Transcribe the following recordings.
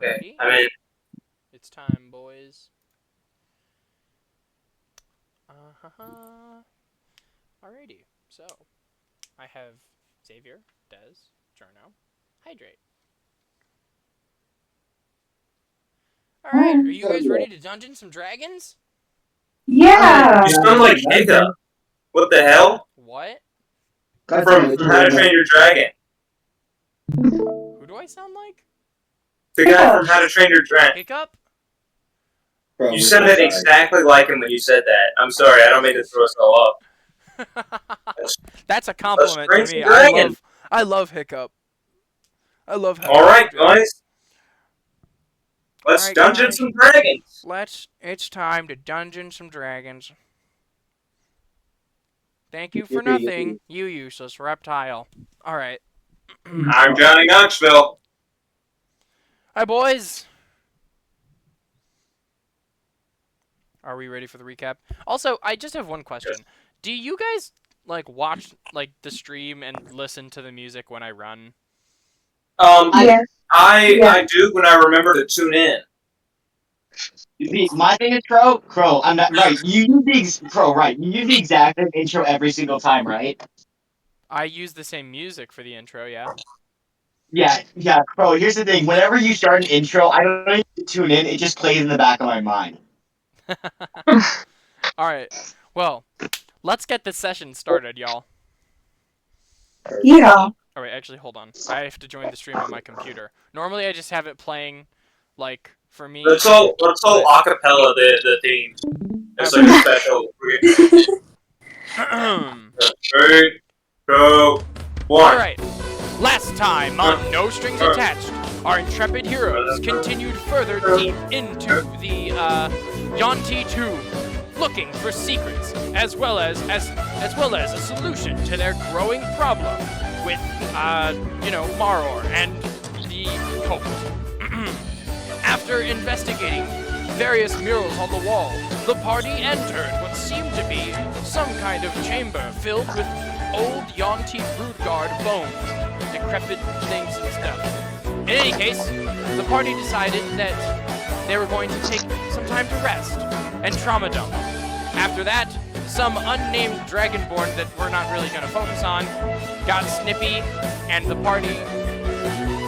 Okay. Alrighty. I mean, It's time, boys. Uh-huh. Alrighty. So, I have Xavier, Dez, Jarno, Hydrate. Alright, are you guys ready to dungeon some dragons? Yeah. you sound like Hiccup. What the hell? What? From How to Train Your Dragon. Who do I sound like? The guy from How to Train Your Dragon. Hiccup? You sounded exactly like him when you said that. I'm sorry, I don't mean to throw us all off. That's a compliment bring to some me. dragon. I love Hiccup. I love how Alright, guys. Let's Alright, dungeon guys. some dragons. It's time to dungeon some dragons. Thank you for nothing, you useless reptile. Alright. I'm Johnny Knoxville. Hi, boys. Are we ready for the recap? Also, I just have one question. Yes. Do you guys watch the stream and listen to the music when I run? Yes. I do when I remember to tune in. My thing is Crow. I'm not right. You use the Crow, right? You use the exact same intro every single time, right? I use the same music for the intro, yeah. Yeah, Crow. Here's the thing. Whenever you start an intro, I don't need to tune in. It just plays in the back of my mind. Alright. Well, let's get this session started, y'all. Yeah. Alright, actually, hold on. I have to join the stream on my computer. Normally, I just have it playing, for me. Let's all acapella the theme. It's like a special. 3, 2, 1. Alright. Last time on No Strings Attached, our intrepid heroes continued further deep into the Yonti tomb, looking for secrets as well as a solution to their growing problem with Maror and the cult. After investigating various murals on the wall, the party entered what seemed to be some kind of chamber filled with old Yonti Broodguard bones, decrepit things and stuff. In any case, the party decided that they were going to take some time to rest and trauma dump. After that, some unnamed dragonborn that we're not really going to focus on got snippy, and the party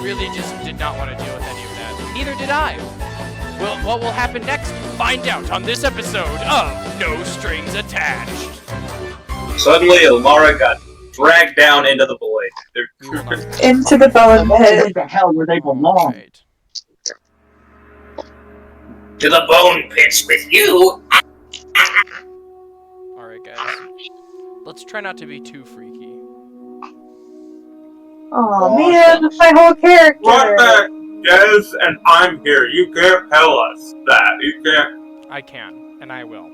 really just did not want to deal with any of that. Neither did I. Well, what will happen next? Find out on this episode of No Strings Attached. Suddenly, Ilmara got dragged down into the void. Into the bone pit. Where the hell where they belong? Right. To the bone pits with you. Alright, guys. Let's try not to be too freaky. Oh man, that's my whole character. Run back, Yes, and I'm here. You can't tell us that. You can't. I can, and I will.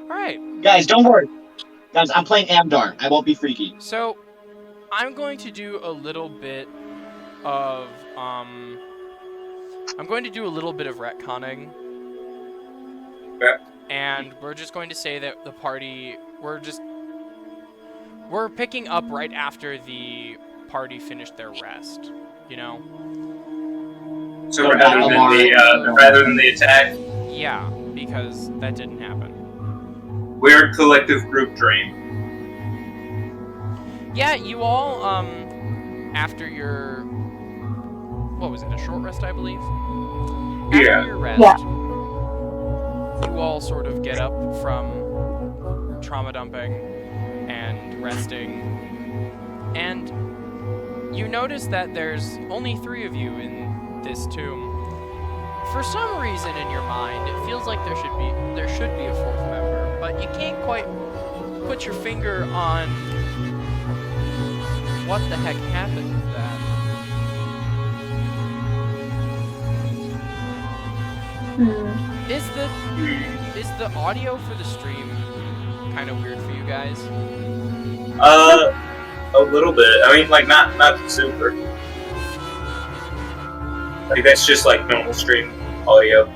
Alright. Guys, don't worry. Guys, I'm playing Amdar. I won't be freaky. So, I'm going to do a little bit of, I'm going to do a little bit of retconning. Okay. And we're just going to say that the party, we're picking up right after the party finished their rest, you know? So rather than the attack? Yeah, because that didn't happen. Weird collective group dream. Yeah, you all, after your, what was it, a short rest, I believe? Yeah. After your rest, you all sort of get up from trauma dumping and resting, and you notice that there's only 3 of you in this tomb. For some reason in your mind, it feels like there should be a 4th member, but you can't quite put your finger on what the heck happened with that. Is the audio for the stream kind of weird for you guys? A little bit. I mean, like, not super. Like, that's just like normal stream audio.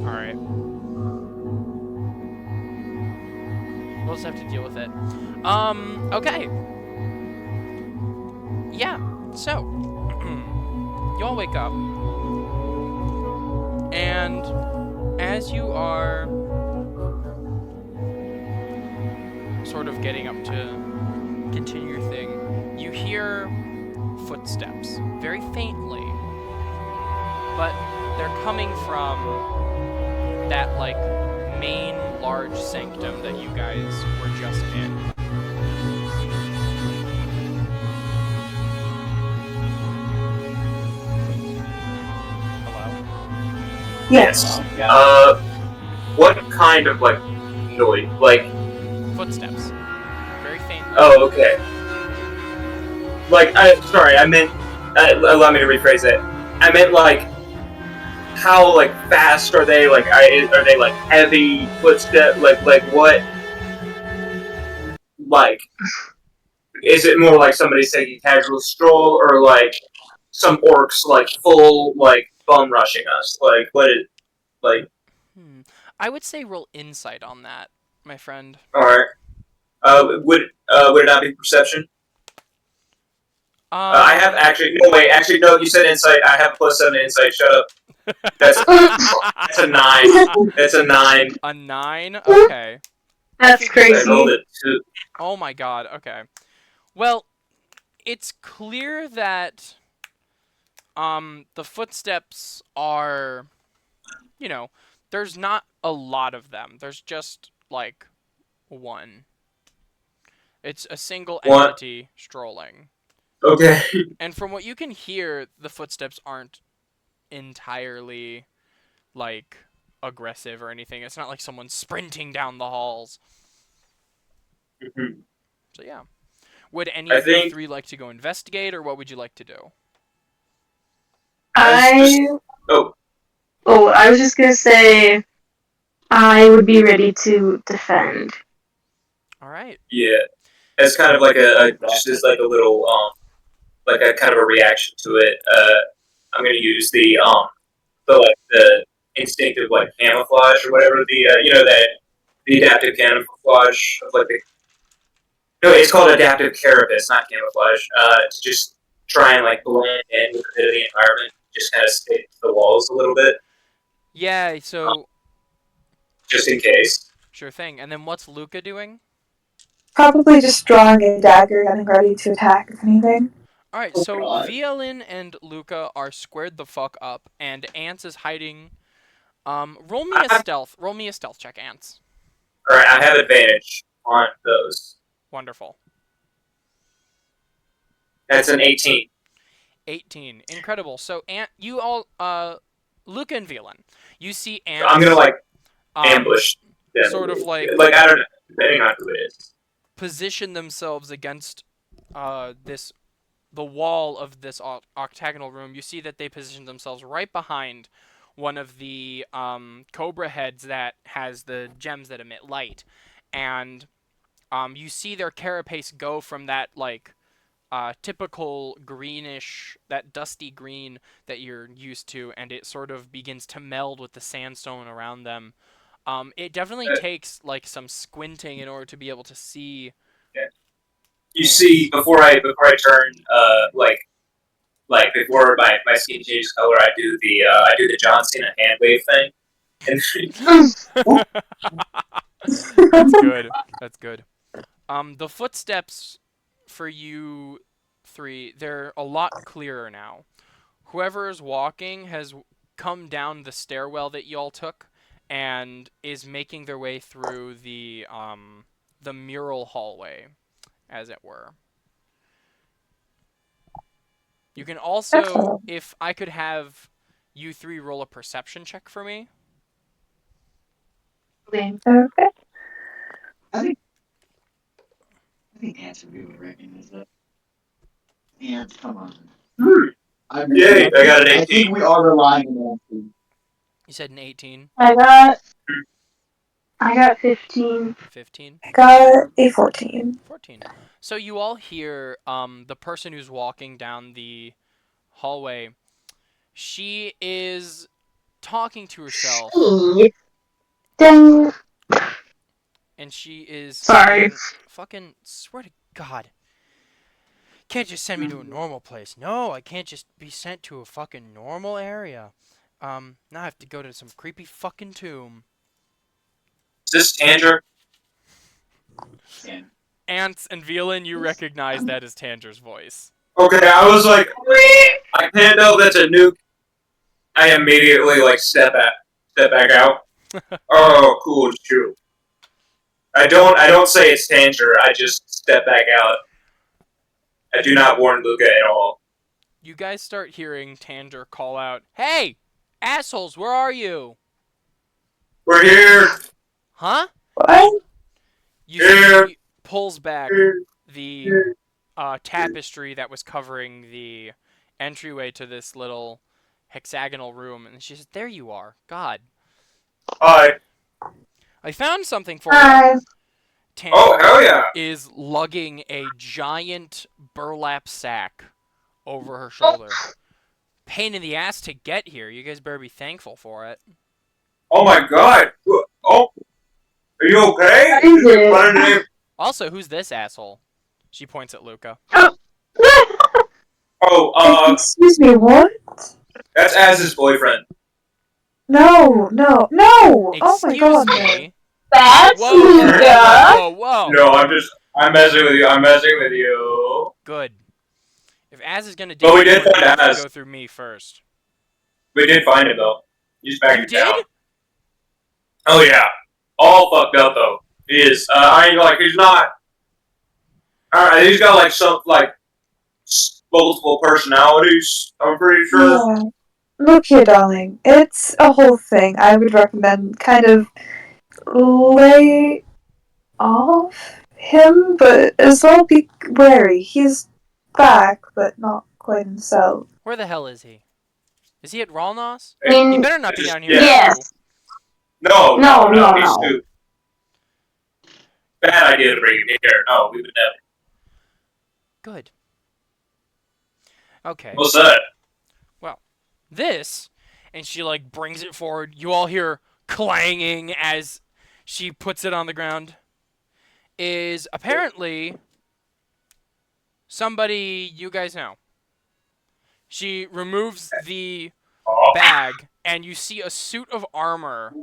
Alright. we'll just have to deal with it. Okay. Yeah. So, you all wake up, and as you are sort of getting up to continue your thing, you hear footsteps, very faintly, but they're coming from that, like, main large sanctum that you guys were just in. Hello? Yes. What kind of, like, noise? Like, Footsteps. Very faintly. oh, okay. Like, sorry, I meant, allow me to rephrase it. I meant, like, how, like, fast are they? Like, are they, like, heavy footsteps? Like, what? Like, is it more like somebody's taking a casual stroll, or, like, some orcs, like, full, like, bum rushing us? Like, what is, like... I would say roll insight on that, my friend. Alright. Would it not be perception? I have actually, no, you said insight. I have +7 to insight, shut up. That's a 9. That's a 9. A 9? Okay. That's I crazy. rolled a 2. Oh my god, okay. Well, it's clear that, the footsteps are, you know, there's not a lot of them. There's just, like, one. It's a single entity strolling. Okay. And from what you can hear, the footsteps aren't entirely, like, aggressive or anything. It's not like someone's sprinting down the halls. Mm-hmm. So yeah. Would any of you three like to go investigate, or what would you like to do? I was just gonna say I would be ready to defend. Alright. Yeah. It's kind of like just as like a little, like a kind of a reaction to it. I'm gonna use the instinctive, like, camouflage or whatever, the adaptive camouflage of, like, no, it's called adaptive carapace, not camouflage. To just try and, like, blend in with a bit of the environment, just kind of stick to the walls a little bit. Yeah, so... just in case. Sure thing. And then what's Luca doing? Probably just drawing a dagger, getting ready to attack, if anything. Alright, so Violin and Luca are squared the fuck up, and Ants is hiding. Roll me a stealth. Roll me a stealth check, Ants. Alright, I have advantage on those. Wonderful. That's an 18. 18. Incredible. So, you all, Luca and Violin, you see Ants... So I'm gonna, like, ambush them. Sort of like... Like, I don't know, depending on who it is. Position themselves against, the wall of this octagonal room. You see that they position themselves right behind one of the, cobra heads that has the gems that emit light. And, you see their carapace go from that, like... typical greenish, that dusty green that you're used to, and it sort of begins to meld with the sandstone around them. It definitely takes, like, some squinting in order to be able to see. Yeah. You see, before I turn, before my skin changes color, I do the John Cena hand wave thing. And That's good. That's good. The footsteps for you three, they're a lot clearer now. Whoever is walking has come down the stairwell that y'all took and is making their way through the mural hallway, as it were. You can also, if I could have you three roll a perception check for me. Okay. I think Ants would be able to recognize that. Ants, come on. Yay, I got an 18. I think we are relying on Ants. You said an 18? I got 15. 15? I got a 14. 14. So you all hear the person who's walking down the hallway. She is talking to herself. Dang. And and she is Sorry. saying, fucking swear to God. Can't just send me to a normal place. No, I can't just be sent to a fucking normal area. Now I have to go to some creepy fucking tomb. Is this Tanger? Yeah. Ants and Velan, you recognize that as Tanger's voice. Okay, I was like, I can't tell if that's a nuke. I immediately like step back out. Oh, cool, shoot. I don't say it's Tanger. I just step back out. I do not warn Luca at all. You guys start hearing Tanger call out, "Hey, assholes, where are you?" We're here. Huh? What? You see, he pulls back Here. the tapestry that was covering the entryway to this little hexagonal room, and she says, "There you are. God, Hi. I found something for you." Hi. Tanger Oh, hell yeah. is lugging a giant burlap sack over her shoulder. Pain in the ass to get here. You guys better be thankful for it. Oh my god. Oh, are you okay? What is it? What a name. Also, who's this asshole? She points at Luca. Oh, Excuse me, what? that's Az's boyfriend. No. Oh my Excuse god. me. That's Whoa, Luca. whoa. No, I'm messing with you. I'm messing with you. Good. If Az is gonna But we date did you, find you have to Az. go through me first. We did find it though. He's back You in did? town. Oh yeah. All fucked up though. He is. I ain't like he's not. Alright, he's got like some like multiple personalities. I'm pretty sure. Yeah. Look here, darling. It's a whole thing. I would recommend kind of lay off him, but as well be wary. He's back, but not quite himself. Where the hell is he? Is he at Ralnos? I mean, He better not be down here. yes. No, No. he's too. Bad idea to bring him here. No, we would never. Good. Okay. What's that? This, and she like brings it forward. You all hear clanging as she puts it on the ground. Is apparently somebody you guys know. She removes the Oh. bag, and you see a suit of armor.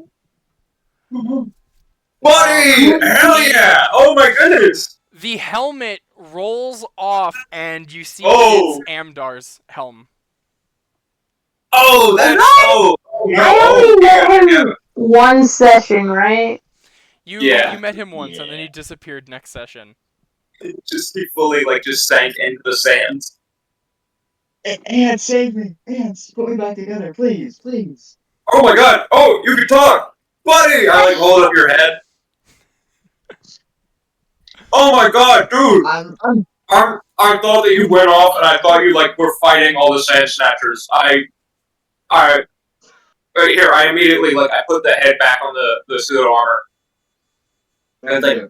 Buddy! Hell yeah! Oh my goodness! The helmet rolls off, and you see Oh. it's Amdar's helm. Oh, that's oh no! I only met yeah. him one session, right? You Yeah. met him once, and then he Yeah. disappeared next session. Just he fully like just sank into the sands. Ants, save me! Ants, put me back together, please. Oh my god! Oh, you can talk, buddy! I like hold up your head. Oh my god, dude! I thought that you went off, and I thought you like were fighting all the sand snatchers. Right here. I immediately like I put the head back on the suit of armor.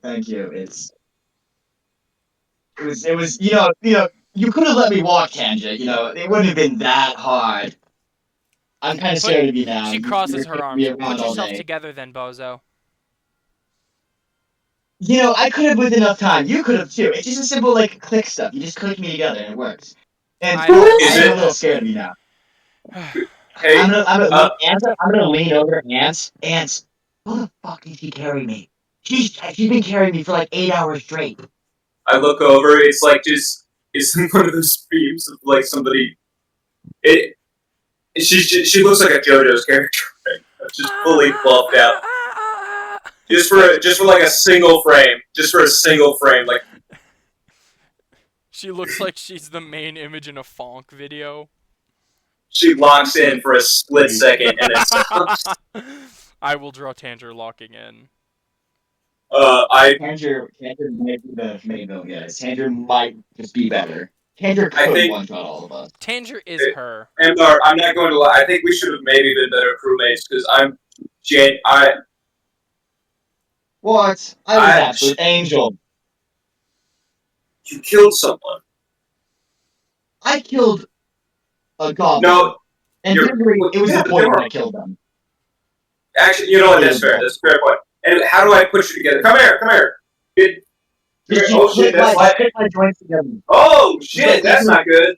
Thank you. It was. You could have let me walk, Tanja. It wouldn't have been that hard. I'm kind of scared of you now. She crosses her arms. You're Put around all yourself day. together then, bozo. I could have with enough time. You could have too. It's just a simple like click stuff. You just click me together and it works. And I don't Is I'm it- a little scared of you now. Hey, I'm gonna lean over Ants. Ants, how the fuck did she carry me? She's been carrying me for like 8 hours straight. I look over. It's like just it's one of those beams of like somebody. She looks like a JoJo's character, right? Just fully buffed out. Just for like a single frame. Just for a single frame, like She looks like she's the main image in a Fonk video. she locks in for a split second and then stops. I will draw Tanger locking in. Tanger might be the main villain, guys. Tanger might just be better. Tanger I could think- one-shot all of us. Tanger is her. Amdar, I'm not going to lie. I think we should have maybe been better crewmates because What? I was I- absolute angel. you killed someone. I killed a goblin. No, and you're- it was yeah, the point they were- when I killed them. actually, you know what? That's fair. That's a fair point. And how do I push it together? Come here, come here. It, Just oh shit, that's like. click my joints together. Oh shit, that's not good.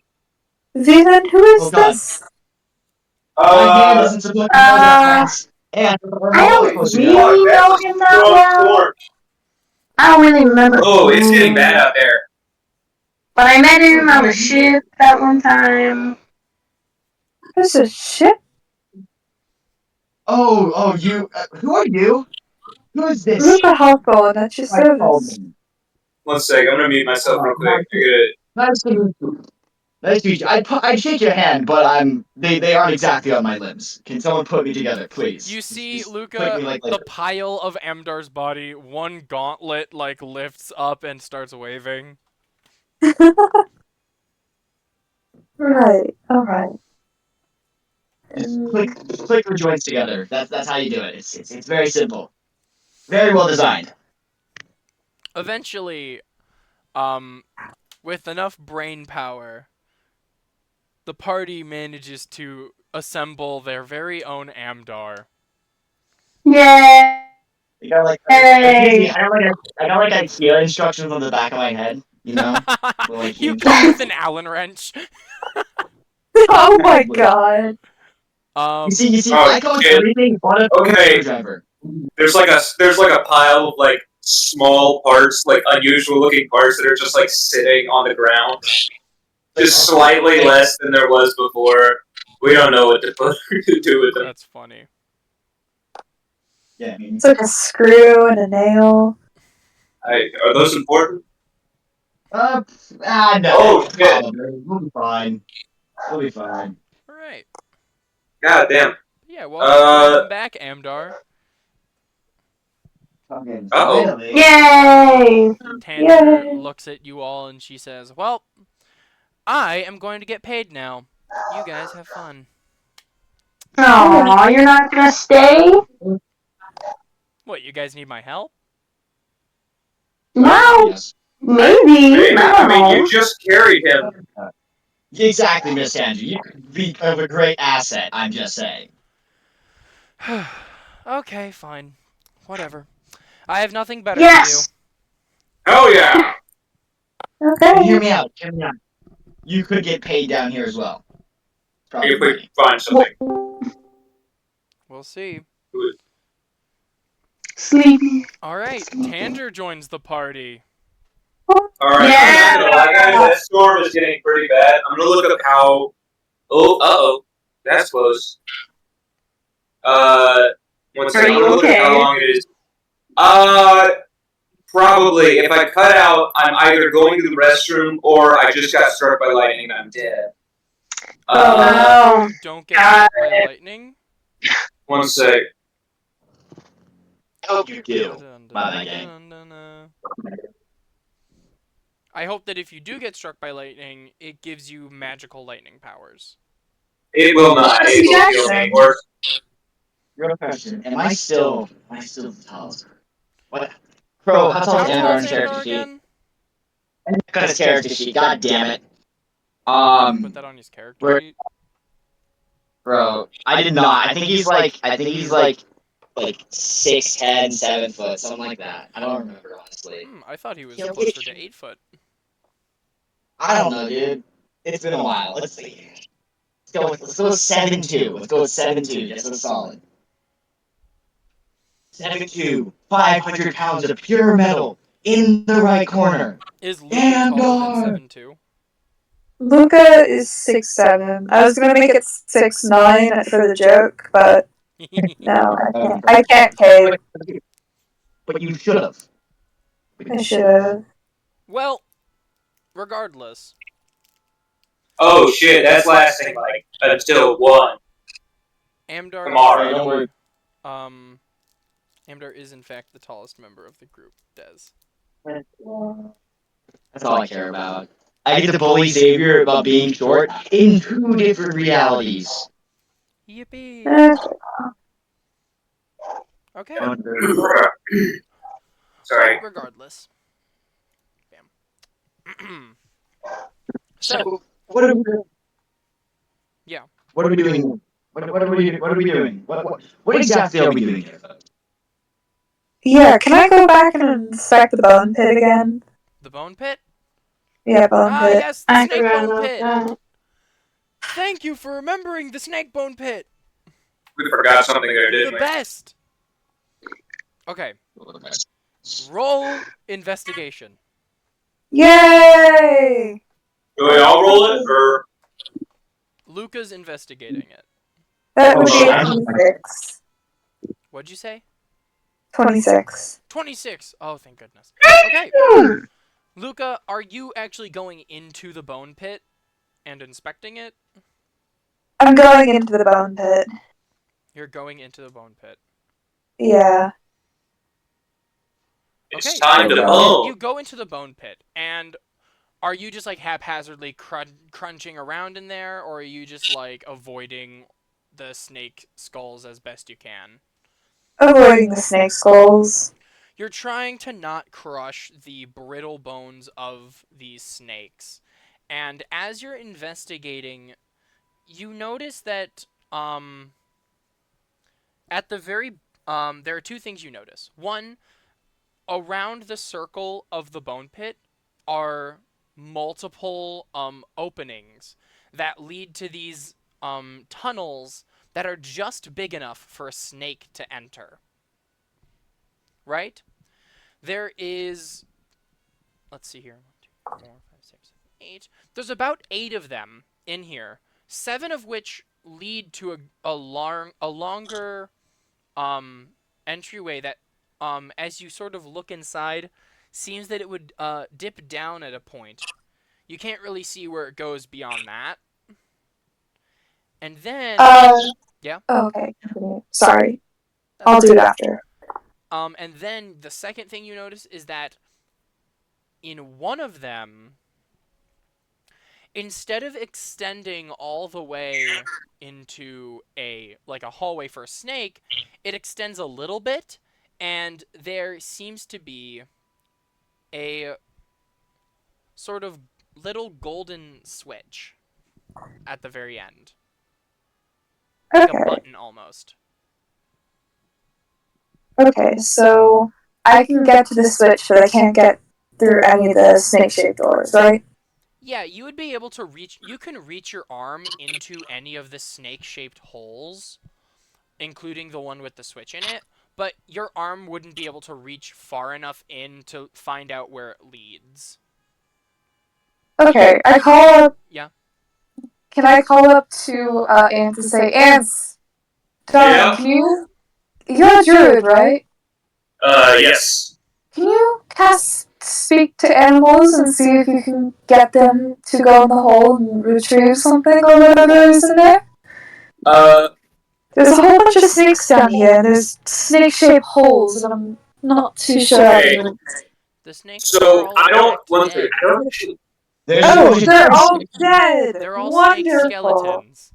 Zenon, who Oh, is God. this? My hand isn't supposed to know that, Lance. And we're I all don't supposed to really know. know him that well. I don't really remember. Oh, it's getting bad out there. But I met him on the ship that one time. This is ship. Oh, you. Who are you? Who is this? Luca Hawthorne at your I called service. him. 1 sec, I'm gonna mute myself real quick. I gotta. Nice to meet you. Nice to meet you. I'd shake your hand, but they aren't exactly on my limbs. Can someone put me together, please? You see, Just Luca, click me like the later. pile of Amdar's body, one gauntlet like lifts up and starts waving. Right. All right. Just click your joints together. That's how you do it. It's very simple. Very well designed. Eventually, with enough brain power, the party manages to assemble their very own Amdar. Yeah. You got like Hey. I got like IKEA instructions on the back of my head. You know. Like, You come with an Allen wrench. Oh my god. You see, Oh, I come with shit. everything but a Okay. screwdriver. There's like a pile of like small parts, like unusual looking parts that are just like sitting on the ground. Just slightly less than there was before. We don't know what to do with them. That's funny. Yeah. It's like a screw and a nail. Are those important? No. Oh, shit. We'll be fine. We'll be fine. All right. God damn. Yeah, welcome back, Amdar. Okay. Uh-oh. Finally. Yay. Tander Yay. looks at you all and she says, "Well, I am going to get paid now. You guys have fun." Aw, you're not gonna stay? What, you guys need my help? No. Yes. Maybe. Maybe. I mean, No. you just carried him. Exactly, Miss Andrew. You could be of a great asset. I'm just saying. Okay, fine. Whatever. I have nothing better Yes. Hell yeah. And Okay. hear me out. Hear me out. You could get paid down here as well. Probably If we money. find something. to do. We'll see. Sleepy. Alright, Tander joins the party. Alright, Yeah. I'm not gonna lie, guys. That storm is getting pretty bad. I'm gonna look up how. Oh, uh-oh. That's close. 1 second. I'm you gonna look at how okay? long it is. Probably. If I cut out, I'm either going to the restroom or I just got struck by lightning and I'm dead. Oh. You don't get hit by lightning? 1 sec. I hope you do. By that gang. I hope that if you do get struck by lightning, it gives you magical lightning powers. It will not. It will kill me. Or Real question. Am I still the tallest? What? Bro, how tall How is tall Andor is in character Andor sheet? again? Got his character sheet. God damn it. Put that on his character where- sheet. Bro, I did not. I think he's like 6'10", 7 foot, something like that. I don't remember honestly. I thought he was closer to 8 foot. I don't know, dude. It's been a while. Let's see. Let's go with 7'2". Let's go with 7'2". Just so solid. 7'2", 500 pounds of pure metal in the right corner. Is Luca taller than Andor! 7'2"? Luca is 6'7". I was gonna make it 6'9" for the joke, but no, I can't. I can't cave. But you should have. I should. Well, regardless. oh shit, that's lasting like until 1. Amdar Tomorrow. Don't worry. Amdar is in fact the tallest member of the group, Des. That's all I care about. I get to bully Xavier about being short in 2 different realities. Yippee! Okay. Sorry. But regardless. Bam. So, What are we doing? Yeah. What are we doing? What are we doing? What exactly are we doing here? Yeah, can I go back and inspect the bone pit again? The bone pit? Yeah, bone Ah, pit. yes, the I snake forgot bone about pit. that. Thank you for remembering the snake bone pit. We forgot something there, You're didn't the we? best. Okay, roll investigation. Yay! Do we all roll it, or Luca's investigating it. That Oh, would shit, be I a don't- 26. What'd you say? 26. 26. Oh, thank goodness. Okay, Luca, are you actually going into the bone pit and inspecting it? I'm going into the bone pit. You're going into the bone pit. Yeah. it's Okay, time to bone? you go into the bone pit, and are you just like haphazardly crunching around in there, or are you just like avoiding the snake skulls as best you can? Avoiding the snake skulls. You're trying to not crush the brittle bones of these snakes. And as you're investigating, you notice that at the very there are two things you notice. One, around the circle of the bone pit are multiple openings that lead to these tunnels that are just big enough for a snake to enter. Right? There is, let's see here, 1, 2, 4, 5, 6, 8. There's about 8 of them in here. 7 of which lead to a longer entryway that, as you sort of look inside, seems that it would dip down at a point. You can't really see where it goes beyond that. And then, yeah. Oh, okay. Continue. Sorry. That's I'll do okay. it after. And then the second thing you notice is that in one of them, instead of extending all the way into a hallway for a snake, it extends a little bit, and there seems to be a sort of little golden switch at the very end. Like a Okay. button almost. Okay, so I can get to the switch, but I can't get through any of the snake-shaped doors, right? Yeah, you would be able to reach. You can reach your arm into any of the snake-shaped holes, including the one with the switch in it, but your arm wouldn't be able to reach far enough in to find out where it leads. Okay, I call up. Yeah. Can I call up to Ants and say, Ants, darling, Yeah? can you? You're a druid, right? Yes. Can you cast speak to animals and see if you can get them to go in the hole and retrieve something or whatever is in there? There's a whole bunch of snakes down here, and there's snake-shaped holes, and I'm not too sure how to Okay. do it. The snakes are So all I in don't fact want to. dead. I don't actually. There's Oh, no- they're all dead! They're all snake Wonderful! skeletons.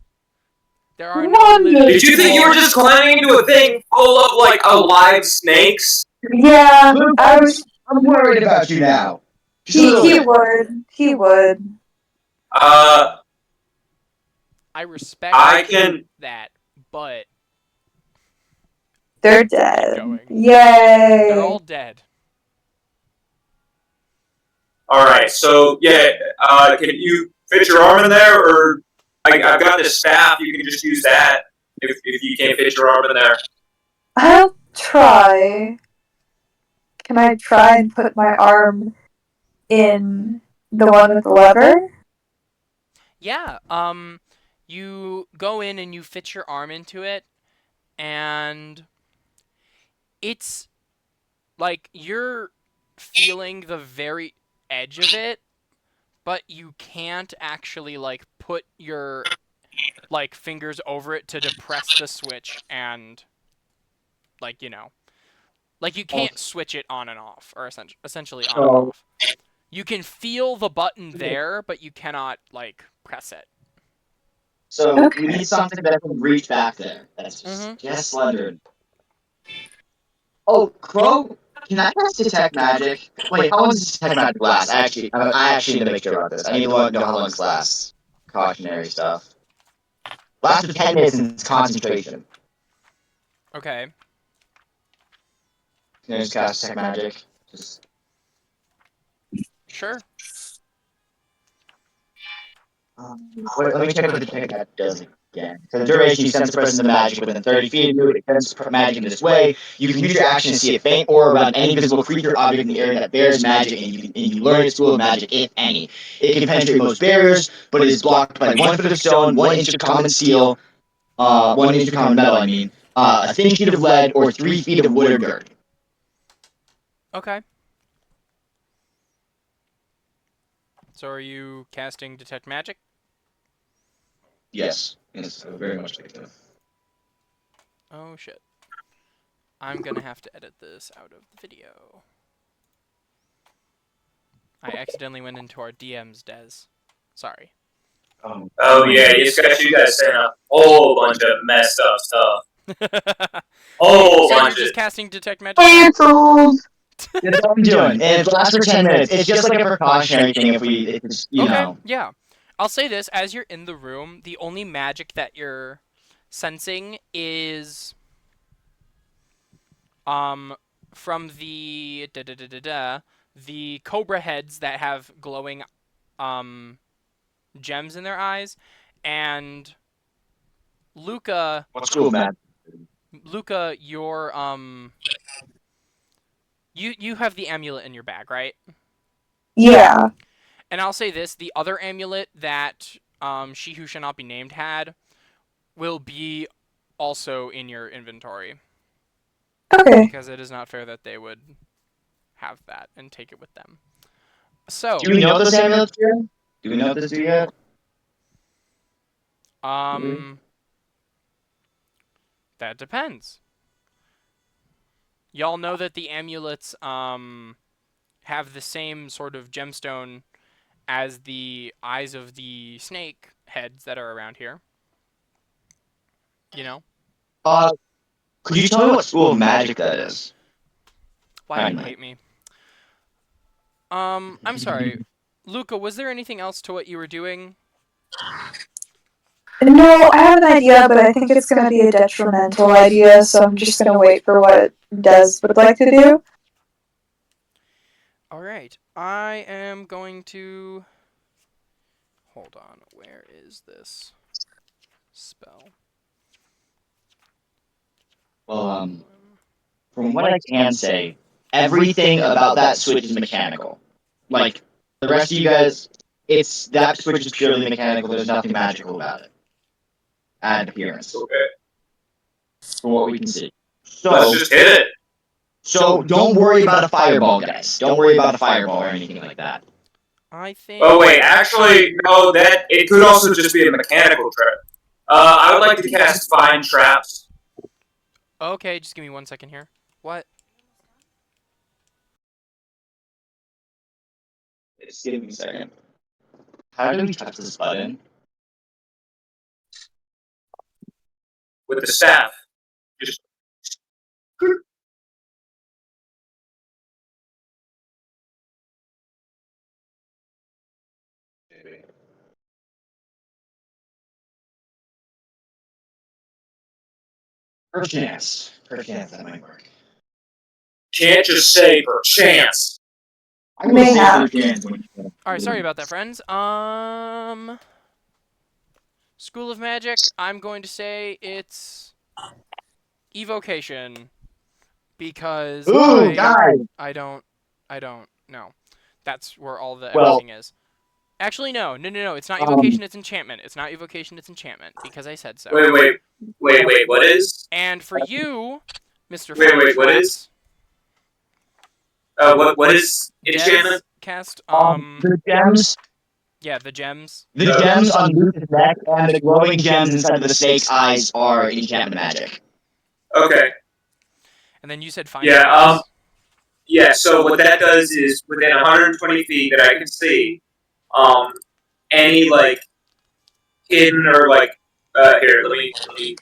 There are no living. Wonderful! Did you think you were just climbing into a thing full of like alive snakes? Yeah, I was. I'm worried about you now. Just a He, little he bit. would. He would. I respect I can. that, but They're keep dead. going. Yay! They're all dead. All right. So yeah. Can you fit your arm in there, or I've got this staff. You can just use that if you can't fit your arm in there. I'll try. Can I try and put my arm in the one with the lever? Yeah, you go in and you fit your arm into it, and it's like you're feeling the very edge of it, but you can't actually like put your like fingers over it to depress the switch and like, like you can't switch it on and off, or essentially on and Oh. off. You can feel the button there, but you cannot like press it. So Okay. we need something that can reach back there. That's Mhm. just slendered. Oh, Crow, can I cast detect magic? Wait, how long does detect magic last? I actually need to make sure about this. I need to know how long this lasts. Cautionary stuff. Lasts for 10 minutes in its concentration. Okay. Can I just cast detect magic? Just Sure. let me check what the detect magic does again. For the duration, you sense the presence of magic within 30 feet of you. It senses magic in this way. You can use your action to see a faint aura around any visible creature, object in the area that bears magic, and you learn its tool of magic, if any. It can penetrate most barriers, but it is blocked by 1 foot of stone, 1 inch of common steel, 1 inch of common metal, I mean, a thin sheet of lead, or 3 feet of wood or dirt. Okay. So are you casting detect magic? Yes, I would very much like to. Oh shit. I'm gonna have to edit this out of the video. I accidentally went into our DMs, Des. Sorry. Oh yeah, you guys saying a whole bunch of messed up stuff. Whole So you're bunch just of. casting detect magic? Cancelled! That's what I'm doing, and it lasts for 10 minutes. It's just like a precautionary thing if it's, you Okay, know. yeah. I'll say this, as you're in the room, the only magic that you're sensing is from the the cobra heads that have glowing gems in their eyes, and Luca, What's cool, man? your you have the amulet in your bag, right? Yeah. And I'll say this, the other amulet that She Who Shall Not Be Named had will be also in your inventory, Okay. because it is not fair that they would have that and take it with them. So, Do we know if this amulets here? Do we know if this do yet? that depends. Y'all know that the amulets have the same sort of gemstone as the eyes of the snake heads that are around here. You know? Could you tell me what school of magic that is? Why do you Finally. hate me? I'm sorry. Luca, was there anything else to what you were doing? No, I have an idea, but I think it's gonna be a detrimental idea, so I'm just gonna wait for what Des would like to do. Alright. I am going to... Hold on. Where is this spell? Well, from what I can say, everything about that switch is mechanical. Like, the rest of you guys, that switch is purely mechanical, there's nothing magical about it. Add appearance. Okay. From what we can see. Let's just hit it. So don't worry about a fireball, guys. Don't worry about a fireball or anything like that. I think... Oh wait, actually, no. That it could also just be a mechanical trap. I would like to cast Find Traps. Okay, just give me 1 second here. What? Just give me a second. How do we touch this button? With the staff. Just Perchance, that might work. can't just say per chance. I would say Mayhap. perchance. Alright, sorry about that, friends. School of Magic, I'm going to say it's... Evocation. Because Ooh, guys! I don't know. That's where all the Well- everything is. Actually, no. It's not evocation, it's enchantment. It's not evocation, it's enchantment, because I said so. Wait. What is? And for you, Mr. Wait, what is? What is Des enchantment? cast, The gems. yeah, the gems. The gems on Luke's neck and the glowing gems inside of the snake's eyes are enchantment magic. Okay. And then you said find Yeah. traps. Yeah. So what that does is within 120 feet that I can see, any like hidden or like here. Let me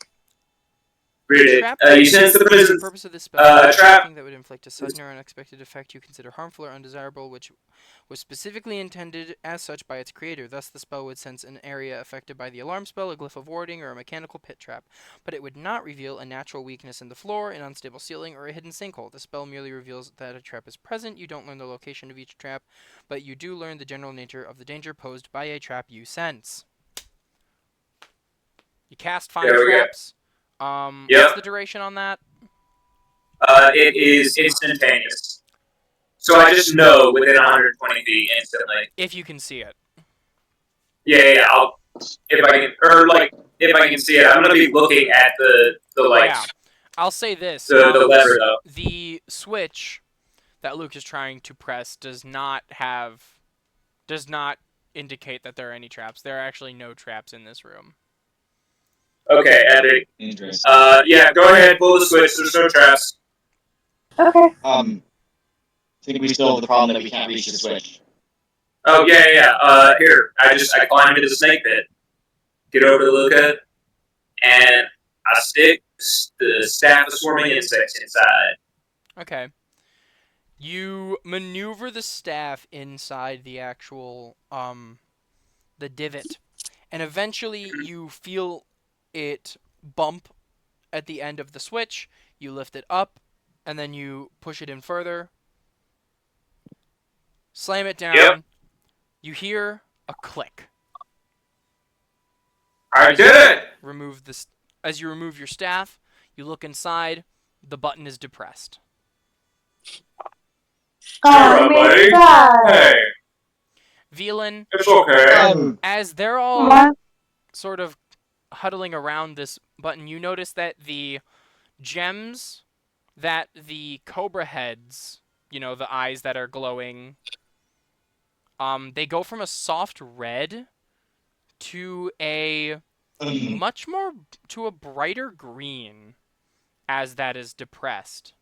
read it. Trap You sense the The presence. purpose of this spell is trap- anything that would inflict a sudden or unexpected effect you consider harmful or undesirable, which was specifically intended as such by its creator. Thus, the spell would sense an area affected by the alarm spell, a glyph of warding, or a mechanical pit trap, but it would not reveal a natural weakness in the floor, an unstable ceiling, or a hidden sinkhole. The spell merely reveals that a trap is present. You don't learn the location of each trap, but you do learn the general nature of the danger posed by a trap you sense. You cast 5 There we go. traps. Yep. What's the duration on that? It is instantaneous. So I just know within 120 feet instantly. If you can see it. Yeah. If I can see it, I'm gonna be looking at the Yeah. I'll say this. the lever though. The switch that Luke is trying to press does not indicate that there are any traps. There are actually no traps in this room. Okay, Eddie. Interesting. Yeah, go ahead, pull the switch. There's no traps. Okay. I think we still have the problem that we can't reach the switch. Oh yeah. Here, I climb into the snake pit, get over to Luca, and I stick the staff of swarming insects inside. Okay. You maneuver the staff inside the actual the divot, and eventually you feel it bump at the end of the switch. You lift it up, and then you push it in further. Slam it down. Yep. You hear a click. I did it. As you remove your staff, you look inside. The button is depressed. Alright, buddy. Hey, Velan, it's okay. as they're all What? sort of huddling around this button, you notice that the gems that the cobra heads, the eyes that are glowing, they go from a soft red to a brighter green as that is depressed.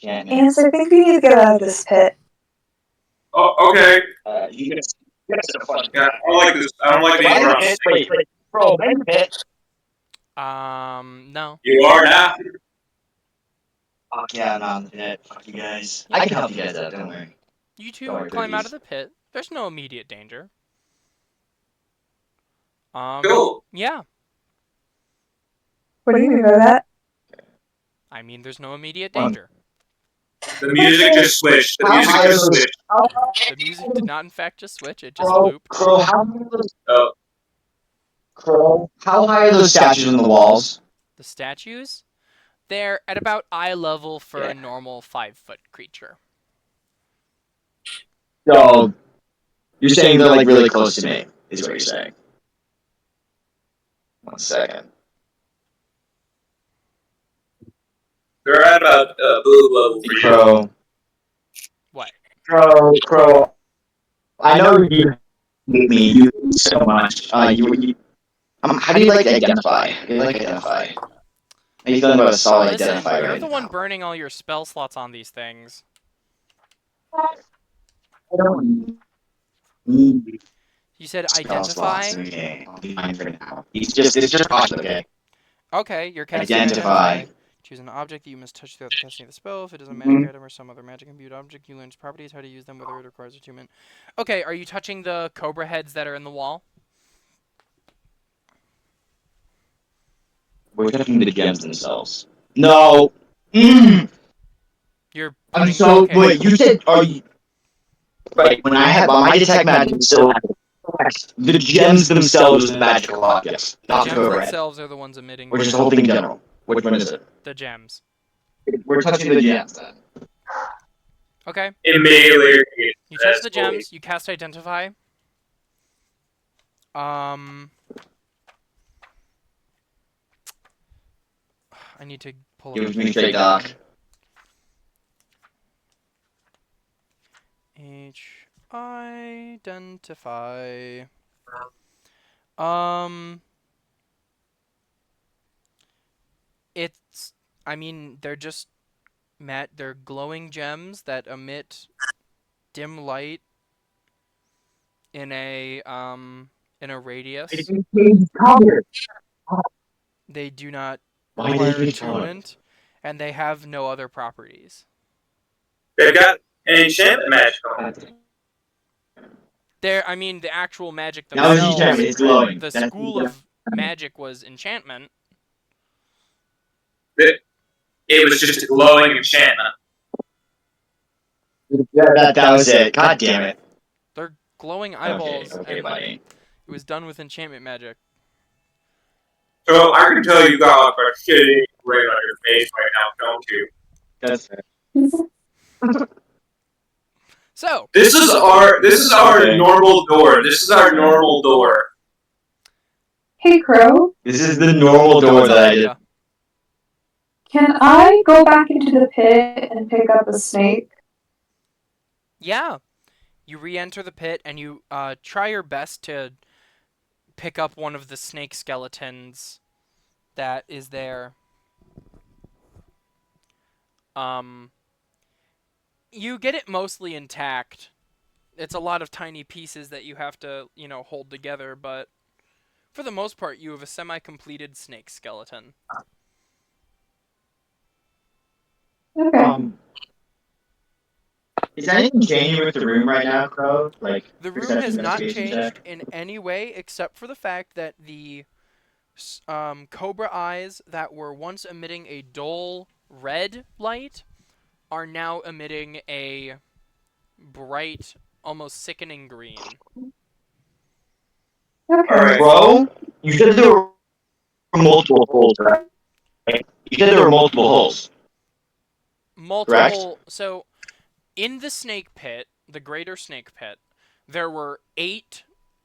Ants, I think we need to get out of this pit. Oh, okay. You guys are funny. Yeah, I don't like this. I don't like being Why drunk. the pit? Wait, bro, why the pit? No. You are now. Fuck yeah, I'm not in the pit. Fuck you guys. I can help you guys out, don't worry. You two Don't worry, climb out babies. of the pit. There's no immediate danger. Cool. Yeah. What do you mean by that? I mean, there's no immediate Well, danger. The music just switched. The music just switched. The music did not, in fact, just switch. It just Crow, looped. Crow, how high are those? Oh. Crow, how high are those statues on the walls? The statues, they're at about eye level for Yeah. a normal 5-foot creature. So, you're saying they're like really close to me, is what you're saying. 1 second. They're at about blue level for you. Crow. What? Crow. I know you hate me. You hate so much. How do you like to identify? You like to identify. How you feeling about a solid Listen, identifier you're right the now? one burning all your spell slots on these things. I don't need You said spell identify. slots, okay. I'll be fine for now. It's just caution, okay? Okay, you're casting Identify. Choose an object that you must touch throughout the casting of the spell. If it is a magic item or some other magic imbued object, you learn its properties, how to use them, whether it requires attunement. Okay, are you touching the cobra heads that are in the wall? We're touching the gems themselves. No. Mm. You're I'm putting, so okay. wait. You said are you right? When I had my detect magic, still the gems themselves are the magical objects, The not the gems cobra head. themselves are the ones emitting Or just the whole thing in general. Which one is it? the gems. We're touching the gems then. Okay, Immediately. you touch the gems, you cast identify. I need to pull up Give the me thing. straight doc. Identify. I mean, they're just they're glowing gems that emit dim light in a in a radius. It changes color. They do not Why did require it change color? attunement, and they have no other properties. They've got an enchantment magic on them. I mean, the actual magic Now it's themselves. enchantment. It's glowing. The That's- school of magic was enchantment. It was just a glowing enchantment. That was it. God damn it. They're glowing eyeballs, Okay, and buddy. it was done with enchantment magic. So I can tell you got like a shitty grin on your face right now, don't you? That's fair. So, This is our Okay. normal door. This is our normal door. Hey, Crow, This is the normal door what's up, that I did. Mika? can I go back into the pit and pick up a snake? Yeah. You re-enter the pit, and you try your best to pick up one of the snake skeletons that is there. You get it mostly intact. It's a lot of tiny pieces that you have to, hold together, but for the most part, you have a semi-completed snake skeleton. Okay. Is anything changing with the room right now, Crow? Like The room perception, has not investigation changed check? in any way except for the fact that the cobra eyes that were once emitting a dull red light are now emitting a bright, almost sickening green. Okay. Alright. Crow, you said there were multiple holes, right? You said there were multiple holes. Multiple. So, in the snake pit, the greater snake pit, there were 8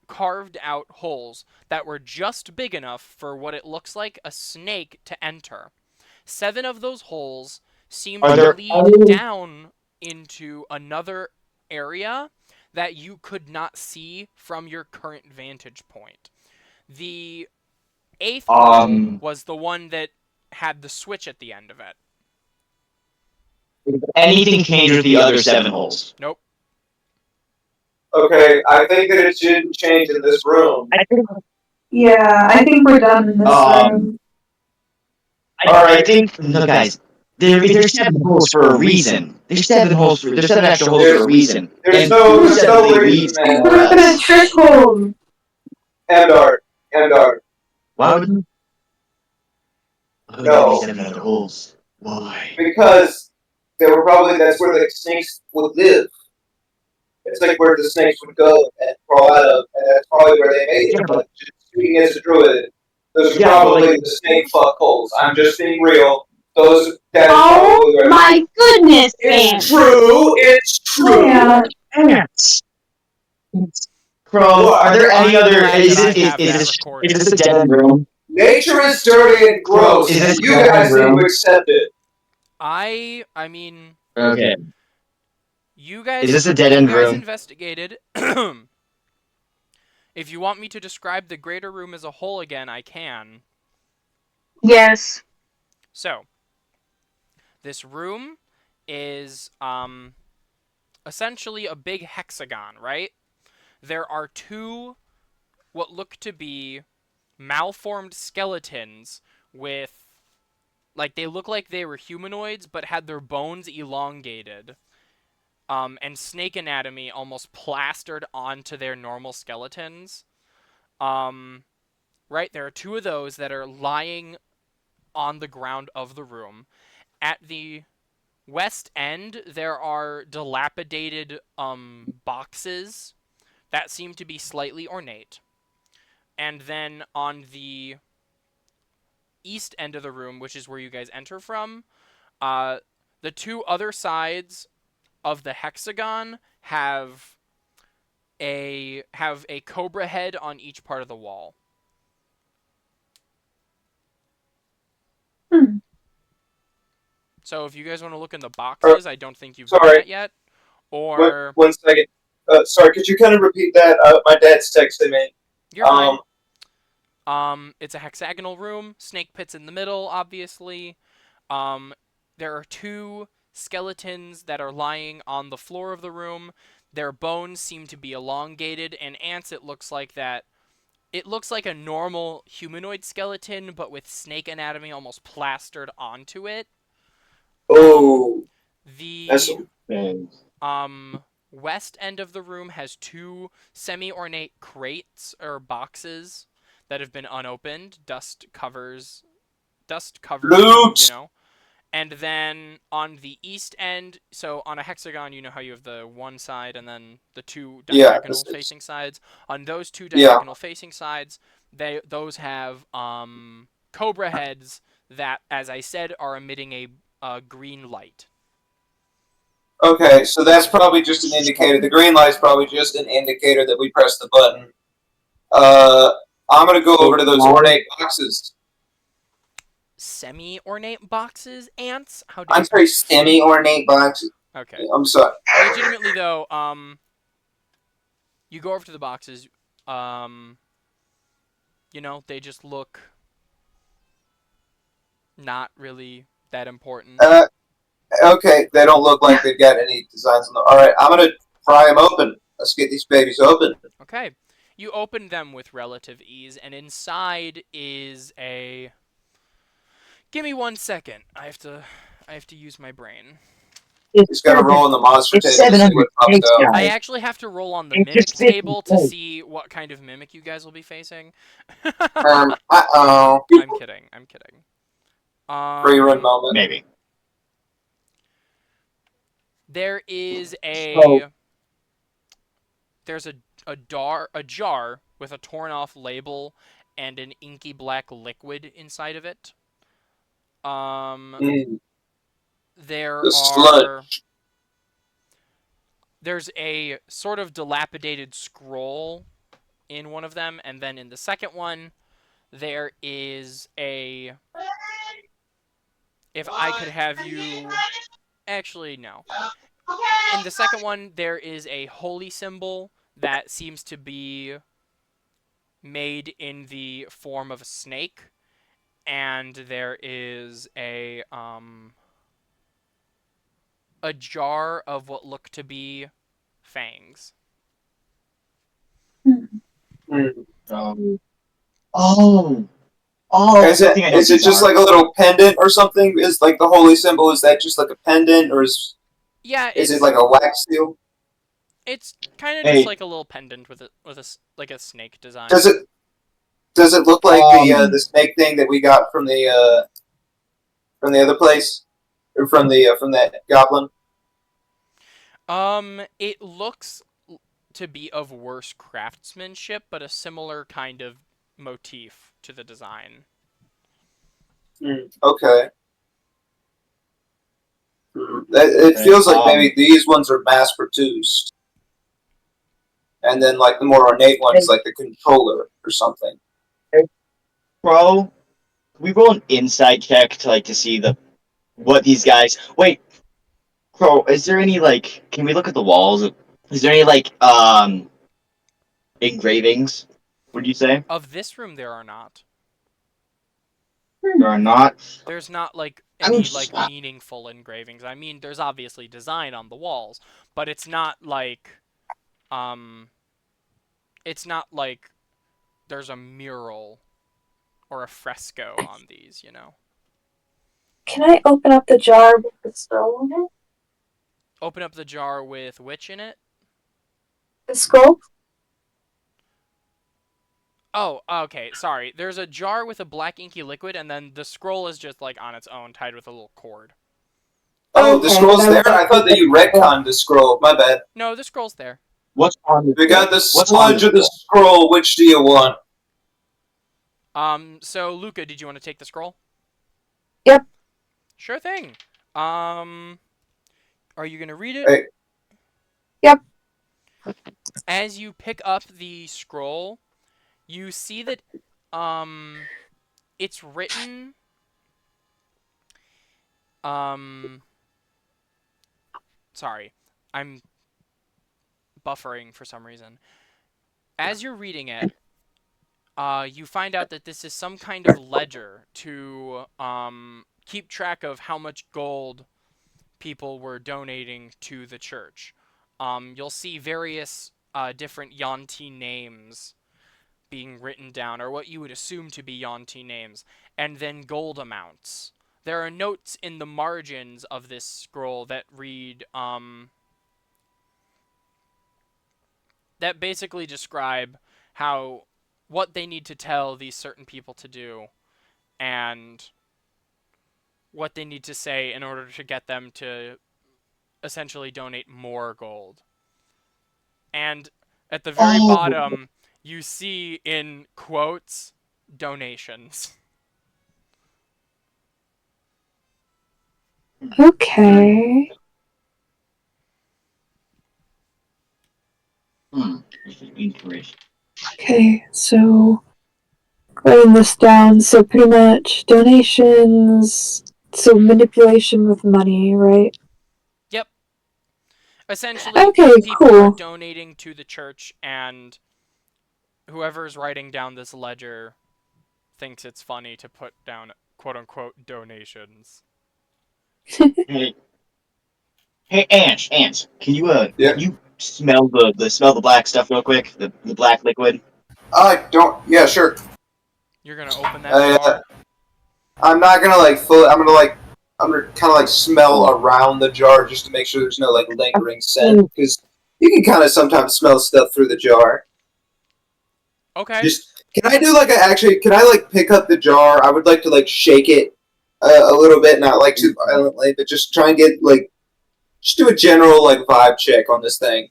carved out holes that were just big enough for what it looks like a snake to enter. 7 of those holes seem Are to there lead any- down into another area that you could not see from your current vantage point. The 8th hole was the one that had the switch at the end of it. Did anything change with the other 7 holes? Nope. Okay, I think that it shouldn't change in this room. Yeah, I think we're done in this room. I think no, guys. There's 7 holes for a reason. There's 7 holes. There's 7 extra holes for a reason. There's And no who said they reason, lead man. We're somewhere gonna else? trick hole. Endar. Why would you? Who No. these 7 other holes? Why? Because that's where the snakes would live. It's like where the snakes would go and crawl out of, and that's probably where they made it. But just speaking as a druid, those are probably the snake fuck holes. I'm just being real. That is probably where. Oh my goodness, It's true. It's true. Yeah. Ants. Crow, are there any other? glad Is that I have that this recorded. is this a dead end room? Nature is dirty and gross. Is this And you guys need to accept it. I mean, Okay. you guys. Is this a dead end you guys room? investigated. If you want me to describe the greater room as a whole again, I can. Yes. So, this room is essentially a big hexagon, right? There are 2 what look to be malformed skeletons with, like, they look like they were humanoids but had their bones elongated. And snake anatomy almost plastered onto their normal skeletons. Right, there are 2 of those that are lying on the ground of the room. At the west end, there are dilapidated boxes that seem to be slightly ornate. And then on the east end of the room, which is where you guys enter from, the 2 other sides of the hexagon have a cobra head on each part of the wall. So if you guys want to look in the boxes, I don't think you've done Sorry. that yet. Or One second. Sorry, could you kind of repeat that? My dad's texting me. you're fine. It's a hexagonal room. Snake pits in the middle, obviously. There are 2 skeletons that are lying on the floor of the room. Their bones seem to be elongated, and ants, it looks like, that it looks like a normal humanoid skeleton, but with snake anatomy almost plastered onto it. Oh, that's The And west end of the room has two semi-ornate crates or boxes that have been unopened. Dust covers them, loot. And then on the east end, so on a hexagon, you know how you have the one side and then the two Yeah, diagonal facing sides. On those two Yeah. diagonal facing sides, those have cobra heads that, as I said, are emitting a green light. Okay, so that's probably just an indicator. The green light's probably just an indicator that we press the button. I'm gonna go over to those ornate boxes. Semi-ornate boxes, ants? How dare I'm sorry, semi-ornate boxes. Okay. I'm sorry. Legitimately though, you go over to the boxes, they just look not really that important. Okay, they don't look like they've got any designs on them. All right, I'm gonna pry them open. Let's get these babies open. Okay. You open them with relative ease, and inside is a. Give me 1 second. I have to use my brain. Just gotta roll on the monster It's table to see 700 what pops snakes, out. I guys. actually have to roll on the It's mimic just 50 table to snakes. see what kind of mimic you guys will be facing. Uh-oh. I'm kidding. Free run moment. Maybe. There is So- there's a jar with a torn off label and an inky black liquid inside of it. Mm, There The are sludge. there's a sort of dilapidated scroll in one of them, and then in the second one there is a. If I could have you. Actually, no. In the second one, there is a holy symbol that seems to be made in the form of a snake, and there is a jar of what look to be fangs. Mm. Oh. Is I think I know it what just these like a little pendant or something? Is like the holy symbol? Is that just like a pendant, or is Yeah, it like a wax seal? it's kind of Hey. just like a little pendant with like a snake design. Does it look like the snake thing that we got from the other place, or from that goblin? It looks to be of worse craftsmanship, but a similar kind of motif to the design. Okay. It feels like maybe these ones are mass produced, and then like the more ornate ones, like the controller or something. Bro, we roll an insight check to see what these guys. Wait, Crow, is there any Can we look at the walls? Is there any engravings? Would you say Of this room, there are not. there are not? There's not like I'm any just- meaningful engravings. I mean, there's obviously design on the walls, but it's not like there's a mural or a fresco on these, Can I open up the jar with the scroll in it? Open up the jar with which in it? The scroll? Oh, okay, sorry. There's a jar with a black inky liquid, and then the scroll is just like on its own, tied with a little cord. Oh, the scroll's there. I thought that you retconned the scroll. My bad. No, the scroll's there. What's on the We got the What's on sludge of the scroll. Which do you want? So Luca, did you want to take the scroll? Yep. Sure thing. Are you gonna read it? Hey. Yep. As you pick up the scroll, you see that it's written sorry, I'm buffering for some reason. As you're reading it, you find out that this is some kind of ledger to keep track of how much gold people were donating to the church. You'll see various different Yuan-ti names being written down, or what you would assume to be Yuan-ti names, and then gold amounts. There are notes in the margins of this scroll that read, that basically describe what they need to tell these certain people to do, and what they need to say in order to get them to essentially donate more gold. And at the very bottom, you see in quotes, donations. Okay. Inspiration. Okay, so writing this down. So pretty much donations. So manipulation with money, right? Yep. Essentially, Okay, people are cool. donating to the church, and whoever's writing down this ledger thinks it's funny to put down quote-unquote donations. Hey, hey, Ants, can you Yeah. can you smell the black stuff real quick? The black liquid. I don't. Yeah, sure. You're gonna open that jar? I'm not gonna like full. I'm gonna kind of like smell around the jar just to make sure there's no like lingering scent because you can kind of sometimes smell stuff through the jar. Okay. Just can I do like can I like pick up the jar? I would like to like shake it a little bit, not like too violently, but just try and get like just do a general like vibe check on this thing.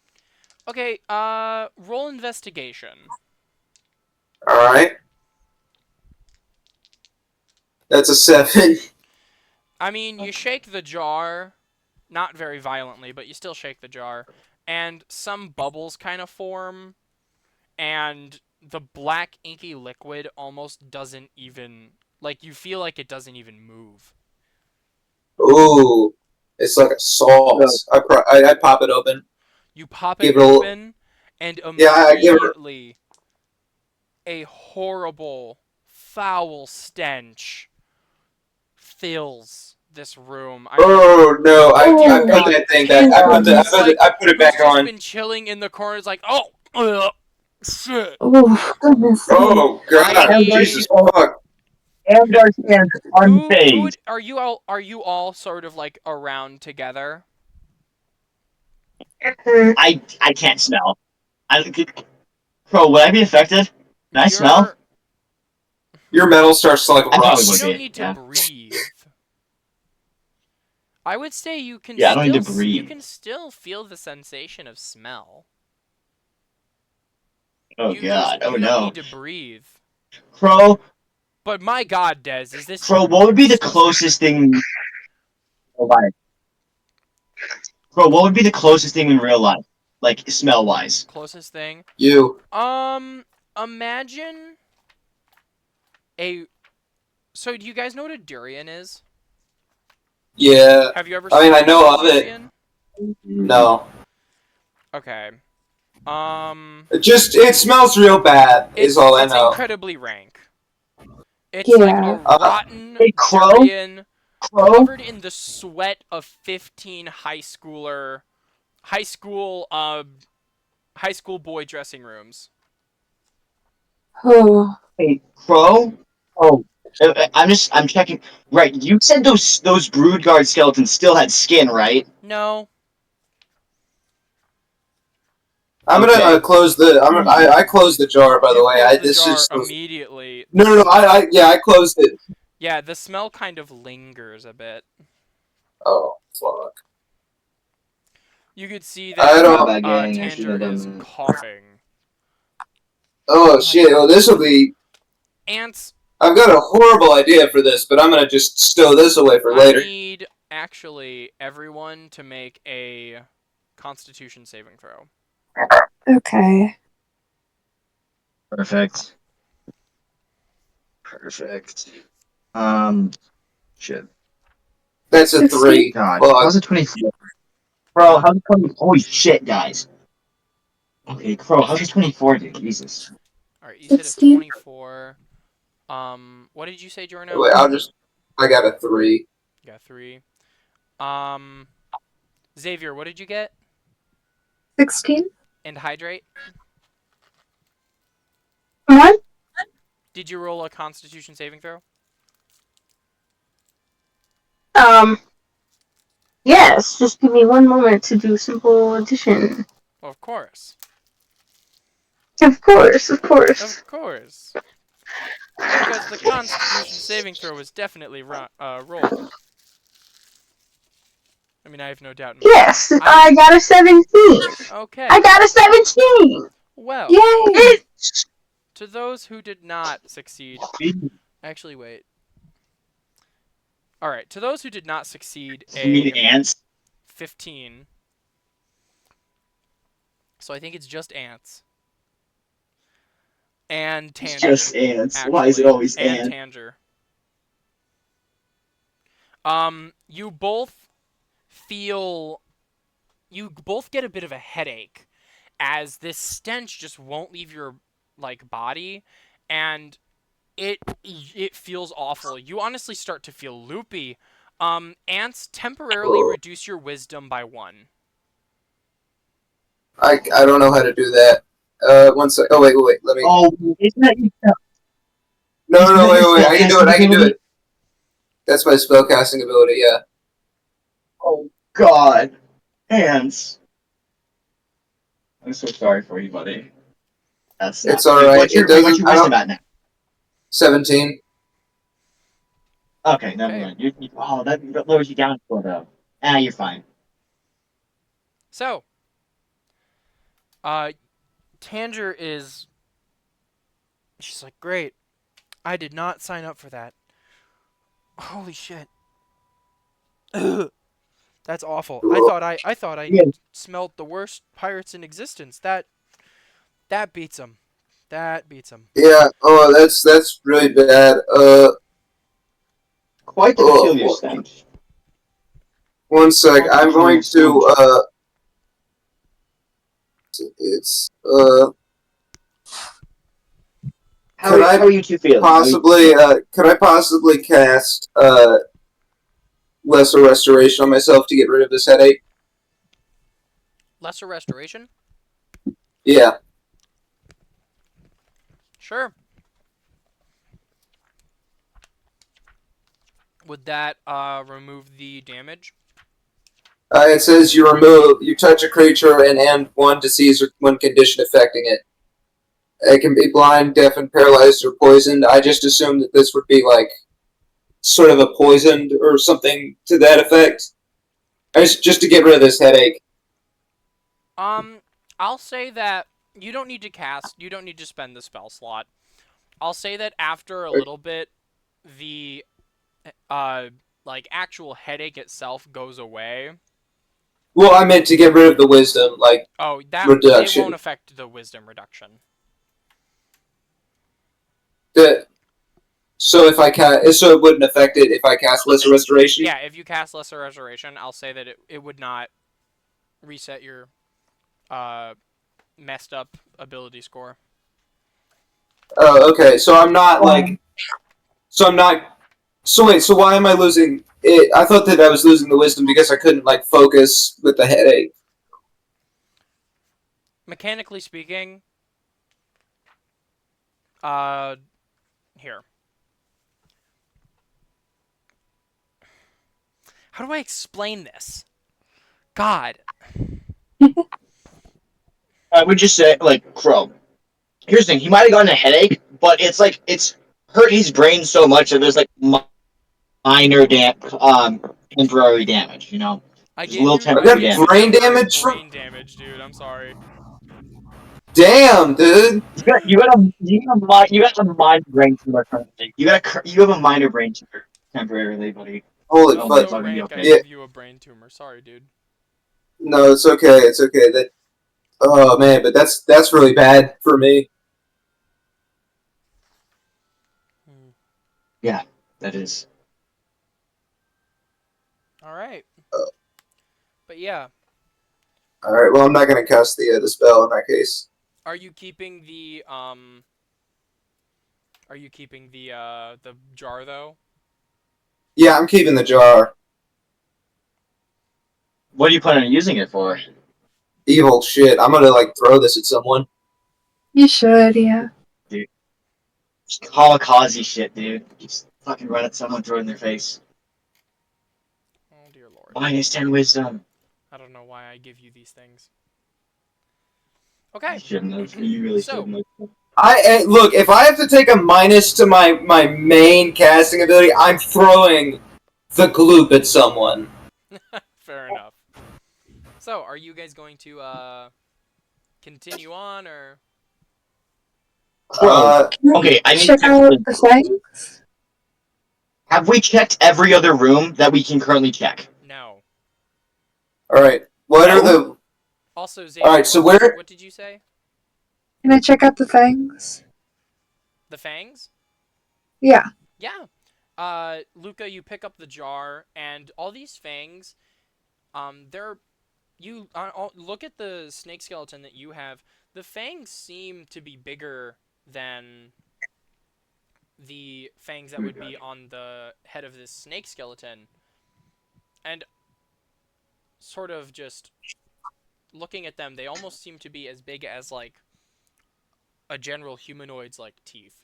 Okay, roll investigation. All right. That's a 7. I mean, you shake the jar, not very violently, but you still shake the jar, and some bubbles kind of form, and the black inky liquid almost doesn't even, like, you feel like it doesn't even move. Ooh, it's like a sauce. I pop it open. You pop Give it it a open, and Yeah, I give it- immediately a horrible, foul stench fills this room. I mean, Oh no! I God, put that thing back. I put it back who's just on. been chilling in the corners, like, oh, shit. Oh, goodness. Oh god! I mean- Jesus fuck! And our stands unfazed. Are you all sort of like around together? I can't smell. Bro, would I be affected? Can I smell? Your metal starts to like I probably You rust. would. don't need to Yeah. breathe. I would say you can Yeah, I don't still need to breathe. you can still feel the sensation of smell. Oh god. Oh you no. don't need to breathe. Crow, But my god, Des, is this Crow, what would be the closest thing in real life? Crow, what would be the closest thing in real life? Like smell wise. closest thing? You. Imagine a So do you guys know what a durian is? Yeah. Have you ever I mean, I seen know a of it. durian? No. Okay. It smells real bad. Is all I It's know. incredibly rank. It's Yeah. like a rotten Hey, Crow? durian Crow, covered in the sweat of 15 high school boy dressing rooms. Oh, hey, Crow. Oh, I'm checking. Right, you said those brood guard skeletons still had skin, right? No. I'm gonna Okay. close the. I closed the jar. By the You way, close the this jar is immediately. no. I closed it. Yeah, the smell kind of lingers a bit. Oh fuck. You could see I that don't- Tanger is coughing. Oh shit! Oh, this will be. Ants, I've got a horrible idea for this, but I'm gonna just stow this away for I later. need actually everyone to make a Constitution saving throw. okay. Perfect. Shit. That's a 3. God, Fuck. how's it 24? Bro, how's it 20? Holy shit, guys. Okay, Crow, how's it 24, dude? Jesus. Alright, you said it's 16. 24. What did you say, Jorno? Wait, I got a 3. You got 3. Xavier, what did you get? 16? And hydrate? What? Did you roll a Constitution saving throw? Yes, just give me one moment to do simple addition. Of course. Of course, of course. Of course. Because the Constitution saving throw was definitely rolled. I mean, I have no doubt in my Yes, mind. I got a 17. Okay. I got a 17. Well, Yay! to those who did not succeed. Actually, wait. All right. To those who did not succeed, You mean ants? 15. So I think it's just ants. And Tanger. It's just ants. Why is it actually, always and ants? Tanger. You both get a bit of a headache as this stench just won't leave your body, and it feels awful. You honestly start to feel loopy. Ants temporarily reduce your wisdom by 1. I don't know how to do that. One sec. Oh wait. Let me. Oh, isn't that you? No. Wait. I can do it. That's my spellcasting ability. Yeah. Oh God, ants. I'm so sorry for you, buddy. It's all right. What's your wisdom at now? 17. Okay, never mind. That lowers you down for though. You're fine. So, Tanger is. She's like, great. I did not sign up for that. Holy shit. That's awful. I thought I smelled the worst pirates in existence. That beats them. That beats them. Yeah. Oh, that's really bad. Quite the peculiar stench. One sec. I'm going to It's How are you two feeling? Could I possibly cast Lesser Restoration on myself to get rid of this headache? Lesser Restoration? Yeah. Sure. Would that remove the damage? It says you touch a creature and end one disease or one condition affecting it. It can be blind, deaf, and paralyzed or poisoned. I just assumed that this would be like sort of a poisoned or something to that effect. Just to get rid of this headache. I'll say that you don't need to spend the spell slot. I'll say that after a little bit, the actual headache itself goes away. Well, I meant to get rid of the wisdom, reduction. It won't affect the wisdom reduction. So it wouldn't affect it if I cast Lesser Restoration? Yeah, if you cast Lesser Restoration, I'll say that it would not reset your messed up ability score. Oh, okay. So I'm not So wait, so why am I losing it? I thought that I was losing the wisdom because I couldn't focus with the headache. Mechanically speaking, here. How do I explain this? God. I would just say, Crow. Here's the thing: he might have gotten a headache, but it's hurt his brain so much that there's minor temporary damage. You know, I gave you temporary damage. Brain damage? Brain damage, dude. I'm sorry. Damn, dude. You got a minor brain tumor currently. You have a minor brain tumor temporarily, buddy. Holy fuck! So rank, I gave you a brain tumor. Sorry, dude. No, it's okay. It's okay. Oh man, but that's really bad for me. Yeah, that is. All right. But yeah. All right. Well, I'm not gonna cast the spell in that case. Are you keeping the jar though? Yeah, I'm keeping the jar. What are you planning on using it for? Evil shit. I'm gonna throw this at someone. You should, yeah. kamikaze shit, dude. Just fucking run at someone, throw it in their face. Oh dear lord. -10 wisdom. I don't know why I give you these things. You Okay. shouldn't have. You really So- shouldn't have. Look, if I have to take a minus to my main casting ability, I'm throwing the gloop at someone. Fair enough. So, are you guys going to continue on or? Uh, Okay, I need Check to out the things. have we checked every other room that we can currently check? No. all right. What are the? Also, Xavier, All right, so where? what did you say? Can I check out the things? The fangs? Yeah. Yeah. Luca, you pick up the jar, and all these fangs, look at the snake skeleton that you have. The fangs seem to be bigger than the fangs that would be on the head of this snake skeleton. And sort of just looking at them, they almost seem to be as big as, like, a general humanoid's, like, teeth.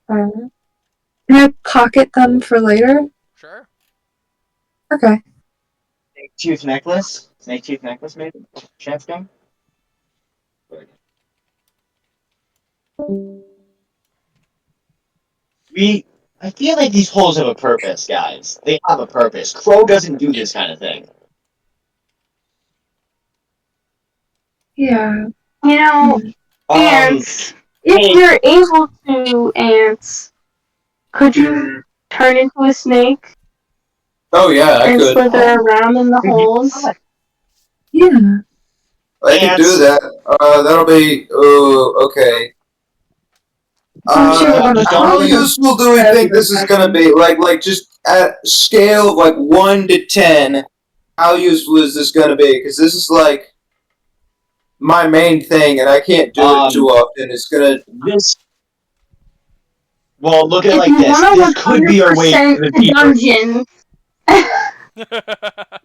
Can I pocket them for later? Sure. Okay. Snake tooth necklace? Snake tooth necklace, maybe? Chance game? I feel like these holes have a purpose, guys. They have a purpose. Crow doesn't do this kind of thing. Yeah. You know, Um, ants. If you're able to, ants, could you turn into a snake Oh yeah, I and could. slither around in the holes? Yeah. I can do that. That'll be. Oh, okay. I'm sure one of How them- useful do we think this is gonna be? Like just at scale of like 1 to 10, how useful is this gonna be? Because this is like my main thing, and I can't do it too often. It's gonna. This. Well, look at it If like you this. want This to could be our way to 100% the the deeper. dungeon,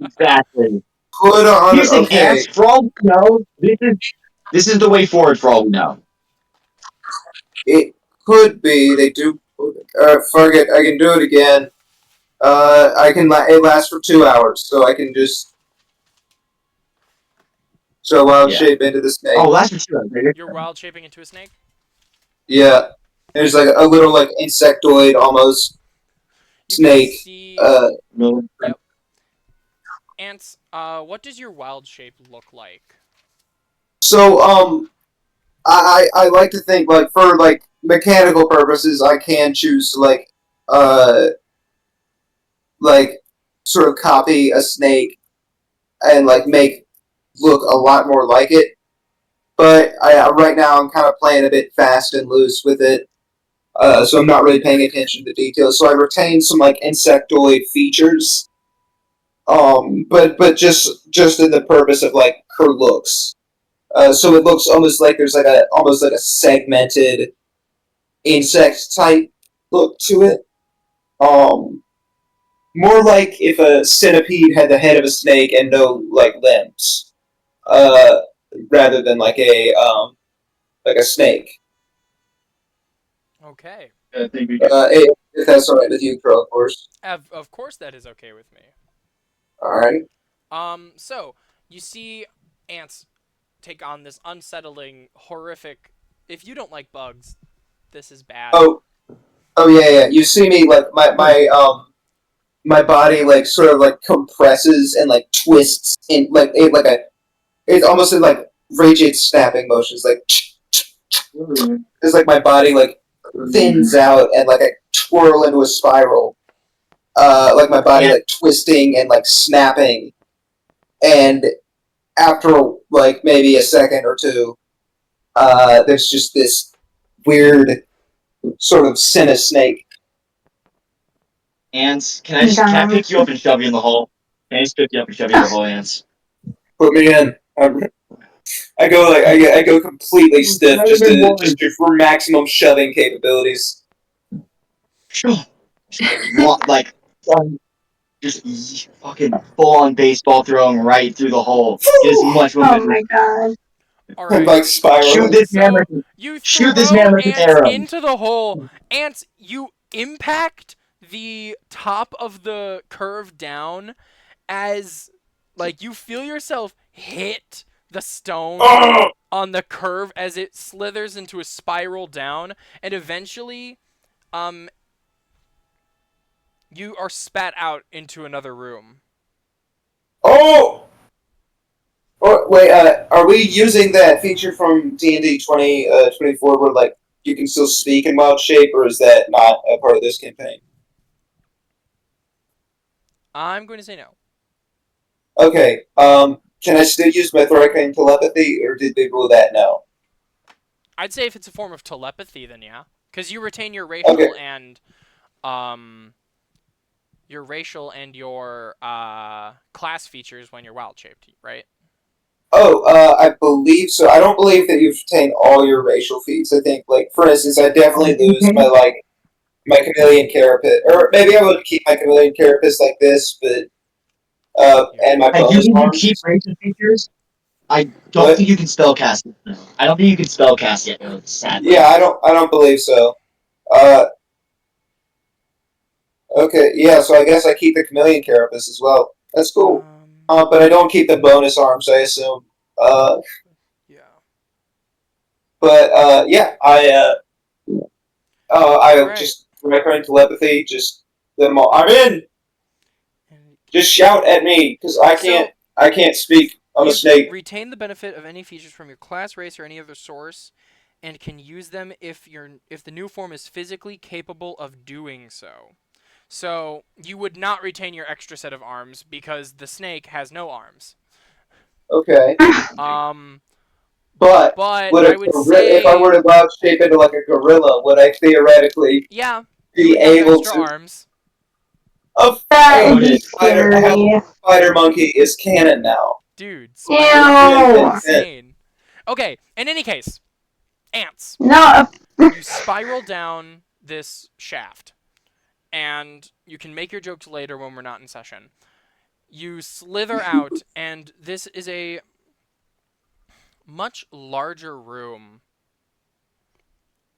Exactly. Put on. Here's the thing, Okay. ants. For all we know, this is the way forward. For all we know. It could be. They do. Fuck it. I can do it again. I can. It lasts for 2 hours, so I can just. So wild Yeah. shape into the snake. Oh, last for 2 hours. You're wild shaping into a snake? Yeah. There's like a little like insectoid almost You snake. Can see No. ants. What does your wild shape look like? So I like to think like for like mechanical purposes I can choose to like sort of copy a snake and like make look a lot more like it. But right now I'm kind of playing a bit fast and loose with it. So I'm not really paying attention to details. So I retain some like insectoid features. But just in the purpose of like her looks. So it looks almost like there's like a segmented insect type look to it. More like if a centipede had the head of a snake and no like limbs, rather than like a snake. Okay. If that's alright with you, Crow, of course. Of course that is okay with me. Alright. So, you see ants take on this unsettling, horrific... If you don't like bugs, this is bad. Oh yeah. You see me like my body like sort of like compresses and like twists in like it's almost in like rigid snapping motions, like it's like my body like thins out and like I twirl into a spiral. Like my body like twisting and like snapping, and after like maybe a second or two, there's just this weird sort of snake. Ants, can I pick you up and shove you in the hole? Can I just pick you up and shove you in the hole, Ants? Put me in. I go completely stiff just for maximum shoving capabilities. Sure. Like, just fucking full on baseball throwing right through the hole. Get as much Oh momentum. my god. All I'm right. like spiraling. Shoot this man So like an- you shoot this throw man with an ants arrow. into the hole. Ants, you impact the top of the curve down as, like, you feel yourself hit the stone Oh! on the curve as it slithers into a spiral down, and eventually, you are spat out into another room. Oh! Oh, wait, are we using that feature from D&D 2024 where, like, you can still speak in wild shape, or is that not a part of this campaign? I'm going to say no. Okay, can I still use my Thoracane telepathy, or did they rule that no? I'd say if it's a form of telepathy, then yeah, because you retain your racial Okay. and your class features when you're wild shaped, right? Oh, I believe so. I don't believe that you've retained all your racial feats. I think, like, for instance, I definitely lose my, like, my chameleon carapace, or maybe I would keep my chameleon carapace like this, but, and my I do bonus think you arms. keep racial features. I don't What? think you can spellcast it. No. I don't think you can spellcast it, though, sadly. Yeah, I don't believe so. Okay, yeah, so I guess I keep the chameleon carapace as well. That's cool. But I don't keep the bonus arms, I assume. Yeah. But yeah, I Alright. just recommend telepathy. Just them all. I'm in. Just shout at me, because I can't speak. I'm a You snake. retain the benefit of any features from your class, race, or any other source, and can use them if the new form is physically capable of doing so. So you would not retain your extra set of arms because the snake has no arms. Okay. But would I would if I were say, to wild shape into like a gorilla, would I theoretically yeah, you be would have able extra to? arms. That would Oh, be scary. Spider Monkey is canon now. Dude, Ew. Spider-Man is insane. Okay, in any case, ants. No. You spiral down this shaft, and you can make your jokes later when we're not in session. You slither out, and this is a much larger room.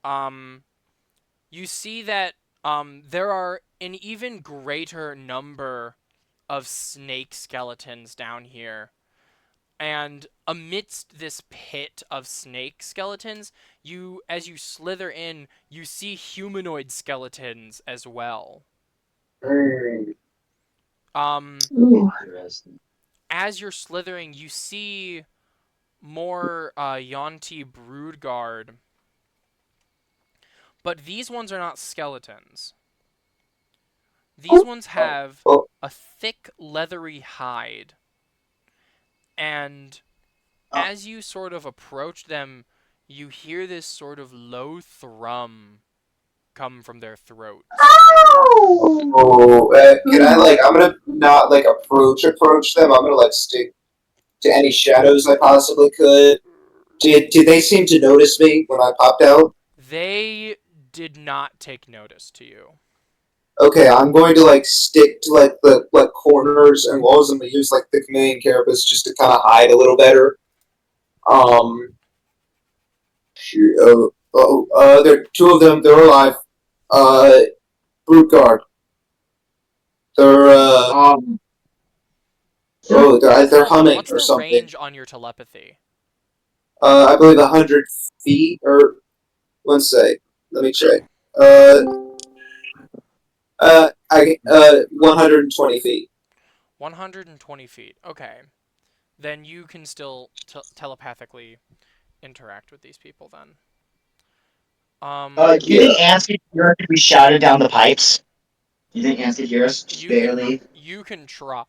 You see that there are an even greater number of snake skeletons down here. And amidst this pit of snake skeletons, as you slither in, you see humanoid skeletons as well. Ooh. Interesting. As you're slithering, you see more Yuan-ti Broodguard. But these ones are not skeletons. These ones have a thick, leathery hide. And as you sort of approach them, you hear this sort of low thrum come from their throats. Oh, can I I'm gonna not approach them. I'm gonna stick to any shadows I possibly could. Did they seem to notice me when I popped out? They did not take notice to you. Okay, I'm going to stick to the corners and walls. I'm gonna use the chameleon carapace just to kind of hide a little better. There two of them. They're alive. Brute guard. They're they're humming What's or the something. range on your telepathy? I believe 100 feet or let's say. Let me check. 120 feet. 120 feet. Okay. Then you can still telepathically interact with these people then. Do you think ants could hear us if we shouted down the pipes? Do you think ants could hear us just barely? You can try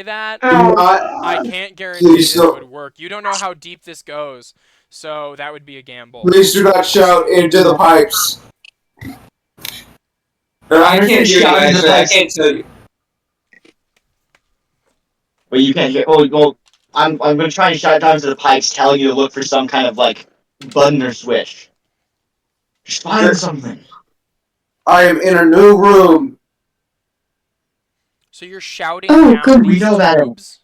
that. Oh. I can't guarantee Please that it don't. would work. You don't know how deep this goes, so that would be a gamble. Please do not shout into the pipes. No, I can't hear you. Actually, I can't tell you. Well, you can't hear. Oh, well, I'm going to try and shout down to the pipes, telling you to look for some kind of button or switch. Just find something. I am in a new room. So you're shouting down good. these We know that. tubes?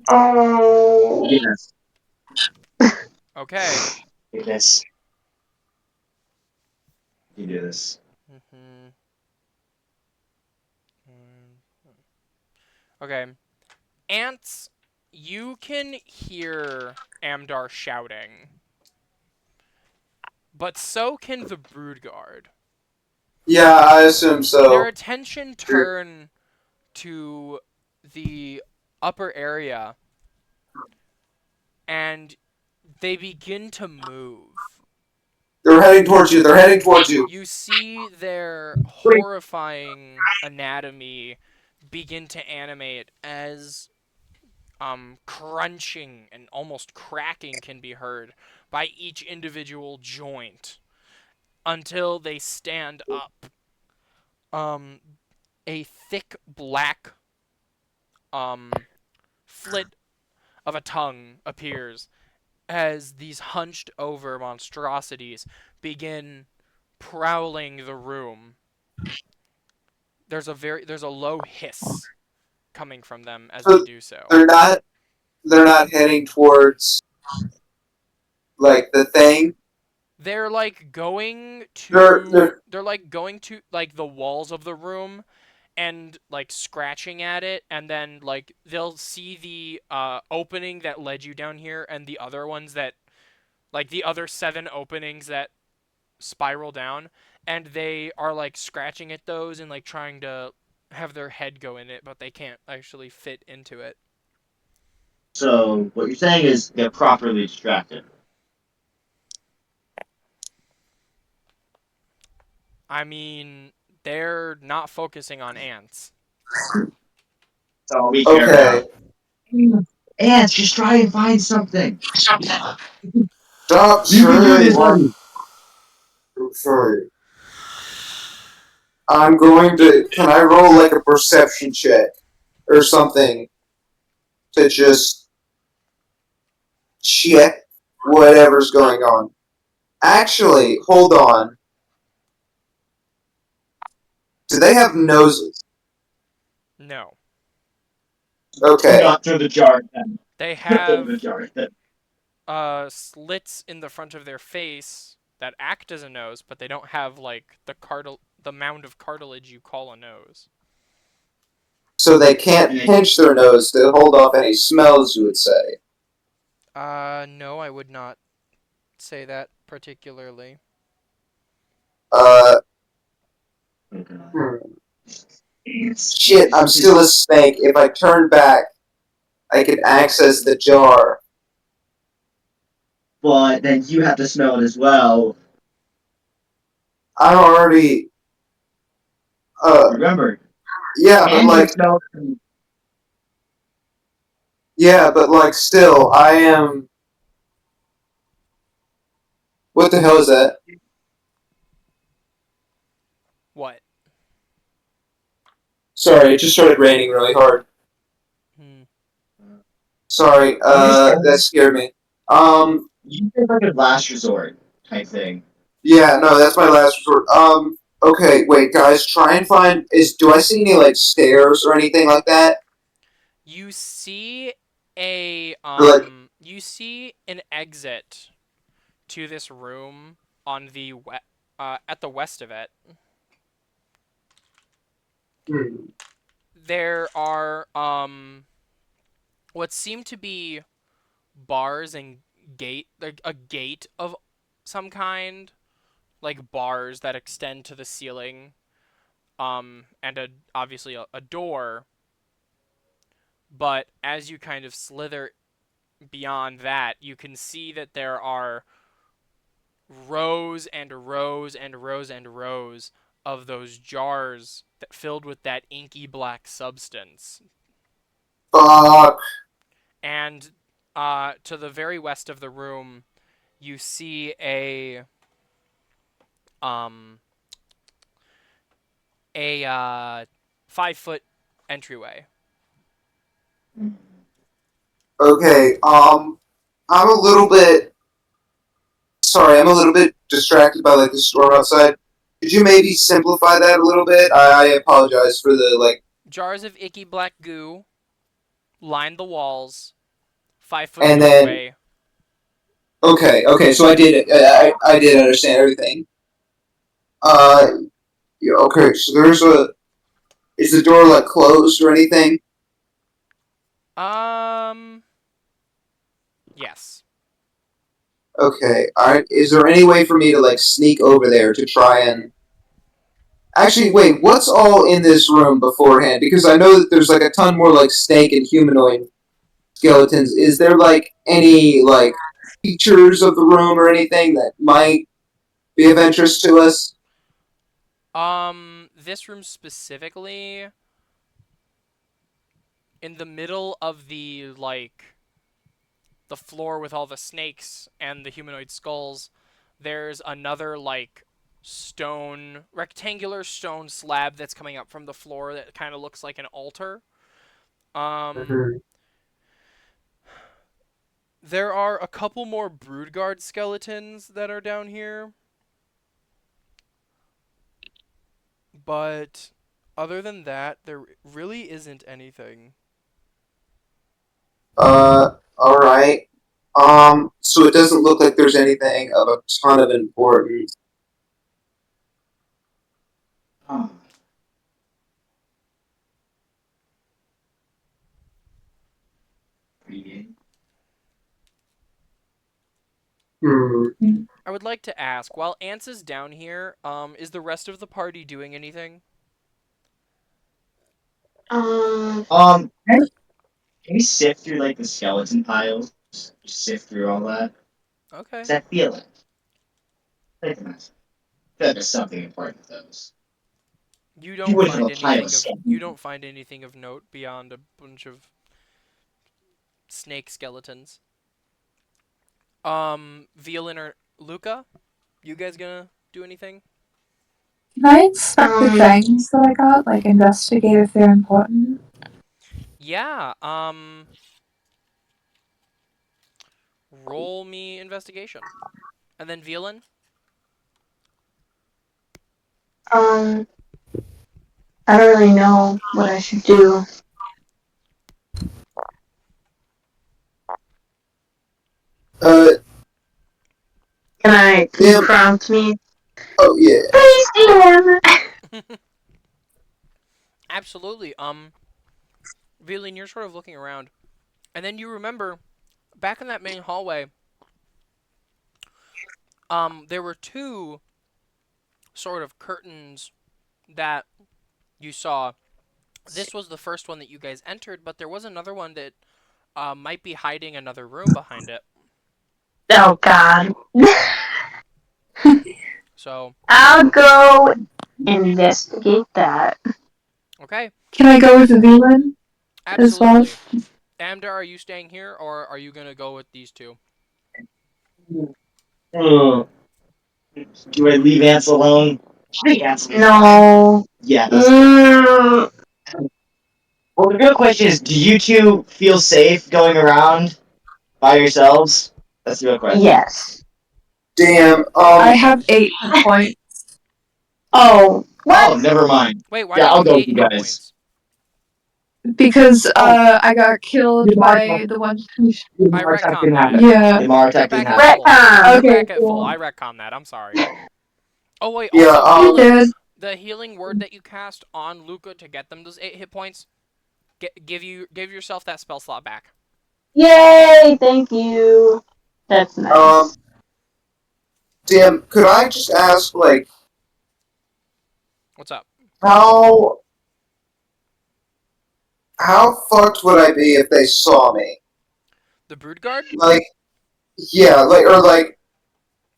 Oh. Yes. Okay. Do this. You do this. Mhm. Okay. Ants, you can hear Amdar shouting, but so can the Broodguard. Yeah, I assume Their so. attention turn to the upper area, and they begin to move. They're heading towards you. They're heading towards you. You see their horrifying anatomy begin to animate as crunching and almost cracking can be heard by each individual joint until they stand up. A thick black flit of a tongue appears as these hunched over monstrosities begin prowling the room. There's a low hiss coming from them as they So do so. they're not heading towards like the thing. They're like going They're to they're like the walls of the room and like scratching at it, and then like they'll see the opening that led you down here and the other ones that like the other 7 openings that spiral down, and they are like scratching at those and like trying to have their head go in it, but they can't actually fit into it. So what you're saying is they're properly distracted. I mean, they're not focusing on ants. That's all we care okay. about. Ants, just try and find something. Stop You can do trying. this, buddy. Sorry. I'm going to. Can I roll like a perception check or something to just check whatever's going on? Actually, hold on. Do they have noses? No. Okay. Not through the jar. Then. They Through the have jar. Then. slits in the front of their face that act as a nose, but they don't have like the mound of cartilage you call a nose. So they can't pinch their nose to hold off any smells, you would say. No, I would not say that particularly. Uh, hmm. Shit, I'm still a snake. If I turn back, I can access the jar. But then you have to smell it as well. I already. Remember. Yeah, but like. Smell. Yeah, but like, still, I am. What the hell is that? What? Sorry, it just started raining really hard. Sorry, that scared me. You did like a last resort type thing. Yeah, no, that's my last resort. Okay, wait, guys, try and find. Do I see any like stairs or anything like that? You see a Like- you see an exit to this room on the at the west of it. There are what seem to be bars and like a gate of some kind, like bars that extend to the ceiling, and obviously a door. But as you kind of slither beyond that, you can see that there are rows and rows and rows and rows of those jars that filled with that inky black substance. Fuck. And to the very west of the room, you see a 5-foot entryway. Okay, I'm a little bit. Sorry, I'm a little bit distracted by like the storm outside. Could you maybe simplify that a little bit? I apologize for the like. Jars of icky black goo line the walls. 5-foot And then- doorway. Okay, so I did it. I did understand everything. Yeah, okay, so there's a. Is the door like closed or anything? Yes. Okay, alright. Is there any way for me to like sneak over there to try and. Actually, wait, what's all in this room beforehand? Because I know that there's like a ton more like snake and humanoid skeletons. Is there like any like features of the room or anything that might be of interest to us? This room specifically, in the middle of the, like, the floor with all the snakes and the humanoid skulls, there's another, like, rectangular stone slab that's coming up from the floor that kind of looks like an altar. Um, Mhm. there are a couple more Broodguard skeletons that are down here. But other than that, there really isn't anything. Alright. So it doesn't look like there's anything of a ton of importance. Oh. Pretty Hmm. I would like to ask, while Ants is down here, is the rest of the party doing anything? Um, can we sift through like the skeleton piles? Just sift through all that. Okay. Does that feel like there's something important with those? You You don't wouldn't have find a pile of anything of you skeleton. don't find anything of note beyond a bunch of snake skeletons. Violin or Luca, you guys gonna do anything? Can I inspect the things that I got? Like, investigate if they're important? Yeah. Roll me investigation, and then Violin. I don't really know what I should do. Uh, Can you Damn. prompt me? Oh, yeah. Please, DM! Absolutely. Violin, you're sort of looking around, and then you remember back in that main hallway. There were two sort of curtains that you saw. This was the first one that you guys entered, but there was another one that might be hiding another room behind it. Oh god. So, I'll go investigate that. okay, Can I go with the villain as well? absolutely. Amdar, are you staying here, or are you gonna go with these two? Hmm. Do I leave ants alone? I think ants will be fine. No. Yeah. Mm, Well, the real question is, do you two feel safe going around by yourselves? That's the real question. yes. Damn. I have 8 points. Oh, what? Oh, never mind. Wait, why Yeah, do you I'll have go with 8 you hit guys. points? Because I got killed by the one who. I retcon that. Yeah. The You're Martech back didn't at happen. full. Retcon! You're Okay, back at full. cool. I retcon that. I'm sorry. Oh wait, Yeah, also, You Violin, did. the healing word that you cast on Luca to get them those 8 hit points, give yourself that spell slot back. Yay! Thank you. That's nice. Damn, could I just ask, like, What's up? how. How fucked would I be if they saw me? The Broodguard? Like, yeah, like, or like,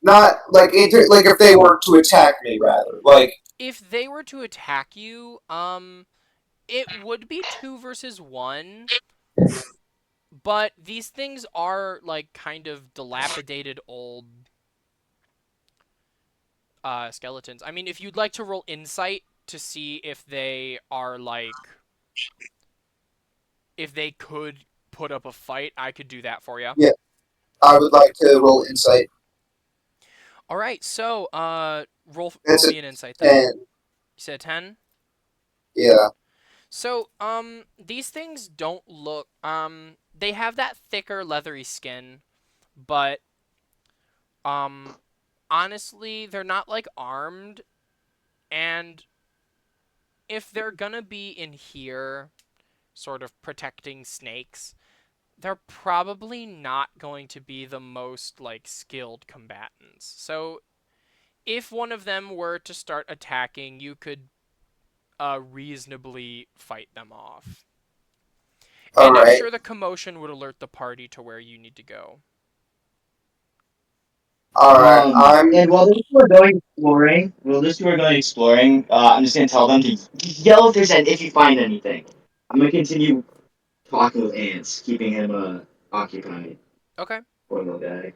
not, like, like if they were to attack me, rather. Like, If they were to attack you, it would be 2 versus 1. But these things are like kind of dilapidated old skeletons. I mean, if you'd like to roll insight to see if they are like if they could put up a fight, I could do that for you. yeah, I would like to roll insight. All right, so roll That's me a an insight then. 10. You said 10? Yeah. So, these things don't look, they have that thicker, leathery skin, but Honestly, they're not like armed, and if they're gonna be in here, sort of protecting snakes, they're probably not going to be the most like skilled combatants. So if one of them were to start attacking, you could reasonably fight them off. And I'm Alright. sure the commotion would alert the party to where you need to go. Alright. And while those two are going exploring, I'm just gonna tell them to yell if you find anything. I'm gonna continue talking with Ants, keeping him occupied. Okay. Poor little guy.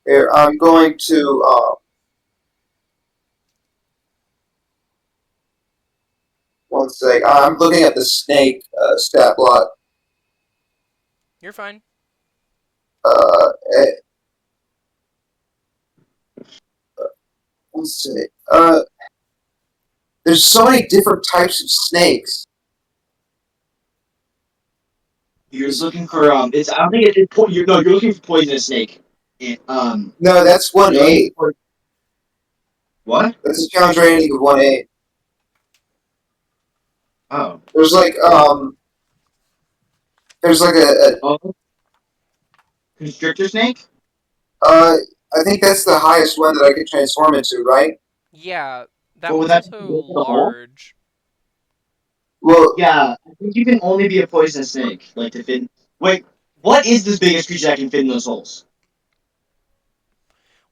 Here, I'm going to one sec. I'm looking at the snake stat block. You're fine. Eh, one sec. There's so many different types of snakes. You're just looking for It's I don't think you're looking for poisonous snake. No, that's you're 1A. looking for- What? That's a challenge rating of 1A. Oh. There's like a Oh. Constrictor snake? I think that's the highest one that I could transform into, right? Yeah, that Well, was would that also be the whole? large. Well, Yeah, I think you can only be a poisonous snake, like to fit. Wait, what is this biggest creature that can fit in those holes?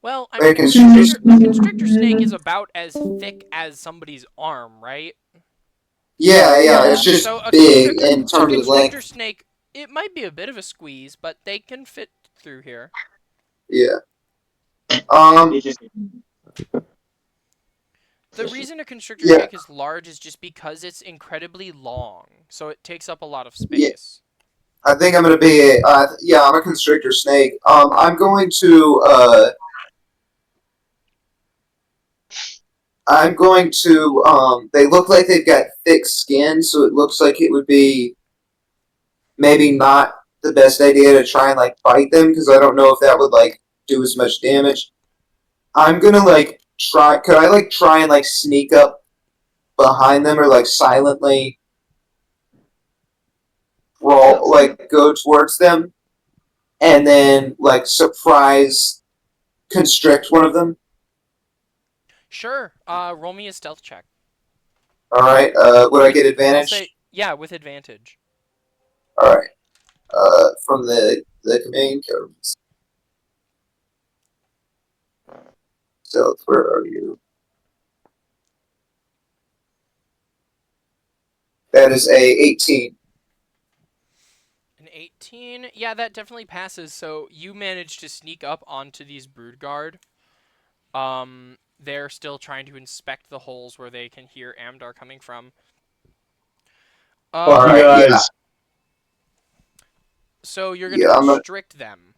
Well, I Like mean, constrictor- a constrictor snake is about as thick as somebody's arm, right? yeah, it's just So a big constrictor, in terms of constrictor length. snake, it might be a bit of a squeeze, but they can fit through here. Yeah. It just The reason a constrictor Yeah. snake is large is just because it's incredibly long, so it takes up a lot of space. I think I'm gonna be I'm a constrictor snake. I'm going to they look like they've got thick skin, so it looks like it would be maybe not the best idea to try and like bite them, because I don't know if that would like do as much damage. I'm gonna like try. Could I like try and like sneak up behind them or like silently roll, like go towards them, and then like surprise constrict one of them? Sure, roll me a stealth check. All right. Would I get I'll advantage? say, yeah, with advantage. All right. From the command codes. Stealth, where are you? That is a 18. An 18? Yeah, that definitely passes. So you managed to sneak up onto these brood guard. They're still trying to inspect the holes where they can hear Amdar coming from. All right. Yeah. So you're gonna Yeah, constrict them.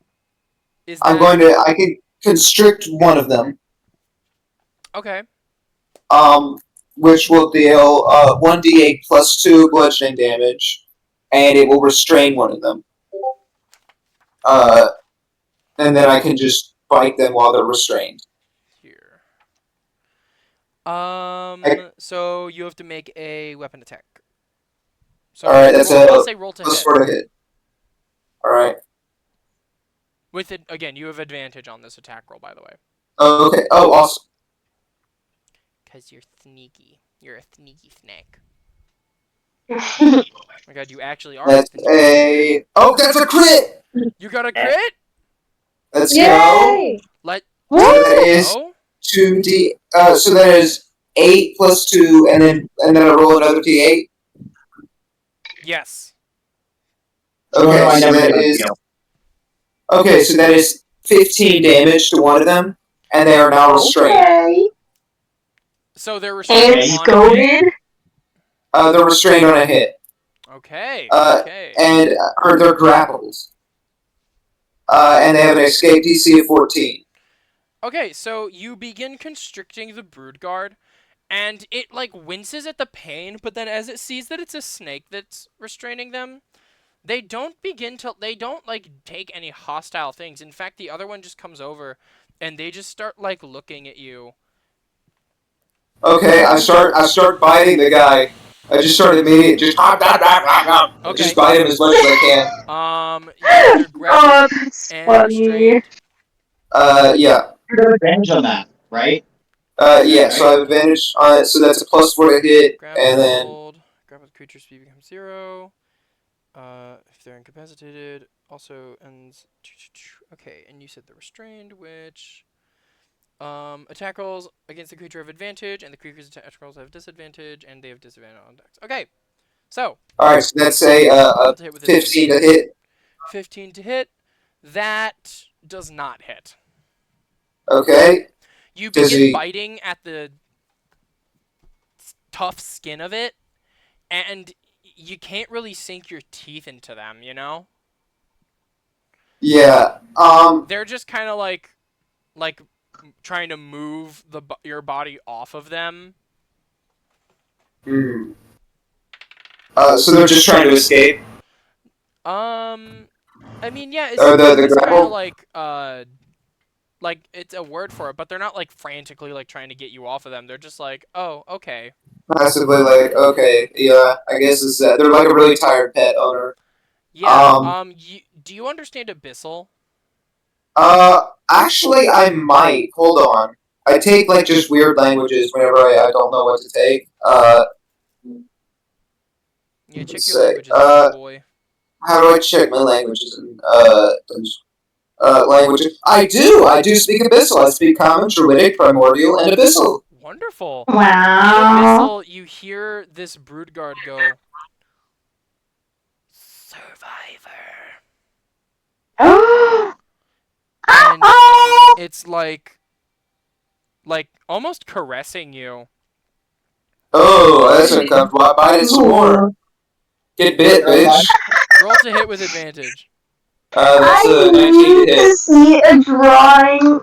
I'm going to. I can constrict one of them. Okay. Which will deal 1d8 plus 2 bludgeoning damage, and it will restrain one of them. And then I can just bite them while they're restrained. Here. So you have to make a weapon attack. So all right, that's I'll say roll to plus hit. 4 to hit. All right. With it again, you have advantage on this attack roll, by the way. Oh, okay. Oh, awesome. Cause you're sneaky. You're a sneaky snake. Oh my god, you actually are. That's a. Oh, that's a crit. You got a crit? Let's go. Yay! Let So that is go. 2d. So that is 8 plus 2, and then I roll another d8. Yes. Okay, I so never that did is. that. Okay, so that is 15 damage to one of them, and they are now restrained. Okay. So they're restrained And on scolded. They're restrained on a hit, Okay. Okay. or they're grappled. And they have an escape DC of 14. Okay, so you begin constricting the brood guard, and it like winces at the pain, but then as it sees that it's a snake that's restraining them, They don't begin to. They don't like take any hostile things. In fact, the other one just comes over, and they just start like looking at you. Okay, I start biting the guy. I just start immediately Okay. just bite him as much as I can. You can either grapple Oh, that's and funny. restrained. Yeah. You have advantage on that, right? Yeah, so I have advantage on it, so that's a +4 to hit, and then Grapple the creature's speed becomes 0. If they're incapacitated, also ends. Okay, and you said the restrained, which attack rolls against the creature have advantage, and the creature's attack rolls have disadvantage, and they have disadvantage on attacks. Okay, so alright, so that's a roll to hit with 15 to advantage. hit. 15 to hit. That does not hit. Okay. You Does begin he- biting at the tough skin of it, and you can't really sink your teeth into them, you know? Yeah. They're just kind of like trying to move your body off of them. Hmm. So they're just trying to escape. I mean, yeah, it's, The it's kind grapple? of like it's a word for it, but they're not like frantically like trying to get you off of them. They're just like, oh, okay. Passively, like, okay, yeah, I guess it's they're like a really tired pet owner. Yeah. Um, Do you understand Abyssal? Actually, I might. Hold on. I take like just weird languages whenever I don't know what to take. Yeah, check Let's your say, languages, big boy. how do I check my languages and languages? I do speak Abyssal. I speak Common, Druidic, Primordial, and Abyssal. Wonderful. Wow. In Abyssal, you hear this Broodguard go, Survivor. Oh. And Oh. it's like almost caressing you. Oh, that's uncomfortable. I bite it some more. Get bit, bitch. Roll to hit with advantage. That's a I 19 need to to hit. see a drawing.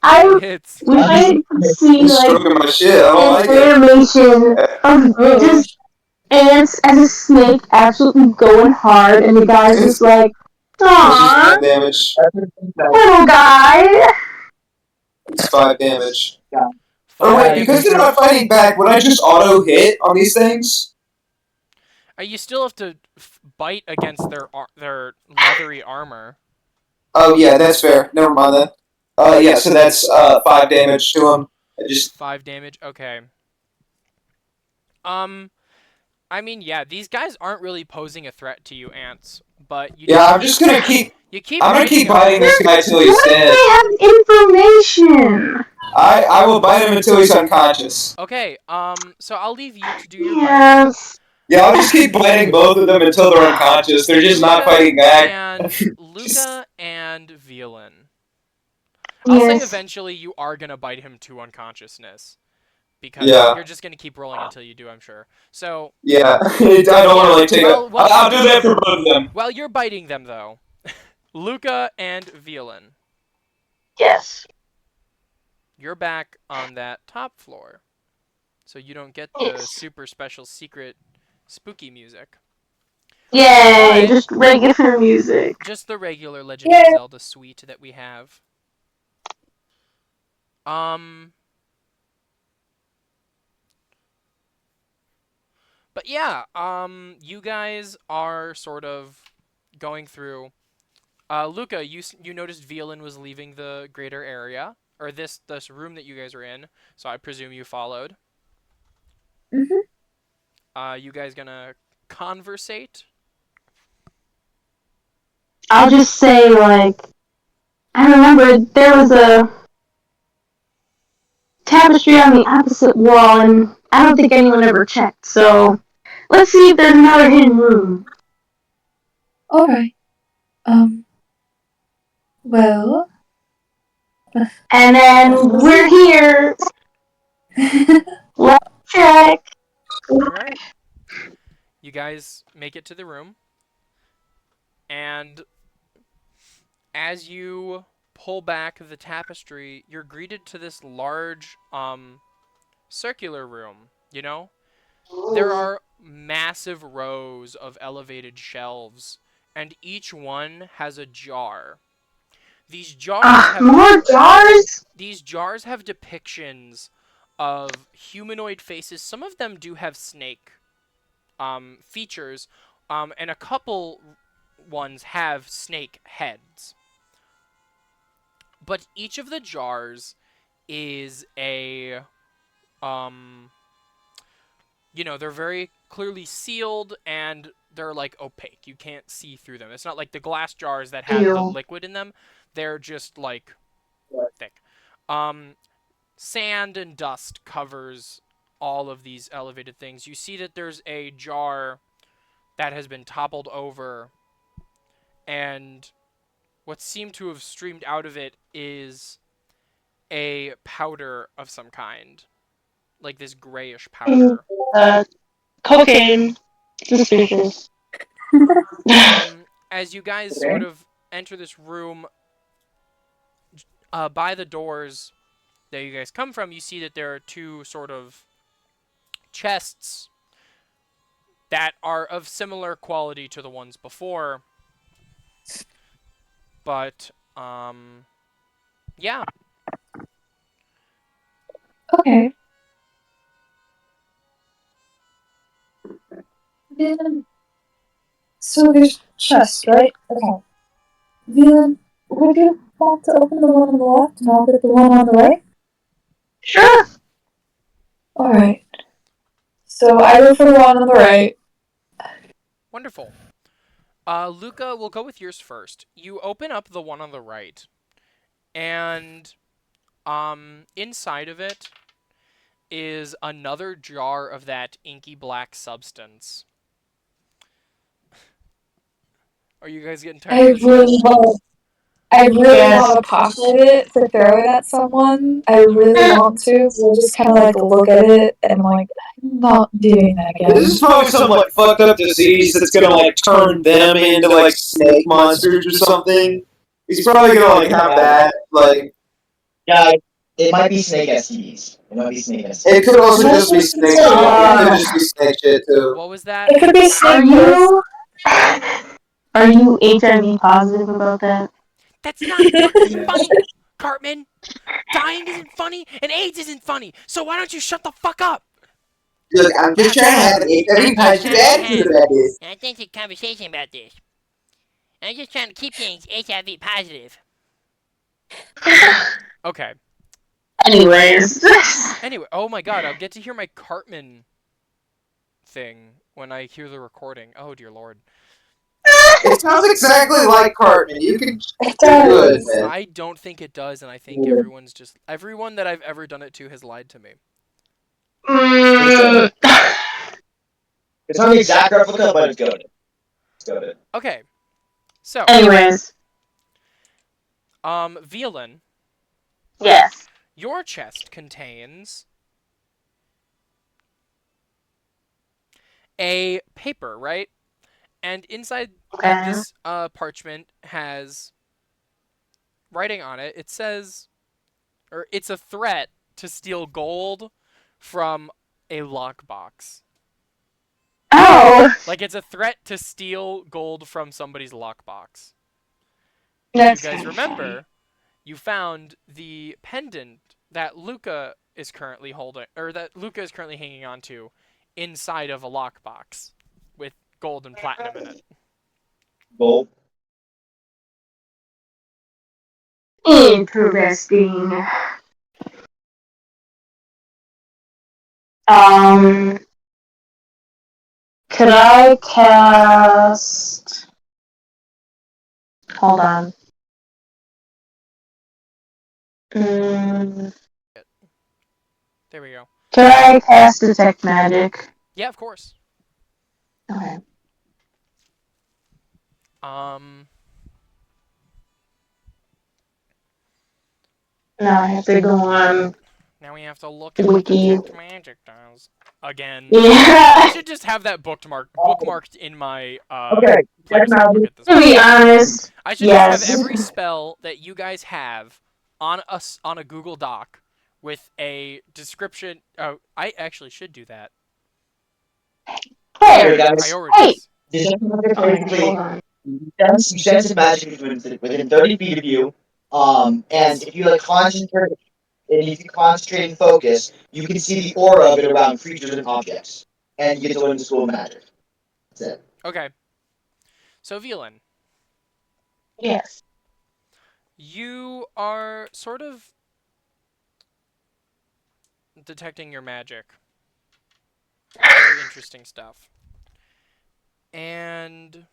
I Hits. wish I could see He's like stroking my shit. I don't an like it. animation of just ants as a snake absolutely going hard, and the guy's just like, It's just "Aww, 5 damage. little guy." It's 5 damage. Five Oh wait, damage. because they're not fighting back, would I just auto hit on these things? You still have to bite against their leathery armor. Oh yeah, that's fair. Never mind then. Yeah, so that's 5 damage to him. I just 5 damage. Okay. I mean, yeah, these guys aren't really posing a threat to you, ants. But you I'm just gonna keep. you keep I'm gonna biting keep them. biting this guy till he's What if dead. they have information? I will bite him until he's unconscious. Okay. So I'll leave you to do your biting. Yes. Yeah, I'll just keep biting both of them until they're unconscious. They're just not fighting back. And Luca and Violin. I'll say eventually you are gonna bite him to unconsciousness, because Yeah. you're just gonna keep rolling until you do, I'm sure. So Yeah, I don't want to like take well, a. I'll do that for both of them. while you're biting them, though, Luca and Violin, Yes. you're back on that top floor, so you don't get the Yes. super special secret spooky music. Yay! Alright. Just regular music. Just the regular Legend of Zelda suite that we have. But yeah, you guys are sort of going through. Luca, you noticed Violin was leaving the greater area, or this room that you guys are in. So I presume you followed. You guys gonna conversate? I'll just say, like, I remember there was a tapestry on the opposite wall, and I don't think anyone ever checked, so let's see if there's another hidden room. Alright. Well. And then we're here. Let's check. Alright. You guys make it to the room. And as you pull back the tapestry, you're greeted to this large, circular room, you know? There are massive rows of elevated shelves, and each one has a jar. These jars have More jars? these jars have depictions of humanoid faces. Some of them do have snake features, and a couple ones have snake heads. But each of the jars is a they're very clearly sealed and they're like opaque. You can't see through them. It's not like the glass jars that have the Ew. liquid in them. They're just like thick. Sand and dust covers all of these elevated things. You see that there's a jar that has been toppled over, and what seemed to have streamed out of it is a powder of some kind, like this grayish powder. Cocaine. Suspicious. As you guys sort of enter this room, by the doors that you guys come from, you see that there are two sort of chests that are of similar quality to the ones before. But, yeah. Okay. Then, so there's chest, right? Okay. Then, would you want to open the one on the left and I'll get the one on the right? Sure. Alright. So I go for the one on the right. Wonderful. Luca, we'll go with yours first. You open up the one on the right, and inside of it is another jar of that inky black substance. Are you guys getting tired of this? I really Yes. want to pocket it to throw it at someone. I really want to. We'll just kind of like look at it and like, I'm not doing that again. This is probably some like fucked up disease that's gonna like turn them into like snake monsters or something. He's probably gonna like have that. Like Yeah, it might be snake STDs. It might be snake STDs. it could also just be snake. It could just be snake shit too. What was that? It could be snake. Are you HIV positive about that? That's not fucking funny, Cartman. Dying isn't funny, and AIDS isn't funny. So why don't you shut the fuck up? Look, I'm just trying to have an very positive attitude about this. I think there's a conversation about this. I'm just trying to keep things HIV positive. Okay. Anyways. Anyway, oh my god, I'll get to hear my Cartman thing when I hear the recording. Oh dear lord. It sounds exactly like Cartman. You can It do good, does. man. I don't think it does, and I think everyone that I've ever done it to has lied to me. It's not the exact replica, but it's good. It's good. Okay. So, Anyways. Violin, Yes. your chest contains a paper, right? And inside Okay. this parchment has writing on it. It says, or it's a threat to steal gold from a lockbox. Oh. Like it's a threat to steal gold from somebody's lockbox. That's You guys kinda remember, you found the pendant that Luca is currently holding, or that Luca is currently hanging on to, inside of a lockbox with gold and platinum in it. Gold. Interesting. Could I cast? Hold on. There we go. Could I cast Detect Magic? Yeah, of course. Okay. Now I have to go on. Now we have to look at what Wiki. Detect Magic does. Again. Yeah. I should just have that bookmarked in my Okay, player's handbook at this To be point. honest, I should yes. just have every spell that you guys have on a Google Doc with a description. Oh, I actually should do that. Alright, guys. Priorities. Deception magic Alright, basically hold on. you sense magic within 30 feet of you. And if you like concentrate and focus, you can see the aura of it around creatures and objects. And you get to learn the school of magic. That's it. Okay. So, Villain, Yes. you are sort of detecting your magic. Very interesting stuff. And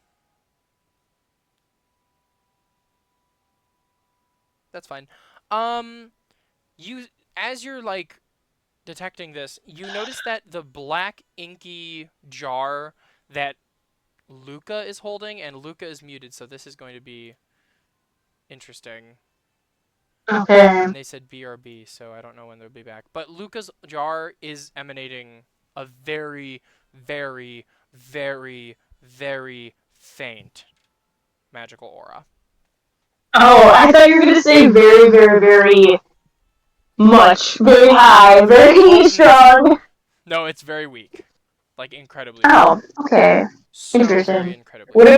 that's fine. You as you're like detecting this, you notice that the black inky jar that Luca is holding, and Luca is muted, so this is going to be interesting. Okay. And they said BRB, so I don't know when they'll be back. But Luca's jar is emanating a very, very, very, very faint magical aura. Oh, I thought you were gonna say very, very, very much, very high, very strong. No, it's very weak. Like, incredibly weak. Oh, okay. So Interesting. very incredibly What weak.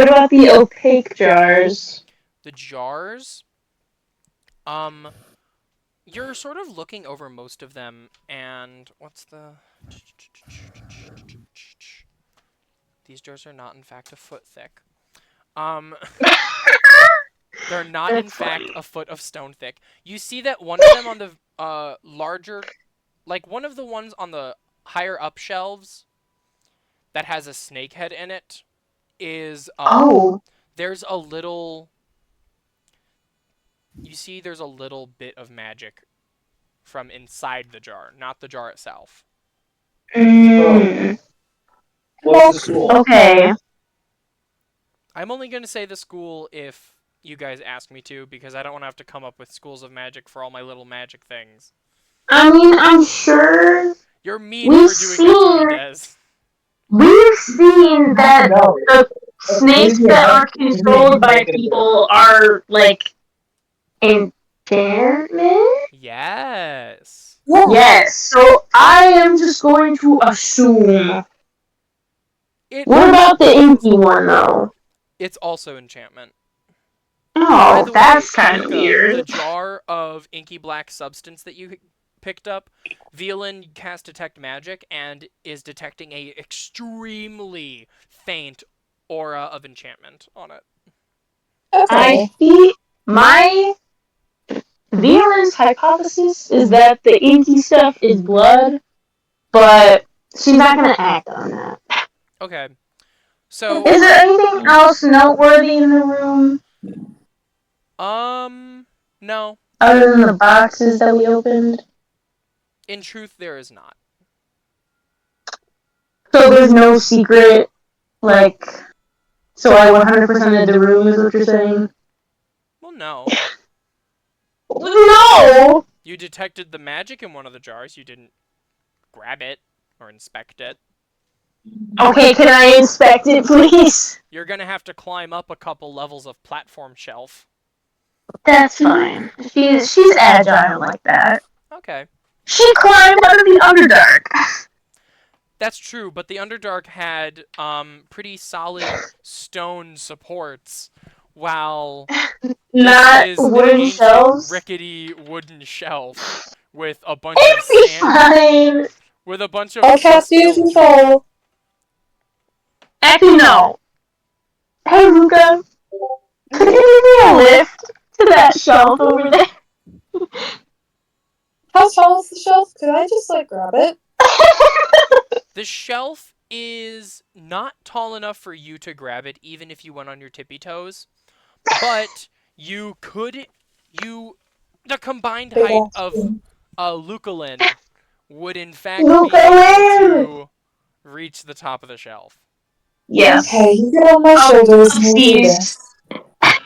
about the opaque jars? The jars, you're sort of looking over most of them, and what's the... These jars are not, in fact, a foot thick. They're not, in That's fact, funny. a foot of stone thick. You see that one of them on the larger... Like, one of the ones on the higher up shelves that has a snake head in it is... Oh. There's a little... You see there's a little bit of magic from inside the jar, not the jar itself. Mm. What's the school? Okay. I'm only going to say the school if you guys ask me to, because I don't want to have to come up with schools of magic for all my little magic things. I mean, I'm sure You're mean We've for doing that to me, Des. we've seen that the snakes that are controlled by people are like enchantment. Yes. Yes. So I am just going to assume. What about the inky one though? It's also enchantment. Oh, By the that's way, kind of Luca, weird. The jar of inky black substance that you picked up, Villain cast Detect Magic and is detecting a extremely faint aura of enchantment on it. I see. My Villain's hypothesis is that the inky stuff is blood, but she's not gonna act on that. Okay. So, Is there anything else noteworthy in the room no. other than the boxes that we opened? In truth, there is not. So there's no secret, like, so I 100%ed the room is what you're saying? Well, no. No! You detected the magic in one of the jars. You didn't grab it or inspect it. Okay, can I inspect it, please? You're gonna have to climb up a couple levels of platform shelf. That's fine. She's agile like that. Okay. She climbed out of the Underdark. That's true, but the Underdark had pretty solid stone supports, while Not this is an wooden ancient, shelves. rickety wooden shelf with a bunch of It'd be sand, fine. with a bunch of I'll cast use crystals. control. Actually, no. Hey, Luca. Could you give me a lift to that shelf over there? How tall is the shelf? Could I just like grab it? The shelf is not tall enough for you to grab it, even if you went on your tippy toes. But you could, the combined Big height ass of Luca-Lyn would in fact Luca-Lyn! be able to reach the top of the shelf. Yes. Okay, you get on my shoulders and we'll do Upsies. this. Alright,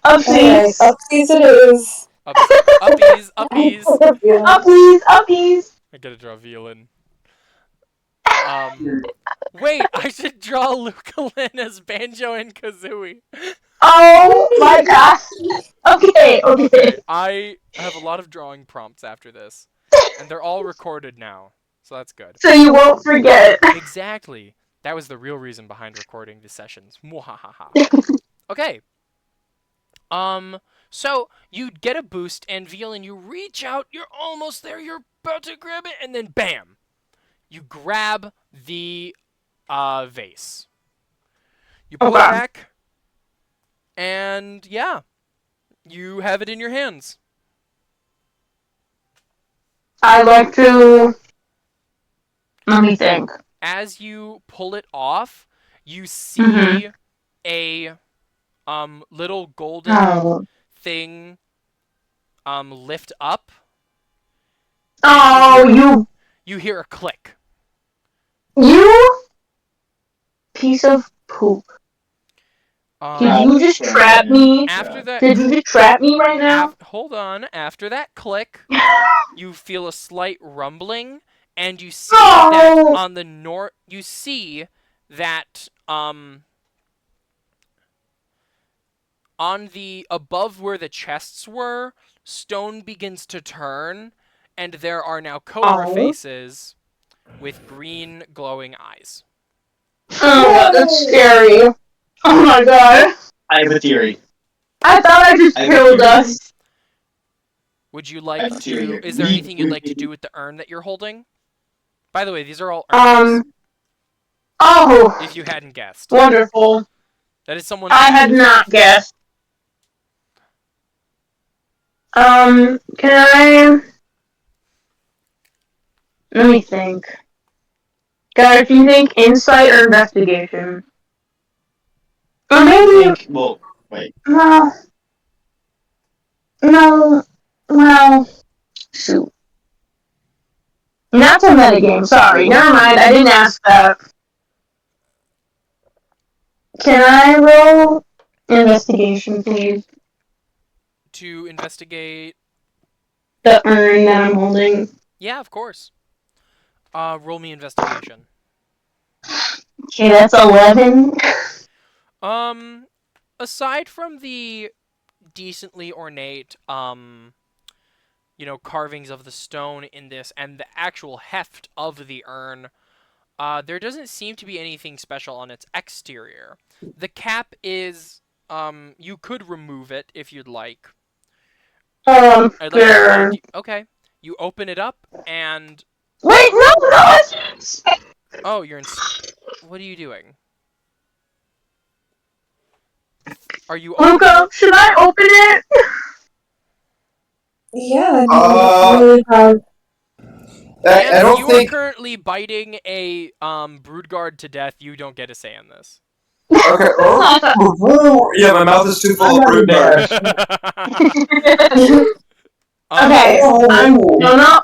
Upsies. upsies it is. Uppies, uppies. Uppies. Uppies. I gotta draw Villain. Wait, I should draw Luca-Lyn as Banjo and Kazooie. Oh my gosh. Okay. I have a lot of drawing prompts after this, and they're all recorded now, so that's good. So you won't forget. Exactly. That was the real reason behind recording the sessions. Mwahaha. Okay. So you get a boost, and Violin, you reach out, you're almost there, you're about to grab it, and then bam! You grab the vase. You pull it Okay. back, and yeah, you have it in your hands. I'd like to. Let me think. As you pull it off, you see Mhm. a little golden Oh. thing lift up. Oh, You hear a click. you piece of poop. Did you just trap me? After that, Did you just trap me right now? hold on. After that click, you feel a slight rumbling, and you see that No. on the north. You see that on the above where the chests were, stone begins to turn, and there are now cobra Oh. faces with green glowing eyes. Oh, God, that's scary. Oh my god. I have a theory. I thought I just I killed agree. us. Would you I like have a theory to? here. Is there We- anything you'd we- like to do with the urn that you're holding? By the way, these are all urns. Oh, If you hadn't guessed, wonderful. that is someone. I had not guessed. Can I? Let me think. Guys, do you think insight or investigation? Or I maybe, think. Well, wait. no, no, well, shoot. Not to metagame, sorry. Never mind, I didn't ask that. Can I roll investigation, please? To investigate. The urn that I'm holding. Yeah, of course. Roll me investigation. Okay, that's 11. Aside from the decently ornate, carvings of the stone in this and the actual heft of the urn, there doesn't seem to be anything special on its exterior. The cap is, you could remove it if you'd like. I'd like to Fair. remind you. Okay. You open it up and. Wait, no, it's... Oh, you're in. What are you doing? Are you opening Luca, it? should I open it? Yeah, I Yes, don't you think. are currently biting a broodguard to death. You don't get a say in this. Okay. Oh, yeah, my mouth is too full of brood guard. Okay, I'm gonna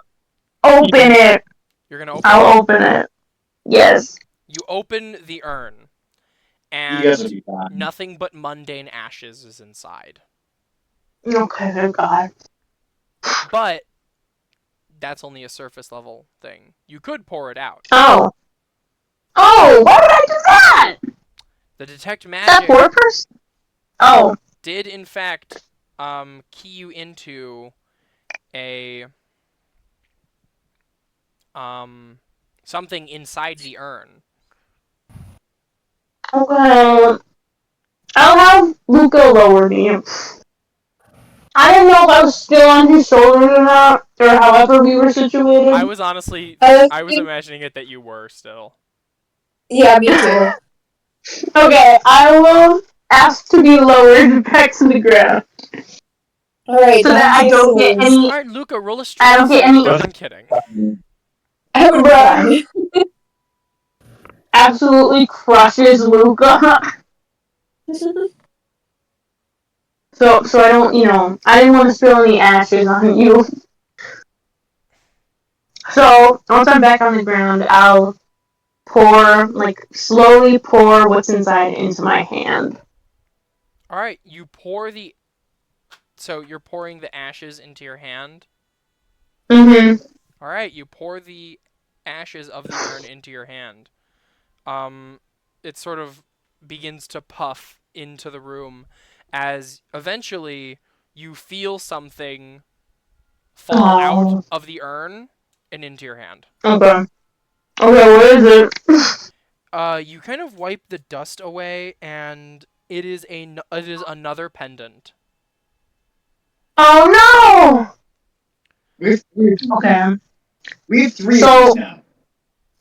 open it. You're gonna open it. I'll open it. Yes. You open the urn, You guys will and be fine. nothing but mundane ashes is inside. Okay, thank God. But that's only a surface level thing. You could pour it out. Oh. Oh, why would I do that? The detect That magic poor person? Oh. did in fact key you into a something inside the urn. Okay. I'll have Luca lower me. I didn't know if I was still on his shoulders or not, or however we were situated. I was honestly I was think- imagining it that you were still. Yeah, me too. Okay, I will ask to be lowered back to the ground. Alright, So that I don't get any. Alright, Luca, roll a strength. I don't get any. I'm kidding. Bruh. Absolutely crushes Luca. So I don't, I didn't want to spill any ashes on you. So, once I'm back on the ground, I'll slowly pour what's inside into my hand. Alright, you pour the. So you're pouring the ashes into your hand? Mm-hmm. Alright, you pour the ashes of the urn into your hand. It sort of begins to puff into the room as eventually you feel something fall out of the urn and into your hand. Okay. Okay, what is it? You kind of wipe the dust away, and it is another pendant. Oh We no! Okay. have three So- of these now.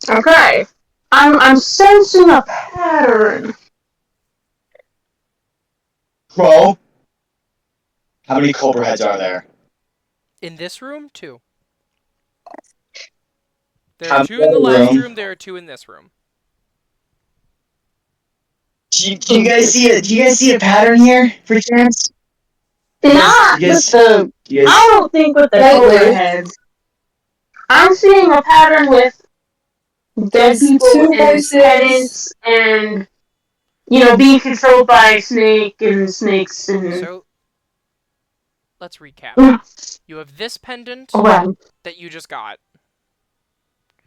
Okay. I'm sensing a pattern. Bro, how many Cobra heads are there? In this room, 2. There How are 2 in the many last room? room. There are 2 in this room. Do you guys see Do you guys see a pattern here, for chance? Not you guys- with the. You guys, I don't think with the Lately. Cobra heads. I'm seeing a pattern with dead There's people two and voices. pedants and being controlled by snake and snakes and. So, let's recap. Mm. You have this pendant Okay. that you just got.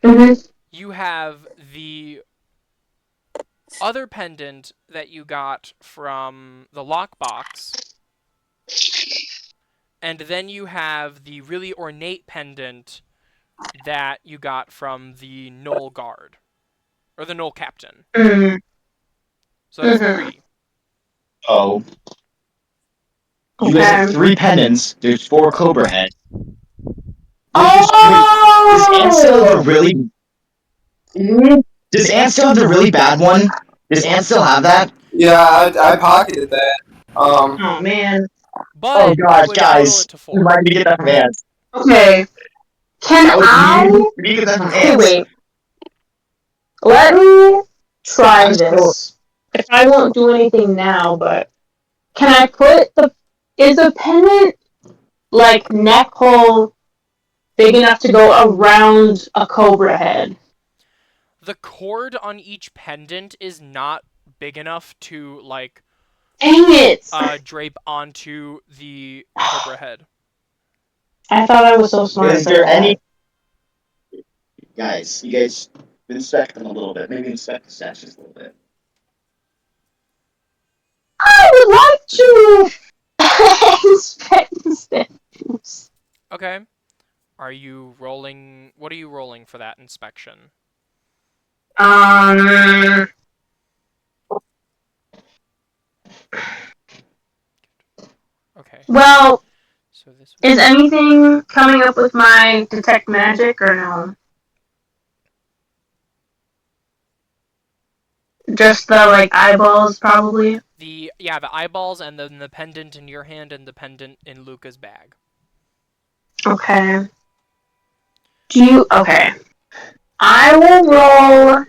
Mm-hmm. You have the other pendant that you got from the lockbox. And then you have the really ornate pendant that you got from the Knoll Guard. Or the Knoll Captain. Mm-hmm. So that's Mhm. 3. oh. You guys have Okay. 3 pendants. There's 4 Cobra heads. Oh! Does Ant still have the really? Does Ant still have the really bad one? Does Ant still have that? Yeah, I pocketed that. Oh man. But Oh it gosh, would total guys! it to You 4. might need to get that from Ant. Okay. Can That was I? you. You need to get that from Okay, Ant. wait. Let me try I'm still- this. If I won't do anything now, but can I put the? Is a pendant like neck hole big enough to go around a cobra head? The cord on each pendant is not big enough to, like, Dang it! drape onto the Cobra head. I thought I was so smart. Is for there that. any? Guys, you guys inspect them a little bit. Maybe inspect the statues a little bit. I would like to inspect the statues. Okay. Are you rolling... What are you rolling for that inspection? Okay. Well, So this is anything coming up with my detect magic or no? Just the like eyeballs, probably. the eyeballs, and then the pendant in your hand and the pendant in Luca's bag. Okay. Okay. I will roll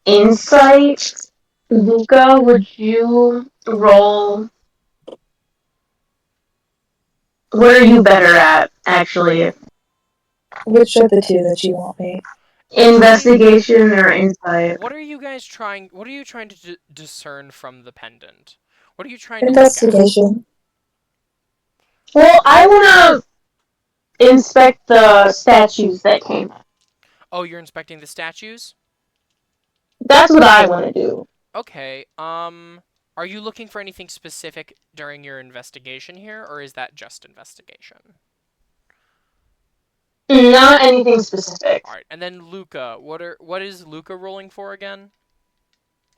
insight. Luca, would you roll? What are you better at, actually? Which of the two that you want me? Investigation or insight? What are you guys trying? What are you trying to discern from the pendant? What are you trying to look at? Investigation. Well, I want to inspect the statues that came up. Oh, you're inspecting the statues? That's what I want to do. Okay. Are you looking for anything specific during your investigation here, or is that just investigation? Not anything specific. All right. And then Luca, what is Luca rolling for again?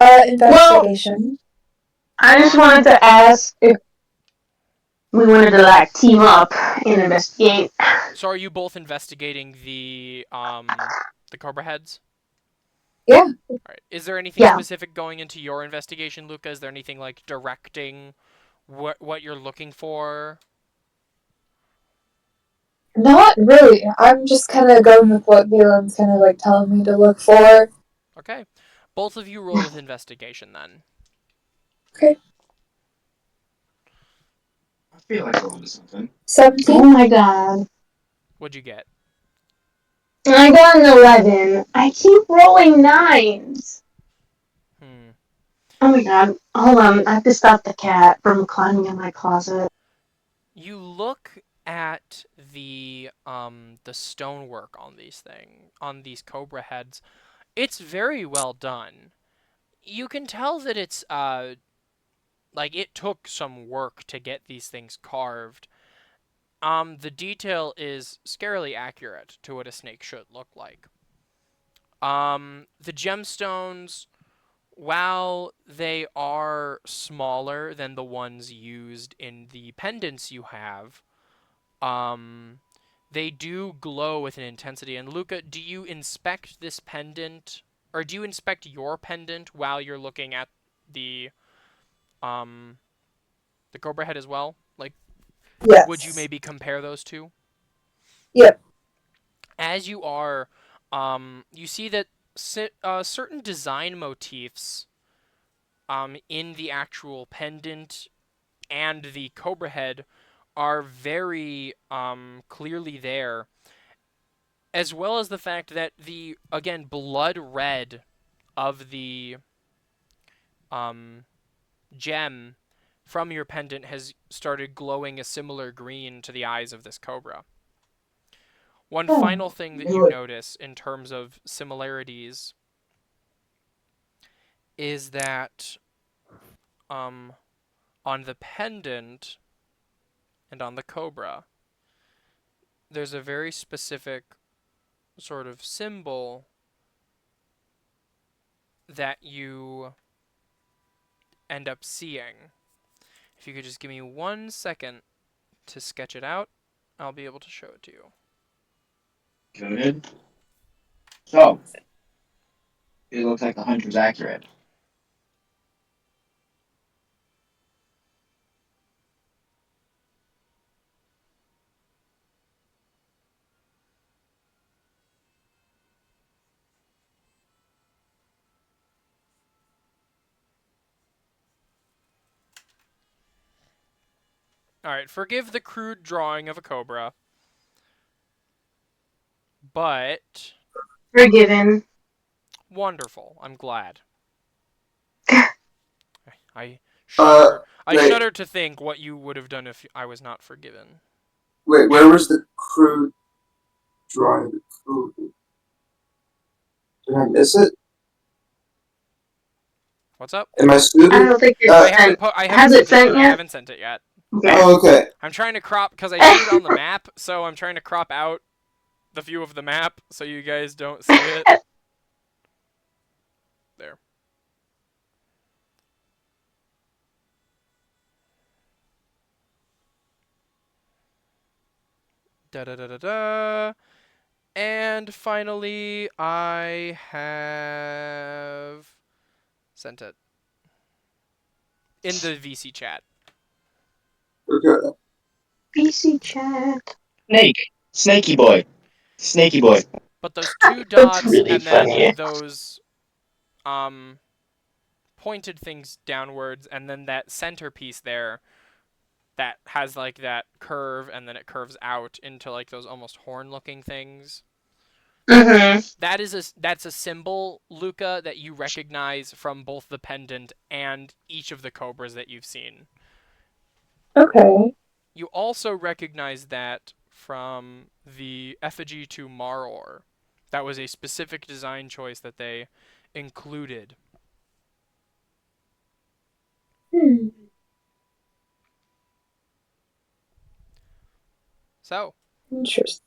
Investigation. I just wanted to ask if we wanted to like team up and investigate. So are you both investigating the Cobra heads? Yeah. All right. Is there anything Yeah. specific going into your investigation, Luca? Is there anything like directing what you're looking for? Not really. I'm just kind of going with what Valen's kind of like telling me to look for. Okay. Both of you roll with investigation then. Okay. I feel like we're onto something. 17. Oh my god. What'd you get? I got an 11. I keep rolling 9s. Hmm. Oh my god. Hold on. I have to stop the cat from climbing in my closet. You look at the stonework on these Cobra heads. It's very well done. You can tell that it's like it took some work to get these things carved. The detail is scarily accurate to what a snake should look like. The gemstones, while they are smaller than the ones used in the pendants you have, they do glow with an intensity. And Luca, do you inspect this pendant, or do you inspect your pendant while you're looking at the Cobra head as well? Like, Yes. would you maybe compare those two? Yep. As you are, you see that certain design motifs in the actual pendant and the Cobra head are very clearly there, as well as the fact that the, again, blood red of the gem from your pendant has started glowing a similar green to the eyes of this Cobra. One Oh, final thing that you good. notice in terms of similarities is that on the pendant and on the Cobra, there's a very specific sort of symbol that you end up seeing. If you could just give me 1 second to sketch it out, I'll be able to show it to you. Good. So, it looks like the hunter's accurate. Alright, forgive the crude drawing of a Cobra, but Forgiven. wonderful. I'm glad. I Uh, shudder. I wait. shudder to think what you would have done if I was not forgiven. Wait, where was the crude drawing of the code? Did I miss it? What's up? Am I I stupid? don't think it's I sent. haven't Has it sent sent I yet? haven't sent it yet. Okay. Oh, okay. I'm trying to crop because I drew it on the map, so I'm trying to crop out the view of the map so you guys don't see it. There. Da da da da da. And finally, I have sent it in the VC chat. Okay. PC chat. Snake. Snaky boy. Snaky boy. But those two dots really and then funny. those pointed things downwards, and then that centerpiece there that has like that curve, and then it curves out into like those almost horn-looking things. Mm-hmm. That's a symbol, Luca, that you recognize from both the pendant and each of the Cobras that you've seen. Okay. You also recognize that from the effigy to Maror. That was a specific design choice that they included. Hmm. So, Interesting.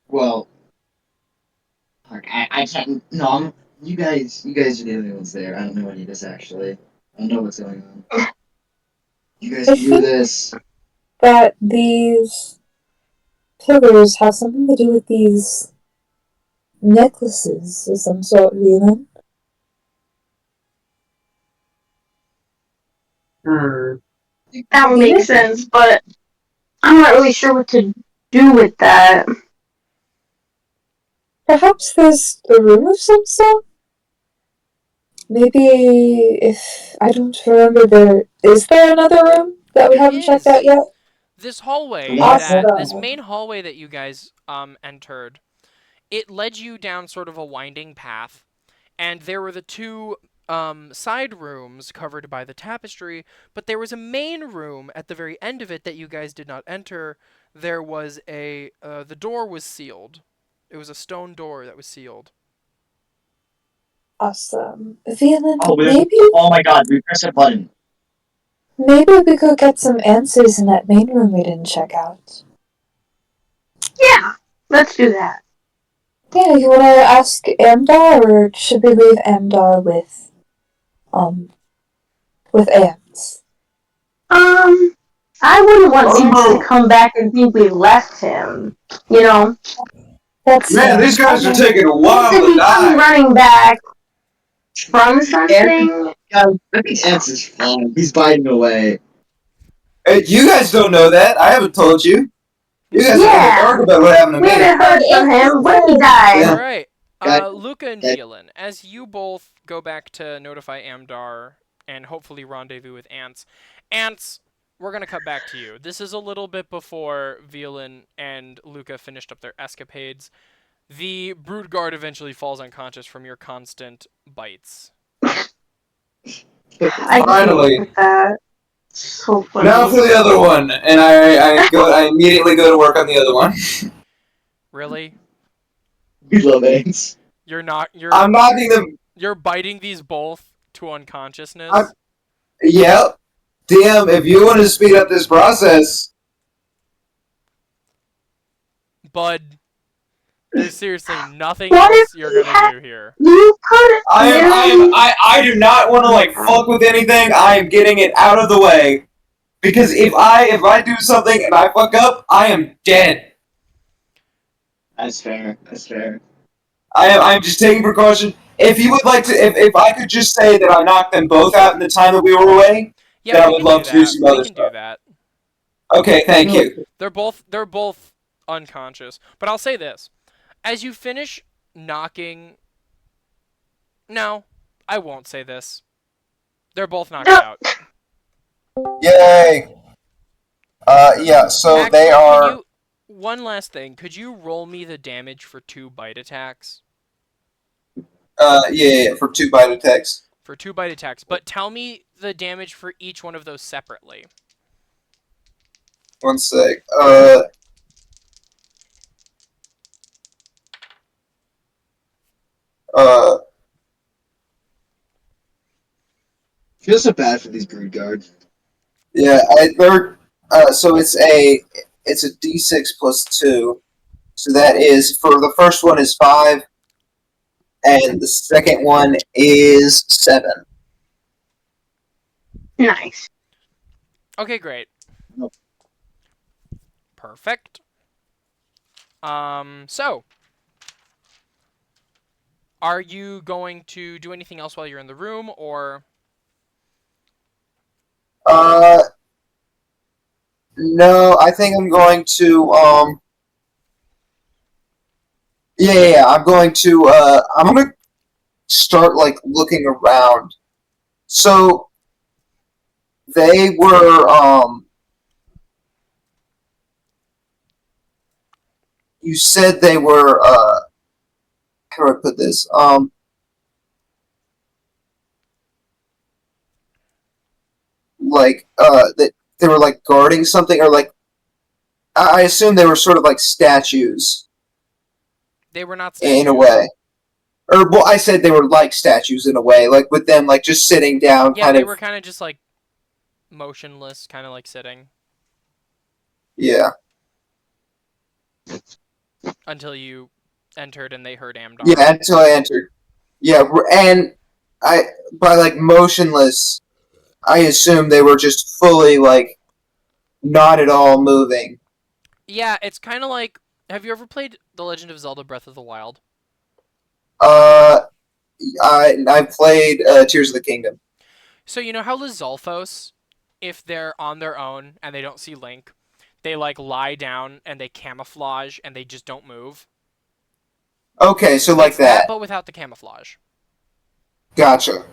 Well, I can't. No, you guys are the only ones there. I don't know any of this actually. I don't know what's going on. You guys I can do think this. that these pillars have something to do with these necklaces of some sort, Leland. That would make sense, but I'm not really sure what to do with that. Perhaps there's a room of some sort? Maybe if I don't remember is there another room that we there haven't checked is. out yet? This hallway, Awesome. this main hallway that you guys entered, it led you down sort of a winding path, and there were the two side rooms covered by the tapestry, but there was a main room at the very end of it that you guys did not enter. There was the door was sealed. It was a stone door that was sealed. Awesome. Vehement, Oh, maybe oh my god, we pressed a button. we could get some answers in that main room we didn't check out. Let's do that. Yeah, you wanna ask Amdar, or should we leave Amdar with ants? I wouldn't want Ants to come back and think we left him. You know, That's Man, these guys are taking a while if to he comes die. running back from something. Ants is fine. He's biting away. Hey, you guys don't know that. I haven't told you. You guys are in the Yeah. dark about what happened to We me. haven't heard from him. What if he died? Yeah. All right. Got- Luca and Violen, as you both go back to notify Amdar and hopefully rendezvous with Ants. Ants, we're gonna cut back to you. This is a little bit before Violen and Luca finished up their escapades. The brood guard eventually falls unconscious from your constant bites. I Finally. can't with that. So funny. Now for the other one, and I immediately go to work on the other one. Really? We love ants. You're I'm knocking them. you're biting these both to unconsciousness? Yep. Damn, if you want to speed up this process. Bud, there's seriously nothing What else if you're we gonna do here. You could. I do not want to like fuck with anything. I am getting it out of the way. Because if I do something and I fuck up, I am dead. That's fair. That's fair. I'm just taking precaution. If you would like to, if I could just say that I knocked them both out in the time that we were away, Yeah, then I we would can love do to do that. some We other can stuff. do that. Okay, thank you. They're both unconscious. But I'll say this. As you finish knocking... No, I won't say this. They're both knocked out. Yay! Yeah. So Actually, can you- one last thing. Could you roll me the damage for 2 bite attacks? Yeah, for 2 bite attacks. For 2 bite attacks. But tell me the damage for each one of those separately. 1 sec. Feel so bad for these brood guards. Yeah, so it's a d6 plus 2. So that is, for the first one is 5, and the second one is 7. Nice. Okay, great. Nope. Perfect. So, are you going to do anything else while you're in the room, or? No, I think I'm going to, yeah, I'm going to start, like, looking around. So, they were, you said they were, how do I put this? That they were, like, guarding something, or, like, I assume they were sort of like statues. They were not statues. In a way. Or, well, I said they were like statues in a way, like with them, like, just sitting down, Yeah, they were kind of just, like, motionless, kind of like sitting. Yeah. Until you entered and they heard Amdar. Yeah, until I entered. Yeah, and by, like, motionless, I assume they were just fully, like, not at all moving. Yeah, it's kind of like... Have you ever played The Legend of Zelda Breath of the Wild? I played Tears of the Kingdom. So you know how Lizalfos, if they're on their own and they don't see Link, they, like, lie down and they camouflage and they just don't move? Okay, so like It's that. but without the camouflage. Gotcha.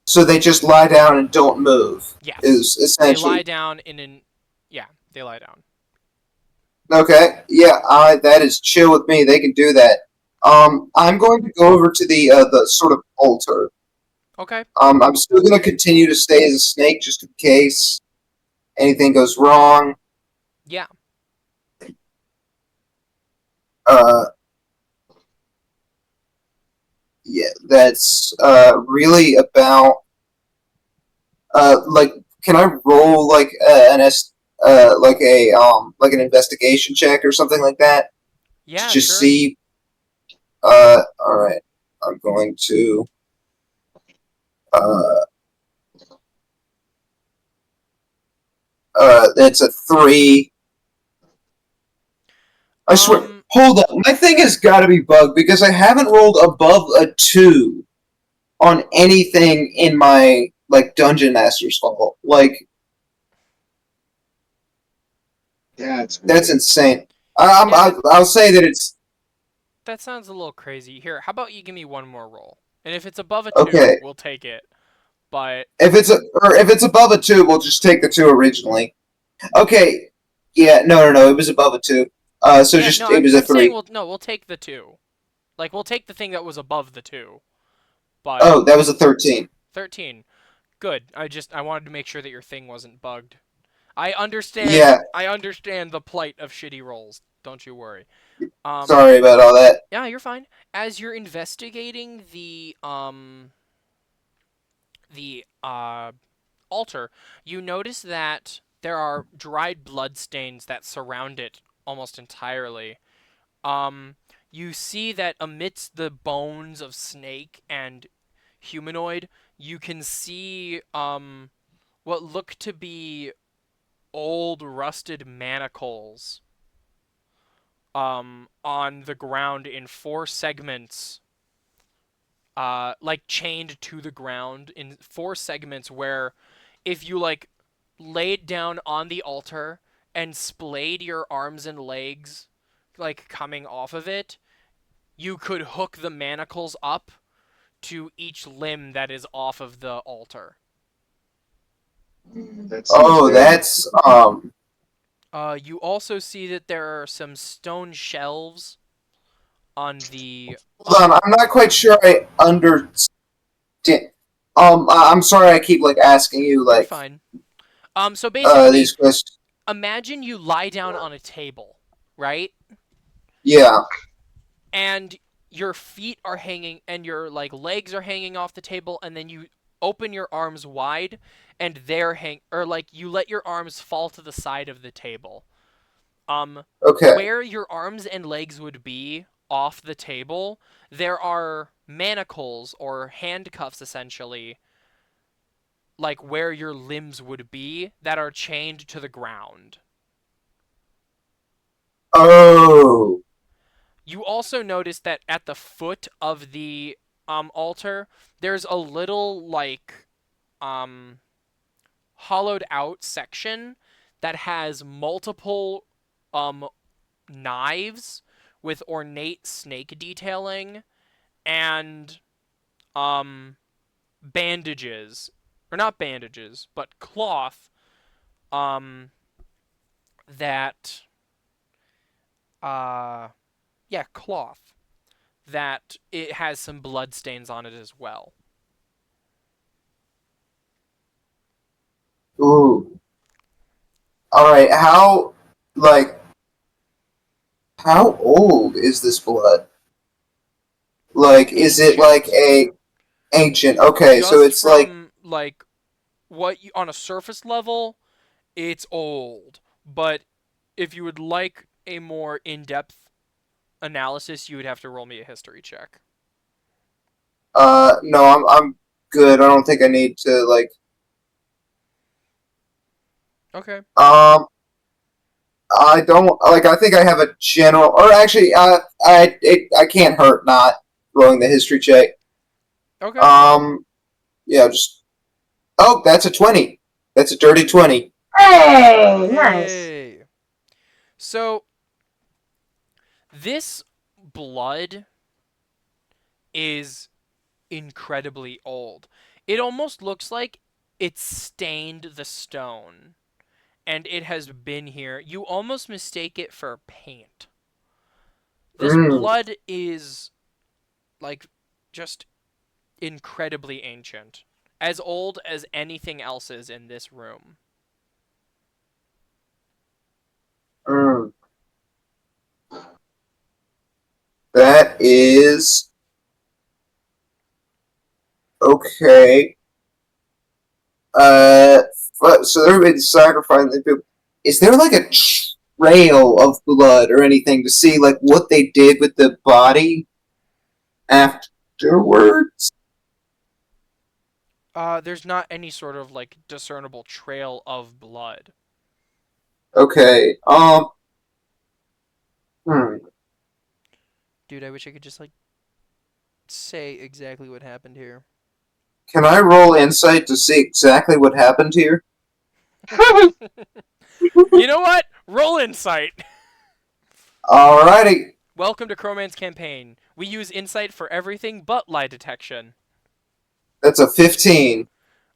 So they just lie down and don't move. Yes. Is They essentially. lie down in an... Yeah, they lie down. Okay, yeah, that is chill with me. They can do that. I'm going to go over to the sort of altar. Okay. I'm still going to continue to stay as a snake just in case anything goes wrong. Yeah. Yeah, that's really about like, can I roll like like an investigation check or something like that? Yeah, To just sure. see. All right. I'm going to. It's a 3. I swear. Hold up. My thing has got to be bugged because I haven't rolled above a 2 on anything in my like Dungeon Master's Vault. Like That's that's insane. Yeah, I'll say that it's that sounds a little crazy. Here, how about you give me one more roll? And if it's above a 2, okay. we'll take it. But If it's above a 2, we'll just take the 2 originally. Okay. Yeah. No. It was above a 2. So yeah, just no, it was a I'm saying 3. we'll take the 2. Like we'll take the thing that was above the 2. But Oh, that was a 13. 13. Good. I wanted to make sure that your thing wasn't bugged. I Yeah. understand the plight of shitty rolls. Don't you worry. Sorry about all that. Yeah, you're fine. As you're investigating the altar, you notice that there are dried blood stains that surround it almost entirely. You see that amidst the bones of snake and humanoid, you can see what look to be old rusted manacles on the ground in 4 segments, like chained to the ground in 4 segments where if you like laid down on the altar and splayed your arms and legs like coming off of it, you could hook the manacles up to each limb that is off of the altar. Oh, that's You also see that there are some stone shelves on the. Hold on, I'm not quite sure I understand. I'm sorry I keep like asking you You're like fine. So basically, these questions. imagine you lie down on a table, right? Yeah. And your feet are hanging and your like legs are hanging off the table, and then you open your arms wide and like you let your arms fall to the side of the table. Okay. Where your arms and legs would be off the table, there are manacles or handcuffs essentially, like where your limbs would be, that are chained to the ground. Oh. You also notice that at the foot of the altar, there's a little like hollowed out section that has multiple knives with ornate snake detailing and bandages, or not bandages, but cloth that cloth that it has some blood stains on it as well. Ooh. All right. How old is this blood? Like, is it like a ancient? Okay, so Just it's like from like what you, on a surface level, it's old. But if you would like a more in-depth analysis, you would have to roll me a history check. no, I'm good. I don't think I need to like Okay. I don't like. I think I have a general, or actually, I can't hurt not rolling the history check. Okay. Yeah, just that's a 20. That's a dirty 20. Hey, nice. Yay. So this blood is incredibly old. It almost looks like it stained the stone, and it has been here. You almost mistake it for paint. This blood is like just incredibly ancient, as old as anything else is in this room. That is okay. So everybody sacrificed. is there like a trail of blood or anything to see like what they did with the body afterwards? There's not any sort of like discernible trail of blood. Okay. Dude, I wish I could just like say exactly what happened here. Can I roll insight to see exactly what happened here? You know what? Roll insight. Alrighty. Welcome to Crowman's campaign. We use insight for everything but lie detection. That's a 15.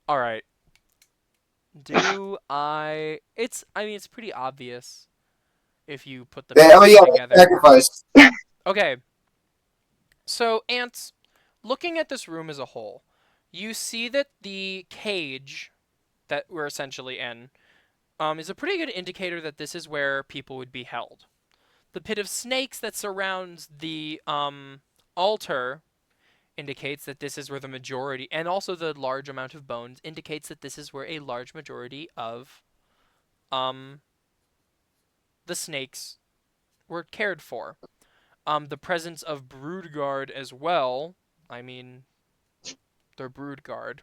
All right. It's pretty obvious if you put the Oh pieces yeah, together. sacrifice. Okay. So, Ants, looking at this room as a whole, you see that the cage that we're essentially in is a pretty good indicator that this is where people would be held. The pit of snakes that surrounds the altar indicates that this is where the majority, and also the large amount of bones indicates that this is where a large majority of the snakes were cared for. The presence of Broodguard as well. I mean, they're Broodguard.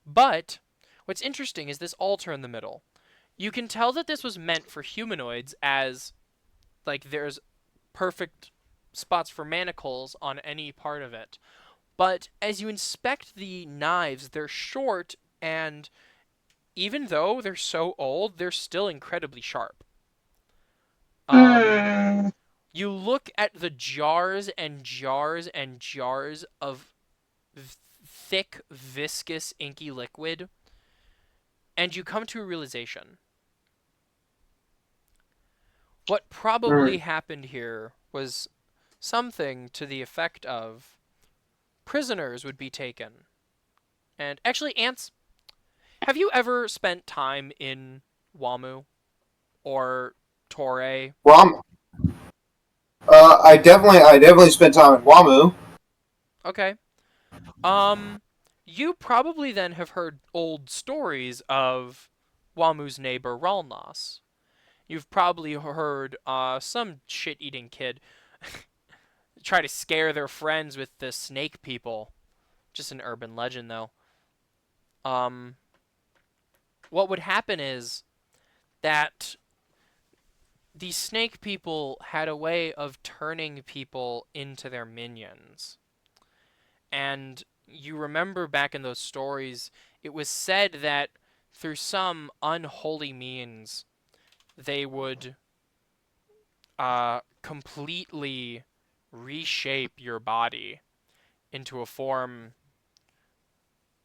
But what's interesting is this altar in the middle. You can tell that this was meant for humanoids, as like there's perfect spots for manacles on any part of it. But as you inspect the knives, they're short, and even though they're so old, they're still incredibly sharp. You look at the jars and jars and jars of thick, viscous, inky liquid, and you come to a realization. What probably happened here was something to the effect of prisoners would be taken. And actually, Ants, have you ever spent time in Wamu or Torre? Wam. I definitely spent time in Wamu. Okay. You probably then have heard old stories of Wamu's neighbor Ralnas. You've probably heard some shit-eating kid try to scare their friends with the snake people. Just an urban legend, though. What would happen is that the snake people had a way of turning people into their minions. And you remember back in those stories, it was said that through some unholy means, they would completely reshape your body into a form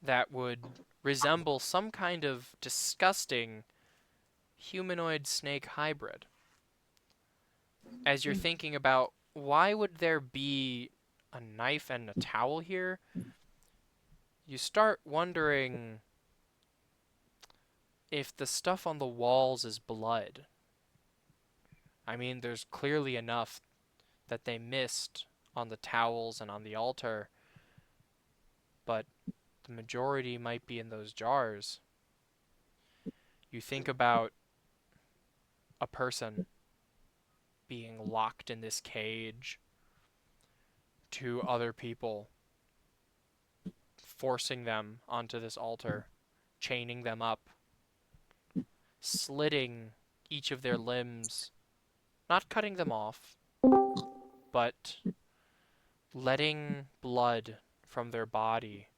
that would resemble some kind of disgusting humanoid snake hybrid. As you're thinking about why would there be a knife and a towel here, you start wondering if the stuff on the walls is blood. I mean, there's clearly enough that they missed on the towels and on the altar, but the majority might be in those jars. You think about a person being locked in this cage, to other people, forcing them onto this altar, chaining them up, slitting each of their limbs, not cutting them off, but letting blood from their body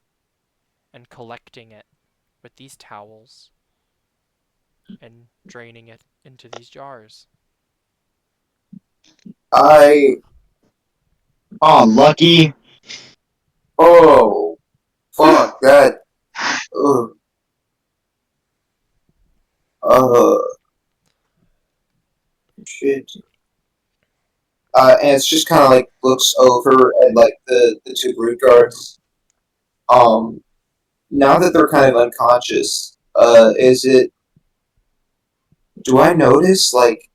and collecting it with these towels and draining it into these jars. Oh, lucky. Oh, fuck that. Ugh. Shit. And it's just kind of like looks over at like the two brood guards. Now that they're kind of unconscious, is it? Do I notice like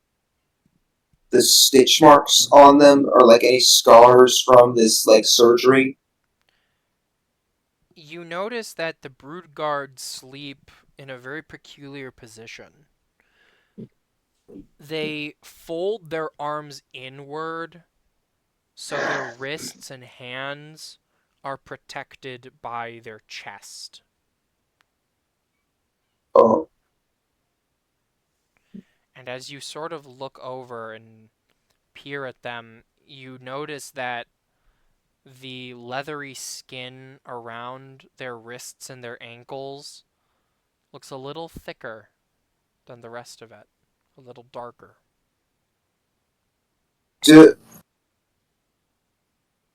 the stitch marks on them, or like any scars from this like surgery? You notice that the brood guards sleep in a very peculiar position. they fold their arms inward, so their wrists and hands are protected by their chest. Oh, And as you sort of look over and peer at them, you notice that the leathery skin around their wrists and their ankles looks a little thicker than the rest of it, a little darker.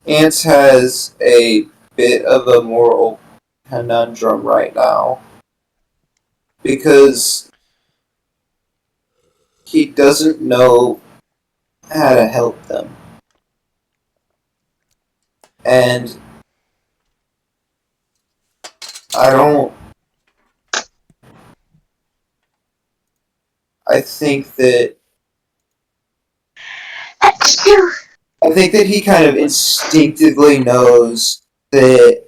Ants has a bit of a moral conundrum right now because he doesn't know how to help them. And I don't. I think that he kind of instinctively knows that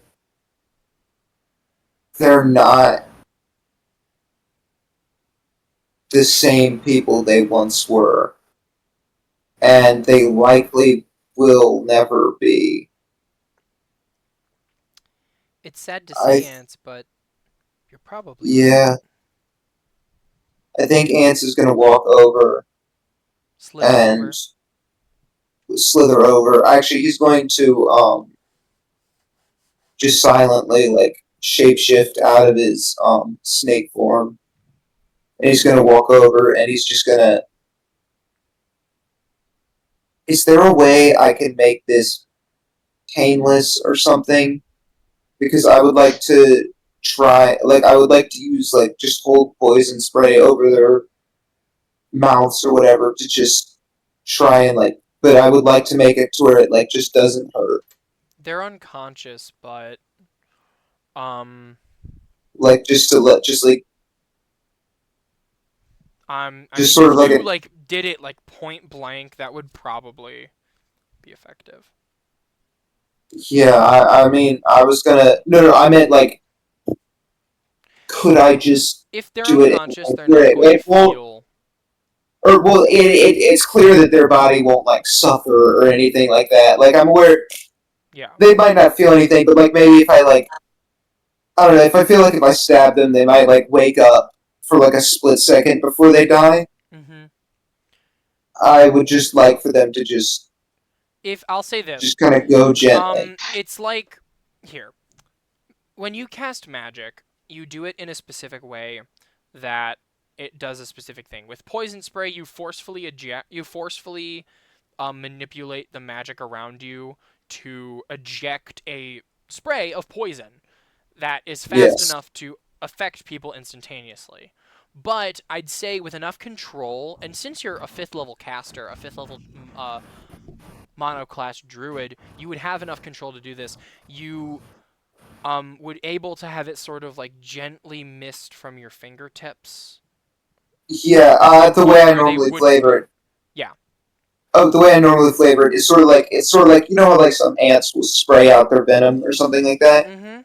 they're not the same people they once were, and they likely will never be. It's sad to say, Ants, but you're probably Yeah. right. I think Ants is gonna walk over Slither and over. slither over. Actually, he's going to just silently shapeshift out of his snake form, and he's gonna walk over and he's just gonna. Is there a way I can make this painless or something? Because I would like to try. I would like to use just hold poison spray over their mouths or whatever to just try and but I would like to make it to where it just doesn't hurt. They're unconscious, but Just to let just I just mean, sort of if you a did it point blank, that would probably be effective. yeah. I mean I was gonna no I meant could I just If they're do it unconscious, they're not going to feel. Or it's clear that their body won't suffer or anything like that. I'm aware Yeah. they might not feel anything, but maybe if I I don't know, if I feel if I stab them, they might wake up for a split second before they die. Mm-hmm. I would just like for them to just If I'll say this, just kind of go gently. it's here. When you cast magic, you do it in a specific way that it does a specific thing. With poison spray, you forcefully manipulate the magic around you to eject a spray of poison that is fast enough to affect people instantaneously. But I'd say with enough control, and since you're a 5th level caster, a 5th level monoclass druid, you would have enough control to do this. You would able to have it sort of gently mist from your fingertips. Yeah, the way I normally flavor it. Yeah. Oh, the way I normally flavor it is sort of you know how some ants will spray out their venom or something like that. Mm-hmm.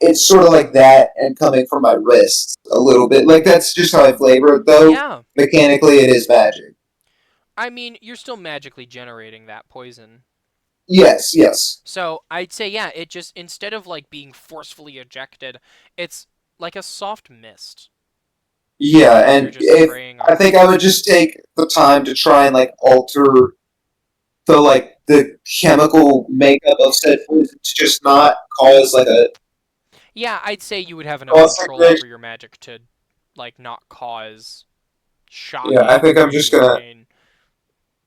It's sort of like that, and coming from my wrists a little bit. That's just how I flavor it, though. Yeah. Mechanically, it is magic. I mean, you're still magically generating that poison. Yes, yes. So I'd say, yeah, it just, instead of being forcefully ejected, it's like a soft mist. Yeah, and I think I would just take the time to try and alter the chemical makeup of said poison to just not cause a. Yeah, I'd say you would have enough control over your magic to not cause shocking. Yeah, I think I'm just gonna. Pain.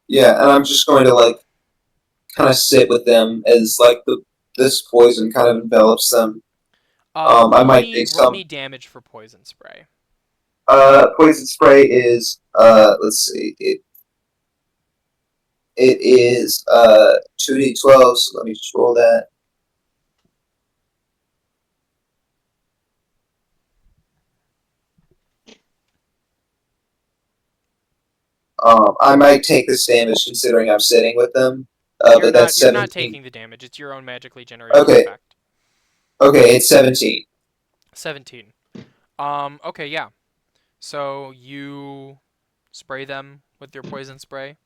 Yeah, and I'm just going to kind of sit with them as this poison kind of envelops them. I might take some. Roll me damage for poison spray. Poison spray is let's see, it is 2d12. So let me just roll that. I might take this damage considering I'm sitting with them. But that's 17. You're not taking the damage. It's your own magically generated effect. Okay, it's 17. 17. Okay, yeah. So you spray them with your poison spray.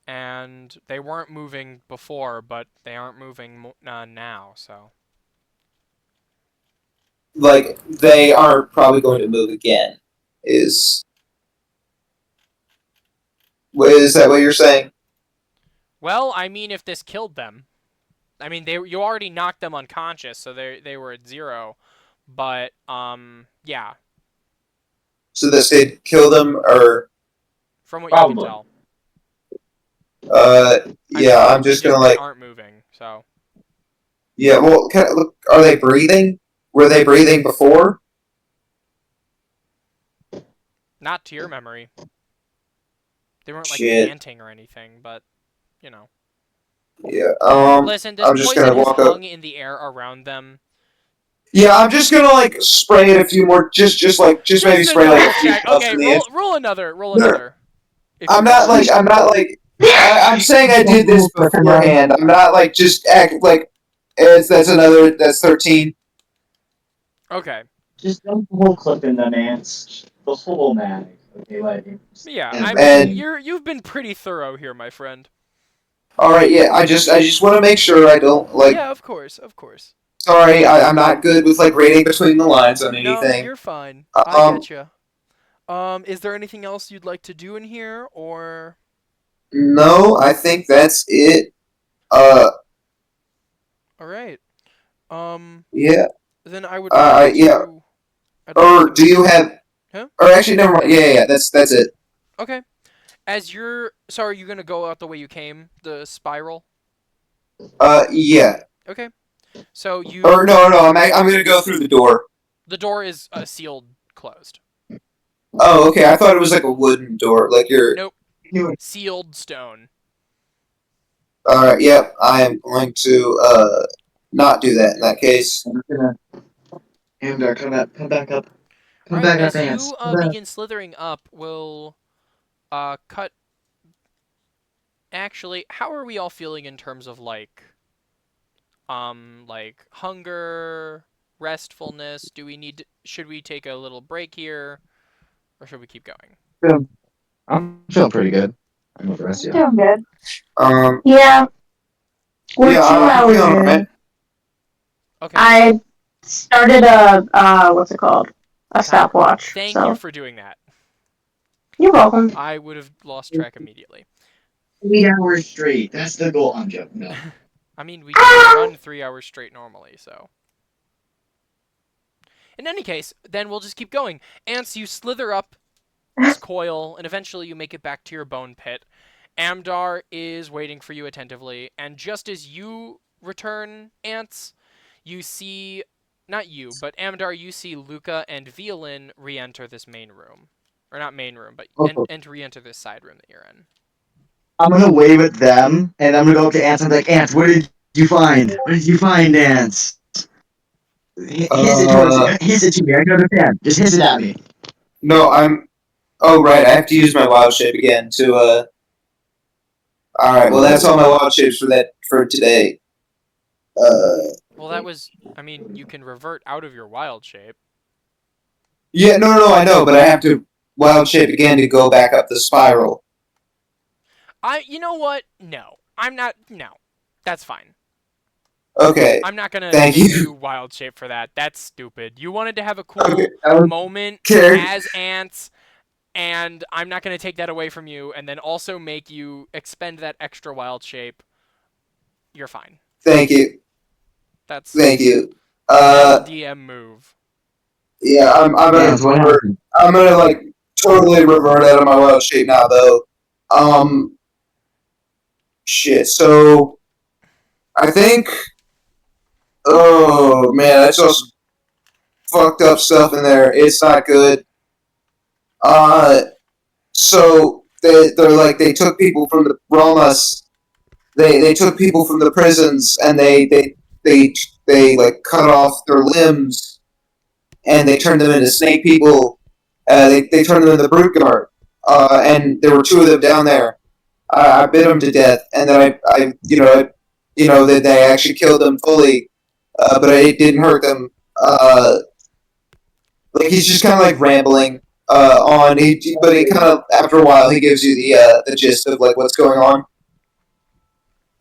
And they weren't moving before, but they aren't moving now, so. Like, they aren't probably going to move again. Is that what you're saying? Well, I mean, if this killed them. I mean, you already knocked them unconscious, so they were at 0. But, yeah. So this did kill them, or From what you can tell. yeah, I'm just gonna They aren't moving, so. Yeah, well, are they breathing? Were they breathing before? Not to your memory. They weren't, like, Shit. panting or anything, but, you know. Yeah, Listen, this I'm just poison gonna has walk up. hung in the air around them. Yeah, I'm just gonna, like, spray it a few more, just maybe spray, like, a few check. puffs Okay, in the air. roll another. If I'm you not, want. like, I'm saying I did this beforehand. I'm not, like, just act, like, that's 13. Okay. Okay. Just dump the whole clip in them ants. The whole mag. Okay, like. Yeah, And- I and- mean, you've been pretty thorough here, my friend. Alright, yeah, I just want to make sure I don't, like, Yeah, of course. sorry, I'm not good with, like, reading between the lines on No, anything. you're fine. Um, I getcha. Is there anything else you'd like to do in here, or? No, I think that's it. All right. Yeah. Then I would. Like yeah. to... I'd like Or to- do you have? Huh? Or actually, never mind. Yeah, that's it. Okay. So are you gonna go out the way you came, the spiral? Yeah. Okay. So you. Or no, I'm gonna go through the door. The door is sealed closed. Oh, okay. I thought it was like a wooden door, like you're. Nope. Sealed stone. All right. Yep. I am going to not do that in that case. I'm gonna. Amdar, come back up. Come Right, back as up, ants. you Come back. begin slithering up, we'll cut. Actually, how are we all feeling in terms of like hunger, restfulness? Should we take a little break here, or should we keep going? I'm feeling pretty good. I know the rest of you. Doing good. Yeah. We're Yeah, 2 I'm hours feeling in. alright. Okay. I started a what's it called? A stopwatch. Thank so you for doing that. you're welcome. I would have lost track immediately. 8 hours straight. That's the goal. I'm joking. No. I mean, we don't run 3 hours straight normally, so. In any case, then we'll just keep going. Ants, you slither up this coil, and eventually you make it back to your bone pit. Amdar is waiting for you attentively, and just as you return, Ants, you see, not you, but Amdar, you see Luca and Violin re-enter this main room. Or not main room, but and re-enter this side room that you're in. I'm gonna wave at them, and I'm gonna go up to Ants and be like, Ants, what did you find? What did you find, Ants? Hiss it to me. I can understand. Just hiss it at me. No, Oh, right. I have to use my wild shape again to. All right. Well, that's all my wild shapes for today. Well, that was, I mean, you can revert out of your wild shape. Yeah. No. I know, but I have to wild shape again to go back up the spiral. You know what? No. I'm not, no. That's fine. Okay. I'm not gonna Thank make you. you wild shape for that. That's stupid. You wanted to have a cool Okay. moment Okay. as ants, and I'm not gonna take that away from you, and then also make you expend that extra wild shape. You're fine. Thank you. That's Thank you. DM move. Yeah. I'm Ants, what gonna. happened? I'm gonna like totally revert out of my wild shape now, though. Shit. So, I think. Oh man, I saw some fucked up stuff in there. It's not good. So they took people from the Romas. They took people from the prisons and they like cut off their limbs and they turned them into snake people. They turned them into Brutguard. And there were 2 of them down there. I bit them to death, and then that they actually killed them fully, but it didn't hurt them. Like he's just kind of like rambling. but he kind of after a while he gives you the gist of like what's going on.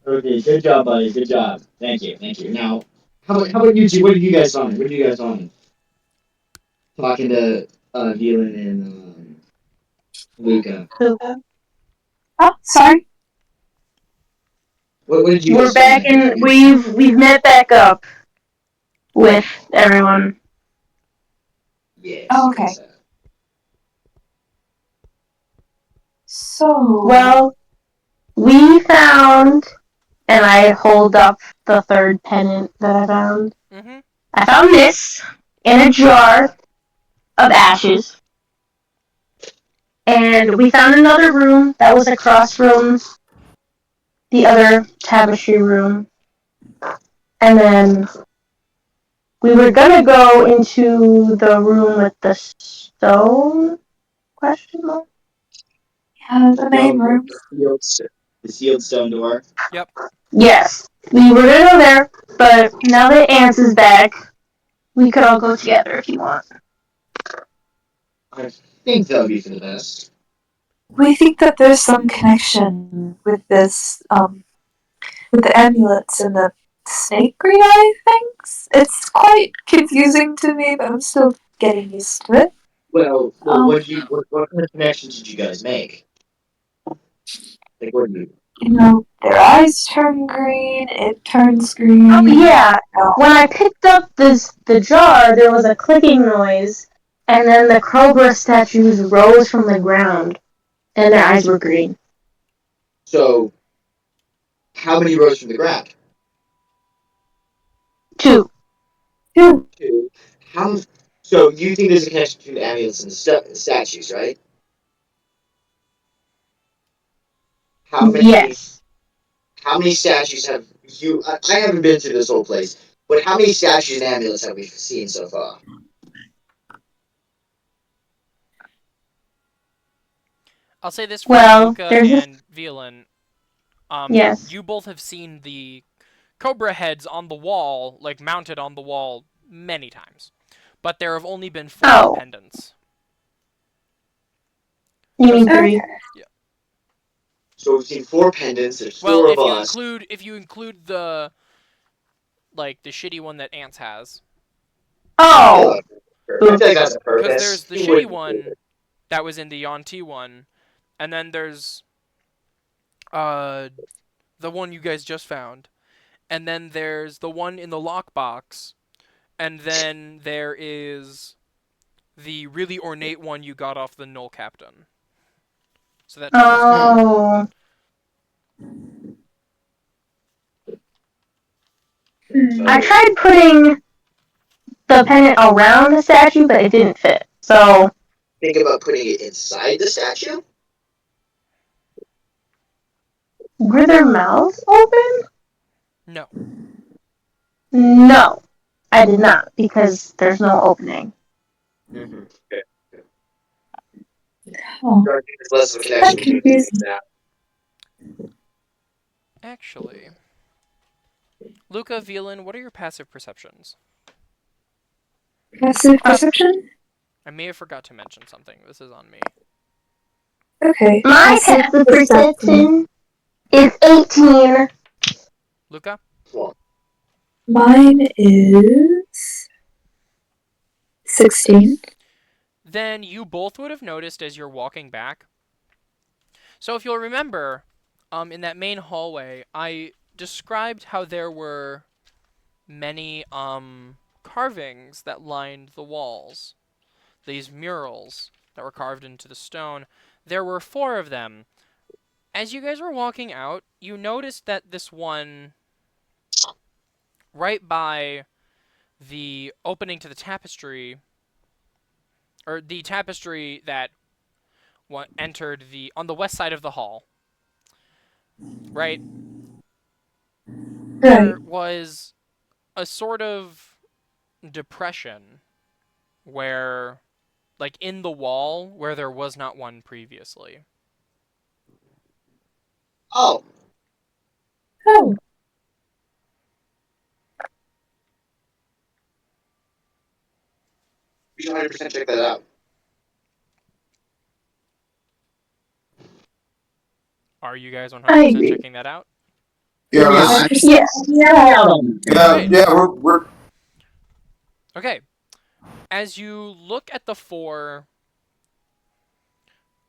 Okay, good job, buddy. Good job. Thank you. Now, how about you two? What did you guys on? Talking to Galen and Luca. Oh, sorry. What did you We're guys back find? and we've met back up with everyone. Yes. Oh, okay. yes, So. Well, we found, and I hold up the third pennant that I found. Mm-hmm. I found this in a jar of ashes. And we found another room that was across from the other tapestry room. And then we were gonna go into the room with the stone? Question mark? Yeah, the main room. The sealed stone door. Yes. We were gonna go there, but now that Ants is back, we could all go together if you want. I think that would be for the best. We think that there's some connection with this, with the amulets and the snake green eye things. It's quite confusing to me, but I'm still getting used to it. Well, Um, what kind of connections did you guys make? Like, what do you? You know, their eyes turn green, it turns green. Oh yeah. Oh, When I picked up the jar, there was a clicking noise, and then the cobra statues rose from the ground, and their eyes were green. So, how many rose from the ground? 2. Two. Two. How? So you think there's a connection between the amulets and the statues, right? How many? Yes. How many statues have you? I haven't been through this whole place, but how many statues and amulets have we seen so far? I'll say this for Well, Luca there's this. and Velen. Yes. You both have seen the cobra heads on the wall, like mounted on the wall, many times. But there have only been 4 Oh. pendants. You mean Okay. 3? So we've seen 4 pendants. There's 4 Well, of if you us. include the the shitty one that Ants has, Oh. I feel like that's a because purpose. there's the You shitty wouldn't one include it. that was in the Yonti one, and then there's the one you guys just found, and then there's the one in the lockbox, and then there is the really ornate one you got off the Null Captain. So that totals 4. Oh. I tried putting the pennant around the statue, but it didn't fit. So, Think about putting it inside the statue. were their mouths open? No. No. I did not, because there's no opening. Mm-hmm. Okay. Oh. There's less of a connection That's between these confusing. now. Actually, Luca, Velen, what are your passive perceptions? Passive perception? I may have forgot to mention something. This is on me. Okay. My passive perception is 18. Luca? Well, Mine is 16. Then you both would have noticed as you're walking back. So if you'll remember, in that main hallway, I described how there were many carvings that lined the walls. These murals that were carved into the stone. There were 4 of them. As you guys were walking out, you noticed that this one right by the opening to the tapestry, or the tapestry that entered on the west side of the hall, right? There was a sort of depression where, like in the wall, where there was not one previously. oh, Oh. we should 100% check that out. Are you guys 100% I agree. checking that out? Yeah, Yeah, let's- Yes. yeah, we're Okay. As you look at the 4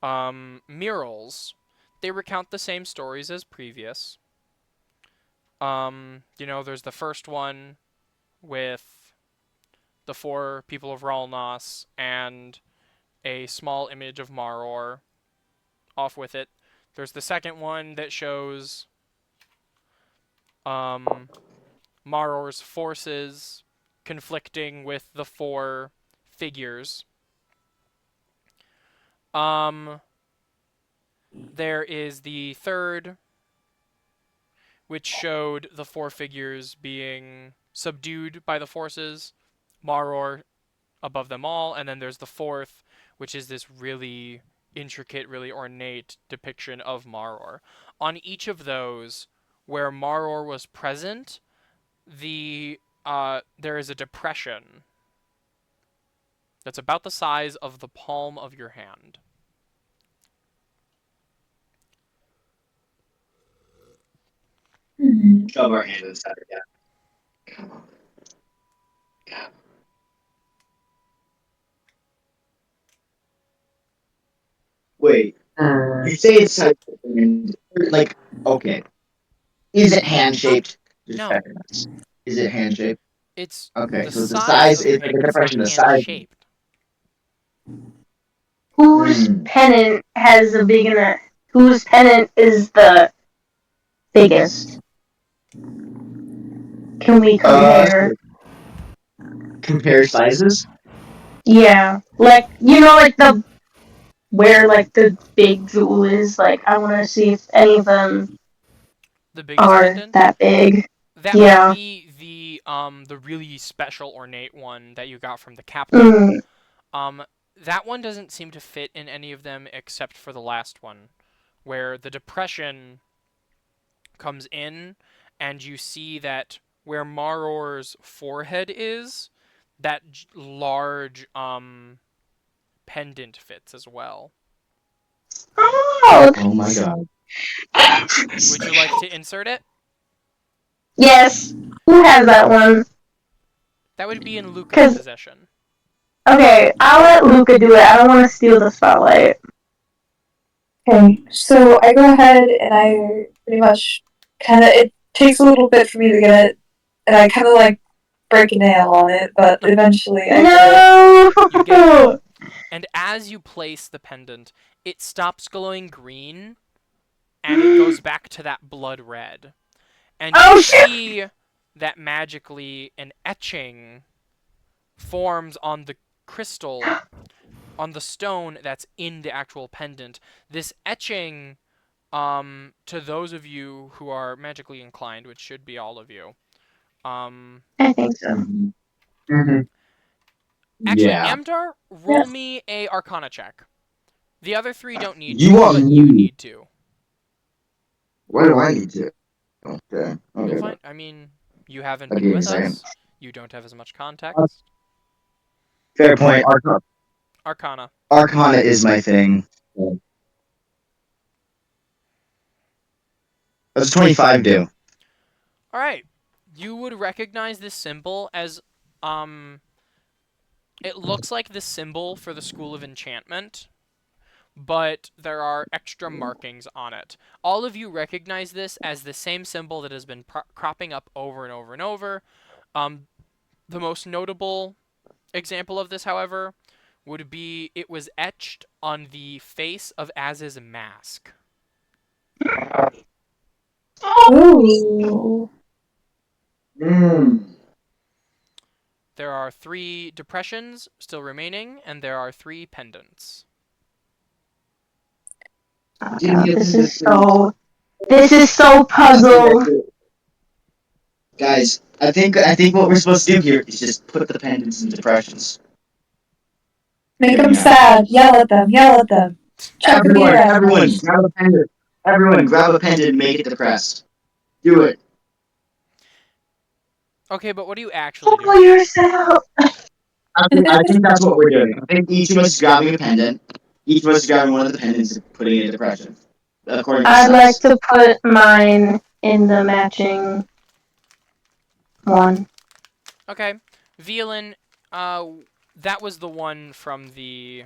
murals, they recount the same stories as previous. There's the first one with the 4 people of Ralnos and a small image of Maror off with it. There's the second one that shows Maror's forces conflicting with the 4 figures. There is the third, which showed the 4 figures being subdued by the forces, Maror above them all, and then there's the fourth, which is this really intricate, really ornate depiction of Maror. On each of those, where Maror was present, there is a depression that's about the size of the palm of your hand. Shove our hand inside. Yeah. Come on. Yeah. Wait. You say it's like okay. Is it hand shaped? No. Is it hand shaped? It's Okay, the so the size size of is the like hand, a it's not depression. The size. hand-shaped. Whose pennant has the big enough? Whose pennant is the biggest? Can we compare? Compare sizes. Yeah, like like the where like the big jewel is. Like I want to see if any of them The biggest are pendant? that big. That Yeah. would be the really special ornate one that you got from the captain. That one doesn't seem to fit in any of them except for the last one, where the depression comes in, and you see that where Maror's forehead is, that large pendant fits as well. Oh, Oh my god. Would you like to insert it? Yes. Who has that one? That would be in Luca's possession. Okay, I'll let Luca do it. I don't want to steal the spotlight. Okay, so I go ahead and I pretty much it takes a little bit for me to get it, and I kind of like break a nail on it, but eventually I No. You get it. And as you place the pendant, it stops glowing green, and it goes back to that blood red. And you see that magically an etching forms on the crystal, on the stone that's in the actual pendant. This etching, to those of you who are magically inclined, which should be all of you. I think so. Mm-hmm. Actually, Yeah. Amdar, roll me a Arcana check. The other 3 don't need You to, want but me? you need to. What do I need to? Okay. You'll find. I mean, you haven't Okay, been with second. us. You don't have as much context. Fair point. Arcana. Arcana is my thing. What's 25 do? All right. You would recognize this symbol as, it looks like the symbol for the School of Enchantment, but there are extra markings on it. All of you recognize this as the same symbol that has been cropping up over and over and over. The most notable example of this, however, would be it was etched on the face of Az's mask. Ooh. There are 3 depressions still remaining, and there are 3 pendants. This is so puzzle. Guys, I think what we're supposed to do here is just put the pendants in depressions. Make them sad. Yell at them. Yell at them. Chuck a beer at them. Everyone, grab a pendant. Everyone, grab a pendant and make it depressed. Do it. Okay, but what do you actually do? Pull yourself. I think that's what we're doing. I think each of us is grabbing a pendant. Each of us is grabbing one of the pendants and putting it in depression. according to I'd like size. to put mine in the matching one. Okay. Violin, that was the one from the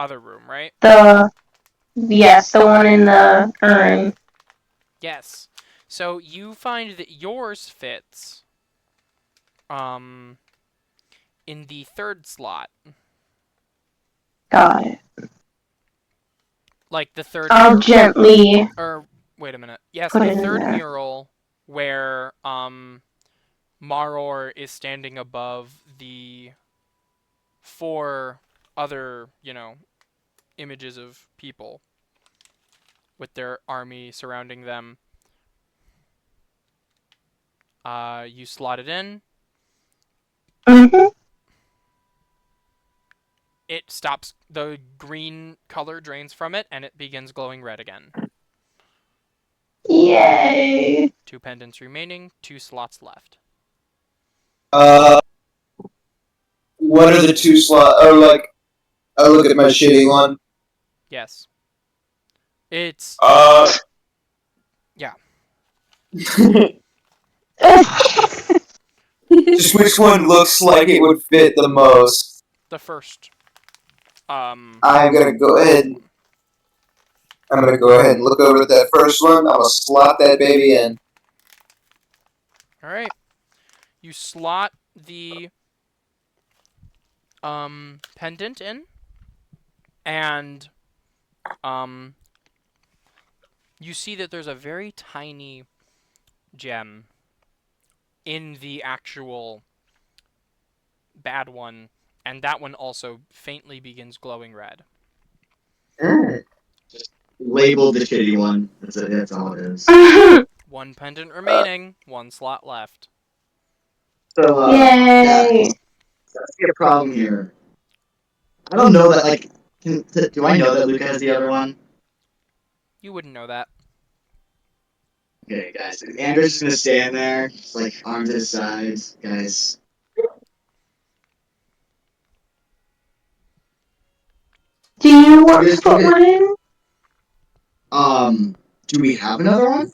other room, right? Yes, the one in the urn. Yes. So you find that yours fits in the third slot. Got it. Like the third I'll mural. gently Or wait a minute. Yes, put the it in third there. mural where Maror is standing above the 4 other, images of people with their army surrounding them. You slot it in. Mm-hmm. It stops. The green color drains from it, and it begins glowing red again. Yay! 2 pendants remaining. 2 slots left. What are the 2 slot? Oh, like, I look at my shitty one. Yes. It's yeah. Just which one looks like it would fit the most? The first. I'm gonna go ahead. I'm gonna go ahead and look over at that first one. I'm gonna slot that baby in. All right. You slot the pendant in, and you see that there's a very tiny gem in the actual bad one, and that one also faintly begins glowing red. Label the shitty one. That's it. That's all it is. 1 pendant remaining, 1 slot left. So, Yay! that's a problem here. I don't know that, like, do I know that Luca has the other one? You wouldn't know that. Okay, guys. Andrew's just gonna stand there, just like arms to his sides, guys. Do you want Yes, to put okay. one in? Do we have another one?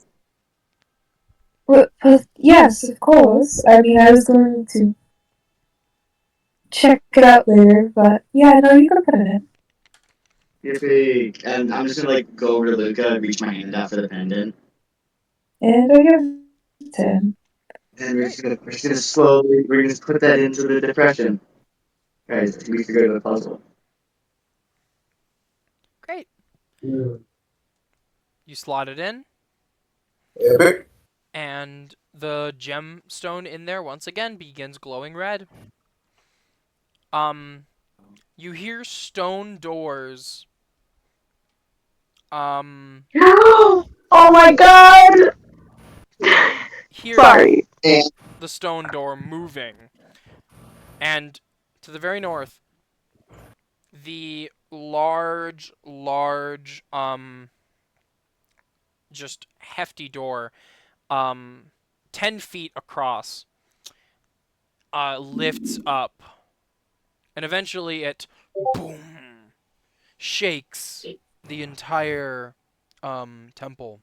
But yes, of course. I mean, I was going to check it out later, but yeah, no, you can put it in. Yippee. And I'm just gonna, like, go over to Luca and reach my hand out for the pendant. And I give it to him. And we're just gonna slowly, we're gonna put that into the depression. Guys, we figured out the puzzle. Great. You slot it in, Epic. and the gemstone in there once again begins glowing red. You hear stone doors. Oh my god! Hear Sorry. the stone door moving, and to the very north, the large, just hefty door, 10 feet across, lifts up, and eventually it, boom, shakes the entire, temple.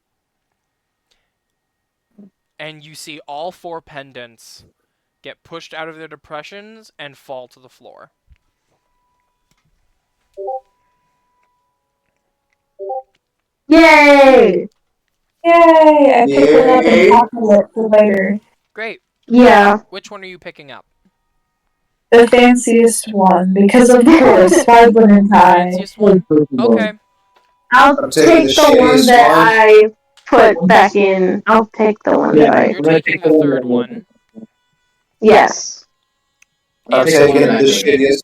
And you see all 4 pendants get pushed out of their depressions and fall to the floor. Yay! Yay! I picked one up Yay. and tackle it for later. Great. Yeah. Which one are you picking up? The fanciest one, because of course, why wouldn't I? Fanciest one? Okay. I'll I'm taking take the the one shittiest that one. I put back in. I'll take the one that I. You're taking the third one. Yes. I'm And taking what are the you taking? shittiest.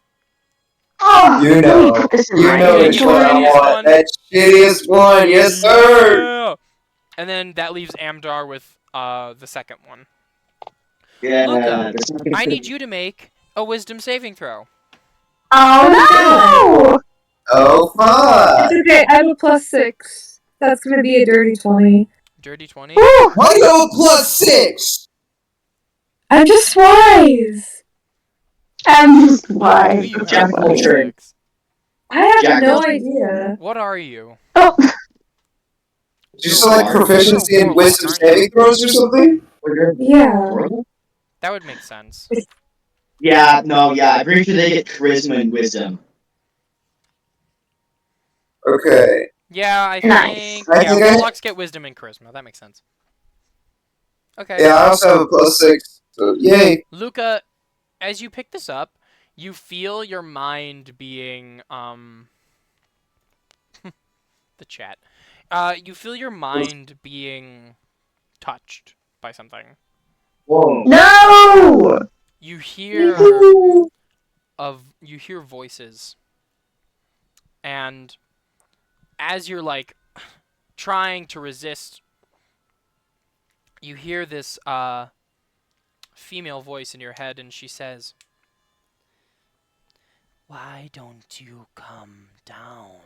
Oh, You let me know. put this in You my know which Taking one the I shittiest want. one? That shittiest one. Yes, sir. Yeah! And then that leaves Amdar with the second one. Yeah. Luca, I need you to make a wisdom saving throw. Oh no! Oh, fuck. It's okay, I have a +6. That's gonna be a dirty 20. Dirty 20. Woo! Why do you have a +6? I'm just wise! I'm just Do wise. you Jack have a Culture. +6? I have Jack no Wilson. idea. What are you? Oh, Did you select proficiency in wisdom saving throws or something? Yeah. That would make sense. Yeah, no, yeah. I'm pretty sure they get charisma and wisdom. Okay. Yeah, I Nice. think. I Yeah, think I- warlocks get wisdom and charisma. That makes sense. Okay. Yeah, I also have a +6. So yay. Luca, as you pick this up, you feel your mind being the chat. You feel your mind being touched by something. Whoa. No! You hear voices. And as you're like trying to resist, you hear this female voice in your head, and she says, "Why don't you come down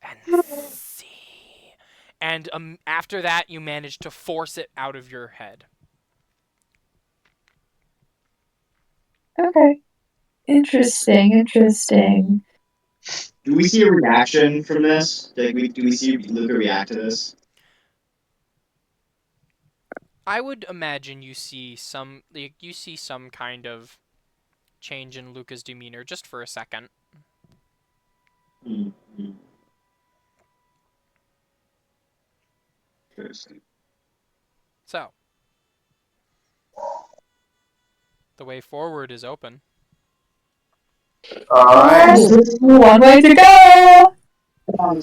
and see?" And after that, you manage to force it out of your head. Okay. Interesting. Do we see a reaction from this? Like, do we see Luca react to this? I would imagine you see some kind of change in Luca's demeanor just for a second. Mm-hmm. Interesting. So, the way forward is open. Alright. One way to go. I'm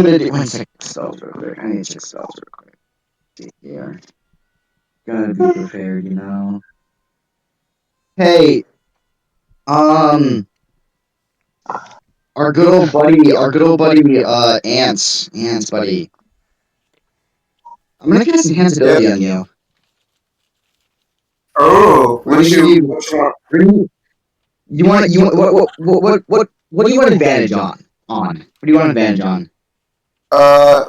gonna do 1 second spells real quick. I need to check spells real quick. See here. Gotta be prepared, you know. Hey, our good old buddy, Ants, buddy. I'm gonna cast Enhance Ability on you. Oh, We're which gonna give you. which one? What do you want advantage on? What do you want advantage on?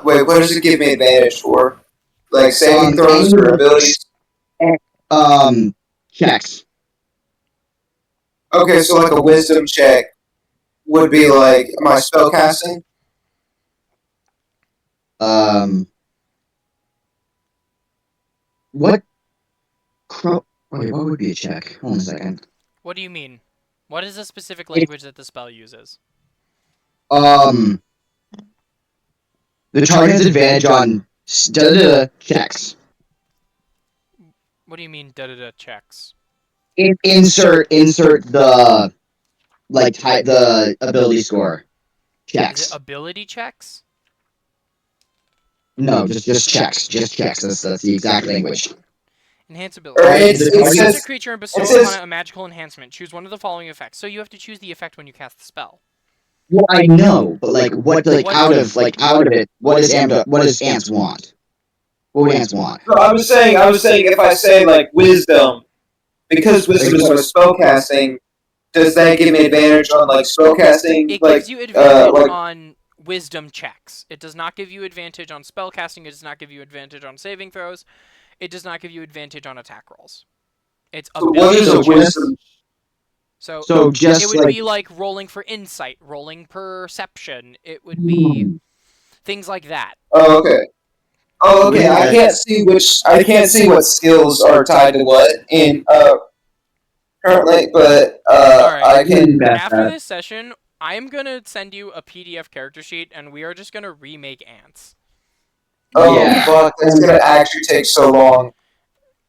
Wait, what does it give me advantage for? Like saving throws or abilities? Checks. Okay, so like a wisdom check would be like, am I spellcasting? What? Wait, what would be a check? Hold on a second. What do you mean? What is the specific language that the spell uses? The target has advantage on checks. What do you mean da-da-da checks? Insert the the ability score Is checks. it ability checks? No, just checks. Just checks. That's the exact language. Enhance Or ability. it Cast says a creature and bestow it says- upon it a magical enhancement. Choose one of the following effects. So you have to choose the effect when you cast the spell. Well, I know, but what out of it, what does Ants want? What would Ants want? No, I was saying if I say like wisdom, because wisdom is my spellcasting, does that give me advantage on like spellcasting? It Like, gives you advantage like- on wisdom checks. It does not give you advantage on spellcasting. It does not give you advantage on saving throws. It does not give you advantage on attack rolls. It's so what ability is a checks. wisdom? So just it would be like rolling for insight, rolling perception. It would be things like that. Oh, okay. Oh, okay. I can't see what skills are tied to what in currently, but Alright. I can. After this session, I'm gonna send you a PDF character sheet, and we are just gonna remake Ants. Oh Yeah. fuck! That's gonna actually take so long.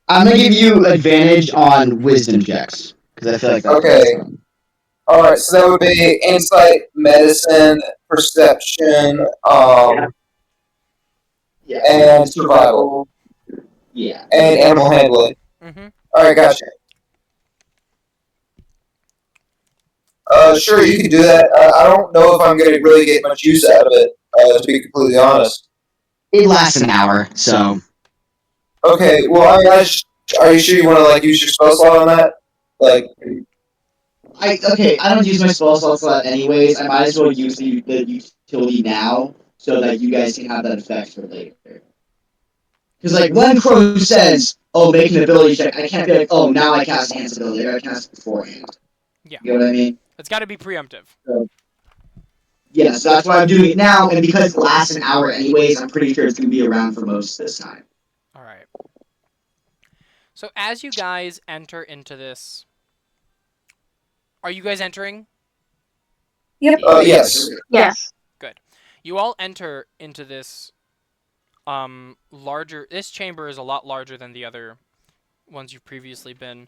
I'm gonna give you advantage on wisdom checks because I feel like that's Okay. All right, so that would be insight, medicine, perception, and survival, Yeah. and animal handling. Mm-hmm. All right, gotcha. Sure, you can do that. I don't know if I'm gonna really get much use out of it. To be completely honest. It lasts an hour, so. Okay, well, are you sure you want to like use your spell slot on that? Like, I don't use my spell slot anyways. I might as well use the utility now so that you guys can have that effect for later. Because like when Crow says, "Oh, make an ability check," I can't be like, "Oh, now I cast Enhance Ability." I cast it beforehand. Yeah. You know what I mean? It's got to be preemptive. Yes, that's why I'm doing it now, and because it lasts an hour anyways, I'm pretty sure it's going to be around for most of this time. All right. So as you guys enter into this, are you guys entering? Yep. Yes. Yes. Good. You all enter into this larger. This chamber is a lot larger than the other ones you've previously been.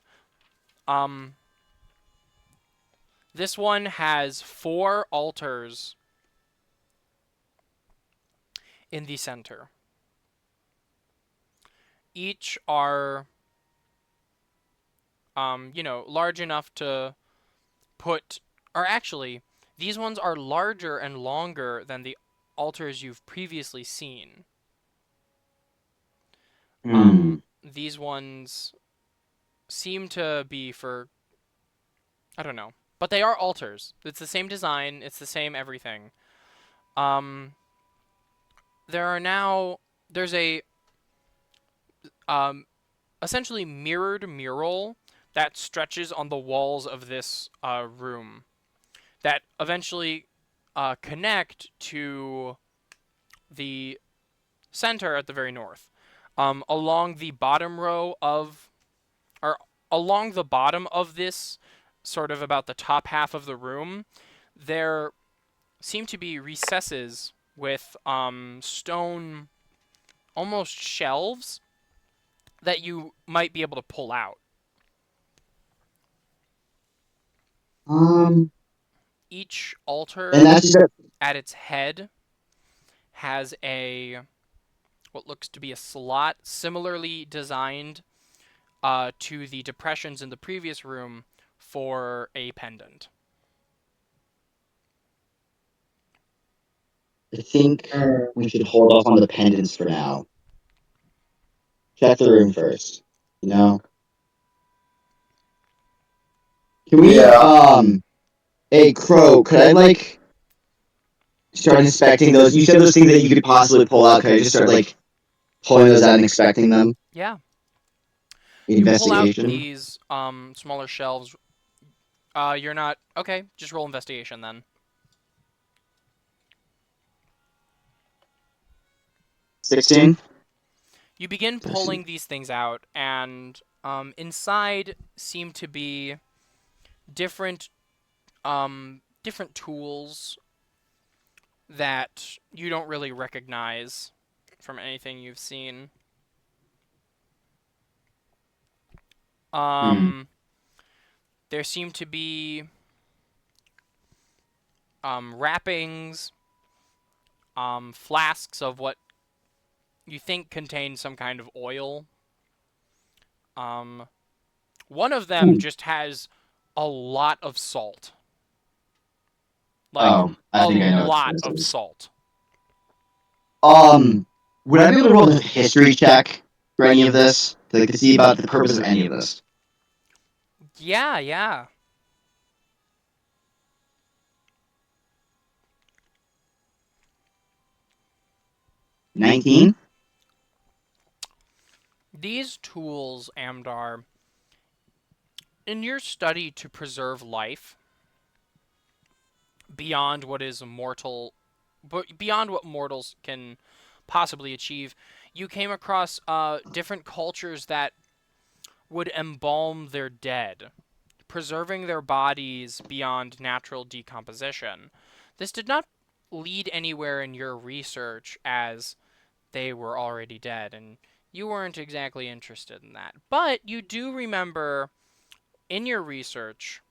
This one has 4 altars in the center. Each are, large enough to put, or actually, these ones are larger and longer than the altars you've previously seen. These ones seem to be for, I don't know, but they are altars. It's the same design. It's the same everything. There's a essentially mirrored mural that stretches on the walls of this room that eventually connect to the center at the very north. Along the bottom of this, sort of about the top half of the room, there seem to be recesses with stone, almost shelves, that you might be able to pull out. Each altar And that's just at its head has what looks to be a slot similarly designed to the depressions in the previous room for a pendant. I think we should hold off on the pendants for now. Check the room first. You know? Can we, hey, Crow, could I, start inspecting those? You said those things that you could possibly pull out. Could I just start, pulling those out and inspecting them? Yeah. Investigation? You pull out these smaller shelves. You're not... Okay, just roll investigation then. 16? You begin pulling these things out, and inside seem to be different tools that you don't really recognize from anything you've seen. There seem to be wrappings, flasks of what you think contain some kind of oil. One of them just has a lot of salt. I think I know a what lot this of is. salt. Would I be able to roll a history check for any of this? To see about the purpose of any of this? Yeah. 19? These tools, Amdar, in your study to preserve life beyond what is mortal, beyond what mortals can possibly achieve, you came across different cultures that would embalm their dead, preserving their bodies beyond natural decomposition. This did not lead anywhere in your research, as they were already dead, and you weren't exactly interested in that. But you do remember, in your research,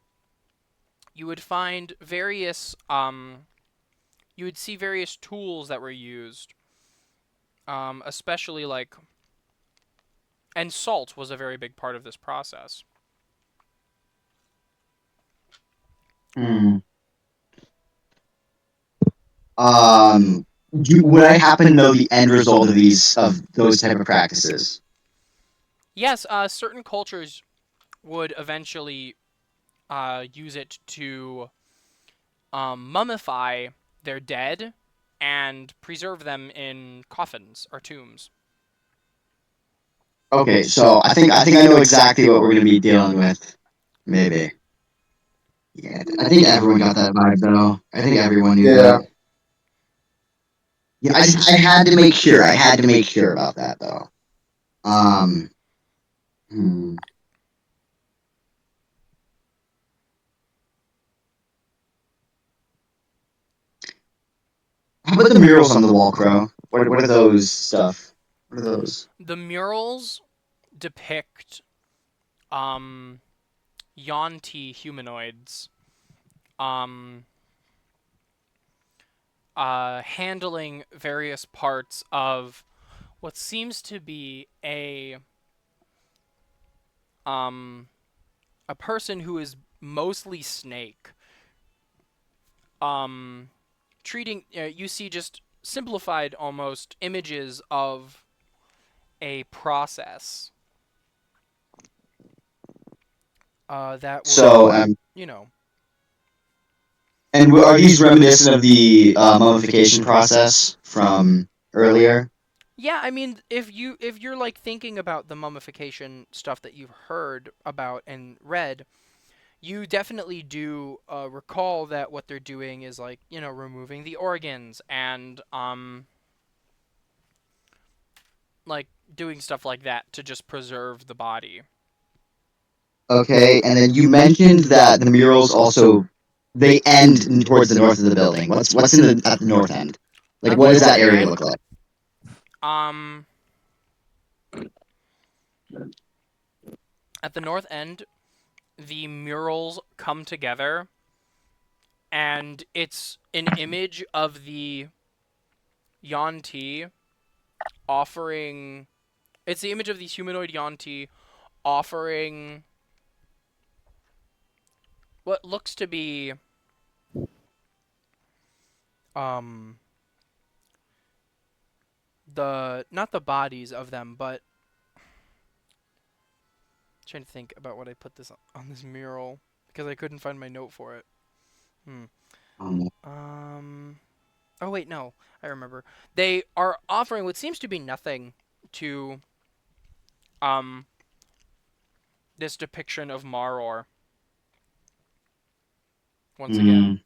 you would find various, you would see various tools that were used, especially and salt was a very big part of this process. Would I happen to know the end result of those type of practices? Yes, certain cultures would eventually use it to mummify their dead and preserve them in coffins or tombs. Okay, so I think I know exactly what we're going to be dealing with. Maybe. Yeah, I think everyone got that vibe though. I think everyone knew Yeah. that. Yeah, I had to make sure. I had to make sure about that though. Um. Hmm. How about the murals on the wall, Crow? What are those stuff? What are those? The murals depict Yuan-Ti humanoids handling various parts of what seems to be a person who is mostly snake. Treating you see just simplified almost images of a process that would, So, you know, and are these reminiscent of the mummification process from earlier? yeah, I mean, if you're like thinking about the mummification stuff that you've heard about and read, you definitely do recall that what they're doing is like, you know, removing the organs and like doing stuff like that to just preserve the body. Okay, and then you mentioned that the murals also they end towards the north of the building. What's in the at the north end? Like, At what the does that north area end? look like? At the north end, the murals come together and it's an image of the Yuan-Ti offering. It's the image of these humanoid Yuan-Ti offering what looks to be the not the bodies of them, but trying to think about what I put this on this mural because I couldn't find my note for it. Oh wait, no, I remember. They are offering what seems to be nothing to this depiction of Maror. Once again.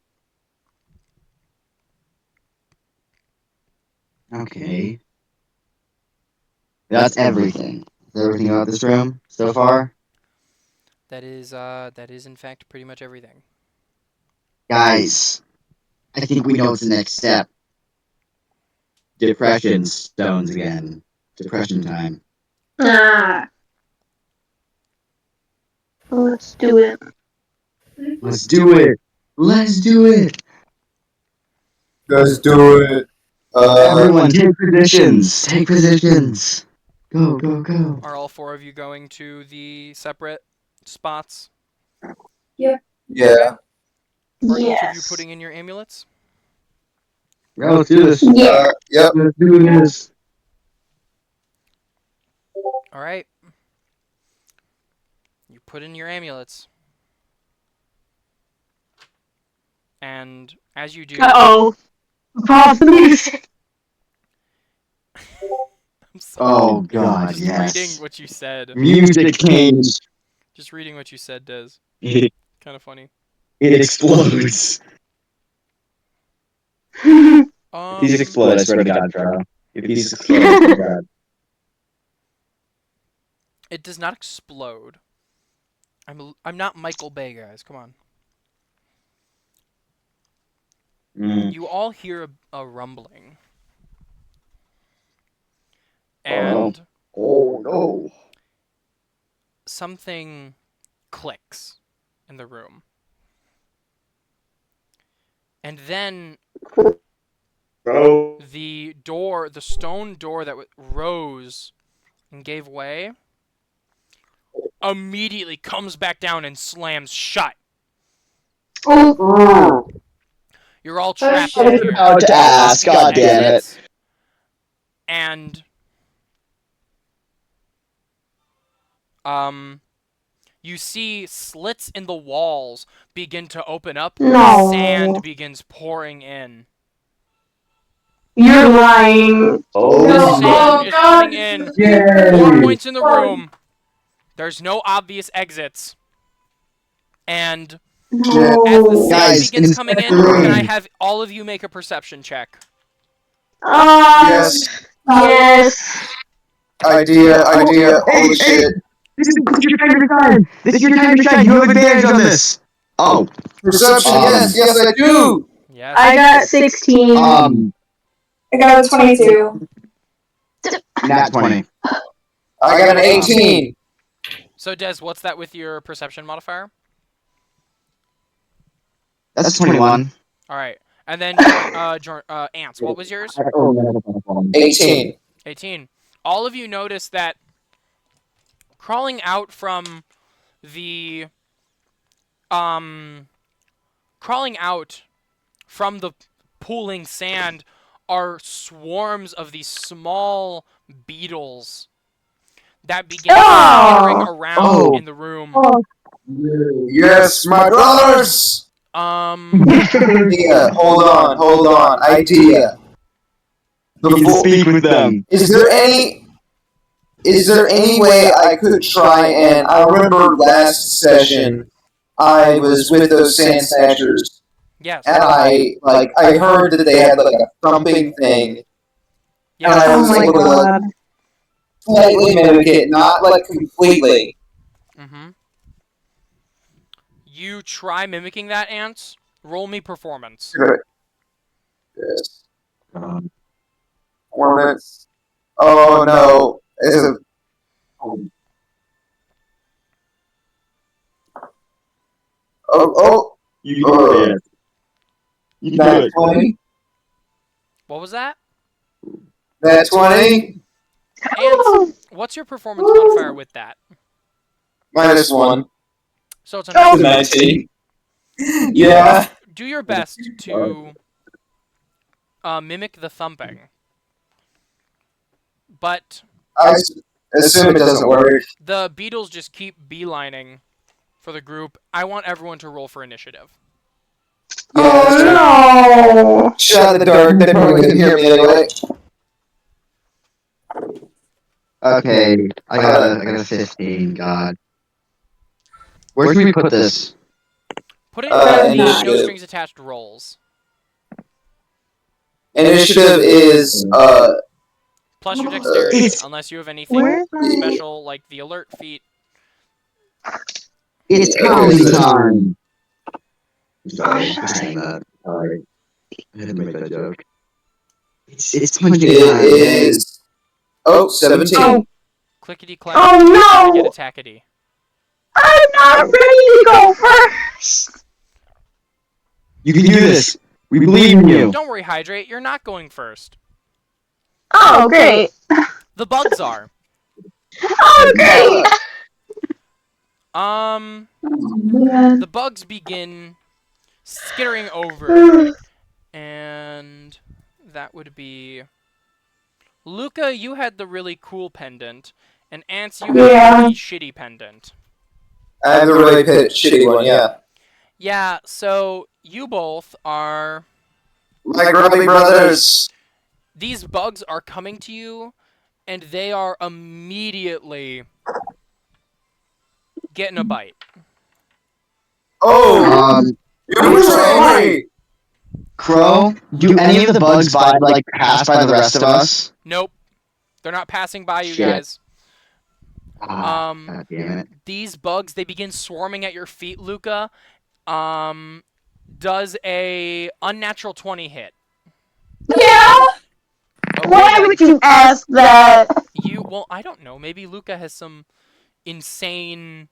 Okay. That's everything. Is everything about this room so far? That is in fact pretty much everything. Guys, I think we know what's the next step. Depression stones again. Depression time. Ah. Let's do it. Let's do it. Let's do it. Let's do it. Everyone, take positions. Take positions. Go, go, go. Are all four of you going to the separate spots? Yeah. Are each of you Yes. putting in your amulets? Yeah, let's do this. Yeah. Yep. Let's do this. All right. You put in your amulets. And as you do, Uh-oh. Pause the music. I'm sorry. Oh God, Just yes. reading what you said. Music changed. Just reading what you said, Des. It Kind of funny. explodes. If these explode, I swear to God, bro. If these explode, I swear to God. It does not explode. I'm not Michael Bay, guys. Come on. You all hear a rumbling. And Oh no. something clicks in the room. And then Bro. the door, the stone door that rose and gave way, immediately comes back down and slams shut. Oh. You're all trapped in I was here. about to ask, God damn it. Exits, and you see slits in the walls begin to open up. No. Sand begins pouring in. You're lying. Oh, The No. sand is coming in. Yay. 4 points in the room. There's no obvious exits. And As the sand Guys, begins coming in, can I have all of you make a perception check? Yes. Yes. Idea. Holy Hey, shit. This is your time to shine. This is your time to shine. You have advantage on this. Oh, Perception. Yes, I do. Yes. I got 16. I got a 22. nat 20. I got an 18. So, Des, what's that with your perception modifier? That's 21. All right. And then, Ants, what was yours? 18. 18. All of you notice that crawling out from the pooling sand are swarms of these small beetles that begin skittering around in the room. Yes, my brothers. Idea. Hold on. Idea. You can speak with them. Is there any way I could try and I remember last session I was with those sand snatchers Yes. and I heard that they had like a thumping thing and Yes. I Oh was my able to like god. slightly mimic it, not like completely. Mm-hmm. You try mimicking that, Ants. Roll me performance. Good. Yes. 4 minutes. Oh no. It's a You can do it. You can do it. 20. What was that? That 20. Ants, what's your performance modifier with that? -1. So it's a 19. Yeah. Do your best to mimic the thumping. But I assume it doesn't work. the beetles just keep beelining for the group. I want everyone to roll for initiative. Oh Shot in the dark. They probably couldn't hear me anyway. Okay, I got a 15. God. Where should we put this? Put it in the no initiative. strings attached rolls. Initiative is Plus your dexterity, It's- unless you have anything Where's my- special like the alert feat. It's comedy time. Sorry for saying that. Sorry. I had to make that joke. It's punching it time. is 17. Clickety clack. Oh no! Get attackety. I'm not ready to go first! You can do this. We believe in you. Don't worry, Hydrate. You're not going first. Oh, great. The bugs are. Oh, great! The bugs begin skittering over, and that would be Luca. You had the really cool pendant, and Ants, you had the really shitty pendant. I have the really shitty one, yeah. Yeah, so you both are. My grubby brothers. These bugs are coming to you, and they are immediately getting a bite. Oh, you betray me. Crow, do any of the bugs pass by the rest of us? Nope, they're not passing by you Shit. guys. God damn it. These bugs, they begin swarming at your feet, Luca. Does a unnatural 20 hit? Yeah? Okay, Why then. would you ask that? Well, I don't know. Maybe Luca has some insane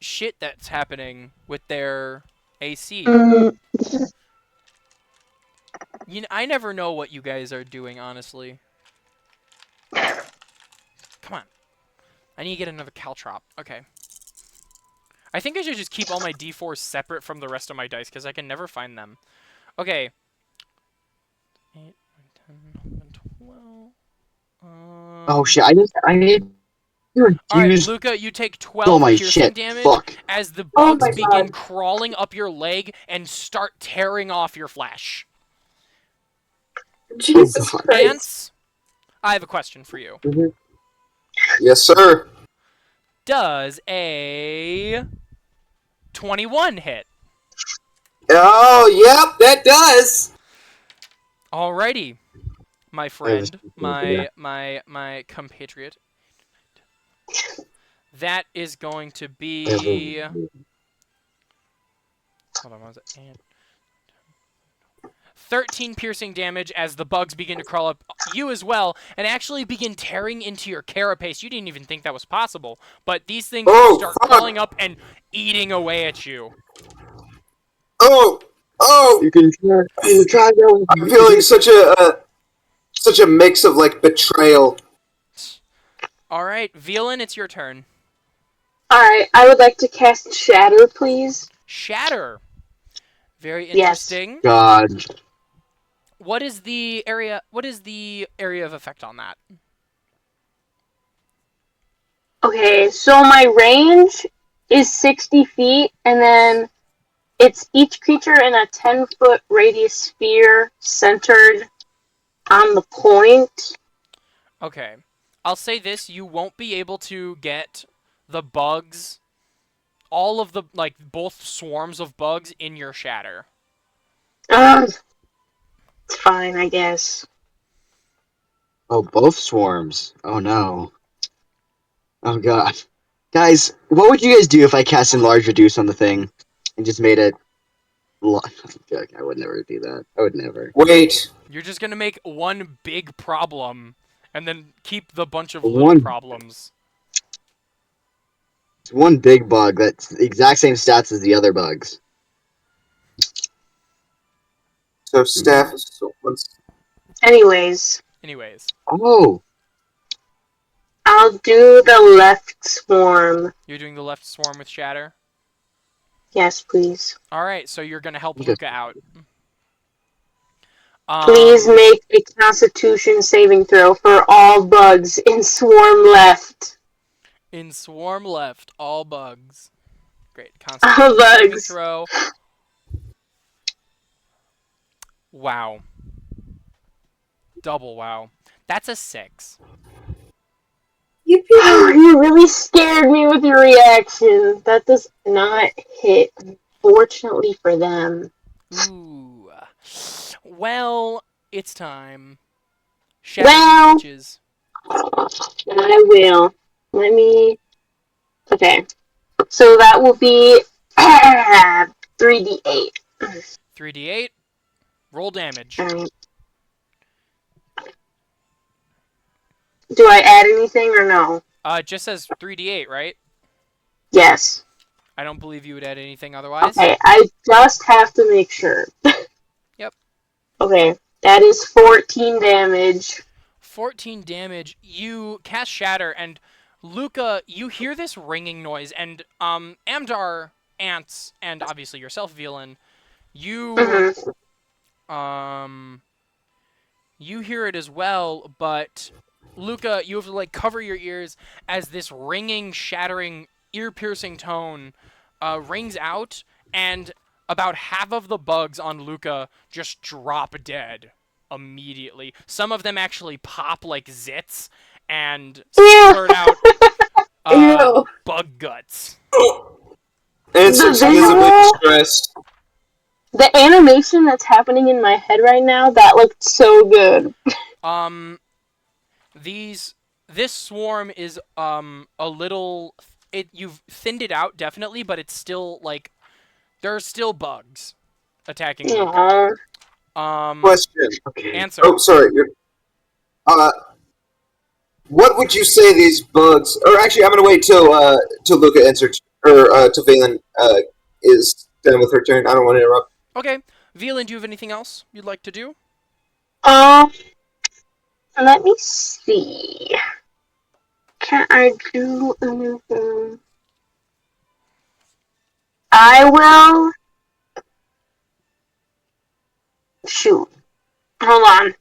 shit that's happening with their AC. You know, I never know what you guys are doing, honestly. Come on. I need to get another Caltrop. Okay. I think I should just keep all my D4s separate from the rest of my dice, because I can never find them. Okay. 8, 9, 10, 11, 12... Oh shit, I need to Alright, use Luca, you take 12 all my piercing shit. damage Fuck. as the Oh bugs my begin God. crawling up your leg and start tearing off your flesh. Jesus God. Christ. Ants, I have a question for you. Yes, sir. Does a 21 hit? Oh, yep, that does. Alrighty, my was friend, thinking, my compatriot. That is going to be. Hold on, what was it? And 13 piercing damage as the bugs begin to crawl up you as well and actually begin tearing into your carapace. You didn't even think that was possible, but these things Oh, start fuck. crawling up and eating away at you. Oh, You can try going. I'm feeling such a mix of like betrayal. All right, Velan, it's your turn. Alright, I would like to cast Shatter, please. Shatter. Very Yes. interesting. God. What is the area of effect on that? Okay, so my range is 60 feet, and then it's each creature in a 10-foot radius sphere centered on the point. Okay. I'll say this, you won't be able to get the bugs, all of the, like, both swarms of bugs in your shatter. It's fine, I guess. Oh, both swarms. Oh no. Oh god. Guys, what would you guys do if I cast Enlarge Reduce on the thing and just made it? I would never do that. I would never. Wait, You're just gonna make one big problem and then keep the bunch of little One- problems. It's one big bug that's the exact same stats as the other bugs. so staff is Anyways, Anyways. Oh, I'll do the left swarm. You're doing the left swarm with shatter? Yes, please. Alright, so you're gonna help Okay. Luca out. Please make a Constitution saving throw for all bugs in swarm left. In swarm left, all bugs. Great. All Constitution saving bugs. throw. Wow. Double wow. That's a 6. You really scared me with your reaction. That does not hit, unfortunately for them. Ooh. Well, it's time. Shatter Well- bitches. I will. Let me. Okay. So that will be 3d8. 3d8. Roll damage. Alright. Do I add anything or no? It just says 3d8, right? Yes. I don't believe you would add anything otherwise. Okay, I just have to make sure. Yep. Okay, that is 14 damage. 14 damage. You cast Shatter, and Luca, you hear this ringing noise, and Amdar, Ants, and obviously yourself, Velan, you Mhm. you hear it as well, but Luca, you have to like cover your ears as this ringing, shattering, ear-piercing tone rings out, and about half of the bugs on Luca just drop dead immediately. Some of them actually pop like zits and splurt out Ew. bug guts. Answer's The visibly visual- distressed. The animation that's happening in my head right now, that looked so good. This swarm is a little you've thinned it out definitely, but it's still like there are still bugs attacking Luca. Aw. Question. okay. Answer. Oh, sorry. What would you say these bugs? Or actually, I'm gonna wait till Luca answers, or till Valen is done with her turn. I don't want to interrupt. Okay, Velan, do you have anything else you'd like to do? Let me see. Can I do anything? I will. Shoot. Hold on.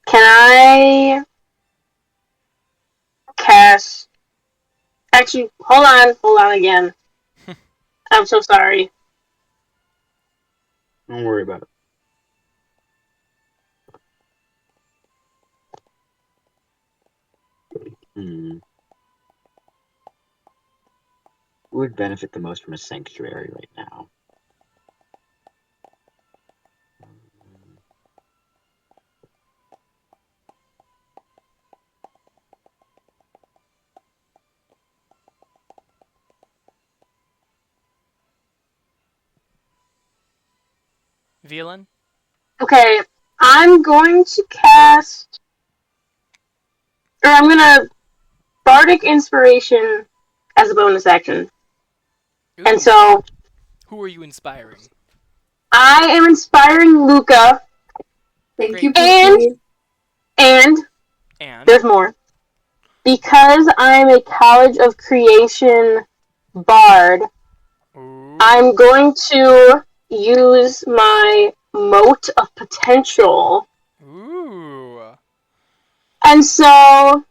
Can I cast? Actually, hold on again. I'm so sorry. Don't worry about it. Hmm. Who would benefit the most from a sanctuary right now? Velan? Okay, I'm going to cast, or I'm gonna Bardic Inspiration as a bonus action. Ooh, And so who are you inspiring? I am inspiring Luca, Thank Great. you, And- Pinky. and And there's more. Because I'm a College of Creation bard, Ooh. I'm going to use my Moat of Potential. Ooh. And so,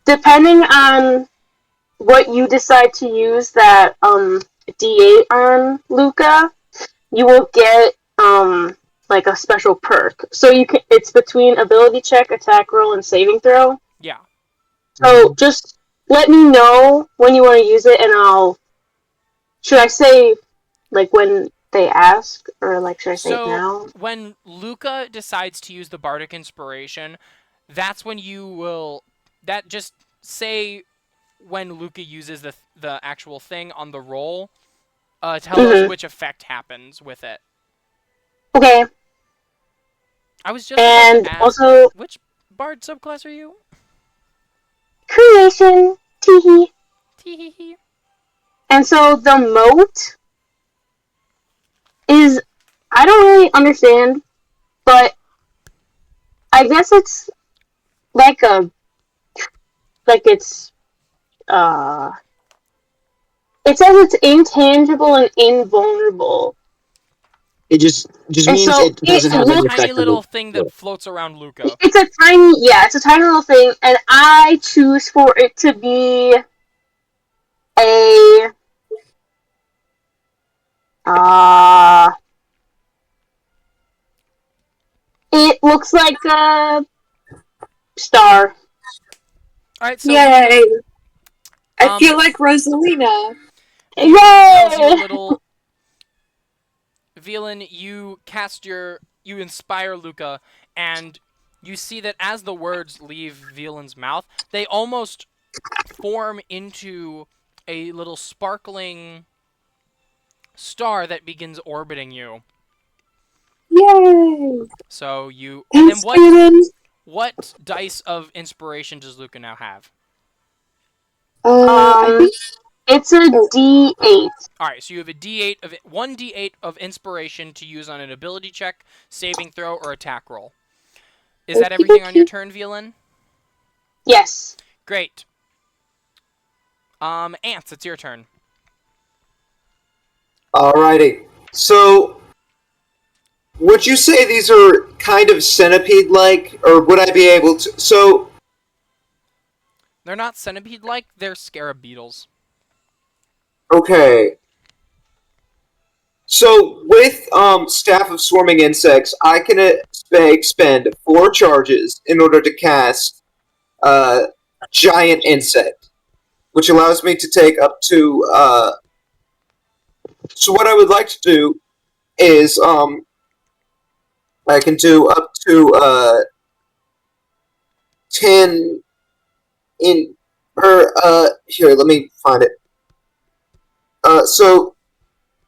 depending on what you decide to use that D8 on, Luca, you will get like a special perk. So it's between ability check, attack roll, and saving throw. Yeah. So just let me know when you want to use it, and should I say like when they ask, or like should I say it So now? when Luca decides to use the Bardic Inspiration, that's when you will. That just say when Luca uses the actual thing on the roll. Tell us which effect happens with it. Okay. I was just about And to ask, also which Bard subclass are you? creation, teehee. Tee-hee-hee. And so the moat is, I don't really understand, but I guess it's like it's it says it's intangible and invulnerable. It just And means so it doesn't have It's any a effect tiny on little the. thing that floats around Luca. It's a tiny little thing, and I choose for it to be a it looks like a star. All right, so Yay! I Um, feel like Rosalina. Velan tells you a Yay! little. Velan, you inspire Luca, and you see that as the words leave Velan's mouth, they almost form into a little sparkling star that begins orbiting you. Yay! So you, and then Thanks, Brandon. what dice of inspiration does Luca now have? I think It's a Oh. D8. All right, so you have one D8 of inspiration to use on an ability check, saving throw, or attack roll. Is that everything on your turn, Velan? Yes. Great. Ants, it's your turn. Alrighty. So, would you say these are kind of centipede-like, or would I be able to? So, They're not centipede-like, they're scarab beetles. okay. So, with Staff of Swarming Insects, I can expend 4 charges in order to cast Giant Insect, which allows me to take up to. So, what I would like to do is I can do up to 10 in here, let me find it. So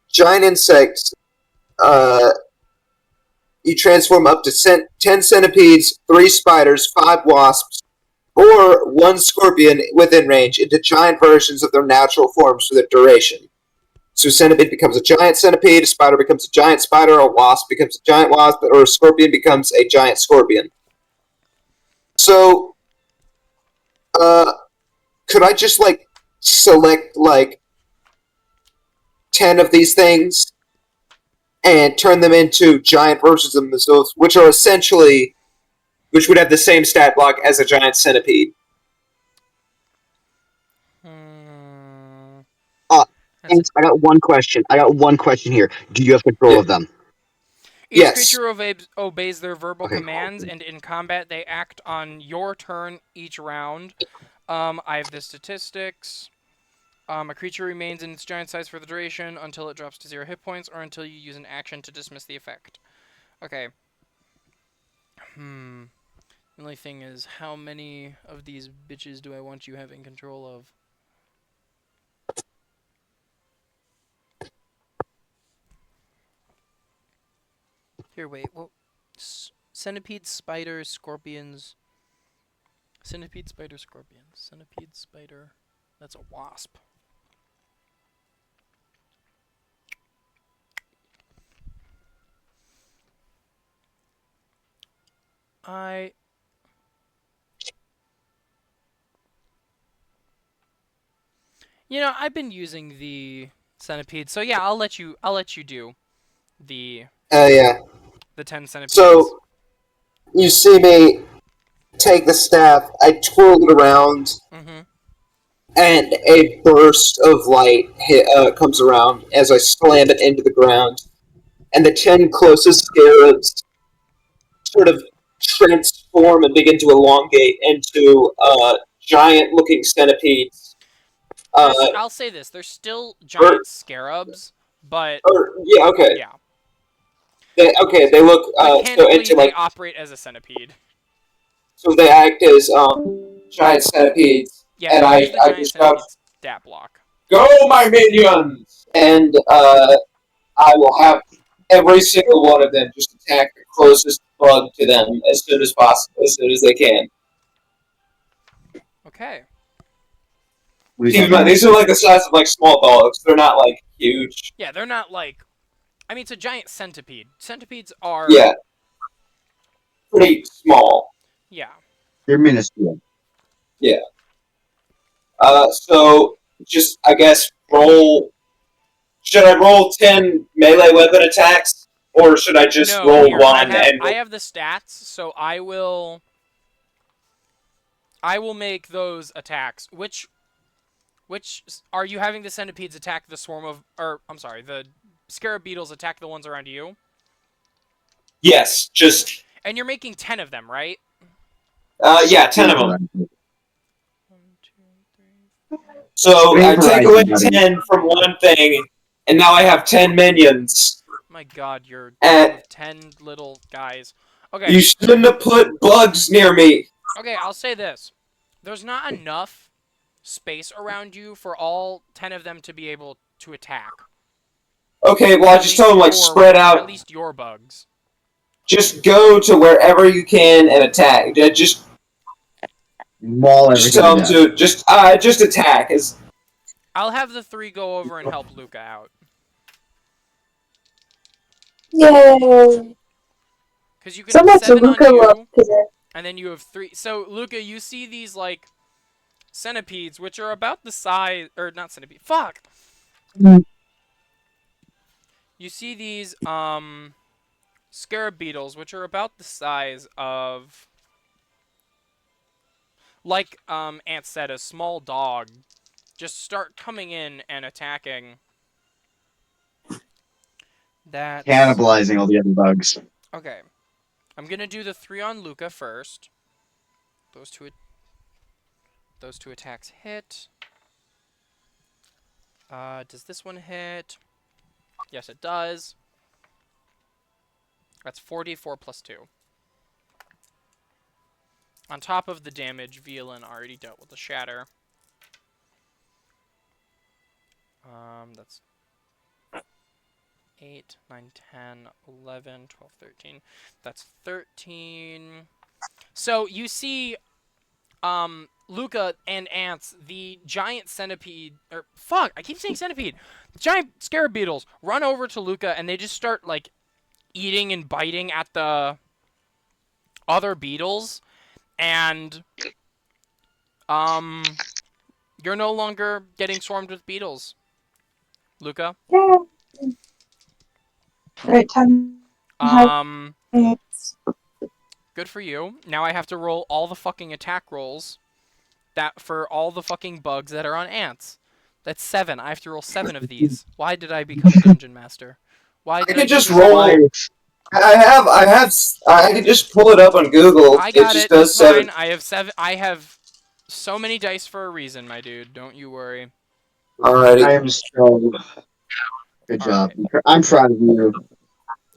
giant insects, you transform up to 10 centipedes, 3 spiders, 5 wasps, or 1 scorpion within range into giant versions of their natural forms for the duration. So a centipede becomes a giant centipede, a spider becomes a giant spider, a wasp becomes a giant wasp, or a scorpion becomes a giant scorpion. So, could I just, select, 10 of these things and turn them into giant versions of themselves, which would have the same stat block as a giant centipede? And I got one question. Here. Do you have control of them? Each Yes. creature obeys their verbal Okay. commands, and in combat they act on your turn each round. I have the statistics. A creature remains in its giant size for the duration until it drops to 0 hit points or until you use an action to dismiss the effect. Okay. The only thing is, how many of these bitches do I want you having control of? Here, wait. Well, centipedes, spiders, scorpions. Centipede, spider, scorpion. Centipede, spider. That's a wasp. You know, I've been using the centipede, so yeah, I'll let you do the Yeah. the 10 centipedes. So you see me take the staff, I twirl it around, Mm-hmm. and a burst of light comes around as I slam it into the ground. And the 10 closest scarabs sort of transform and begin to elongate into giant-looking centipedes. I'll say this: they're still giant scarabs, but Yeah, okay. yeah, They look mechanically they operate as a centipede. So they act as giant centipedes. Yeah, and use the I giant just shout, centipede stat block. "Go, my minions!" And I will have every single one of them just attack the closest bug to them as soon as possible, as soon as they can. Okay. Keep in mind, these are like the size of like small dogs. They're not like huge. Yeah, they're not like. I mean, it's a giant centipede. Centipedes are. Yeah. Pretty small. Yeah. They're minuscule. Yeah. So just I guess roll. Should I roll 10 melee weapon attacks, or should I just roll here, one? I have the stats, so I will make those attacks. Which are you having the centipedes attack the swarm of, or I'm sorry, the scarab beetles attack the ones around you? Yes, just. And you're making 10 of them, right? Yeah, 10 of them. 1, 2, 3. So I take away 10 from one thing, and now I have 10 minions. My God, you're And 10 little guys. Okay. You shouldn't have put bugs near me. Okay, I'll say this: there's not enough space around you for all 10 of them to be able to attack. Okay, well I just tell them like spread out. At least your bugs. Just go to wherever you can and attack. Just maul just tell them to just attack. I'll have the 3 go over and help Luca out. Yay! Because you can So have much 7 Luca on love you, today. and then you have 3. So Luca, you see these like centipedes, which are about the size, or not centipede. Fuck. You see these scarab beetles, which are about the size of, like Ant said, a small dog, just start coming in and attacking. That's cannibalizing all the other bugs. okay. I'm gonna do the 3 on Luca first. Those two attacks hit. Does this one hit? Yes, it does. That's 44 plus 2. On top of the damage, Violin already dealt with the shatter. That's 8, 9, 10, 11, 12, 13. That's 13. So you see, Luca and Ants, the giant centipede, or fuck, I keep saying centipede. The giant scarab beetles run over to Luca and they just start like eating and biting at the other beetles, and you're no longer getting swarmed with beetles, Luca. Yeah. Right, time. Good for you. Now I have to roll all the fucking attack rolls that for all the fucking bugs that are on Ants. That's 7. I have to roll 7 of these. Why did I become a dungeon master? Why did I can just do roll. this? I can just pull it up on Google. I got just it. does It's 7. fine. I have 7. I have so many dice for a reason, my dude. Don't you worry. Alrighty. I am so good job. I'm proud of you.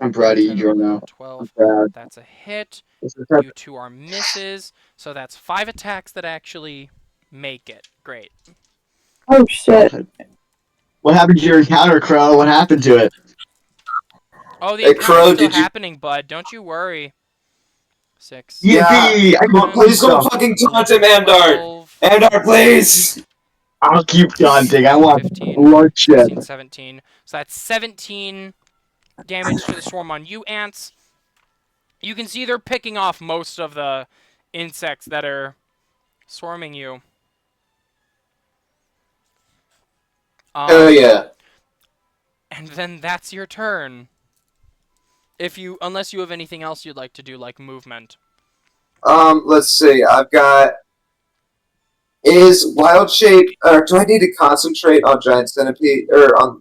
I'm proud of you, 10, Jorno. 11, I'm 12. proud. That's a hit. This is perfect. You two are misses. So that's 5 attacks that actually make it. Great. Oh shit. What happened to your encounter, Crow? What happened to it? Oh, the Hey, encounter's Crow, still did you- happening, bud. Don't you worry. 6. Yeah. Yippee! I Come on, please don't fucking taunt him, Amdart. 12, Amdart, please. I'll keep daunting. I want 15, bloodshed. 16, 17. So that's 17 damage to the swarm on you, ants. You can see they're picking off most of the insects that are swarming you. Oh yeah. And then that's your turn. Unless you have anything else you'd like to do, like movement. Let's see. I've got. Is wild shape? Do I need to concentrate on giant centipede or on?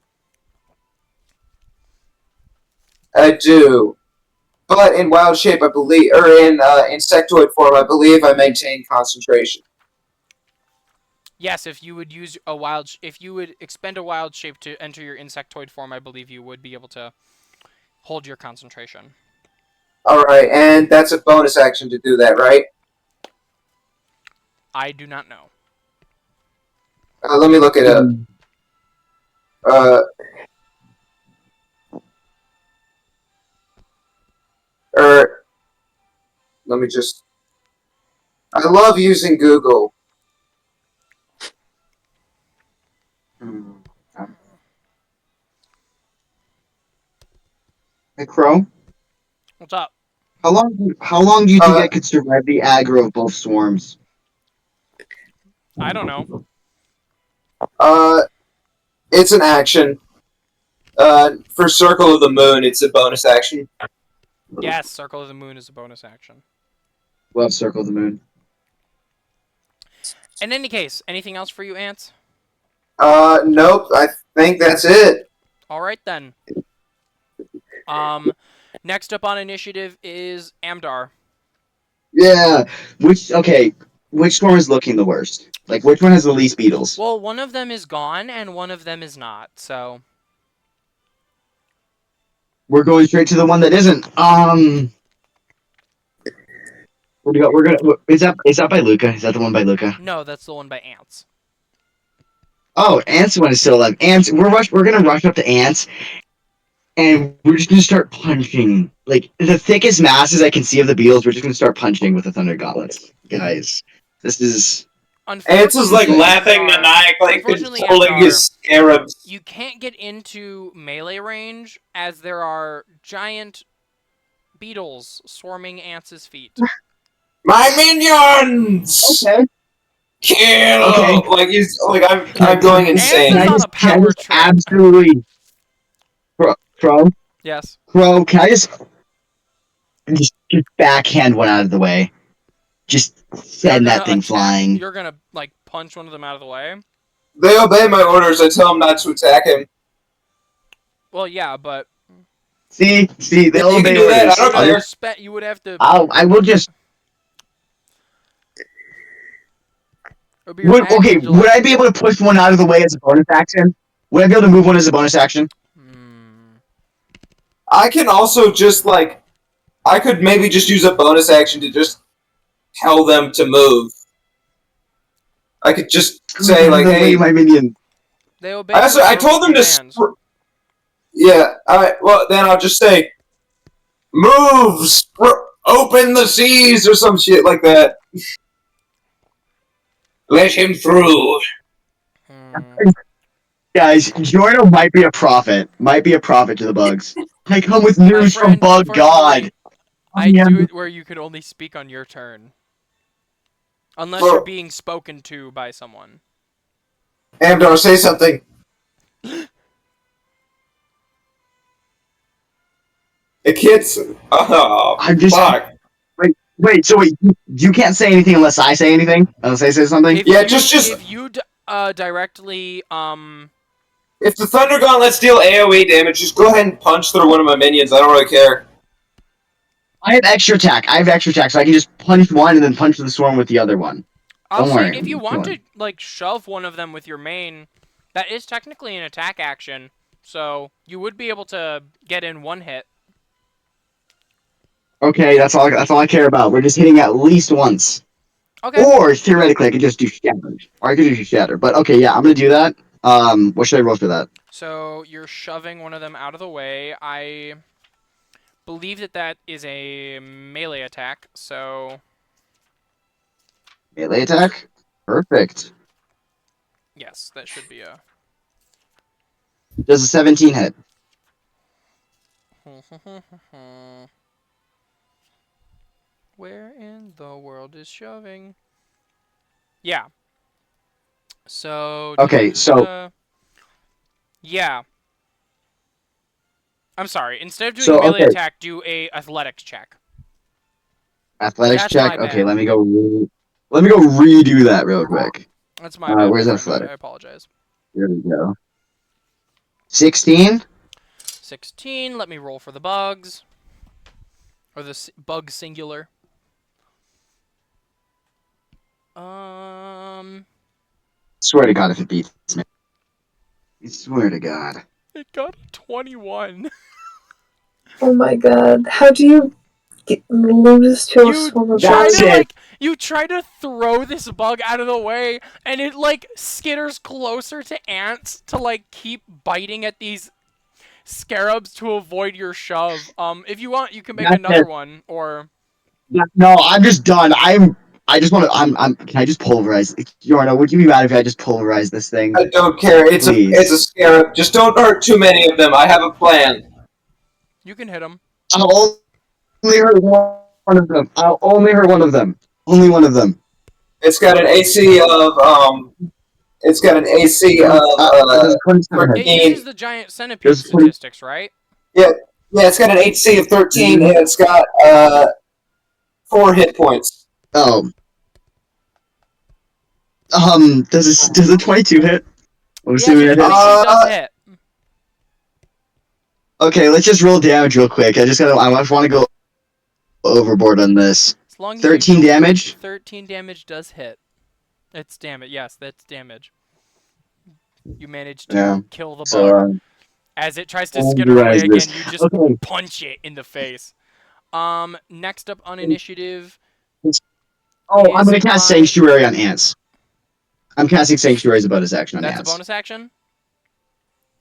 I do, but in wild shape, I believe, or in insectoid form, I believe I maintain concentration. Yes, if you would use if you would expend a wild shape to enter your insectoid form, I believe you would be able to hold your concentration. All right, and that's a bonus action to do that, right? I do not know. Let me look it up. Let me just. I love using Google. Hey, Crow. What's up? How long do you think I could survive the aggro of both swarms? I don't know. It's an action. For Circle of the Moon, it's a bonus action. Yes, Circle of the Moon is a bonus action. Love Circle of the Moon. In any case, anything else for you, ants? Nope. I think that's it. All right then. Next up on initiative is Amdar. Yeah. Which swarm is looking the worst? Like, which one has the least beetles? Well, one of them is gone and one of them is not. So We're going straight to the one that isn't. We're gonna. Is that by Luca? Is that the one by Luca? no, that's the one by ants. Oh, Ants one is still alive. Ants. We're gonna rush up to Ants, and we're just gonna start punching. Like the thickest masses I can see of the beetles, we're just gonna start punching with the Thunder Gauntlets, guys. This is. Ants is like laughing Amdar- maniacally, unfortunately, controlling Amdar, his scarabs. You can't get into melee range as there are giant beetles swarming ants' feet. My minions! Okay. Kill! Okay. Like I'm going insane. Ants is on a power trip. Absolutely. Crow. Yes. Crow, can I just backhand one out of the way? Just send that thing flying. You're gonna like punch one of them out of the way. They obey my orders. I tell them not to attack him. Well, yeah, but See, they'll You can obey do that, orders. I don't care. you would have to. I will just. Would I be able to push one out of the way as a bonus action? Would I be able to move one as a bonus action? I can also just I could maybe just use a bonus action to just tell them to move. I could just say hey, my minion. They obey. I told them to. Yeah. Well, then I'll just say, move, open the seas or some shit like that. Let him through. Guys, Jorno might be a prophet. Might be a prophet to the bugs. I come with news from Bug God. I do it where you could only speak on your turn. Unless you're being spoken to by someone. Amdar, say something. The kids. Oh, I'm just. Fuck. Wait. So you can't say anything unless I say anything. Unless I say something. If you directly If the Thunder Gauntlets deal AoE damage, just go ahead and punch through one of my minions. I don't really care. I have extra attack. So I can just punch one and then punch the swarm with the other one. I'll Don't say worry. if you want to like shove one of them with your main, That is technically an attack action, so you would be able to get in one hit. Okay, that's all I care about. We're just hitting at least once. Okay. Or theoretically, I could just do shatter. Or I could do shatter. But okay, yeah, I'm gonna do that. What should I roll for that? So you're shoving one of them out of the way. I believe that is a melee attack, so Melee attack. Perfect. yes, that should be a... Does a 17 hit? Where in the world is shoving? Yeah. So... Okay, so yeah. I'm sorry. Instead of doing So, a melee okay. attack, do a athletics check. athletics That's check. my Okay, bad. let me go redo that real quick. That's my bad. Where's my friend. athletic? I apologize. Here we go. 16. 16. Let me roll for the bugs. Or the bug singular. Swear to God, if it beats me. I swear to God. It got a 21. Oh my god. How do you lose to a You swarm of try That's to bugs? it. you try to throw this bug out of the way, and it like skitters closer to ants to like keep biting at these scarabs to avoid your shove. If you want, you can make That's another it. one, or No, I'm just done. I just want to. Can I just pulverize? Yorno, would you be mad if I just pulverize this thing? I don't care. It's Please. a scarab. Just don't hurt too many of them. I have a plan. you can hit them. I'll only hurt one of them. I'll only hurt one of them. Only one of them. It's got an AC of It's got an AC of There's 27 It hits. uses the giant centipede There's 20 statistics, right? yeah. It's got an AC of 13 and it's got 4 hit points. Oh. Does a 22 hit? I'm Yes, assuming the it 22 hits. does hit. Okay, let's just roll damage real quick. I just want to go overboard on this. As long as 13 you don't- damage? 13 damage does hit. It's damage. Yes, that's damage. You managed to Yeah. kill the bug. So, As it tries to I'll skitter away derive again, this. you just Okay. punch it in the face. Next up on initiative. Oh, I'm is gonna cast my- Sanctuary on ants. I'm casting Sanctuary as a bonus action on That's ants. a bonus action?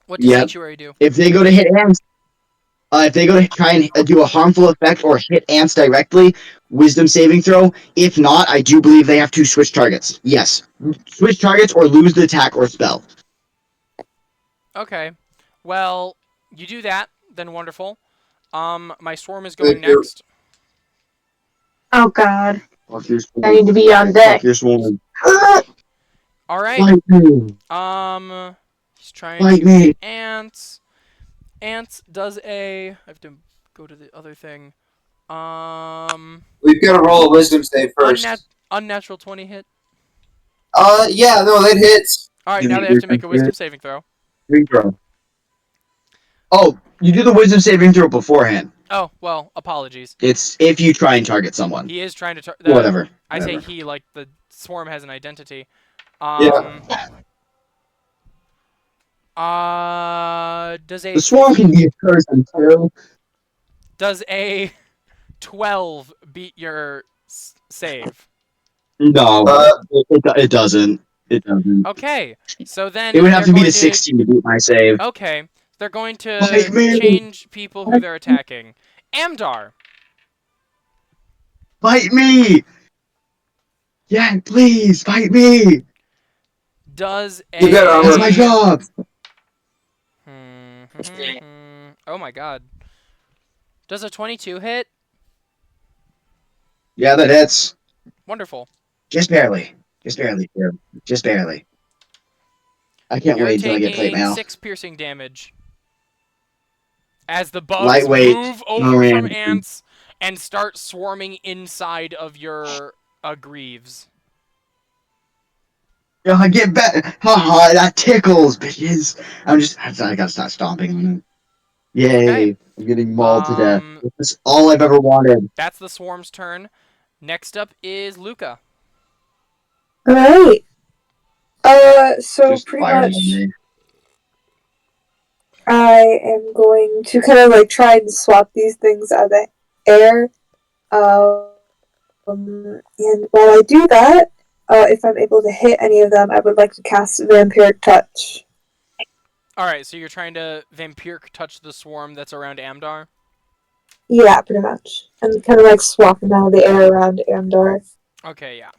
What does Yep. Sanctuary do? If they go to hit ants, if they go to try and do a harmful effect or hit ants directly, Wisdom saving throw. If not, I do believe they have to switch targets. Yes, switch targets or lose the attack or spell. Okay. Well, you do that, then wonderful. My swarm is going Thank you. next. Oh god. Fuck your I need to be on deck. Fuck your swarm. Alright. Fight me. He's trying Fight to me. hit ants. Ants does a... I have to go to the other thing. We've got to roll a wisdom save first. Unnatural 20 hit. Yeah, no, that hits. Alright, You now need they have your to make a computer. wisdom saving throw. Oh, you do the wisdom saving throw beforehand. Oh, well, apologies. It's if you try and target someone. He is trying to... Whatever. I say Whatever. he, like the swarm has an identity. Yeah. Does The swarm can be a person too. Does a 12 beat your save? No, it doesn't. It doesn't. Okay, so then It would have they're to be going the 16 to beat my save. Okay, they're going to Fight me. change people who they're attacking. Amdar. Fight me! Yeah, please, fight me! Does a... You got armor. That's my job! Oh my god. Does a 22 hit? Yeah, that hits. Wonderful. Just barely. Just barely, dude. Just barely. I can't You're wait until I get plate taking mail. 6 piercing damage. As the bugs Lightweight. move over from Moran. ants and start swarming inside of your greaves. Oh, get back! Haha, that tickles, bitches! I gotta start stomping on him. Yay! Okay. I'm getting mauled to death. Um, That's all I've ever wanted. That's the swarm's turn. Next up is Luca. Alright. So Just pretty fire much on me. I am going to kind of like try and swap these things out of the air. And while I do that, if I'm able to hit any of them, I would like to cast Vampiric Touch. Alright, so you're trying to vampiric touch the swarm that's around Amdar? Yeah, pretty much. And kind of like swapping out of the air around Amdar. Okay, yeah.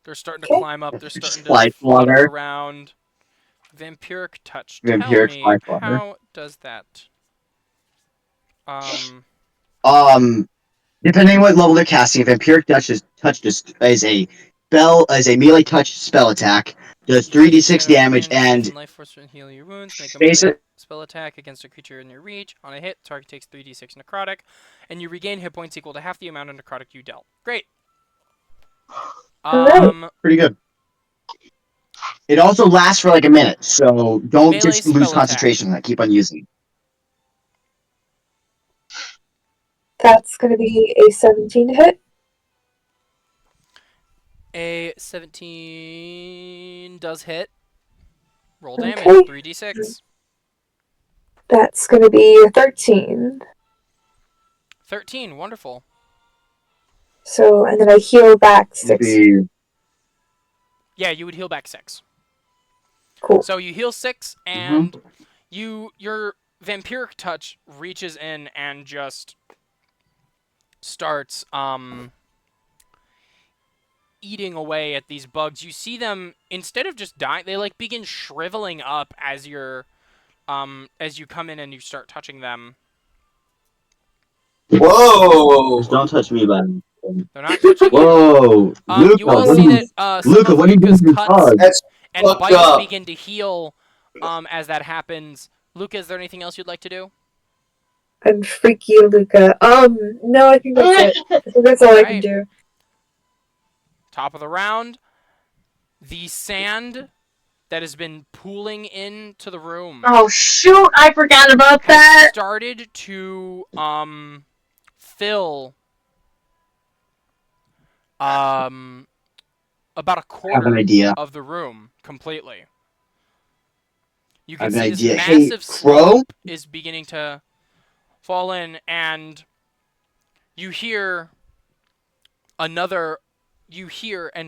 They're starting to Okay. climb up, they're starting to Fly flutter swatter. around. Vampiric touch. Tell Vampiric me, fly swatter. how does that? Depending on what level they're casting, if Vampiric Touch is a melee touch spell attack, does 3d6 damage and life force and heal your wounds. Make a basic. melee spell attack against a creature in your reach. On a hit, target takes 3d6 necrotic, and you regain hit points equal to half the amount of necrotic you dealt. Great. Pretty good. It also lasts for like a minute, so don't Melee just spell lose attack. concentration on that. Keep on using it. That's going to be a 17 to hit. A 17 does hit. Roll damage, Okay. 3d6. That's going to be a 13. 13, wonderful. So, and then I heal back 6. Yeah, you would heal back 6. Cool. So you heal 6, and your vampiric touch reaches in and just starts eating away at these bugs. You see them, instead of just dying, they like begin shriveling up as you come in and you start touching them. Whoa! Just don't touch me, buddy. They're not touching you. Whoa, Luca! You all what see are you- that some Luca, of what are you Luca's doing to cuts your That's and fucked bites up. begin to heal as that happens. Luca, is there anything else you'd like to do? And freak you, Luca. No, I think that's it. I think that's all I can Alright. do. Top of the round. The sand that has been pooling into the room Oh shoot! I forgot about has that. started to fill about a I have an quarter idea. of the room completely. You I can have an see this idea. Hey, massive Crow? slope is beginning to fall in, and you hear and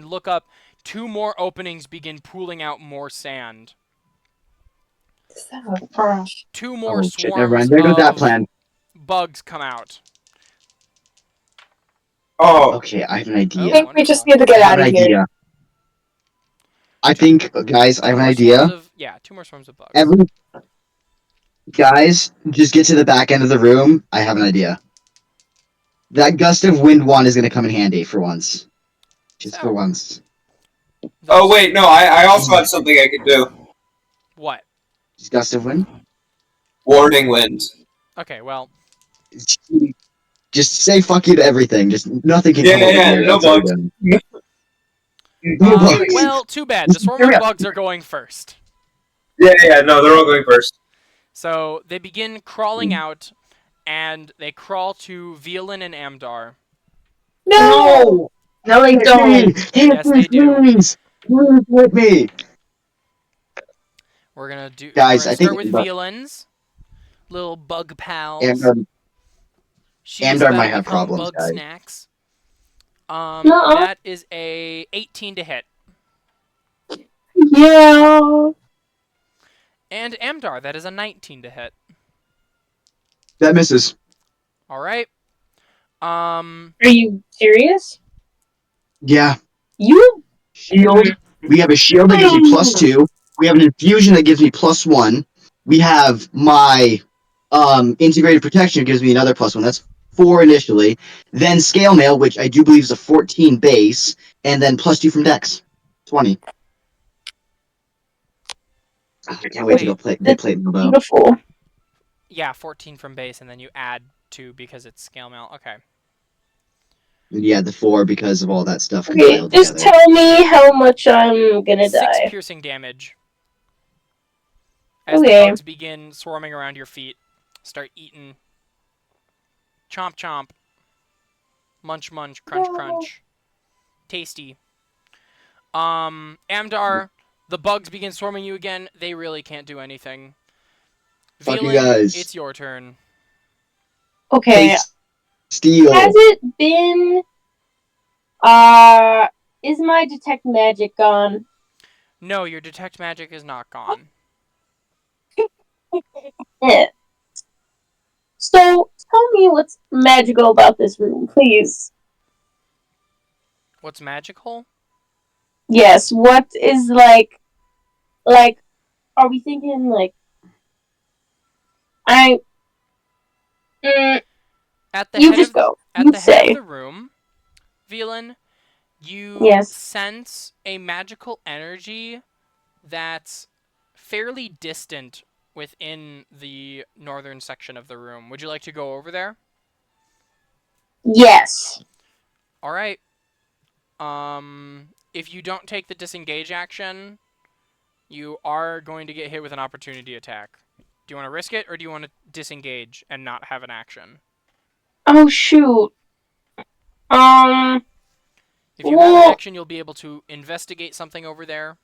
look up, 2 more openings begin pooling out more sand. Oh, 2 more Shit, never mind. swarms There goes that of plan. bugs come out. Oh, Okay, I have an I idea. think we just need to get I have out an of here. idea. I think, guys, I have an idea. 2 more swarms of bugs. Guys, just get to the back end of the room. I have an idea. That gust of wind one is going to come in handy for once. Just for once. oh wait, no, I also have something I could do. What? Just gust of wind? Warning wind. Okay, well, Just say fuck you to everything. Just nothing can come over here. no That's all bugs. we're doing. No bugs. well, too bad. The swarm of bugs are going first. Yeah, no, they're all going first. So they begin crawling out, and they crawl to Violin and Amdar. No, no, they don't. Yes, they do. Please hit me. We're gonna do. Guys, we're I gonna start think with Violin's little bug pals. She's Amdar about might to have become problems, bug guys. snacks. Nuh-uh. That is a 18 to hit. Yeah. And Amdar, that is a 19 to hit. That misses. All right. Are you serious? Yeah. You? Shield. We have a shield that gives me +2. We have an infusion that gives me +1. We have my integrated protection gives me another +1. That's 4 initially. Then scale mail, which I do believe is a 14 base, and then +2 from Dex. 20. Oh, I can't wait to go play Mobo. Beautiful. Yeah, 14 from base, and then you add 2 because it's scale mail. Okay. Yeah, the 4 because of all that stuff Okay, compiled just together. tell me how much I'm gonna 6 die. piercing damage. As the Okay. bugs begin swarming around your feet, start eating. Chomp chomp. Munch munch, crunch crunch. Tasty. Amdar, the bugs begin swarming you again. They really can't do anything. Fuck you Velan, guys. it's your turn. Okay. Hey, Steel. Has it been? Is my detect magic gone? No, your detect magic is not gone. Yeah. So tell me what's magical about this room, please. What's magical? Yes. What is Are we thinking like? I. Mm, At the you head just of go. at You the head of say. the room, Velan, you Yes. sense a magical energy that's fairly distant within the northern section of the room. Would you like to go over there? Yes. All right. If you don't take the disengage action, you are going to get hit with an opportunity attack. Do you want to risk it, or do you want to disengage and not have an action? Oh shoot. If you have an Well, action, you'll be able to investigate something over there,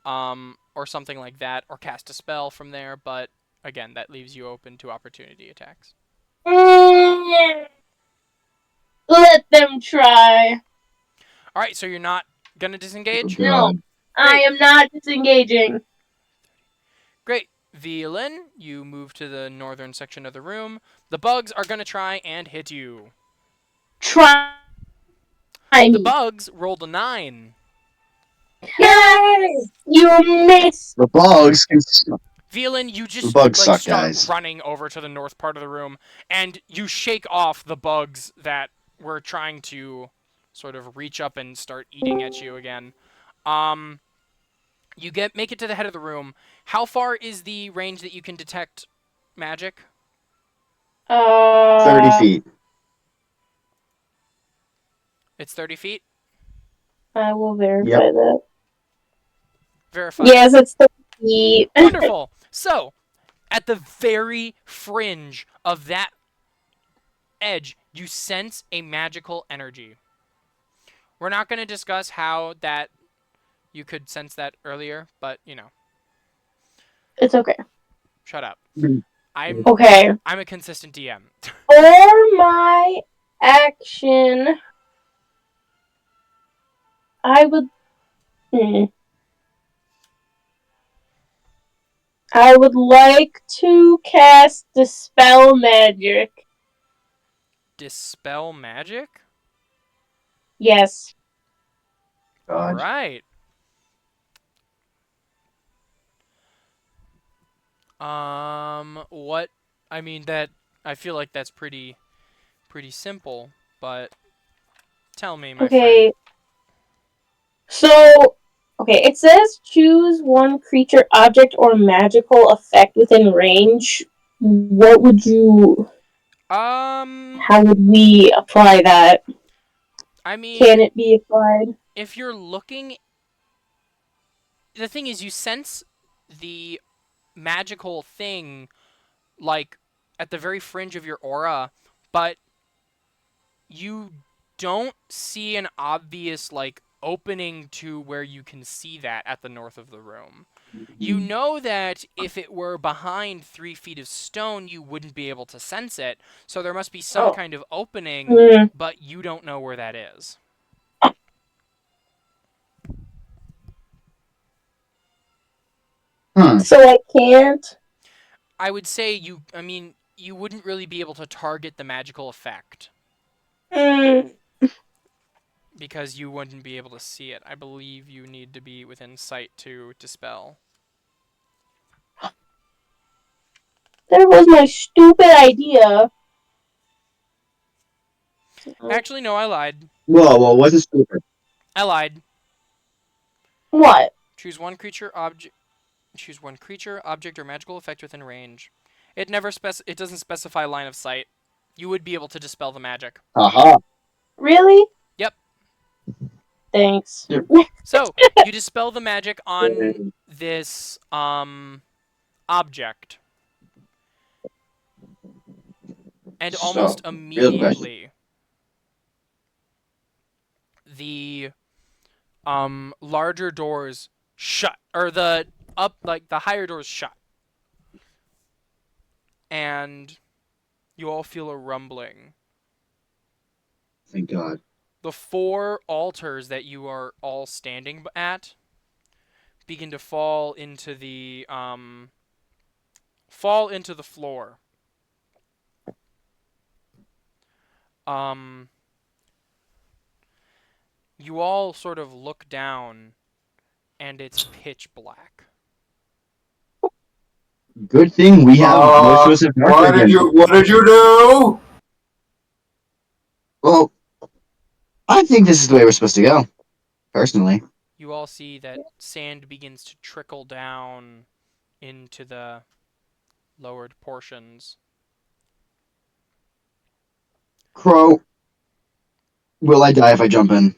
or something like that, or cast a spell from there. But again, that leaves you open to opportunity attacks. let them try. All right, so you're not gonna disengage? No, I am not disengaging. Great. Velan, you move to the northern section of the room. The bugs are gonna try and hit you. Try The me. bugs rolled a 9. Yes! You missed! The bugs can. Velan, you just bugs suck, start guys. running over to the north part of the room, and you shake off the bugs that were trying to sort of reach up and start eating at you again. You make it to the head of the room. How far is the range that you can detect magic? 30 feet. It's 30 feet. I will verify Yep. that. Verify. Yes, it's 30 feet. Wonderful. So, at the very fringe of that edge, you sense a magical energy. We're not going to discuss how that you could sense that earlier, but you know, It's okay. shut up. Mm. I'm Okay. a consistent DM. For my action, I would. I would like to cast Dispel Magic. Dispel magic? Yes. All right. What? I mean that. I feel like that's pretty simple, but tell me, my Okay. friend. So, okay, it says choose one creature, object, or magical effect within range. What would you. How would we apply that? I mean, Can it be applied? if you're looking, the thing is, you sense the magical thing, like at the very fringe of your aura, but you don't see an obvious like opening to where you can see that at the north of the room. You know that if it were behind 3 feet of stone, you wouldn't be able to sense it. So there must be some kind of opening, but you don't know where that is. So I can't. I would say you wouldn't really be able to target the magical effect because you wouldn't be able to see it. I believe you need to be within sight to dispel. That was my stupid idea. Actually, no, I lied. Whoa, what's this stupid? I lied. What? Choose one creature, object, or magical effect within range. It doesn't specify line of sight. You would be able to dispel the magic. Aha. Really? Yep. Thanks. So, you dispel the magic on this object. And almost immediately the larger doors shut, or the higher doors shut. and you all feel a rumbling. Thank God. The 4 altars that you are all standing at begin to fall into the floor. You all sort of look down, and it's pitch black. Good thing we have most of us have dark What did you do? Well, I think this is the way we're supposed to go. Personally. You all see that sand begins to trickle down into the lowered portions. Crow, will I die if I jump in?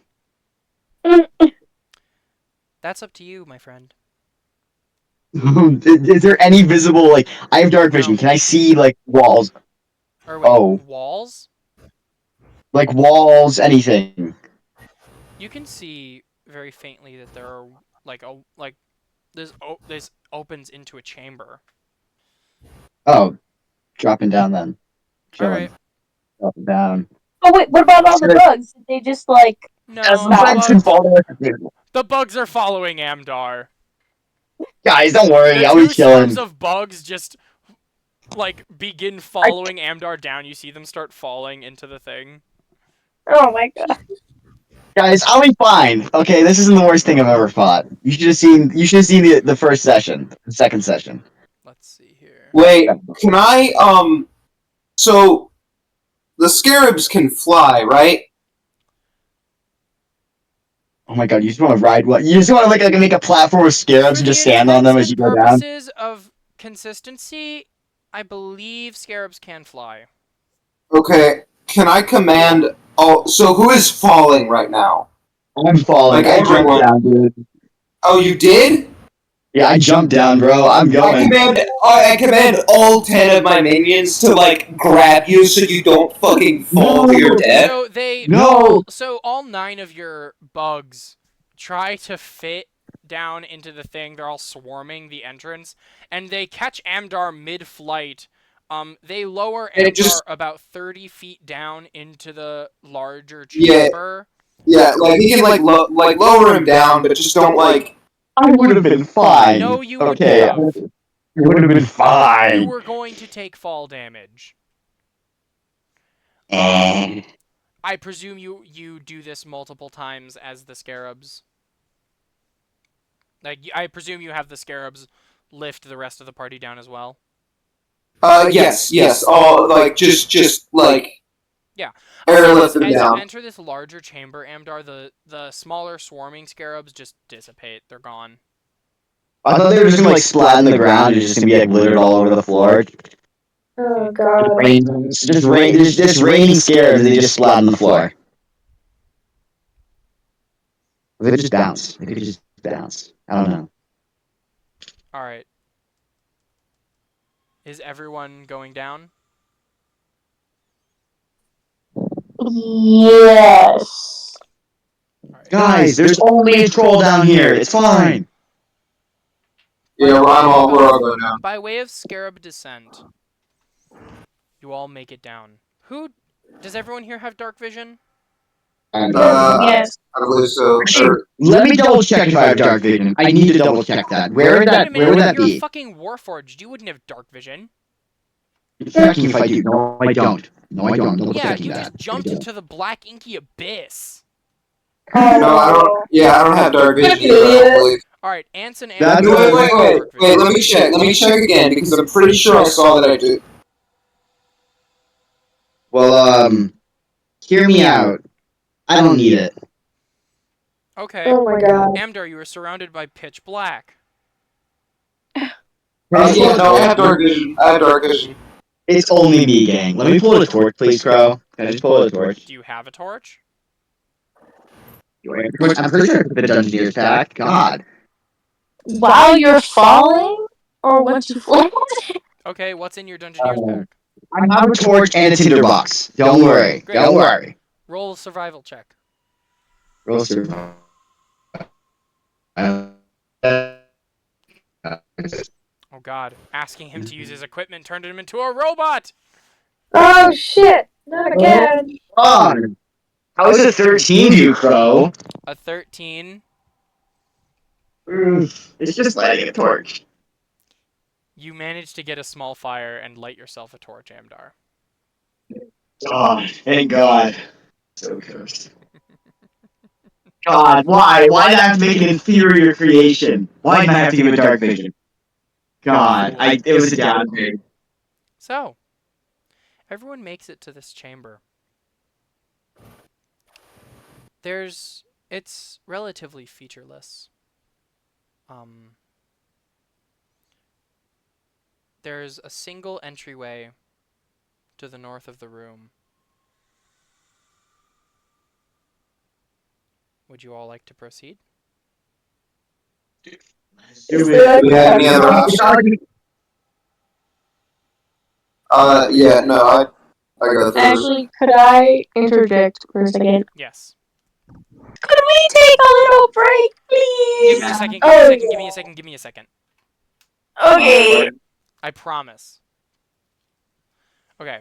That's up to you, my friend. Is there any visible, like, I have dark vision. No. Can I see, like, walls? Or wait, Oh. walls? Like, walls, anything. You can see very faintly that there are this opens into a chamber. Oh. Dropping down then. All right. Dropping down. Oh wait, what about all the bugs? Did they just like? No, the bugs are following Amdar. Guys, don't worry, The I'll two be chilling. swarms of bugs just like begin following Amdar down. You see them start falling into the thing. Oh my god. Guys, I'll be fine. Okay, this isn't the worst thing I've ever fought. You should have seen the first session, the second session. Let's see here. Wait, can I, so, the scarabs can fly, right? Oh my god, you just want to ride what? You just want to like make a platform of scarabs and just stand on them as you go down? For purposes of consistency, I believe scarabs can fly. Okay, can I command, so who is falling right now? I'm falling. Like I jumped everyone. down, dude. Oh, you did? Yeah, I jumped down, bro. I'm going. I command all 10 of my minions to, like, grab you so you don't fucking fall to your death. So they No! So all 9 of your bugs try to fit down into the thing. They're all swarming the entrance, and they catch Amdar mid-flight. They lower Amdar about 30 feet down into the larger chamber. Yeah, like, you can, like, lower him down, but just don't, like... I would have been fine. No, you wouldn't Okay, have. it would have been You fine. were going to take fall damage. Eh. I presume you do this multiple times as the scarabs. Like, I presume you have the scarabs lift the rest of the party down as well. Yes. All, like, just, like... Yeah. Airlift them As you down. enter this larger chamber, Amdar, the smaller swarming scarabs just dissipate. They're gone. I thought they were just gonna like splat on the ground and just gonna be like littered all over the floor. Oh god. Just raining scarabs and they just splat on the floor. Or they could just bounce. They could just bounce. I don't know. Alright. Is everyone going down? Yes. Alright. Guys, there's only a troll down here. It's fine. Yeah, we're all going down. By way of scarab descent, you all make it down. Does everyone here have dark vision? Yes. I believe so. Let me double check if I have dark vision. I need to double check that. Where would that You're be? fucking Warforged. You wouldn't have dark vision. Checking if I do. No, I don't. No, I don't. Double Yeah, checking you that. just jumped into the black inky abyss. No, I don't. Yeah, I don't have dark vision either, I don't believe. Alright, Anson and That's Amber what- have dark vision. Wait, let me check. Let me check again, because I'm pretty sure I saw that I do. Well, hear me out. I don't need it. Okay. Oh my god. Amdar, you are surrounded by pitch black. Yeah, no, I have dark vision. I have dark vision. It's only me, gang. Let me pull a torch, please, Crow. Can I just pull a torch? Do you have a torch? I'm pretty sure the Dungeoneer's pack. God. While you're falling, or once you fall? Okay, what's in your Dungeoneer's pack? I have a torch and a tinderbox. Don't worry. Great. Don't worry. Roll a survival check. Roll survival. Oh god, asking him to use his equipment turned him into a robot! Oh shit! Not again. On. How is a 13 do, Crow? A 13. It's just lighting a torch. You manage to get a small fire and light yourself a torch, Amdar. God, thank God. So cursed. God, why? Why did I have to make an inferior creation? Why did I have to give it dark vision? God, it was a downgrade. So, everyone makes it to this chamber. It's relatively featureless. There's a single entryway to the north of the room. Would you all like to proceed? Is there Do we have any other options? options? Yeah, no, I go through. Actually, could I interject for a second? Yes. Could we take a little break, Give please? me a second, Oh, give me a second. Okay. I promise. Okay.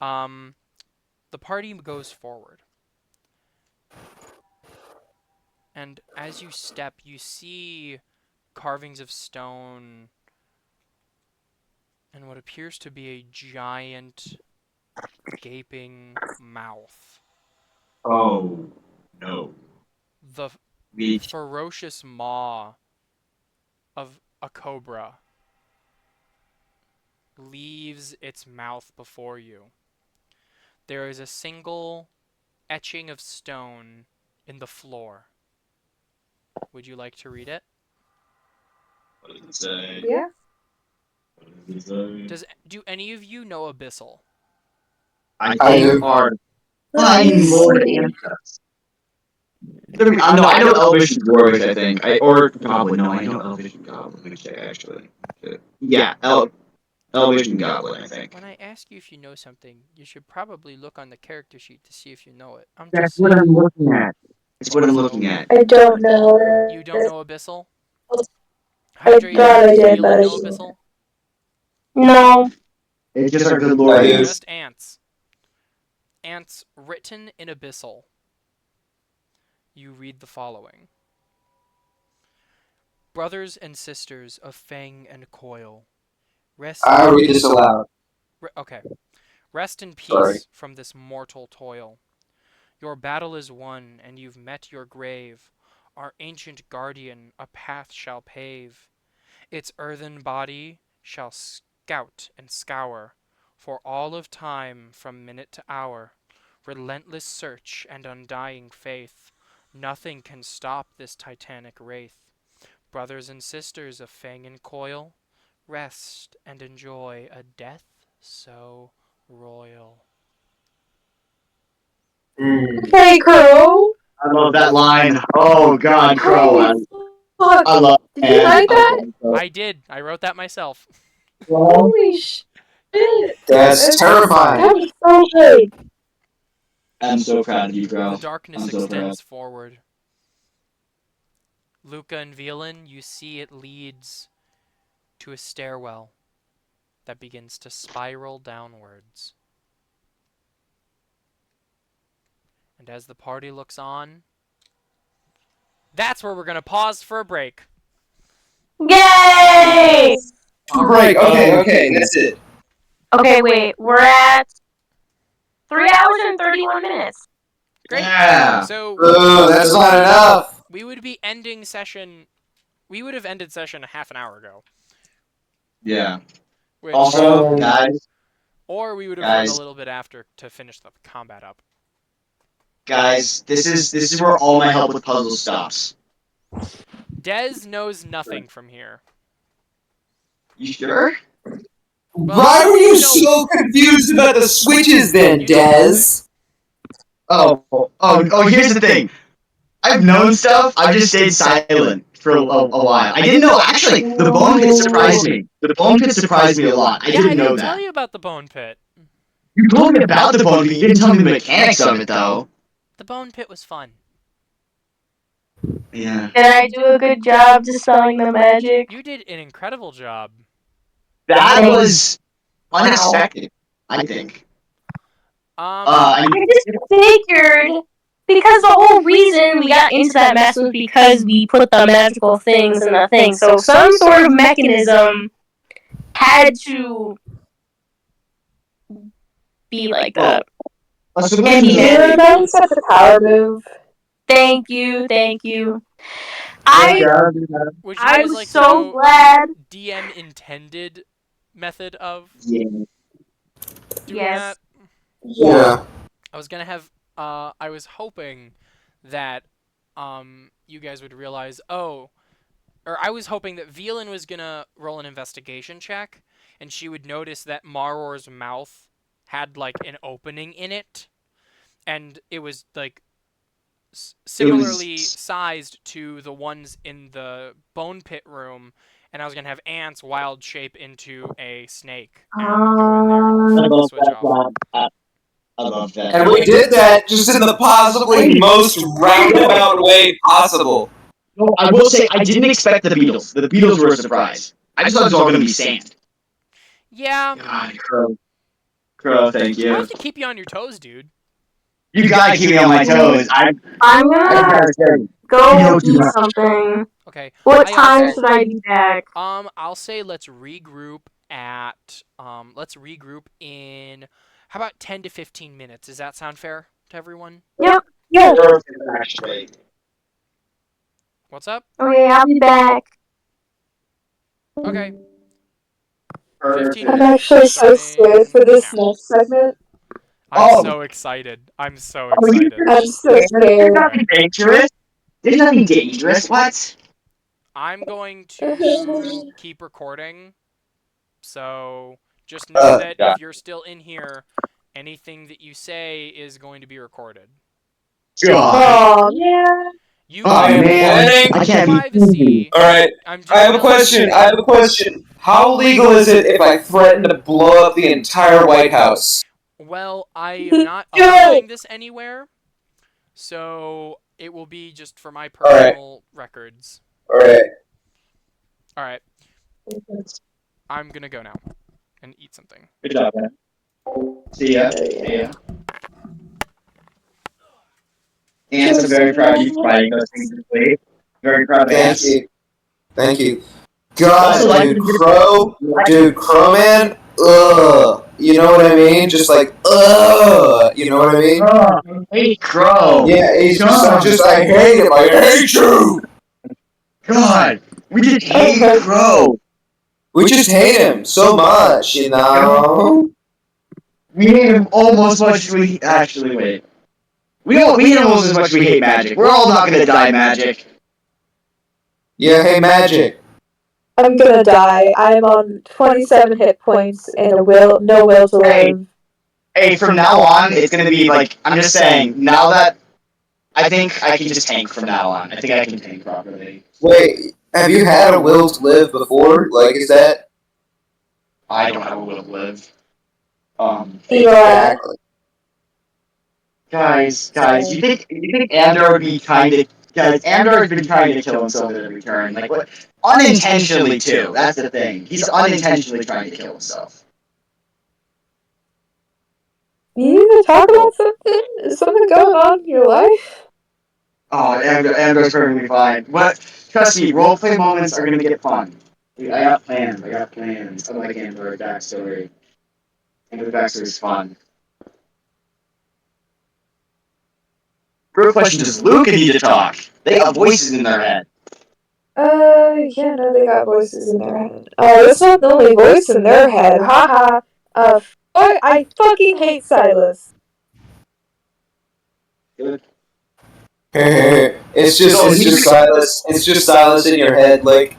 The party goes forward. And as you step, you see carvings of stone and what appears to be a giant gaping mouth. Oh, no. The ferocious maw of a cobra leaves its mouth before you. There is a single etching of stone in the floor. Would you like to read it? What does it say? Yeah. What does it say? Do any of you know Abyssal? I do. think our Let me fine Lord see. Anthos. I know Elvish and Dwarvish, I think. Or Goblin. No, I know Elvish and Goblin. Let me check, actually. Yeah, Elvish and Goblin, I think. When I ask you if you know something, you should probably look on the character sheet to see if you know it. I'm That's just what saying. I'm looking at. That's what I'm looking at. I don't know. You don't know Abyssal? I Hydrate, thought I do did, you but I know didn't. Abyssal? No. It's just our good Lord I do. Anthos. Just ants. Ants written in Abyssal. You read the following. Brothers and sisters of Fang and Coil, rest I'll read this aloud. okay. Rest in peace Sorry. from this mortal toil. Your battle is won, and you've met your grave. Our ancient guardian a path shall pave. Its earthen body shall scout and scour, for all of time from minute to hour. Relentless search and undying faith. Nothing can stop this titanic wraith. Brothers and sisters of Fang and Coil, rest and enjoy a death so royal. Okay, Crow. I love that line. Oh, God, Crow. Fuck. I love Did you like that? I did. I wrote that myself. Holy shit. That's terrifying. That was so good. I'm so proud of you, Crow. The darkness I'm so extends forward. Luca and Velen, you see it leads to a stairwell that begins to spiral downwards. And as the party looks on, that's where we're going to pause for a break. Yay! Break. Okay, that's it. Okay, wait. We're at 3 hours and 31 minutes. Great. Yeah. So Oh, that's not enough. we would be ending session. We would have ended session a half an hour ago. Yeah. Which, Also, guys, or we would have run a guys. little bit after to finish the combat up. this is where all my help with puzzles stops. Dez knows nothing from here. You sure? Why were you so confused about the switches then, Dez? Oh, here's the thing. I've known stuff, I've just stayed silent for a while. I didn't know, actually, the bone pit surprised me. The bone pit surprised me a lot. I Yeah, I didn't know didn't that. tell you about the bone pit. You told me about the bone pit, you didn't tell me the mechanics of it, though. The bone pit was fun. Yeah. Did I do a good job dispelling the magic? You did an incredible job. That Thanks. was unexpected, I think. I just figured, because the whole reason we got into that mess was because we put the magical things in the thing. So some sort of mechanism had to be like that. A And solution he can did. be. That was such a power move. Thank you. Would you I guys was like to so know glad. DM intended method of Yeah. doing Yes. that? Yeah. I was gonna have I was hoping that you guys would realize or I was hoping that Velan was gonna roll an investigation check and she would notice that Maror's mouth had like an opening in it and it was like similarly sized to the ones in the bone pit room, and I was gonna have ants wild shape into a snake and go in there and flip the switch off. I love that. And we did that just in the possibly most roundabout way possible. No, I will say I didn't expect the Beatles. The Beatles were a surprise. I just thought it was all going to be sand. Yeah, God, Crow, thank I you. have to keep you on your toes, dude. You gotta keep me on my toes. I'm gonna go eat something. Okay. What I time also- should I be back? I'll say let's regroup in how about 10 to 15 minutes? Does that sound fair to everyone? Yeah. Actually. What's up? Okay, I'll be back. Okay. 15 I'm minutes actually so scared for this now. next segment. I'm so excited. I'm so excited. I'm so There's scared. nothing dangerous. There's nothing dangerous. What? I'm going to keep recording. So just know that if you're still in here, anything that you say is going to be recorded. God. Oh yeah. You I am planning. I can't be privacy. All right. I'm just I have a question. How legal is it if I threaten to blow up the entire White House? Well, I am not Do it! uploading this anywhere, so it will be just for my personal records. All right. All right. I'm gonna go now and eat something. Good job, man. See ya. See ya. Ants are very proud of you for fighting those things in sleep. Very proud of Thank ants. you. Thank you. God, Also, like- dude, Crow Man. Ugh. You know what I mean? Just like, ugh. You know what I mean? Oh, I hate Crow. Yeah, he's I hate him. I hate you. God, we just hate Crow. We just hate him so much, you know? We hate him almost as much as we actually wait. We hate him almost as much as we hate Magic. We're all not gonna die, Magic. Yeah, hey, Magic. I'm gonna die. I'm on 27 hit points and no will to live. Hey, from now on, it's gonna be like, I'm just saying, now that I think I can just tank from now on. I think I can tank properly. Wait, have you had a will to live before? Like, is that... I don't have a will to live. Yeah. Guys, you think Andor would be trying to... Guys, Andor's been trying to kill himself at every turn. Like, what? Unintentionally, too. That's the thing. He's unintentionally trying to kill himself. You need to talk about something? Is something going on in your life? Oh, Andor's perfectly fine. But, trust me, roleplay moments are gonna get fun. I got plans. Unlike Andor's backstory. Andor's backstory is fun. Real question, does Luca need to talk? They got voices in their head. Yeah, no, they got voices in their head. That's not the only voice in their head. Haha. I fucking hate Silas. It's just Silas. It's just Silas in your head. Like,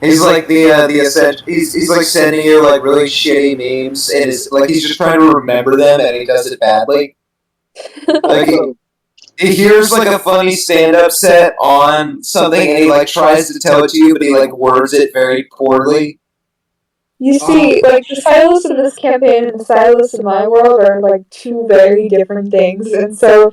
he's like he's like sending you like really shitty memes, and it's like he's just trying to remember them, and he does it badly. Like he hears like a funny stand-up set on something, and he like tries to tell it to you, but he like words it very poorly. You see, like, the Silas in this campaign and the Silas in my world are, like, two very different things, and so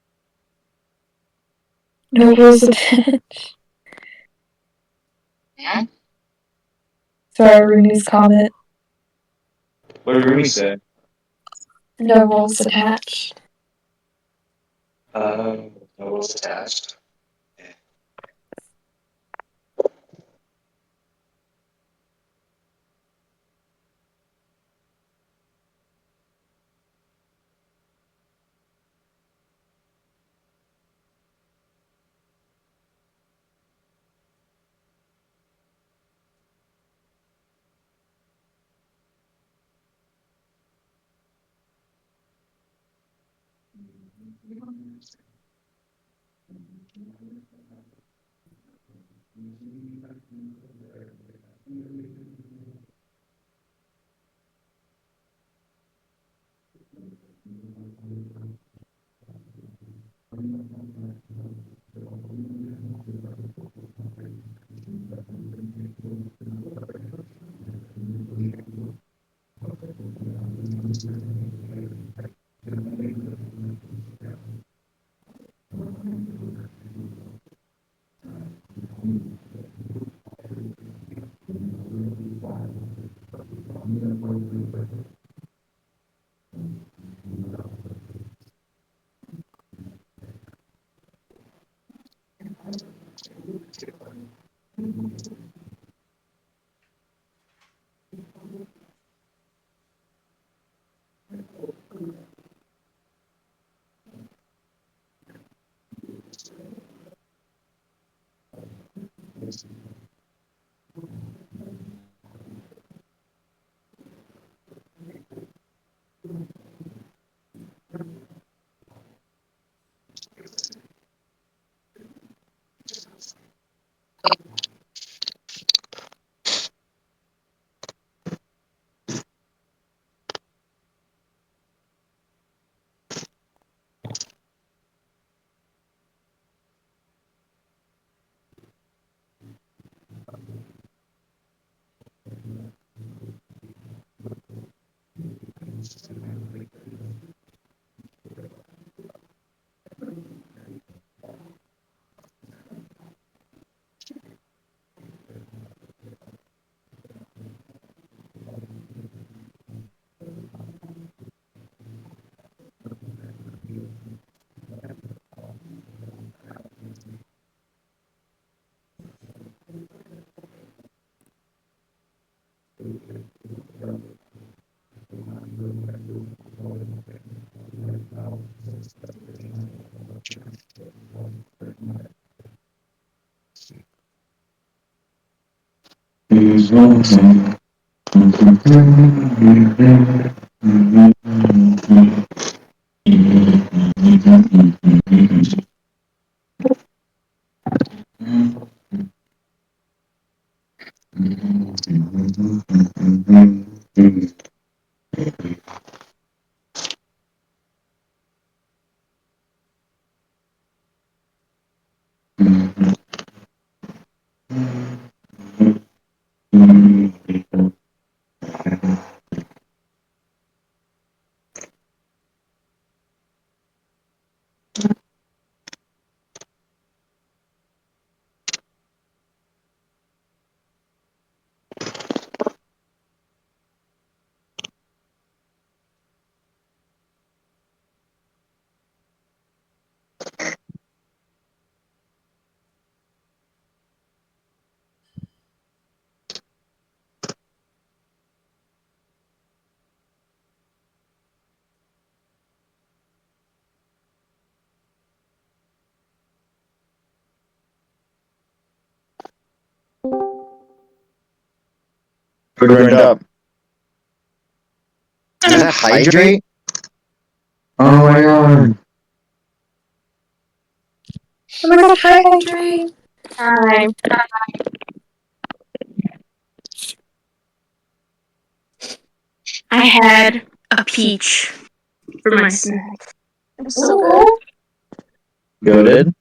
No rules attached. Sorry, Rooney's comment. What did Rumi say? No rules attached. No rules attached. Who burned up? Is that hydrate? Oh my god. Oh my god, hi, Hydrate! Hi. I had a peach for my snack. It was so good. Goaded?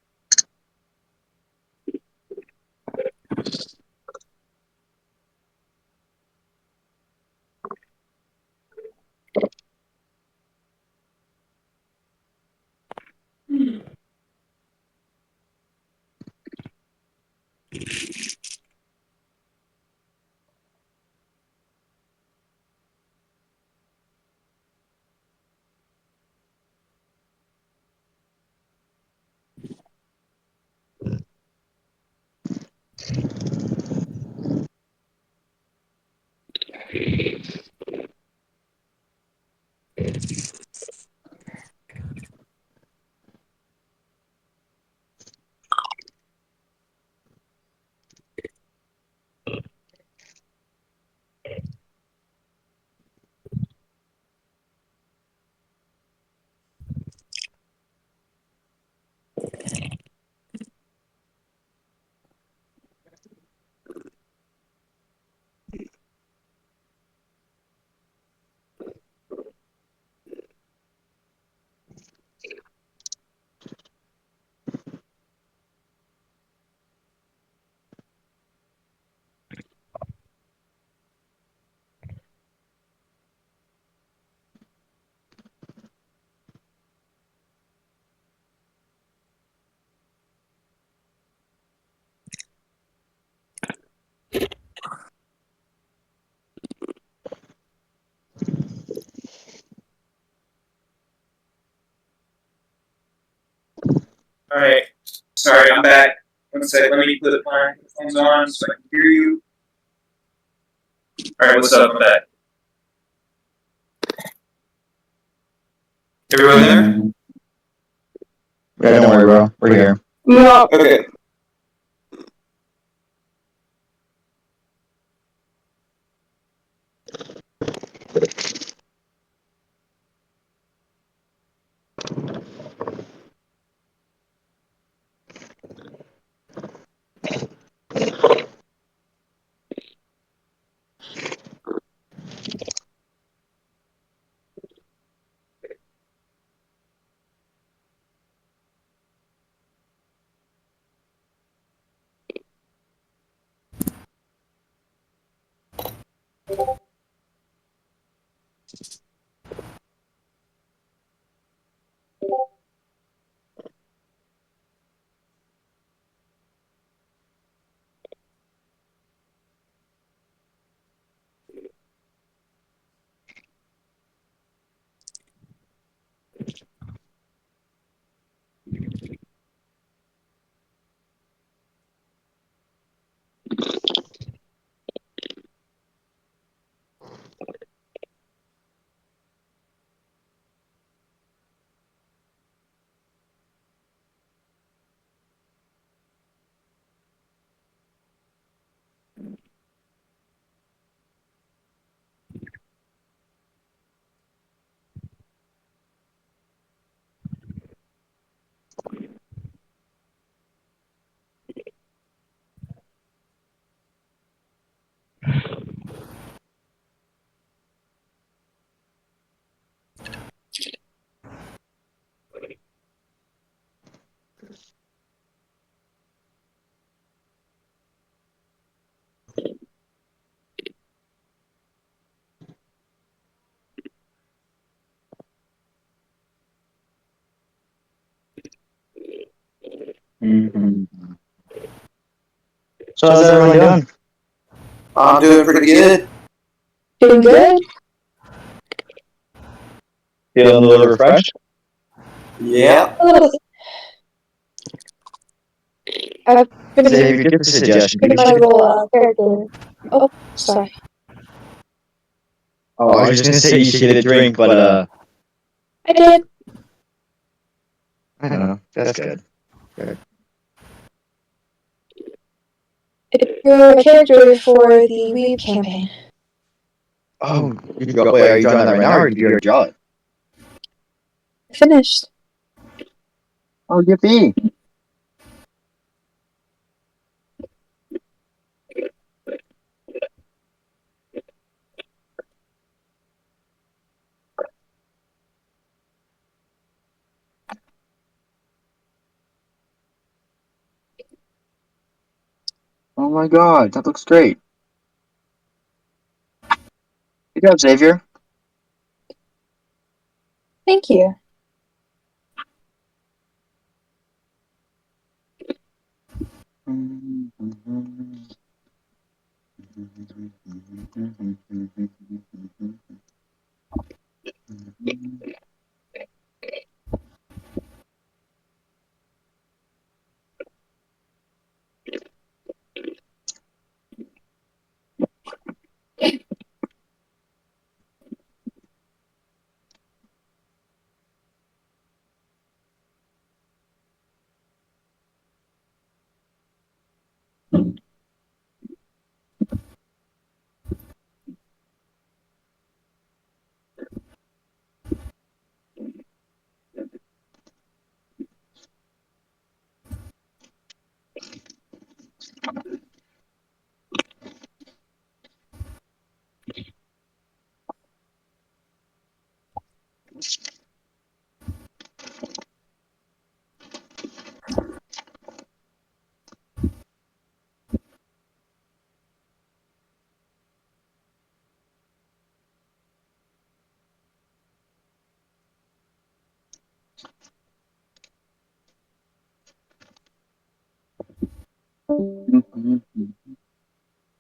Alright. Sorry, I'm back. One sec, let me put my headphones on so I can hear you. Alright, what's up? I'm back. Everyone there? Yeah, don't worry, bro. We're here. No. Okay. Mm-hmm. So how's everyone doing? I'm doing pretty good. Doing good? Feeling a little refreshed? Yeah. A little bit. I've been Xavier, just a suggestion. in my role character. Oh, sorry. Oh, I was just gonna say you should get a drink, but I did. I don't know. That's good. You're a character for the Weave campaign. Oh, wait, are you drawing that right now, or did you already draw it? Finished. Oh, yippee! Oh my god, that looks great. Good job, Xavier. Thank you.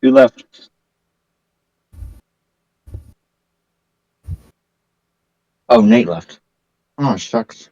Who left? Oh, Nate left. Oh, shucks.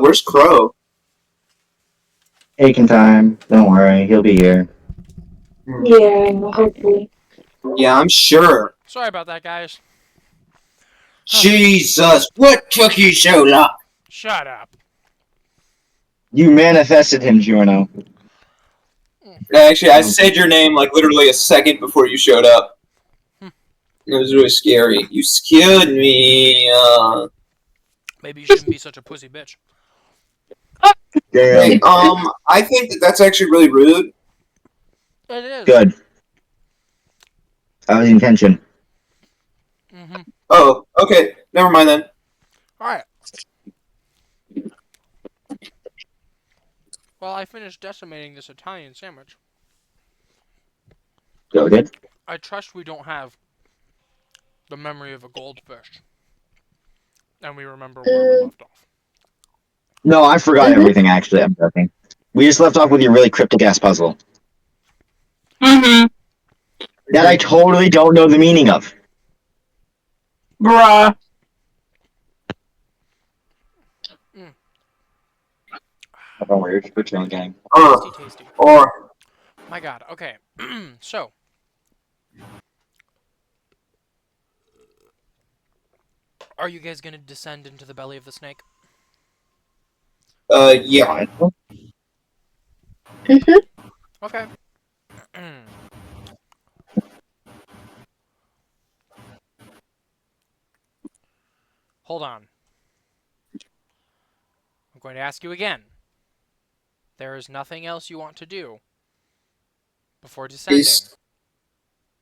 Where's Crow? Taking time. Don't worry, he'll be here. Yeah, hopefully. Yeah, I'm sure. Sorry about that, guys. Jesus, what took you so long? Shut up. You manifested him, Giorno. Actually, I said your name like literally a second before you showed up. It was really scary. You scared me. Maybe you shouldn't be such a pussy bitch. Damn. I think that's actually really rude. It is. Good. That was the intention. Mm-hmm. Oh, okay. Never mind then. Alright. Well, I finished decimating this Italian sandwich. Go good. I trust we don't have the memory of a goldfish. And we remember where we left off. No, I forgot everything, actually. I'm joking. We just left off with your really cryptic ass puzzle Mm-hmm. that I totally don't know the meaning of. Bruh. Don't worry, you're chilling, gang. Tasty, tasty. Or My god, okay. So. Are you guys gonna descend into the belly of the snake? yeah. Okay. Hold on. I'm going to ask you again. There is nothing else you want to do before descending.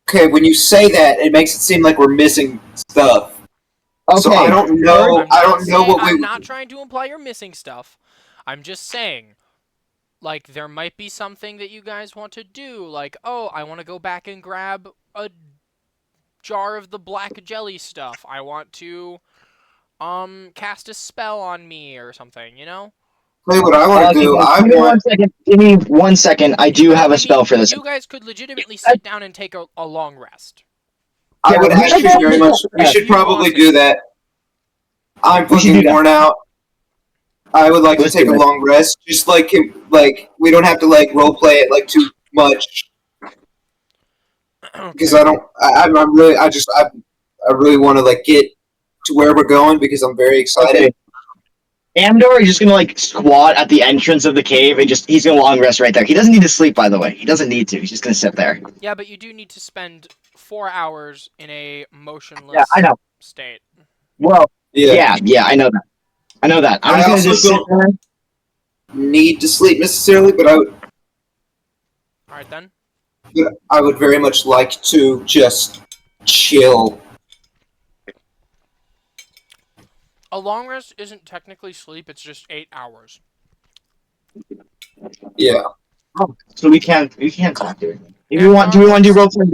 Okay, when you say that, it makes it seem like we're missing stuff. Okay. So I don't know. I'm I not don't know saying- what we. I'm not trying to imply you're missing stuff. I'm just saying, like, there might be something that you guys want to do. Like, oh, I want to go back and grab a jar of the black jelly stuff. I want to, cast a spell on me or something, you know? Tell you what I want to do. I Give me want. 1 second. Give me 1 second. I do have a spell for this. You guys could legitimately sit down and take a long rest. I would Yeah, we actually should- very much. We if should you probably want do it. that. I'm We should do fucking that. worn out. I would like Let's to take a do it. long rest. Just like we don't have to like role play it like too much because I don't. I'm really. I really want to like get to where we're going because I'm very excited. Okay. Amdor is just gonna like squat at the entrance of the cave and he's gonna long rest right there. He doesn't need to sleep, by the way. He doesn't need to. He's just gonna sit there. Yeah, but you do need to spend 4 hours in a motionless Yeah, I know. state. Well, Yeah. yeah, I know that. I know that. I'm I just gonna also just sit don't- there. Need to sleep necessarily, but Alright then. I would very much like to just chill. A long rest isn't technically sleep, it's just 8 hours. Yeah. So we can't talk to it. Do we want to do role play?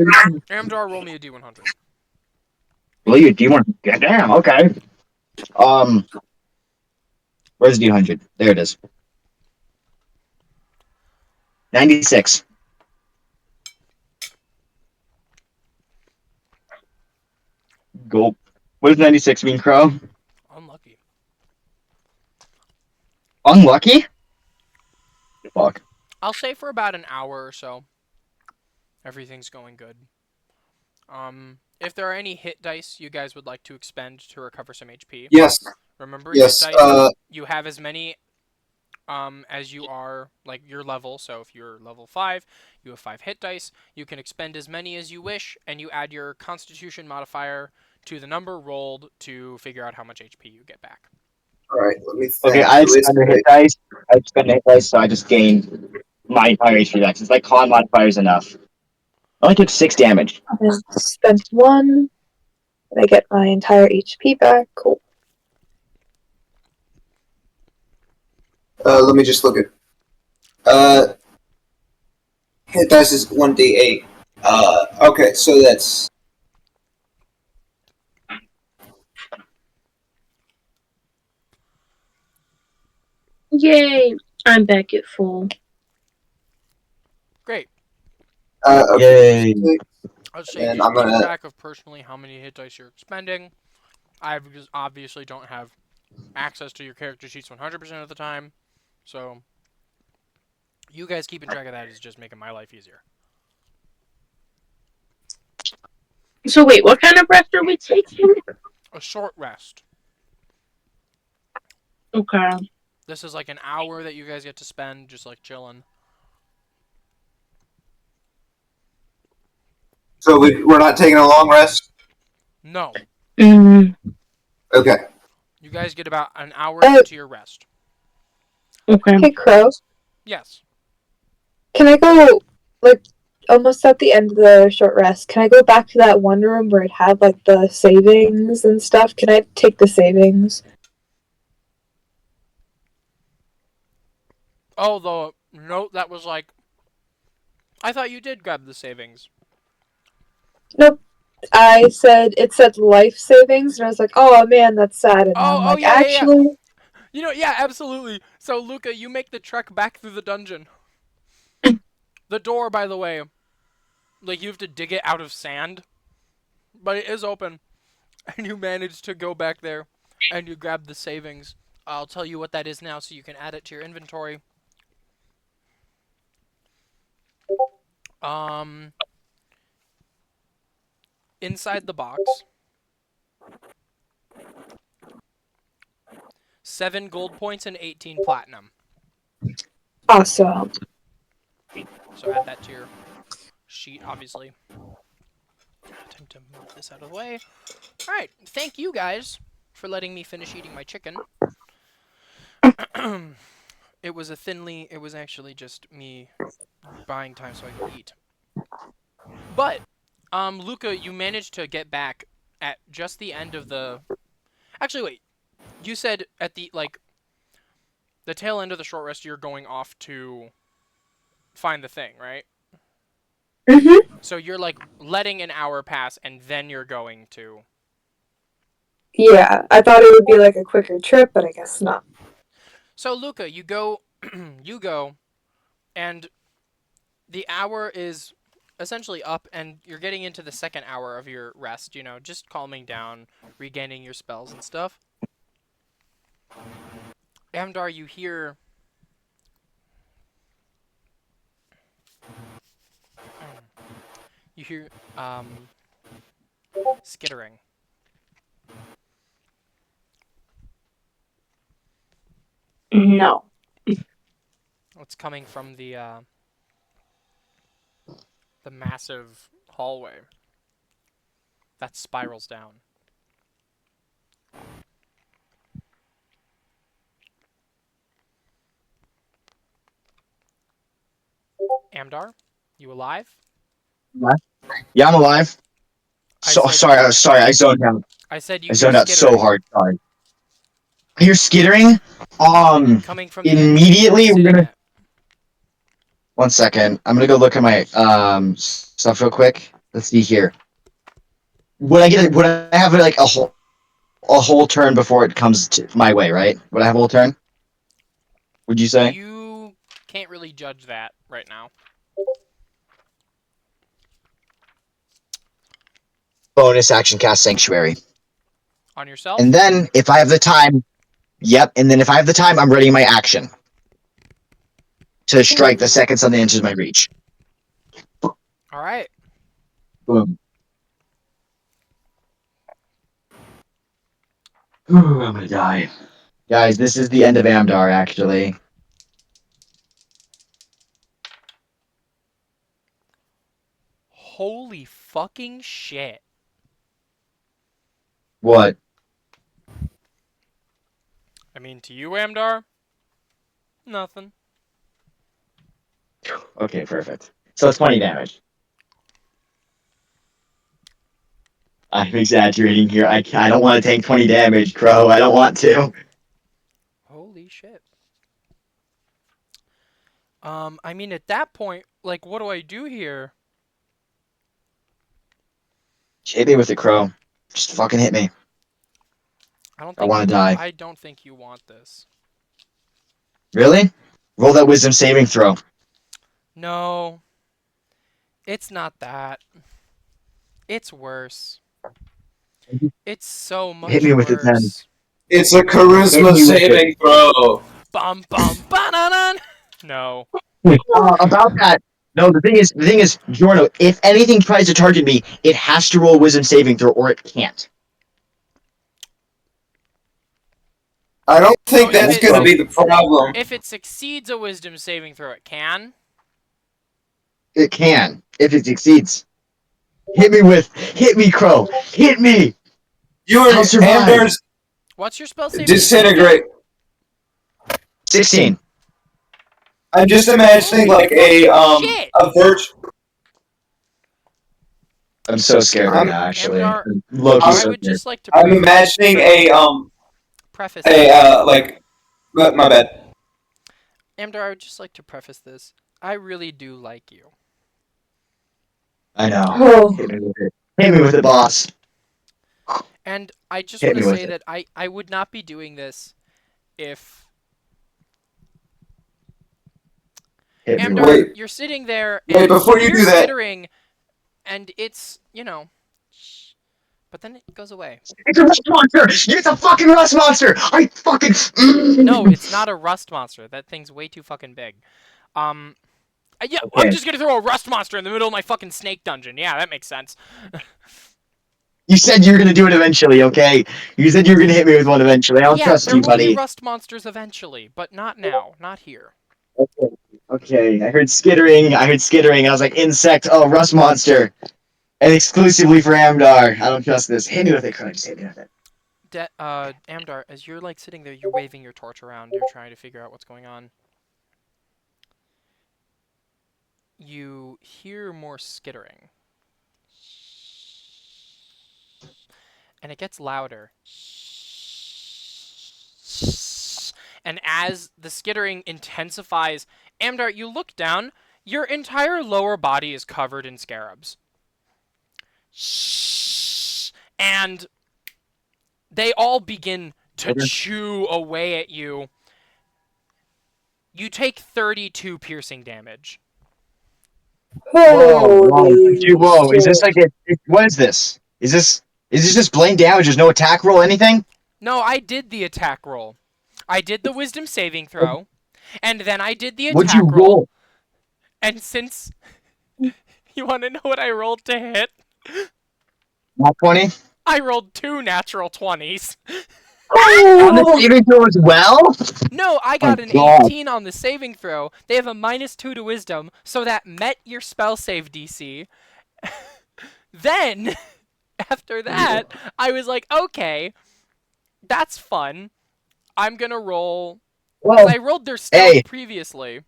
Amdar, roll me a D100. Well, you D1. Damn. Okay. Where's D100? There it is. 96. Gulp. What does 96 mean, Crow? Unlucky. Unlucky? Fuck. I'll say for about an hour or so. Everything's going good. If there are any hit dice you guys would like to expend to recover some HP, Yes. remember Yes. hit dice, you have as many as you are, like, your level. So if you're level 5, you have 5 hit dice. You can expend as many as you wish, and you add your Constitution modifier to the number rolled to figure out how much HP you get back. All right. Let me think. Okay, I spend a hit dice. So I just gained my entire HP dex. It's like con modifier's enough. I only took 6 damage. I spent 1, and I get my entire HP back. Cool. Let me just look at. Hit dice is 1d8. Okay, so that's. Yay! I'm back at full. Great. Okay. Yay. I'll say And just I'm keep gonna- track of personally how many hit dice you're expending. I obviously don't have access to your character sheets 100% of the time, so you guys keeping track of that is just making my life easier. So wait, what kind of rest are we taking? A short rest. Okay. This is like an hour that you guys get to spend just like chilling. So we're not taking a long rest? No, Mm, Okay. you guys get about an hour Oh. into your rest. okay. Hey, Crow, Yes. can I go, like, almost at the end of the short rest, can I go back to that one room where it had, like, the savings and stuff? Can I take the savings? Oh, the note that was like, I thought you did grab the savings. Nope. It said life savings, and I was like, oh man, that's sad. And Oh, I'm oh, like, yeah, yeah, yeah. actually, You know, yeah, absolutely. So, Luca, you make the trek back through the dungeon. The door, by the way, like, you have to dig it out of sand, but it is open. And you manage to go back there, and you grab the savings. I'll tell you what that is now so you can add it to your inventory. Inside the box, 7 gold points and 18 platinum. awesome. So add that to your sheet, obviously. Time to move this out of the way. Alright, thank you guys for letting me finish eating my chicken. It was actually just me buying time so I could eat. But, Luca, you managed to get back at just the end of the Actually, wait. You said at the the tail end of the short rest, you're going off to find the thing, right? Mhm. So you're like letting an hour pass, and then you're going to. Yeah, I thought it would be like a quicker trip, but I guess not. So Luca, you go, you go, and the hour is essentially up, and you're getting into the second hour of your rest. You know, just calming down, regaining your spells and stuff. Amdar, you hear. You hear skittering. No. It's coming from the massive hallway that spirals down. Amdar, you alive? Yeah, I'm alive. So said- sorry, I zoned out. I said you I hear zoned out so skittering hard. Sorry. I hear skittering. coming from the Immediately end we're you're gonna. sitting at. 1 second. I'm gonna go look at my stuff real quick. Let's see here. Would I have like a whole turn before it comes to my way, right? Would I have a whole turn? Would you say? You can't really judge that right now. Bonus action cast Sanctuary. On yourself? And then if I have the time, yep, and then if I have the time, I'm readying my action to strike the second something enters my reach. Alright. Boom. Ooh, I'm gonna die. Guys, this is the end of Amdar, actually. Holy fucking shit. What? I mean, to you, Amdar? Nothing. Okay, perfect. So it's 20 damage. I'm exaggerating here. I don't want to take 20 damage, Crow. I don't want to. Holy shit. I mean, at that point, like, what do I do here? Hit me with it, Crow. Just fucking hit me. I want to die. I don't think you want this. Really? Roll that wisdom saving throw. No. It's not that. It's worse. It's so much Hit me with it then. worse. It's a charisma saving throw. Bum bum bananan. No. About that. No, the thing is, Jorno, if anything tries to target me, it has to roll a wisdom saving throw or it can't. I don't think No, if that's it- going to be the problem. If it succeeds a wisdom saving throw, it can. It can, if it succeeds. Hit me, Crow. Hit me! You are I'll survive. Amdar's What's your spell saving? disintegrate. 16. I'm just imagining like Shit. a virtual. I'm so scared right I'm- now, actually. Amdar, Loki's I so would scared. just like to I'm imagining preface like my bad. Amdar, I would just like to preface this. I really do like you. I know. Oh. Hit me with it. Hit me with it, boss. And I just Hit want to me with say it. that I would not be doing this if Hit me Amdar, with it. Wait. you're sitting there Wait, and before you you're do that- skittering, and it's, you know, but then it goes away. It's a rust monster! It's a fucking rust monster! I fucking... No, it's not a rust monster. That thing's way too fucking big. Yeah, I'm Okay. just gonna throw a rust monster in the middle of my fucking snake dungeon. Yeah, that makes sense. You said you were gonna do it eventually, okay? You said you were gonna hit me with one eventually. I'll Yeah, trust there you, will be buddy. rust monsters eventually, but not now, not here. Okay, I heard skittering, I was like, insect, oh, rust monster. And exclusively for Amdar. I don't trust this. Hit me with it, Crunch. Hit me with it. Amdar, as you're like sitting there, you're waving your torch around, you're trying to figure out what's going on. You hear more skittering. And it gets louder. And as the skittering intensifies, Amdar, you look down, your entire lower body is covered in scarabs. And they all begin to chew away at you. You take 32 piercing damage. Whoa. Is this like what is this? Is this just plain damage? There's no attack roll, anything? No, I did the attack roll. I did the wisdom saving throw, and then I did the What'd attack you roll. roll? And since you want to know what I rolled to hit, Not 20? I rolled 2 natural 20s. On the saving throw as well? No, I got an God. 18 on the saving throw. They have a -2 to wisdom, so that met your spell save DC. Then, after that, I was like, okay, that's fun. I'm gonna roll. Well, I rolled their stealth hey. previously,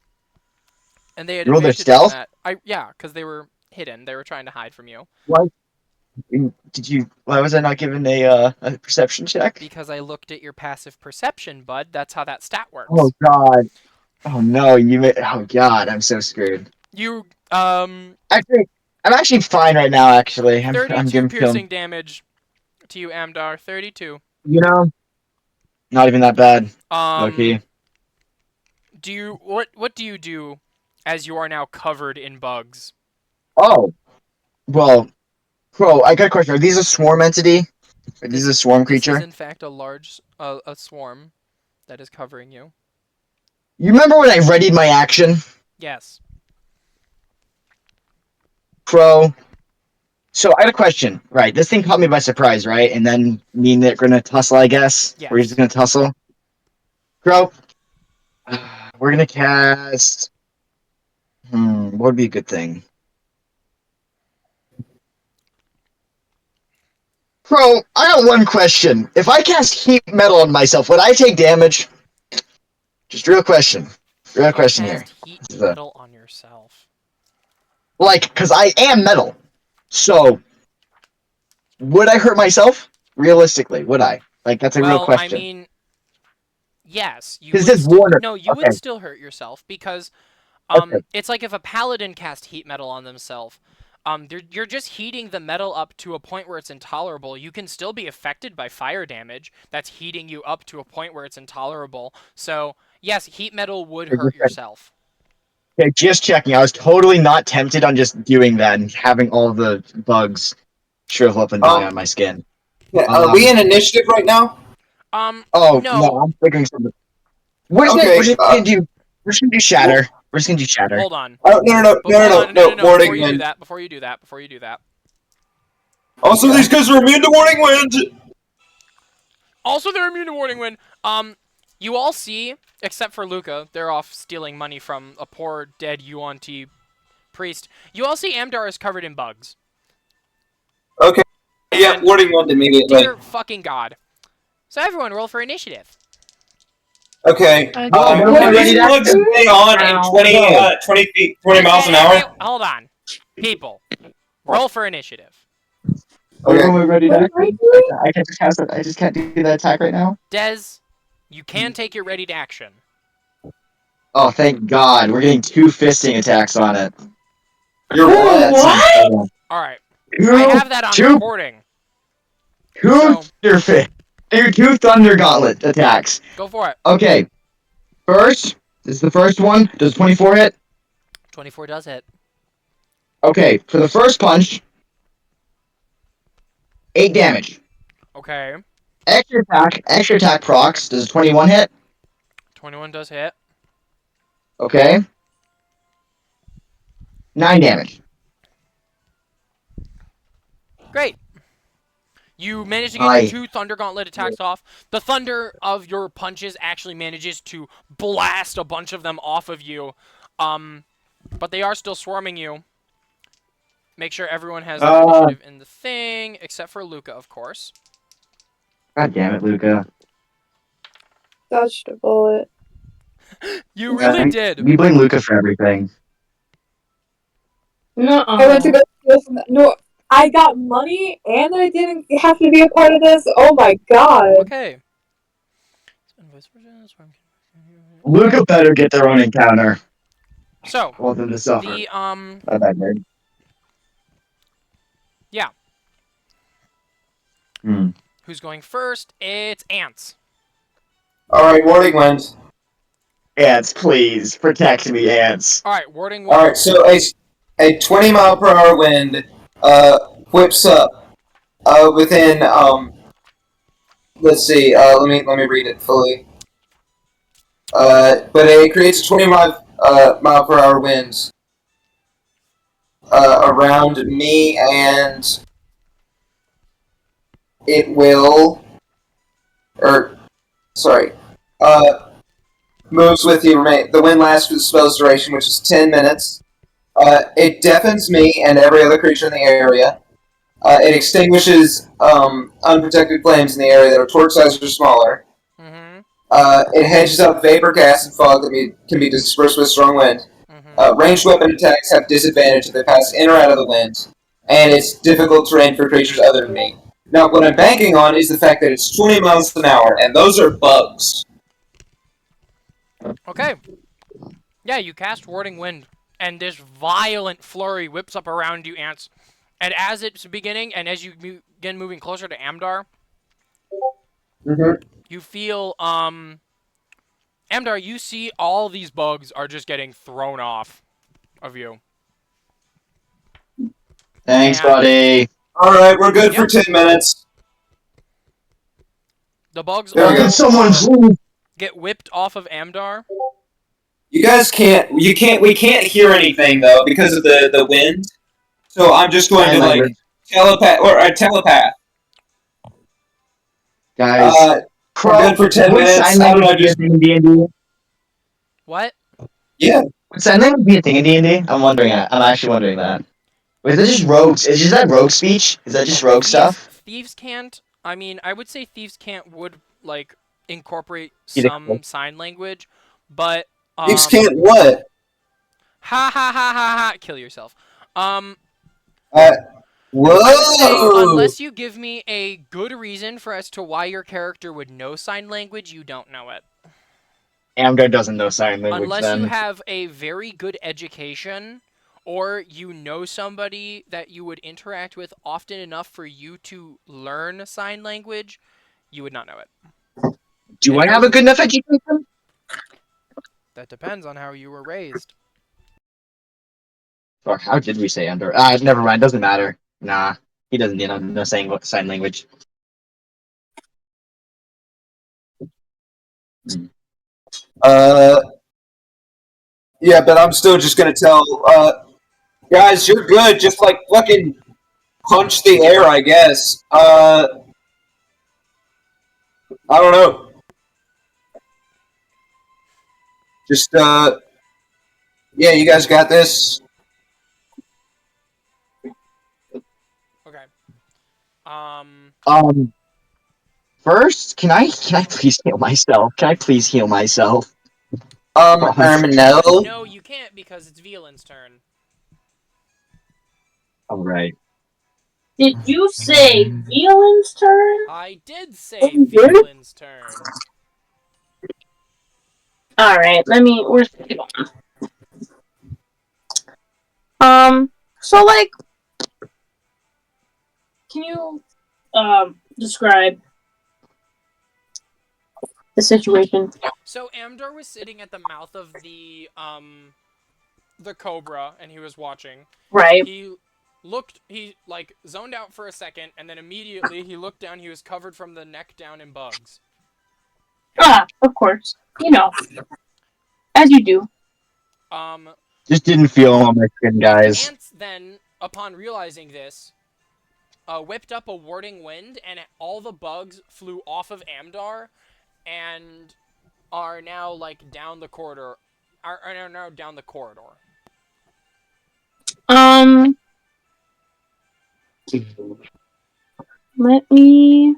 and they had You rolled their advantage on stealth? that. Yeah, because they were hidden. They were trying to hide from you. Why was I not given a perception check? Because I looked at your passive perception, bud. That's how that stat works. Oh god. Oh no, oh god, I'm so screwed. You Actually, I'm actually fine right now. Actually, I'm 32 getting piercing damage to you, Amdar. 32. You know, not even that bad. Lucky. Do you what do you do as you are now covered in bugs? Oh, well, Crow, I got a question. Are these a swarm entity? Are these a swarm creature? This is in fact a large a swarm that is covering you. You remember when I readied my action, Yes. Crow? So I had a question. Right, this thing caught me by surprise, right? And then me and Nick are gonna tussle, I guess. Yes. We're just gonna tussle. Crow, we're gonna cast. What would be a good thing? Crow, I got one question. If I cast heat metal on myself, would I take damage? Just real question. Real question here. Cast heat metal on yourself. Like, because I am metal. So, would I hurt myself? Realistically, would I? Like, that's a real question. I mean, yes. You Because would this still, Warner. no, you would still hurt yourself because it's like if a paladin cast heat metal on themselves. You're just heating the metal up to a point where it's intolerable. You can still be affected by fire damage. That's heating you up to a point where it's intolerable. So, yes, heat metal would hurt yourself. Okay, just checking. I was totally not tempted on just doing that and having all the bugs shrivel up and die on my skin. Yeah, are we in initiative right now? Oh, no, I'm figuring something. We're just gonna do shatter. We're just gonna do shatter. Hold on. Oh, no. Warding Before you do wind. that, before you do that. Also, these guys are immune to warding wind! Also, they're immune to warding wind. You all see, except for Luca, they're off stealing money from a poor dead Yuan-Ti priest. You all see Amdar is covered in bugs. Okay. Yeah, warding wind immediately. Dear fucking god. So everyone roll for initiative. Okay. Can these bugs stay on at 20 miles an hour? Hold on. People, roll for initiative. Okay. Are we ready to act? I can't just cast it. I just can't do that attack right now. Dez, you can take your ready to action. Oh, thank God. We're getting 2 fisting attacks on it. You're Alright. I have that on recording. 2 2 Thunder Gauntlet attacks. Go for it. Okay. First, this is the first one. Does 24 hit? 24 does hit. Okay, for the first punch, 8 damage. Okay. Extra attack procs. Does 21 hit? 21 does hit. Okay. 9 damage. Great. You manage to get your 2 Thunder Gauntlet attacks off. The thunder of your punches actually manages to blast a bunch of them off of you. But they are still swarming you. Make sure everyone has their initiative in the thing, except for Luca, of course. God damn it, Luca. Dodged a bullet. You really did. We blame Luca for everything. No. I went to go steal from no, I got money and I didn't have to be a part of this. Oh my god. Okay. Luca better get their own encounter. So, I want them to suffer. the, My bad, nerd. Yeah. Hmm. Who's going first? It's Ants. Alright, warning wind. Ants, please protect me, ants. Alright, warding wind. Alright, so a 20 mile per hour wind whips up within let's see, let me read it fully. But it creates a 20 mile per hour wind around me, and it will, moves with you. The wind lasts for the spell's duration, which is 10 minutes. It deafens me and every other creature in the area. It extinguishes unprotected flames in the area that are torch sized or smaller. Mm-hmm. It hedges up vapor, gas, and fog that can be dispersed with strong wind. Ranged weapon attacks have disadvantage if they pass in or out of the wind, and it's difficult terrain for creatures other than me. Now, what I'm banking on is the fact that it's 20 miles an hour, and those are bugs. Okay. Yeah, you cast Warding Wind, and this violent flurry whips up around you, Ants. And as it's beginning, and as you begin moving closer to Amdar, you feel, Amdar, you see all these bugs are just getting thrown off of you. Thanks, And buddy. Alright, we're good for 10 minutes. the bugs There we go. all Someone please. get whipped off of Amdar. You guys we can't hear anything, though, because of the wind. So I'm just going to, like, telepath. Guys, We're good for 10 minutes. I don't know, just... D&D? What? Yeah. Would sign language be a thing in D&D? I'm actually wondering that. Wait, is that just rogues? Is just that rogue speech? Is that just rogue stuff? Thieves can't. I mean, I would say thieves can't would like incorporate some sign language, but Thieves can't what? Ha ha ha ha ha! Kill yourself. Whoa! I would say, unless you give me a good reason for as to why your character would know sign language, you don't know it. Amdar doesn't know sign language. Unless you have a very good education, or you know somebody that you would interact with often enough for you to learn sign language, you would not know it. Do I have a good enough education? That depends on how you were raised. Fuck, how did we say Amdar? Never mind, doesn't matter. Nah, he doesn't know sign language. Yeah, but I'm still just gonna tell, guys, you're good, just, like, fucking punch the air, I guess. I don't know. Just, yeah, you guys got this. Okay. First, can I please heal myself? Can I please heal myself? No. No, you can't because it's Violin's turn. Alright. Did you say Violin's turn? I did say Violin's turn. Alright, where's it going? So, like, can you, describe the situation? So Amdar was sitting at the mouth of the Cobra, and he was watching. Right. He like zoned out for a second, and then immediately he looked down. He was covered from the neck down in bugs. Ah, of course. You know, as you do. Just didn't feel on my skin, guys. Ants then, upon realizing this, whipped up a warding wind, and all the bugs flew off of Amdar, and are now like down the corridor. Are now down the corridor. Let me.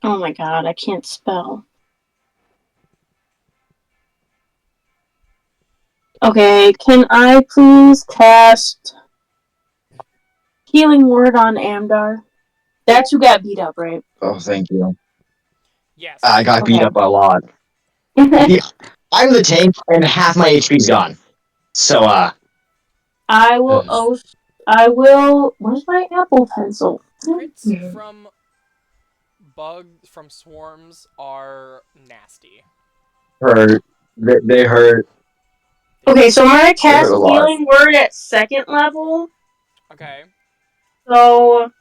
Oh my god, I can't spell. Okay, can I please cast Healing Word on Amdar? That's who got beat up, right? Oh, thank you. Yes. I got beat Okay. up a lot. I'm the tank, and half my HP's gone. So, I will. Oh, I will. Where's my Apple Pencil? Crits from bugs, from swarms, are nasty. hurt. They hurt. Okay, so I'm gonna They cast hurt a lot. Healing Word at 2nd level. Okay. So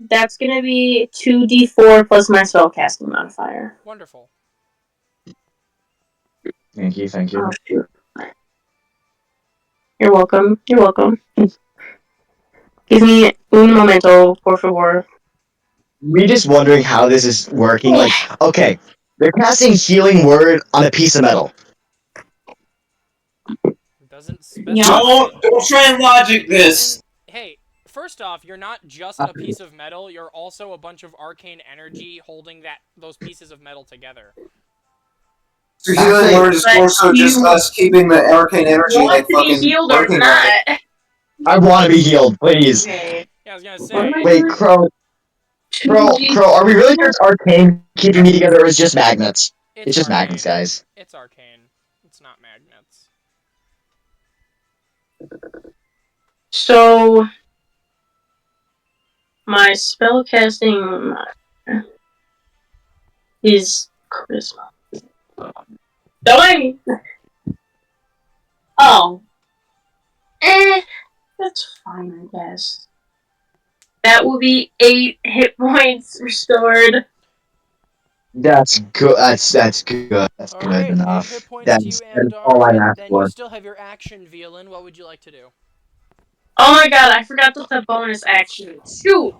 that's gonna be 2d4 plus my spellcasting modifier. Wonderful. Thank you, thank you. Oh, shoot. You're welcome. You're welcome. Give me un momento, por favor. Me just wondering how this is working. Like, okay, they're casting Healing Word on a piece of metal. It doesn't specify. Yeah. Don't try and logic this. Hey, first off, you're not just a piece of metal. You're also a bunch of arcane energy holding those pieces of metal together. So healing word is more so just us keeping the arcane energy Want like to be fucking healed or working on it. not? I want to be healed, please. Okay. Yeah, I was gonna What say. am I Wait, doing? Crow, are we really just arcane keeping me together, or is it just magnets? It's just arcane. magnets, guys. It's arcane. It's not magnets. So my spellcasting is charisma. Dying. Oh. That's fine, I guess. That will be 8 hit points restored. That's good. That's good. That's All good right, 8 enough. hit points That's, to you, that's all I Amdar, and asked then for. you still have your action, Velan. What would you like to do? Oh my god, I forgot the bonus action. Shoot!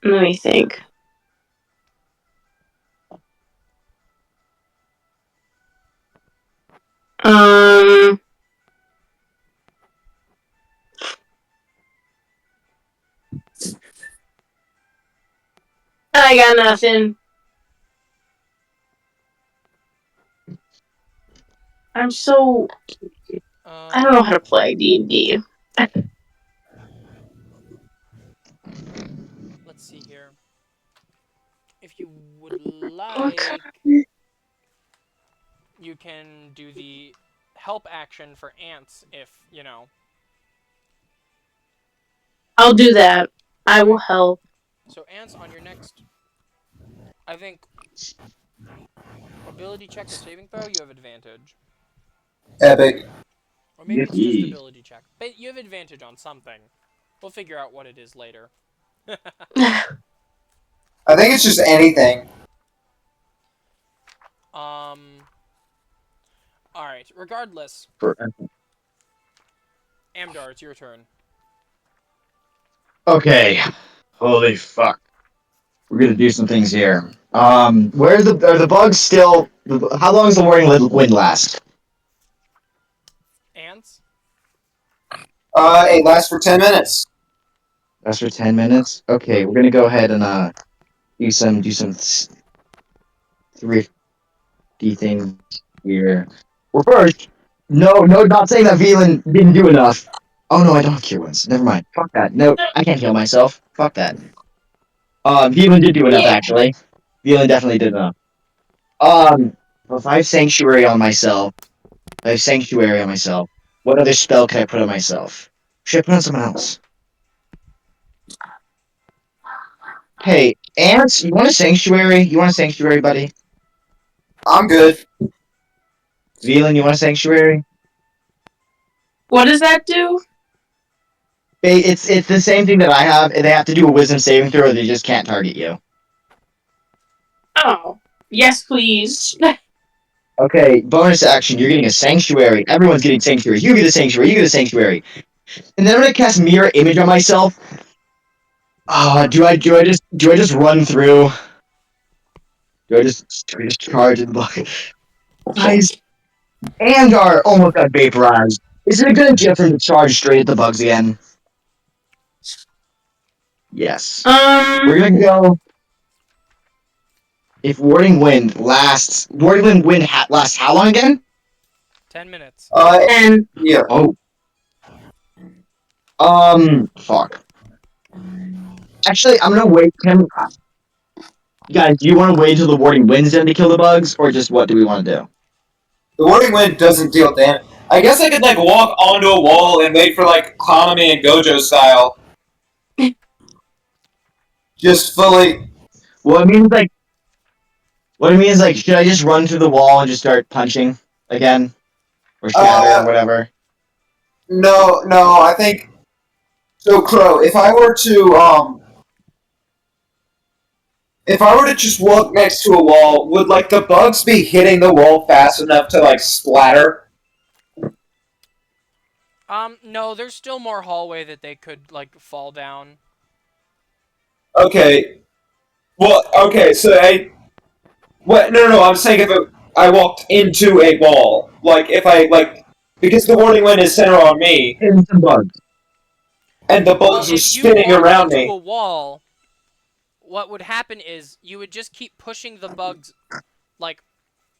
Let me think. I got nothing. I'm so... I don't know how to play D&D. Let's see here. If you would like, you can do the help action for ants if, you know. I'll do that. I will help. So ants on your next, I think, ability check or saving throw, you have advantage. Epic. Or maybe it's just Yippee. ability check. But you have advantage on something. We'll figure out what it is later. I think it's just anything. Alright, regardless. For- Amdar, it's your turn. Okay. Holy fuck. We're gonna do some things here. Where are the bugs still? How long does the warning wind last? Ants? It lasts for 10 minutes. That's for 10 minutes. Okay, we're gonna go ahead and do some 3D things here. Well, first, no, not saying that Velan didn't do enough. Oh no, I don't have cure wounds. Never mind. Fuck that. No, I can't heal myself. Fuck that. Velan did do enough actually. Velan definitely did enough. If I have Sanctuary on myself, what other spell can I put on myself? Should I put on someone else? Hey, Ants, you want a Sanctuary? You want a Sanctuary, buddy? I'm good. Velan, you want a Sanctuary? What does that do? It's the same thing that I have, and they have to do a Wisdom saving throw, or they just can't target you. Oh. Yes, please. Okay, bonus action, you're getting a Sanctuary. Everyone's getting Sanctuary. You get a Sanctuary, you get a Sanctuary. And then I'm gonna cast Mirror Image on myself. Do I just run through? Do I just charge and block? Guys, Andar almost got vaporized. Is it a good idea for him to charge straight at the bugs again? Yes. We're gonna go. if Warding Wind lasts, lasts how long again? 10 minutes. And Yeah. Oh. Fuck. Actually, I'm gonna wait. Guys, do you want to wait until the Warding Wind's done to kill the bugs, or just what do we want to do? The Warding Wind doesn't deal damage. I guess I could like walk onto a wall and wait for like Hanami and Gojo style. Just fully. What I mean is like, should I just run through the wall and just start punching again, or shatter or whatever? No, I think. So Crow, if I were to just walk next to a wall, would like the bugs be hitting the wall fast enough to like splatter? No, there's still more hallway that they could, like, fall down. Okay. Well, okay, so what? No, I'm saying if I walked into a wall, like if I like, because the Warding Wind is center on me, And some bugs. and the Well, bugs are if you spinning walked around into me. a wall, what would happen is you would just keep pushing the bugs, like,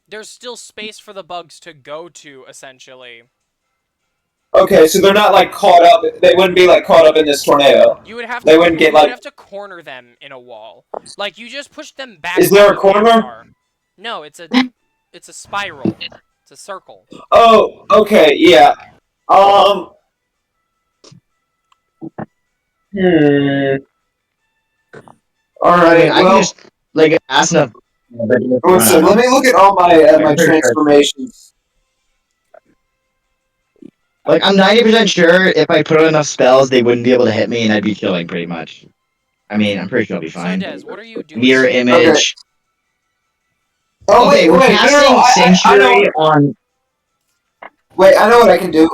there's still space for the bugs to go to, essentially. Okay, so they're not like caught up. They wouldn't be like caught up in this tornado. You would have to. They wouldn't get you would like. have to corner them in a wall. Like you just push them back. Is there a onto the corner? Avatar. No, it's a spiral. It's a circle. Oh, okay, yeah. Alright, I can well, just like ask enough. listen, let me look at all my my transformations. Like, I'm 90% sure if I put on enough spells, they wouldn't be able to hit me, and I'd be chilling pretty much. I mean, I'm pretty sure I'll be fine. So Des, what are you doing? Mirror image. Oh, Okay, we're wait, casting no, Sanctuary on. Wait, I know what I can do.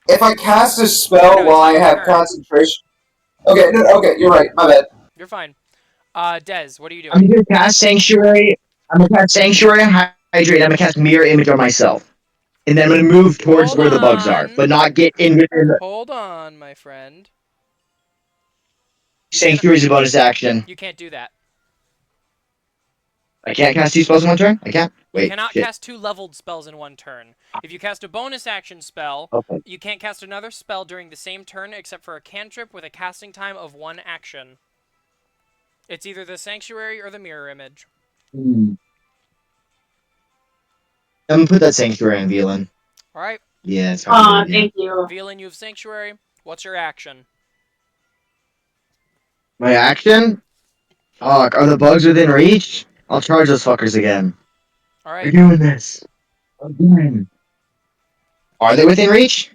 If I cast a spell No, while I it's your have turn. concentration. Okay, no, okay, you're right. My bad. You're fine. Des, what are you doing? I'm gonna cast Sanctuary. I'm gonna cast Sanctuary and Hydrate. I'm gonna cast Mirror Image on myself. And then I'm gonna move towards Hold where the bugs are, on. but not get in within the. Hold on, my friend. Sanctuary is a bonus action. You can't do that. I can't cast 2 spells in one turn? I can't? You Wait, cannot shit. cast 2 leveled spells in one turn. If you cast a bonus action spell, Okay. you can't cast another spell during the same turn except for a cantrip with a casting time of 1 action. It's either the Sanctuary or the Mirror Image. I'm gonna put that Sanctuary on Velan. Alright, Yeah, it's probably good, yeah. thank you. Velan, you have Sanctuary. What's your action? My action? Fuck, are the bugs within reach? I'll charge those fuckers again. We're Alright, doing this. Again. Are they within reach?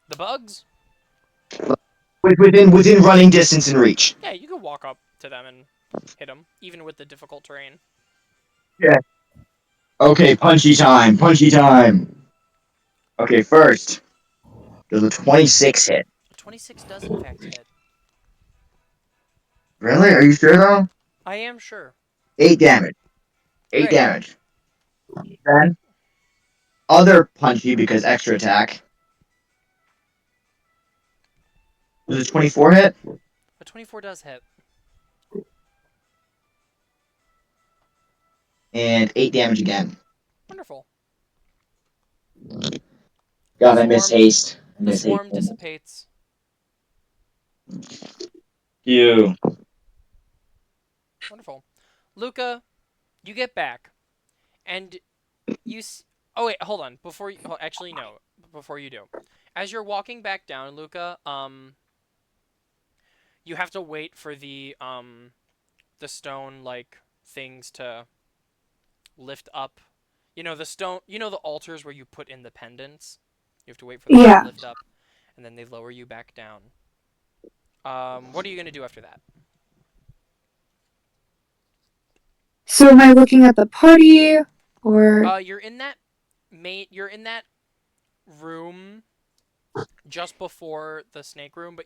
the bugs? Within running distance and reach. Yeah, you can walk up to them and hit them, even with the difficult terrain. Okay, punchy time. Okay, first. Does a 26 hit? 26 does in fact hit. Really? Are you sure though? I am sure. 8 damage. 8 Great. damage. Then, other punchy because extra attack. Does a 24 hit? A 24 does hit. And 8 damage again. Wonderful. God, I miss haste. I The miss swarm haste. dissipates. You. Wonderful. Luca, you get back. And you... Oh, wait, hold on. Before you... Oh, actually, no. Before you do. As you're walking back down, Luca, you have to wait for the stone, like, things to lift up. You know, the stone... You know the altars where you put in the pendants? You have to wait for them to lift up, and then they lower you back down. What are you going to do after that? So am I looking at the party or You're in that room just before the snake room, but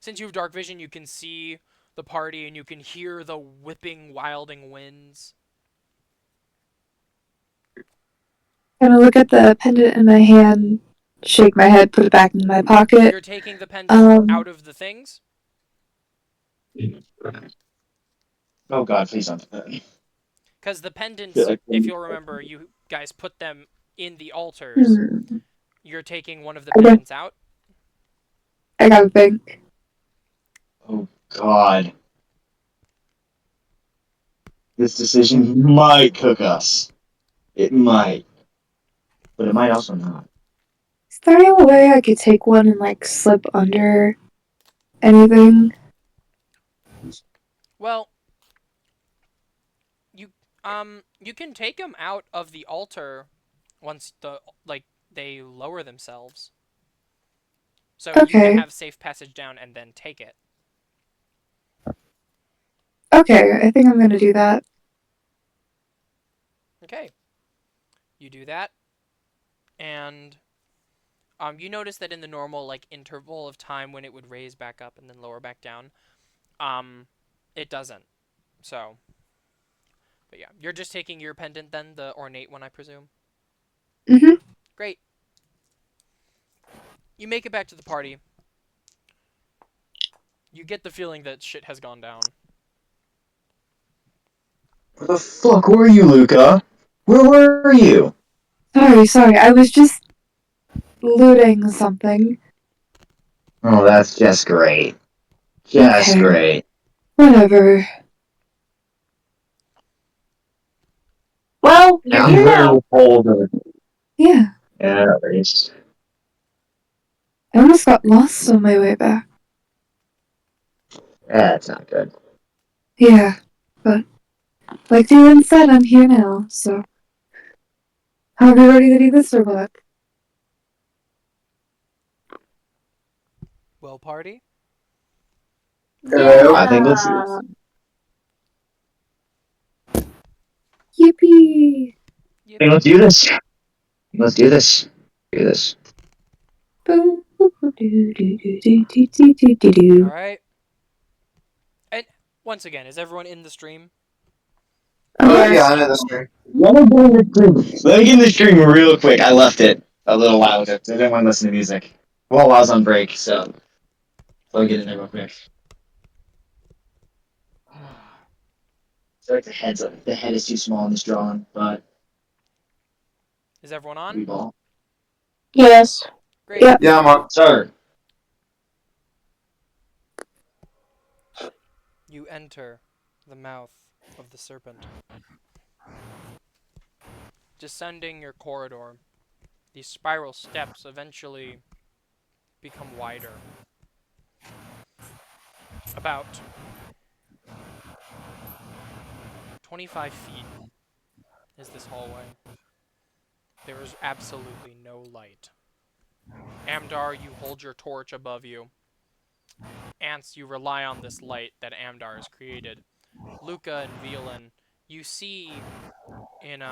since you have dark vision, you can see the party and you can hear the whipping, wilding winds. gonna look at the pendant in my hand, shake my head, put it back in my pocket? You're taking the pendant out of the things? Oh god, please don't. Because the pendants, Feel like- if you'll remember, you guys put them in the altars. Hmm. You're taking one of the Okay. pendants out. I gotta think. Oh God. This decision might cook us. It might. But it might also not. Is there any way I could take one and like slip under anything? Well, you can take them out of the altar once they lower themselves. So you can Okay. have safe passage down and then take it. Okay, I think I'm gonna do that. Okay. You do that, and you notice that in the normal like interval of time when it would raise back up and then lower back down, it doesn't. So, but yeah, you're just taking your pendant then, the ornate one, I presume. Mhm. Great. You make it back to the party. You get the feeling that shit has gone down. Where the fuck were you, Luca? Where were you? Sorry. I was just looting something. Oh, that's just great. Just Okay. great. Whatever. Well, you're here now. older. Yeah. Yeah, at least. I almost got lost on my way back. That's not good. Yeah. But like Dylan said, I'm here now, so are we ready to do this or what? Well, party. Hello? I think let's Yippee! Yep. let's do this. Let's do this. Do this. Boom. Do. All right. And once again, is everyone in the stream? Yeah, I'm in the stream. Let me get in the stream real quick. I left it a little while ago. I didn't want to listen to music. Well, I was on break, so I'll get in there real quick. It's like the head is too small in this drawing, but Is everyone we on? ball. Yes. Great. Yep. Yeah, I'm on. Sir. You enter the mouth of the serpent. Descending your corridor, these spiral steps eventually become wider. About 25 feet is this hallway. There is absolutely no light. Amdar, you hold your torch above you. Ants, you rely on this light that Amdar has created. Luca and Velen, you see in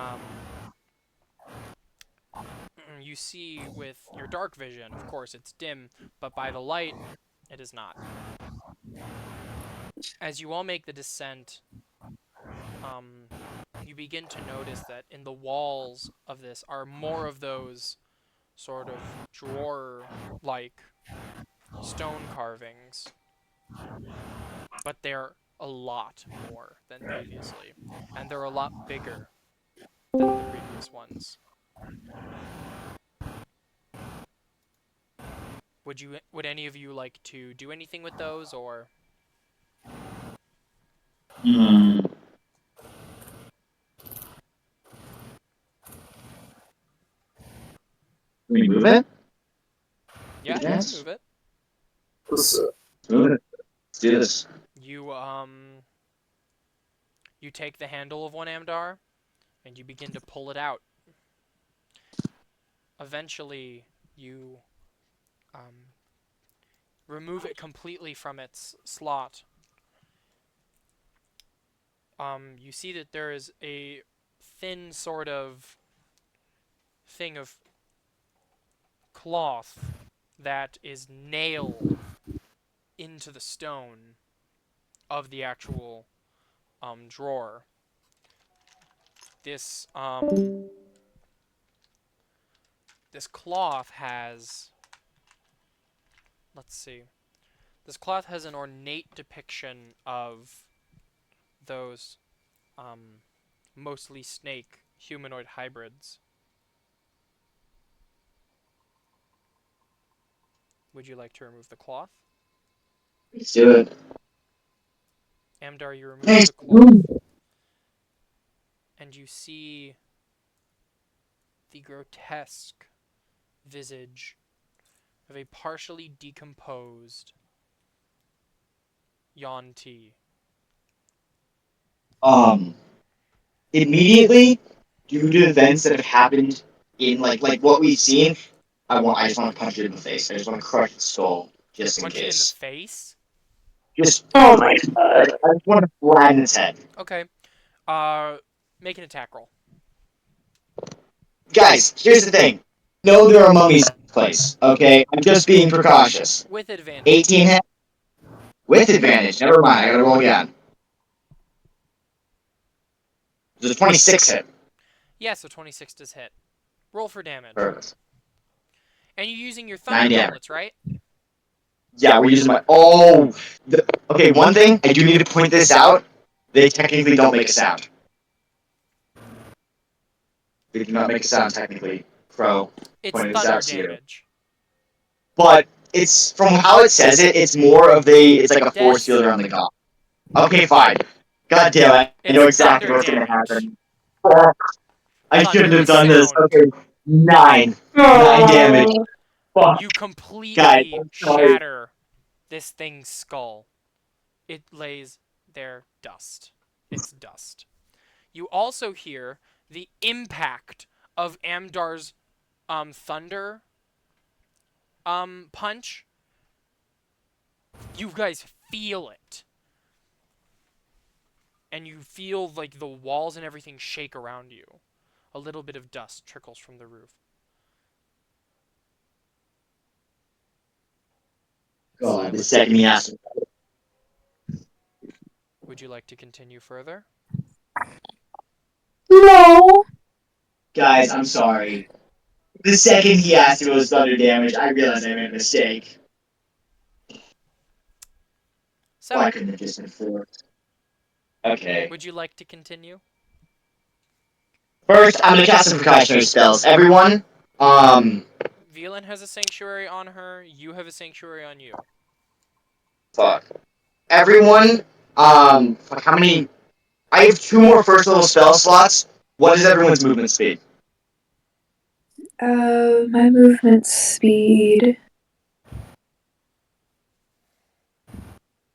you see with your dark vision. Of course, it's dim, but by the light, it is not. As you all make the descent, you begin to notice that in the walls of this are more of those sort of drawer-like stone carvings, but they're a lot more than previously, and they're a lot bigger than the previous ones. Would any of you like to do anything with those, or? Hmm. Can we move it? Yeah, you Yes. can move it. Move it. Let's do this. You take the handle of one Amdar, and you begin to pull it out. Eventually, you remove it completely from its slot. You see that there is a thin sort of thing of cloth that is nailed into the stone of the actual drawer. This this cloth has, let's see, this cloth has an ornate depiction of those mostly snake humanoid hybrids. Would you like to remove the cloth? Let's do it. Amdar, you remove the cloth, and you see the grotesque visage of a partially decomposed Yuan-Ti. Immediately, due to events that have happened in like what we've seen, I just want to punch it in the face. I just want to crush its skull, just in Punch it in the case. face? Just Oh my I just want to flatten its head. Okay. Make an attack roll. Guys, here's the thing. No, there are mummies in this place. Okay, I'm just being precautious. With advantage. 18 hit. With advantage. Never mind. I gotta roll again. There's a 26 hit. Yeah, so 26 does hit. Roll for damage. Perfect. And you're using your 9 thunder damage. bullets, right? Yeah, we're using my. Okay, one thing I do need to point this out. They technically don't make a sound. They do not make a sound technically. Pro. It's Pointing this thunder out to you. damage. But it's from how it says it. It's more of it's like a force field around the god. Okay, fine. God damn it! I know It's exactly thunder what's gonna damage. happen. I shouldn't have done this. sound. Okay, 9 damage. Fuck. You completely Guys, I'm sorry. shatter this thing's skull. It lays there dust. It's dust. You also hear the impact of Amdar's thunder punch. You guys feel it. And you feel like the walls and everything shake around you. A little bit of dust trickles from the roof. God, the second he asked. Would you like to continue further? No. Guys, I'm sorry. The second he asked if it was thunder damage, I realized I made a mistake. So, Why couldn't it just enforce? Okay. would you like to continue? First, I'm gonna cast some precautionary spells. Everyone, Velan has a sanctuary on her. You have a sanctuary on you. fuck. Everyone, fuck, how many? I have 2 more first level spell slots. What is everyone's movement speed? My movement speed.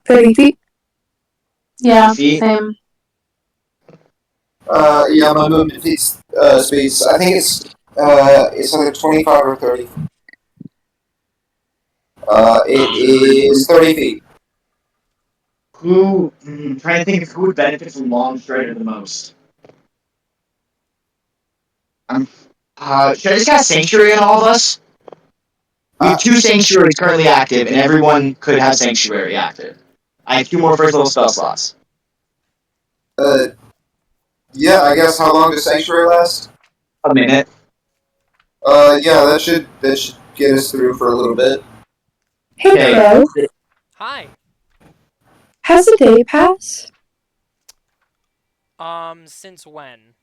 30 feet. Yeah, Feet? same. Yeah, my movement speeds. I think it's either 25 or 30. It is 30 feet. Trying to think of who would benefit from long strider the most. Should I just cast Sanctuary on all of us? We have 2 Sanctuaries currently active, and everyone could have Sanctuary active. I have 2 more first level spell slots. Yeah, I guess how long does Sanctuary last? A minute. Yeah, that should get us through for a little bit. Hey, Okay. Crow. Hi. Has a day passed Since when?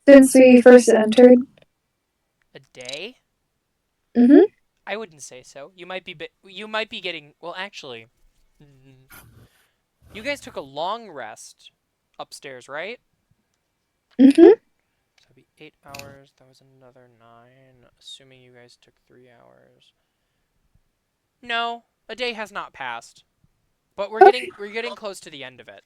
since we first entered? A day? Mm-hmm. I wouldn't say so. You might be getting, well, actually, you guys took a long rest upstairs, right? Mm-hmm. So it'd be 8 hours. That was another 9, assuming you guys took 3 hours. No, a day has not passed, but we're getting close to the end of it.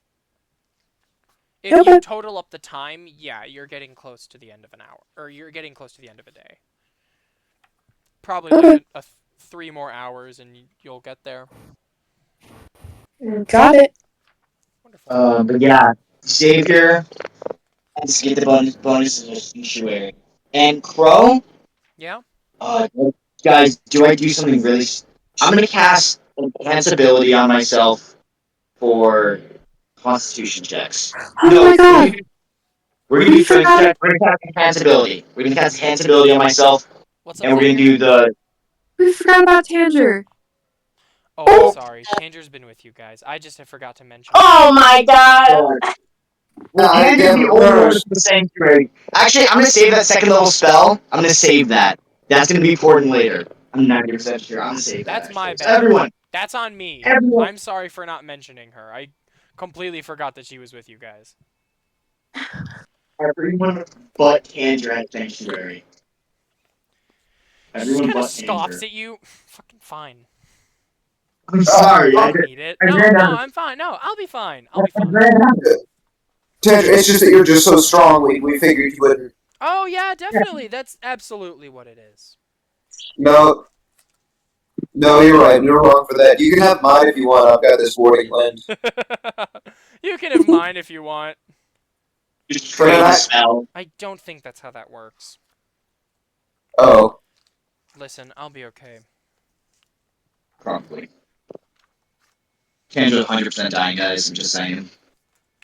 If you Okay. total up the time, yeah, you're getting close to the end of an hour, or you're getting close to the end of a day. Probably like a 3 more hours, and you'll get there. Got it. Wonderful. But yeah, Xavier has to get the bonuses of Sanctuary. And Crow, Yeah. guys, do I do something really? I'm gonna cast Enhance ability on myself for Constitution checks. Oh my god. We're gonna do strength check. We're gonna cast Enhance ability. We're gonna cast Enhance ability on myself, What's up, and we're gonna Xavier? do the. We forgot about Tanger. Oh, I'm sorry. Tanger's been with you guys. I just forgot to mention. Oh my god! Well, I Tanner's get the only one nervous. with the sanctuary. Actually, I'm gonna save that second level spell. I'm gonna save that. That's gonna be important later. I'm 90% sure. I'm gonna save that. That's my actually. So bad. everyone, That's on me. everyone, I'm sorry for not mentioning her. I completely forgot that she was with you guys. everyone but Tanger at sanctuary. She just Everyone kind of but scoffs Tanger. at you. Fucking fine. I'm sorry. I I don't need it. I No, ran no, out of- I'm fine. No, I'll be fine. I'll be fine. Tandra, it's just that you're just so strong. We figured you wouldn't. Oh yeah, definitely. That's absolutely what it is. No, no, you're right. You're wrong for that. You can have mine if you want. I've got this warding lens. You can have mine if you want. Just trade the spell. I don't think that's how that works. Oh, Listen, I'll be okay. Probably. Tanger's 100% dying, guys. I'm just saying.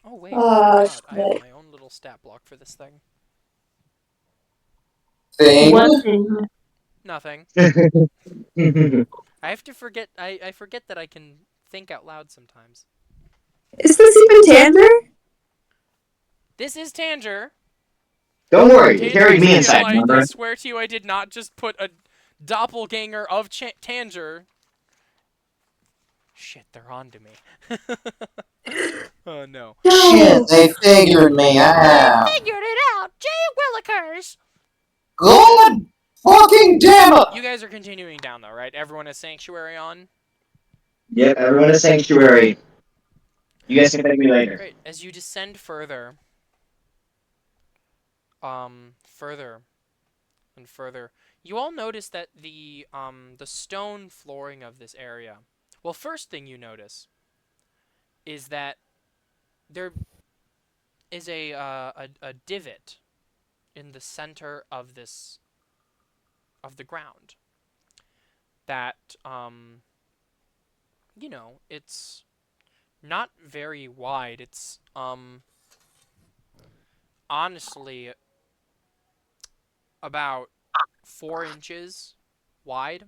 Oh wait, Oh, I forgot. I have shit. my own little stat block for this thing. thing. What thing? Nothing. I have to forget. I forget that I can think out loud sometimes. Is this even Tander? This is Tanger. Don't worry, you Tanger carried is me real. inside, I remember? swear to you, I did not just put a doppelganger of Tanger. Shit, they're on to me. Oh no. Shit, they figured me out. Figured it out. Jay Willikers. God fucking damn it! You guys are continuing down though, right? Everyone has Sanctuary on? Yep, everyone is sanctuary. You guys can thank me later. Great. As you descend further, further and further, you all notice that the stone flooring of this area. Well, first thing you notice is that there is a divot in the center of this of the ground. That you know, it's not very wide. It's honestly about 4 inches wide.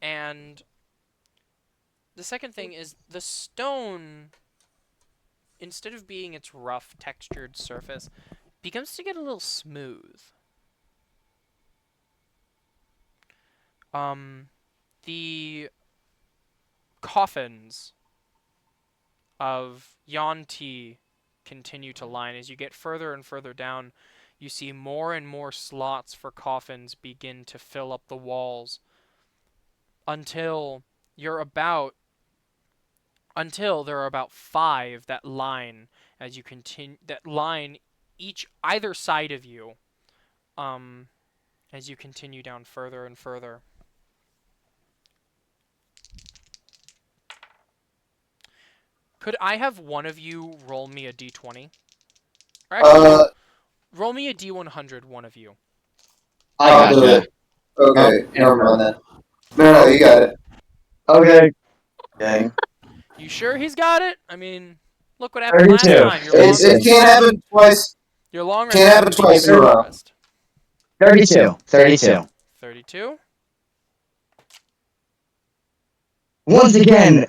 And the second thing is the stone, instead of being its rough textured surface, begins to get a little smooth. The coffins of Yuan-ti continue to line. As you get further and further down, you see more and more slots for coffins begin to fill up the walls until there are about 5 that line as you continue, that line either side of you as you continue down further and further. Could I have one of you roll me a d20? Or actually, roll me a d100, one of you. I I'll do gotcha. it. Okay, never mind then. No, you got it. Okay. Okay. You sure he's got it? I mean, look what happened last 32. time. It can't happen twice. Your long Can't happen twice in a row. 32. 32. 32? Once again,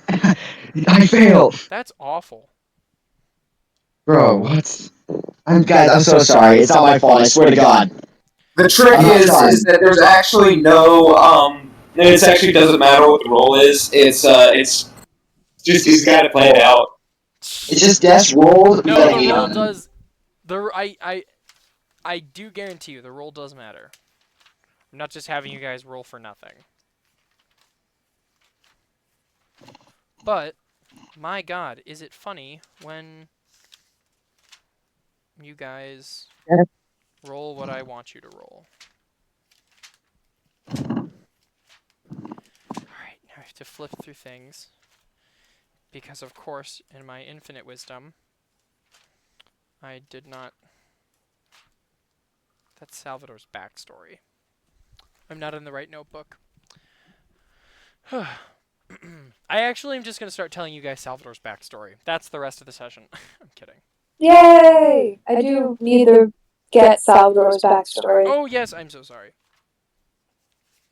I failed. That's awful. Bro, what? I'm so sorry. It's not my fault. I swear to God. The trick is that there's actually no it actually doesn't matter what the roll is. It's just he's got to play it out. It's just death rolled. No, but the roll does. I do guarantee you the roll does matter. I'm not just having you guys roll for nothing. But, my God, is it funny when you guys roll what I want you to roll? Alright, now I have to flip through things. Because, of course, in my infinite wisdom, I did not... That's Salvador's backstory. I'm not in the right notebook. I actually am just going to start telling you guys Salvador's backstory. That's the rest of the session. I'm kidding. Yay! I do need to get Salvador's backstory. Oh, yes, I'm so sorry.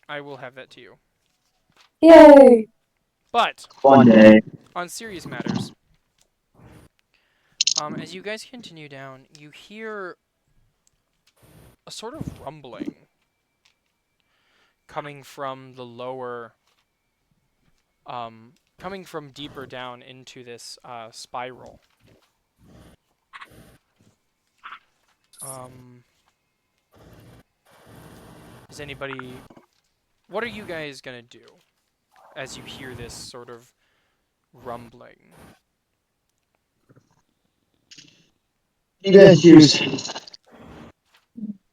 I will have that to you. Yay! But One day. on serious matters, as you guys continue down, you hear a sort of rumbling coming from the lower, coming from deeper down into this spiral. Is anybody? What are you guys gonna do as you hear this sort of rumbling? You guys choose.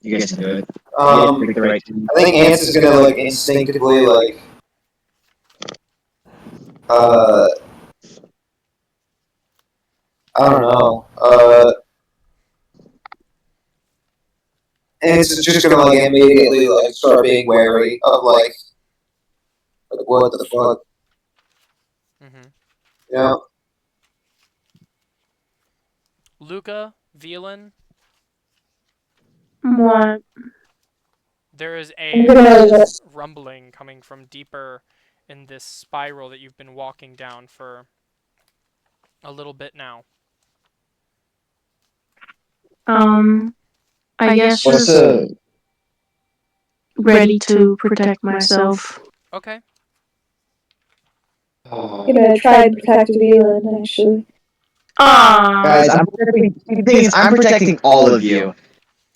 You guys can do it. Pick the right team. I think Ants is gonna like instinctively like I don't know. Ants is just gonna like immediately like start being wary of like what the fuck, Mm-hmm. you know? Luca, Velen, What? there is I'm a gonna just. rumbling coming from deeper in this spiral that you've been walking down for a little bit now. I guess What's just ready to protect myself. Okay. I'm gonna try and protect Veland, actually. Guys, I'm protecting all of you.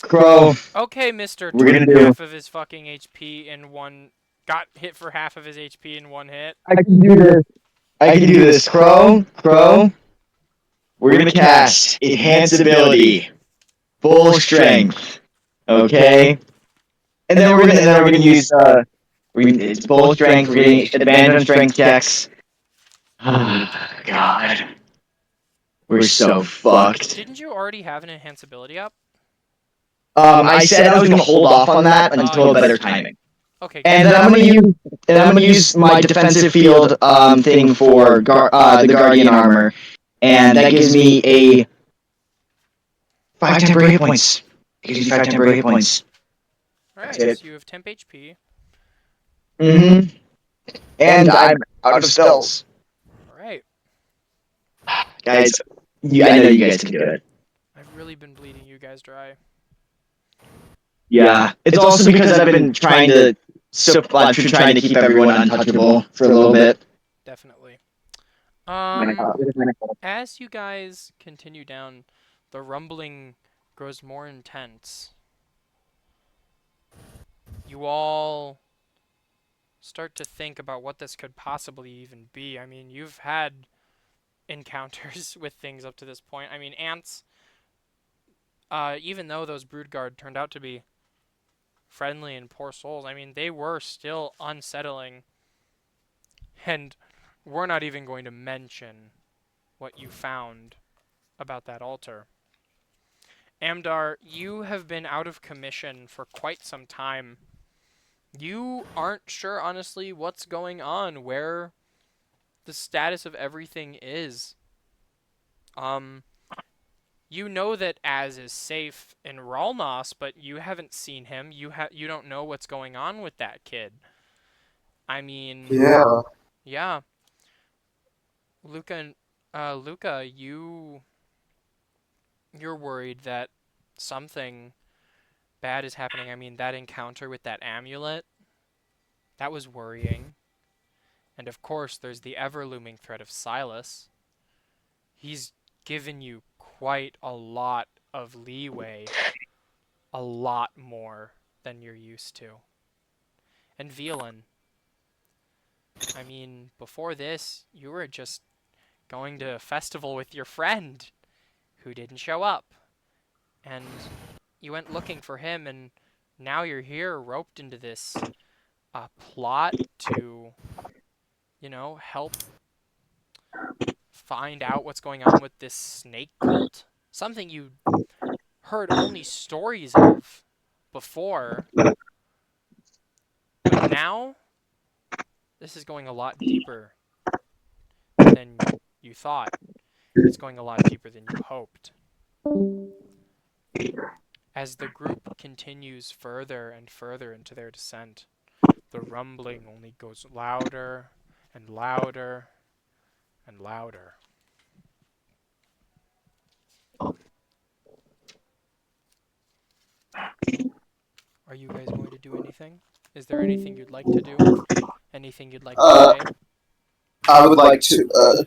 Crow, Okay, Mr. We're gonna Took do- half of his fucking HP in one... Got hit for half of his HP in one hit. I can do this. Crow. We're gonna cast Enhance Ability. Full Strength. Okay? And then we're gonna use, it's Full Strength, we're getting advantage on Strength checks. God. We're so fucked. Didn't you already have an enhanceability up? I said I was gonna hold off on that until better timing. Okay, And then I'm gonna use my defensive field thing for the Guardian armor, and that gives me a 5 temporary hit points. It gives me 5 temporary hit points. Alright, That's it. so you have temp HP. Mm-hmm. And I'm out of spells. Alright. Guys, I know you guys can do it. I've really been bleeding you guys dry. Yeah. It's also because I've been trying to keep everyone untouchable for a little bit. Definitely. As you guys continue down, the rumbling grows more intense. You all start to think about what this could possibly even be. I mean, you've had encounters with things up to this point. I mean, ants, even though those Broodguard turned out to be friendly and poor souls, I mean, they were still unsettling. And we're not even going to mention what you found about that altar. Amdar, you have been out of commission for quite some time. You aren't sure, honestly, what's going on, where the status of everything is. You know that Az is safe in Ralnos, but you haven't seen him. You don't know what's going on with that kid. I mean, yeah. Luca, you're worried that something bad is happening. I mean, that encounter with that amulet, that was worrying. And of course, there's the ever-looming threat of Silas. He's given you quite a lot of leeway. A lot more than you're used to. And Velen, I mean, before this, you were just going to a festival with your friend who didn't show up. And you went looking for him, and now you're here roped into this plot to, you know, help find out what's going on with this snake cult. Something you heard only stories of before. But now, this is going a lot deeper than you thought. It's going a lot deeper than you hoped. As the group continues further and further into their descent, the rumbling only goes louder and louder and louder. Are you guys going to do anything? Is there anything you'd like to do? Anything you'd like to say? I would like to,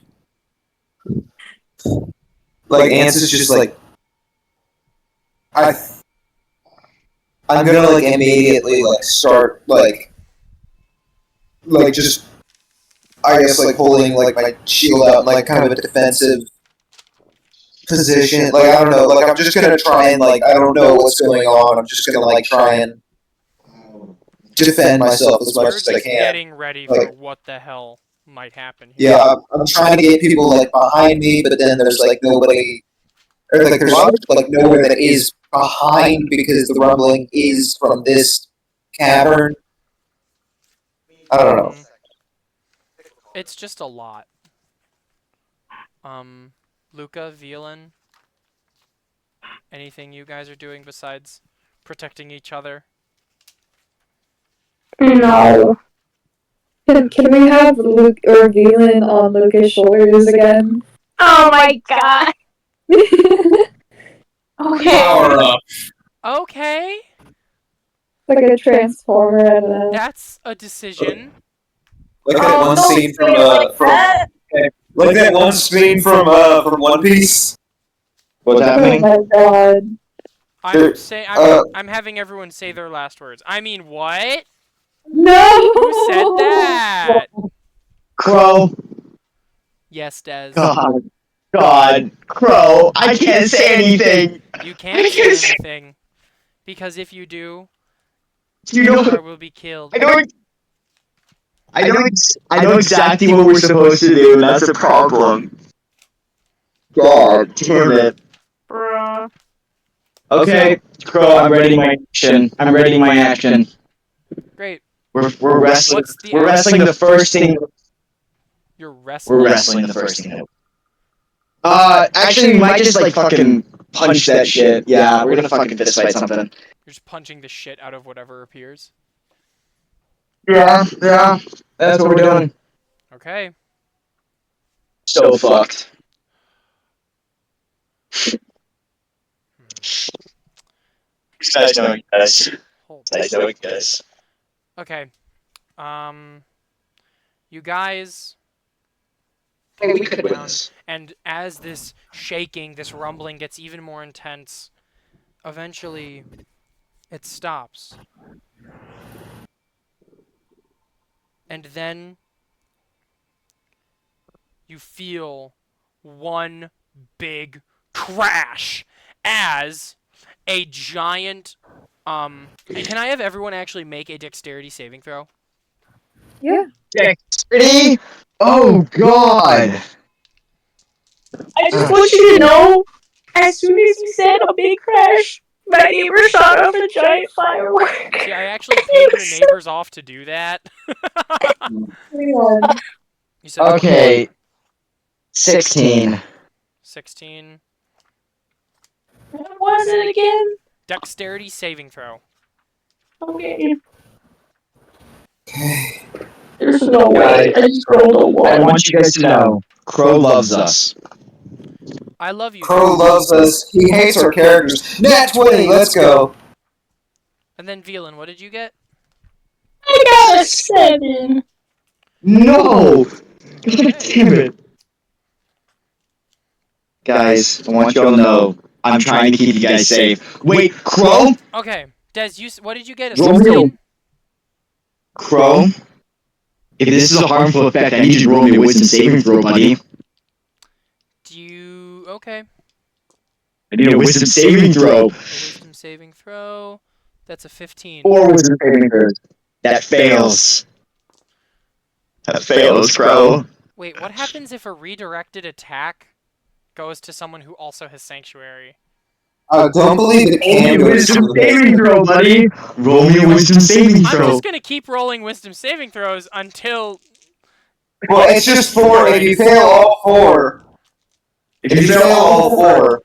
like, Ants is just like, I'm gonna, like, immediately, like, start, like, just, I guess, like, holding, like, my shield out in, like, kind of a defensive position. Like, I don't know, like, I'm just gonna try and, like, I don't know what's going on. I'm just gonna, like, try and defend myself as much You're as I just can. getting ready Like- for what the hell might happen here. Yeah, I'm trying to get people, like, behind me, but then there's, like, nobody, or, like, there's, like, nowhere that is behind because the rumbling is from this cavern. I don't know. It's just a lot. Luca, Velen, anything you guys are doing besides protecting each other? No. Can we have Luke or Velen on Lucas' shoulders again? Oh my god. Okay. Power up. Okay, Like a transformer, I don't know. that's a decision. Like that one scene from like that one scene from One Piece. What's Oh happening? my god. I'm having everyone say their last words. I mean, what? No! Who said that? Crow. Yes, Des. God. Crow. I can't say anything. You can't say anything. Because if you do, You know. Star will be killed. I know exactly what we're supposed to do. That's the problem. God damn it. Bruh. Okay, Crow. I'm ready my action. I'm ready my action. Great. We're wrestling. What's the We're wrestling the first thing. You're wrestling. We're wrestling the first thing. Actually, we might just like fucking punch that shit. Yeah, we're gonna fucking fist fight something. You're just punching the shit out of whatever appears. Yeah. That's what we're doing. Okay. So fucked. You guys know it, guys. Hold You guys know it, guys. Okay. You guys, Hey, we could win down, this. and as this shaking, this rumbling gets even more intense, eventually it stops. And then you feel one big crash as a giant and can I have everyone actually make a dexterity saving throw? Yeah. Ready? Oh god. I just want you to know, as soon as you said a big crash, my neighbor shot off a giant firework. See, I actually paid your neighbors off to do that. Anyone. You said Okay. 16. 16. What was it again? Dexterity saving throw. Okay. There's no way. I just rolled a I 1. want you guys to know, Crow loves us. I love you. Crow loves us. He hates our characters. Nat 20, let's go. And then Velen, what did you get? I got a 7. No! God damn it. Guys, I want you all to know, I'm trying to keep you guys safe. Wait, Crow? Okay, Des, what did you get? A Romeo. 16? Crow? If this is a harmful effect, I need you to roll me a wisdom saving throw, buddy. Do you... Okay. I need a wisdom saving throw. A wisdom saving throw. That's a 15. 4 wisdom saving throws. That fails. That fails, Crow. Wait, what happens if a redirected attack goes to someone who also has Sanctuary? I don't believe it Roll me can a go to wisdom someone. saving throw, buddy. Roll me a wisdom saving I'm throw. just gonna keep rolling wisdom saving throws until... Well, it's just 4. If you fail all 4. If you fail all 4.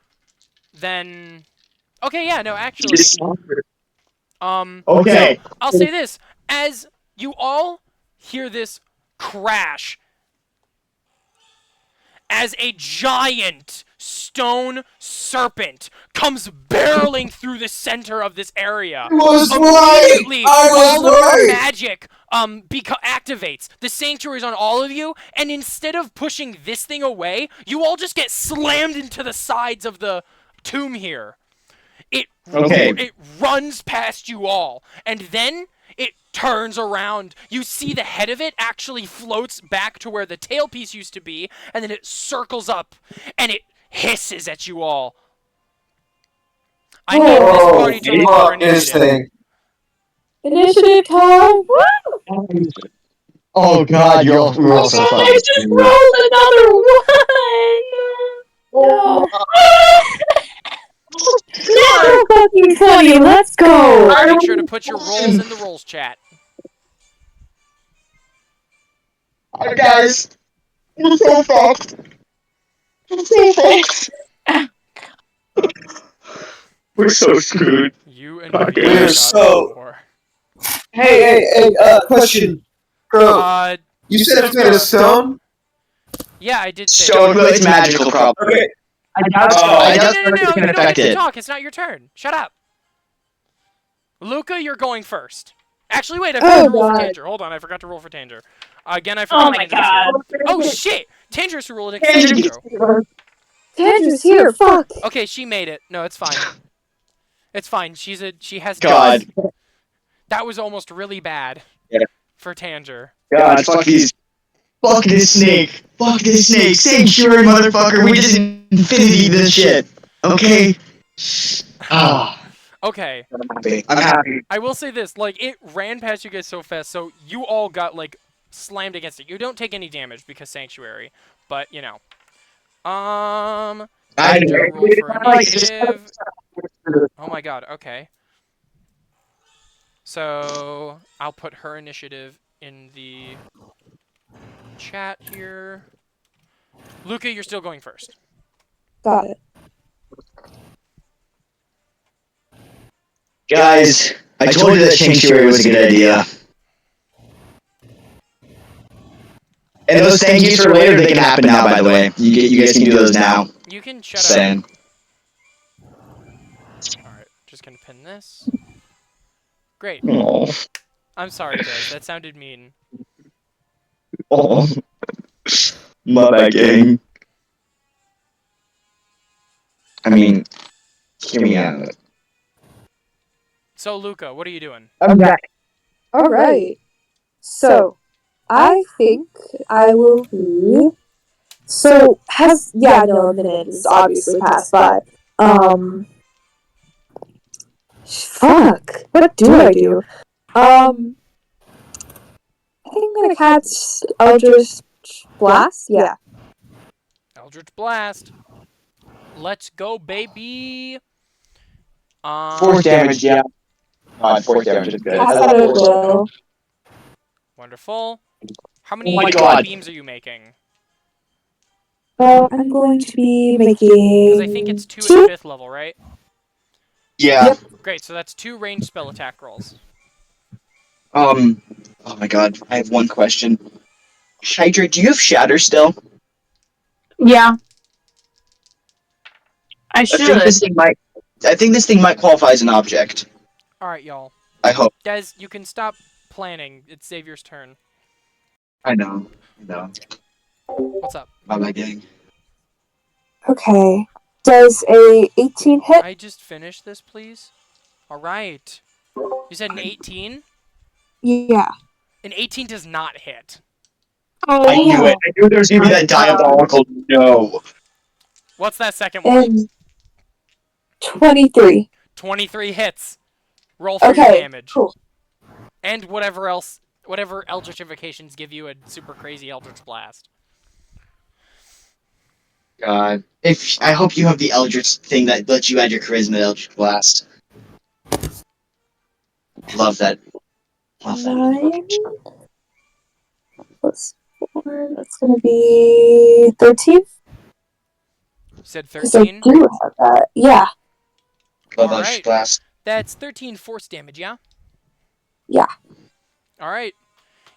Then... Okay, yeah, no, actually... Okay. I'll say this. As you all hear this crash as a giant stone serpent comes barreling through the center of this area. I was Immediately, right! I was all of your right! magic activates. The sanctuary is on all of you, and instead of pushing this thing away, you all just get slammed into the sides of the tomb here. It runs past you all, and then it turns around. You see the head of it actually floats back to where the tailpiece used to be, and then it circles up, and it hisses at you all. I need this party to roll for Fuck this initiative. thing. Initiative time. Woo! Oh god, we're all so I fucking just screwed. rolled another one. No. Natural fucking 20. Let's go. Make sure to put your rolls in the rolls chat. Guys, we're so fucked. We're so fucked. We're so screwed. You and Fuck me it. got We're so- war. Hey, question. Bro, you said it's made of stone? Yeah, I did say. Stone relates magical problem. Okay. I doubt Oh, I No, doubt no, it's you gonna don't affect get to it. talk. It's not your turn. Shut up. Luca, you're going first. Actually, wait, I forgot to roll for God. Tanger. Hold on, I forgot to roll for Tanger. Again, I forgot. Oh my god. Oh shit! Tanger's to roll an saving throw. Tanger's here. Fuck. Okay, she made it. No, it's fine. It's fine. She has God. dice. That was almost really bad. Yeah. For Tanger. God, fuck these. Fuck this snake. Fuck this snake. Sanctuary, motherfucker. We just infinity this shit. Okay? Ah. Okay. I'm happy. I will say this, like, it ran past you guys so fast, so you all got, like, slammed against it. You don't take any damage because Sanctuary, but, you know. I Do know. a roll for initiative. Oh my god, okay. So, I'll put her initiative in the chat here. Luca, you're still going first. Got it. Guys, I told you that Sanctuary was a good idea. And those thank yous for later, they can happen now, by the way. You guys can do those now. You can shut Just up. saying. Alright, just gonna pin this. Great. Oh. I'm sorry, guys. That sounded mean. Oh. My bad, gang. I mean, hear me out. So, Luca, what are you doing? I'm back. All right. So, I think I will be. So a minute is obviously passed by. Fuck. What do I do? I think I'm gonna cast Eldritch Blast. Yeah. Eldritch Blast. Let's go, baby. Force damage, yeah. Force damage is good. Cast that at will. Wonderful. How many my God. beams are you making? I'm going to be making. Because I think it's 2 at 5th level, right? Yeah. Great, so that's 2 ranged spell attack rolls. Oh my god, I have one question. Hydra, do you have Shatter still? Yeah. I I should. think this thing might qualify as an object. Alright, y'all. I hope. Des, you can stop planning. It's Xavier's turn. I know. What's up? My bad, gang. Okay. Does a 18 hit? I just finished this, please? Alright. You said an 18? Yeah. An 18 does not hit. Oh, I knew it. I knew there was gonna be that diabolical no. What's that second one? And 23. 23 hits. Roll for your Okay. damage. Cool. And whatever else, whatever Eldritch Invocations give you a super crazy Eldritch Blast. God. I hope you have the Eldritch thing that lets you add your charisma to Eldritch Blast. Love that. Love that. 9 plus 4. That's gonna be 13. You said Because I 13? do have that. Yeah. Love Alright. Eldritch Blast. That's 13 force damage, yeah? Yeah. Alright.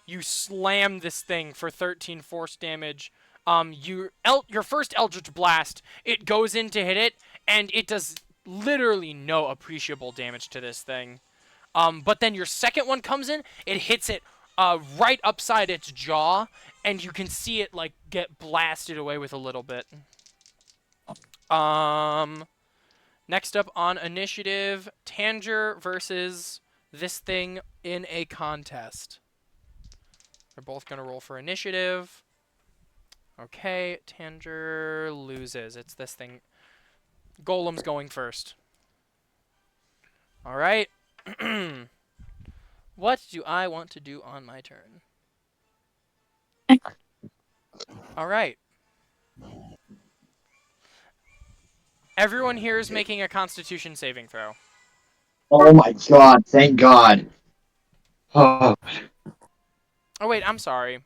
You slam this thing for 13 force damage. Your first Eldritch Blast, it goes in to hit it, and it does literally no appreciable damage to this thing. But then your second one comes in, it hits it right upside its jaw, and you can see it like get blasted away with a little bit. Next up on initiative, Tanger versus this thing in a contest. They're both gonna roll for initiative. Okay, Tanger loses. It's this thing. Golem's going first. All right. What do I want to do on my turn? All right. Everyone here is making a Constitution saving throw. Oh my god! Thank God. Oh. Oh wait, I'm sorry.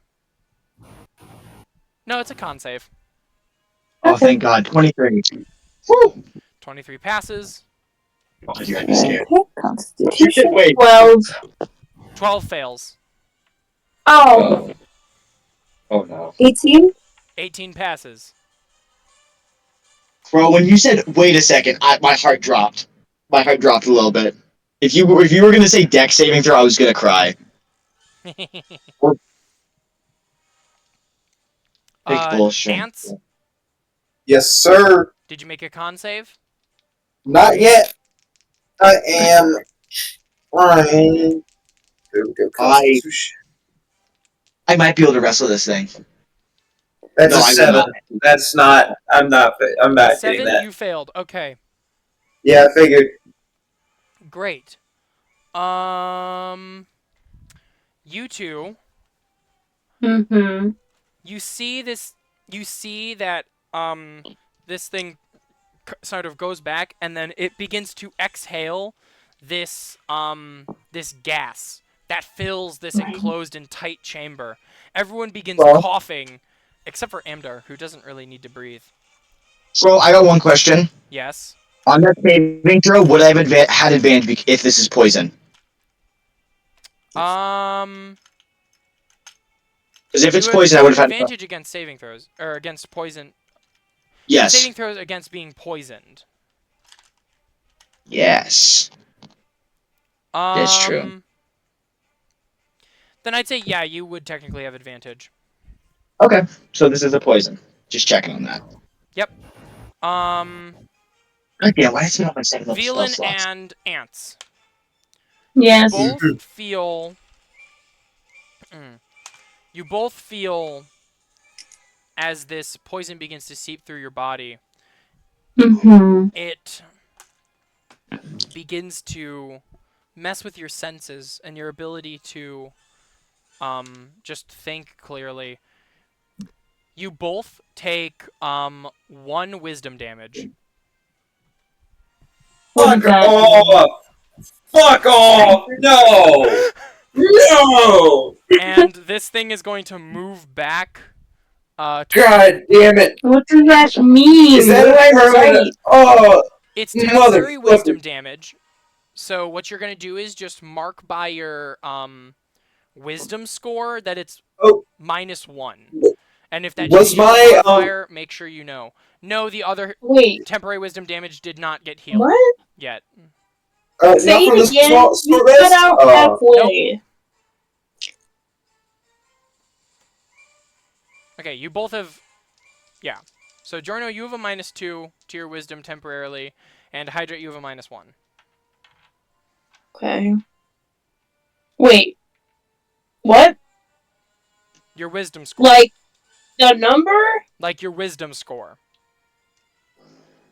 No, it's a con save. Oh, thank God. 23. Woo! 23 passes. Oh, you gotta be scared. Constitution. Wait. 12. 12 fails. Oh. Oh no. 18. 18 passes. Bro, when you said "wait a second," my heart dropped. My heart dropped a little bit. If you were gonna say Dex saving throw, I was gonna cry. Big bullshit. Ants, Yes, sir. did you make a con save? Not yet. I am trying. There we go. Constitution. I might be able to wrestle this thing. That's No, a I will 7. not. That's not. I'm not getting 7, that. you failed. Okay, Yeah, I figured. great. You two, Mm-hmm. you see this. You see that this thing sort of goes back, and then it begins to exhale this this gas that fills this enclosed and tight chamber. Everyone begins coughing, except for Amdar, who doesn't really need to breathe. So I got one question. Yes. On that saving throw, would I have had advantage if this is poison? Because if it's poison, I would have had advantage against saving throws or against poison. Yes. Saving throws against being poisoned. Yes. That's true. Then I'd say yeah, you would technically have advantage. Okay. So this is a poison. Just checking on that. Yep. Yeah, why is it not my second level spell Velan slots? and Ants. Yes. Both feel. You both feel as this poison begins to seep through your body. Mm-hmm. It begins to mess with your senses and your ability to just think clearly. You both take 1 wisdom damage. Fuck off! Fuck off! No! No! And this thing is going to move back. God damn it! What does that mean? Is that What what I I'm write? Oh! It's temporary Motherfucker. wisdom damage. So what you're going to do is just mark by your wisdom score that it's -1. And if that Was changes my, your modifier, make sure you know. No, the other Wait, temporary wisdom damage did not get healed what? yet. Say not from it the again. small You rest? cut out halfway. Okay, you both have... Yeah. So, Jorno, you have a -2 to your wisdom temporarily, and Hydrate, you have a -1. Okay. Wait. What? Your wisdom score. Like the number? Like your wisdom score.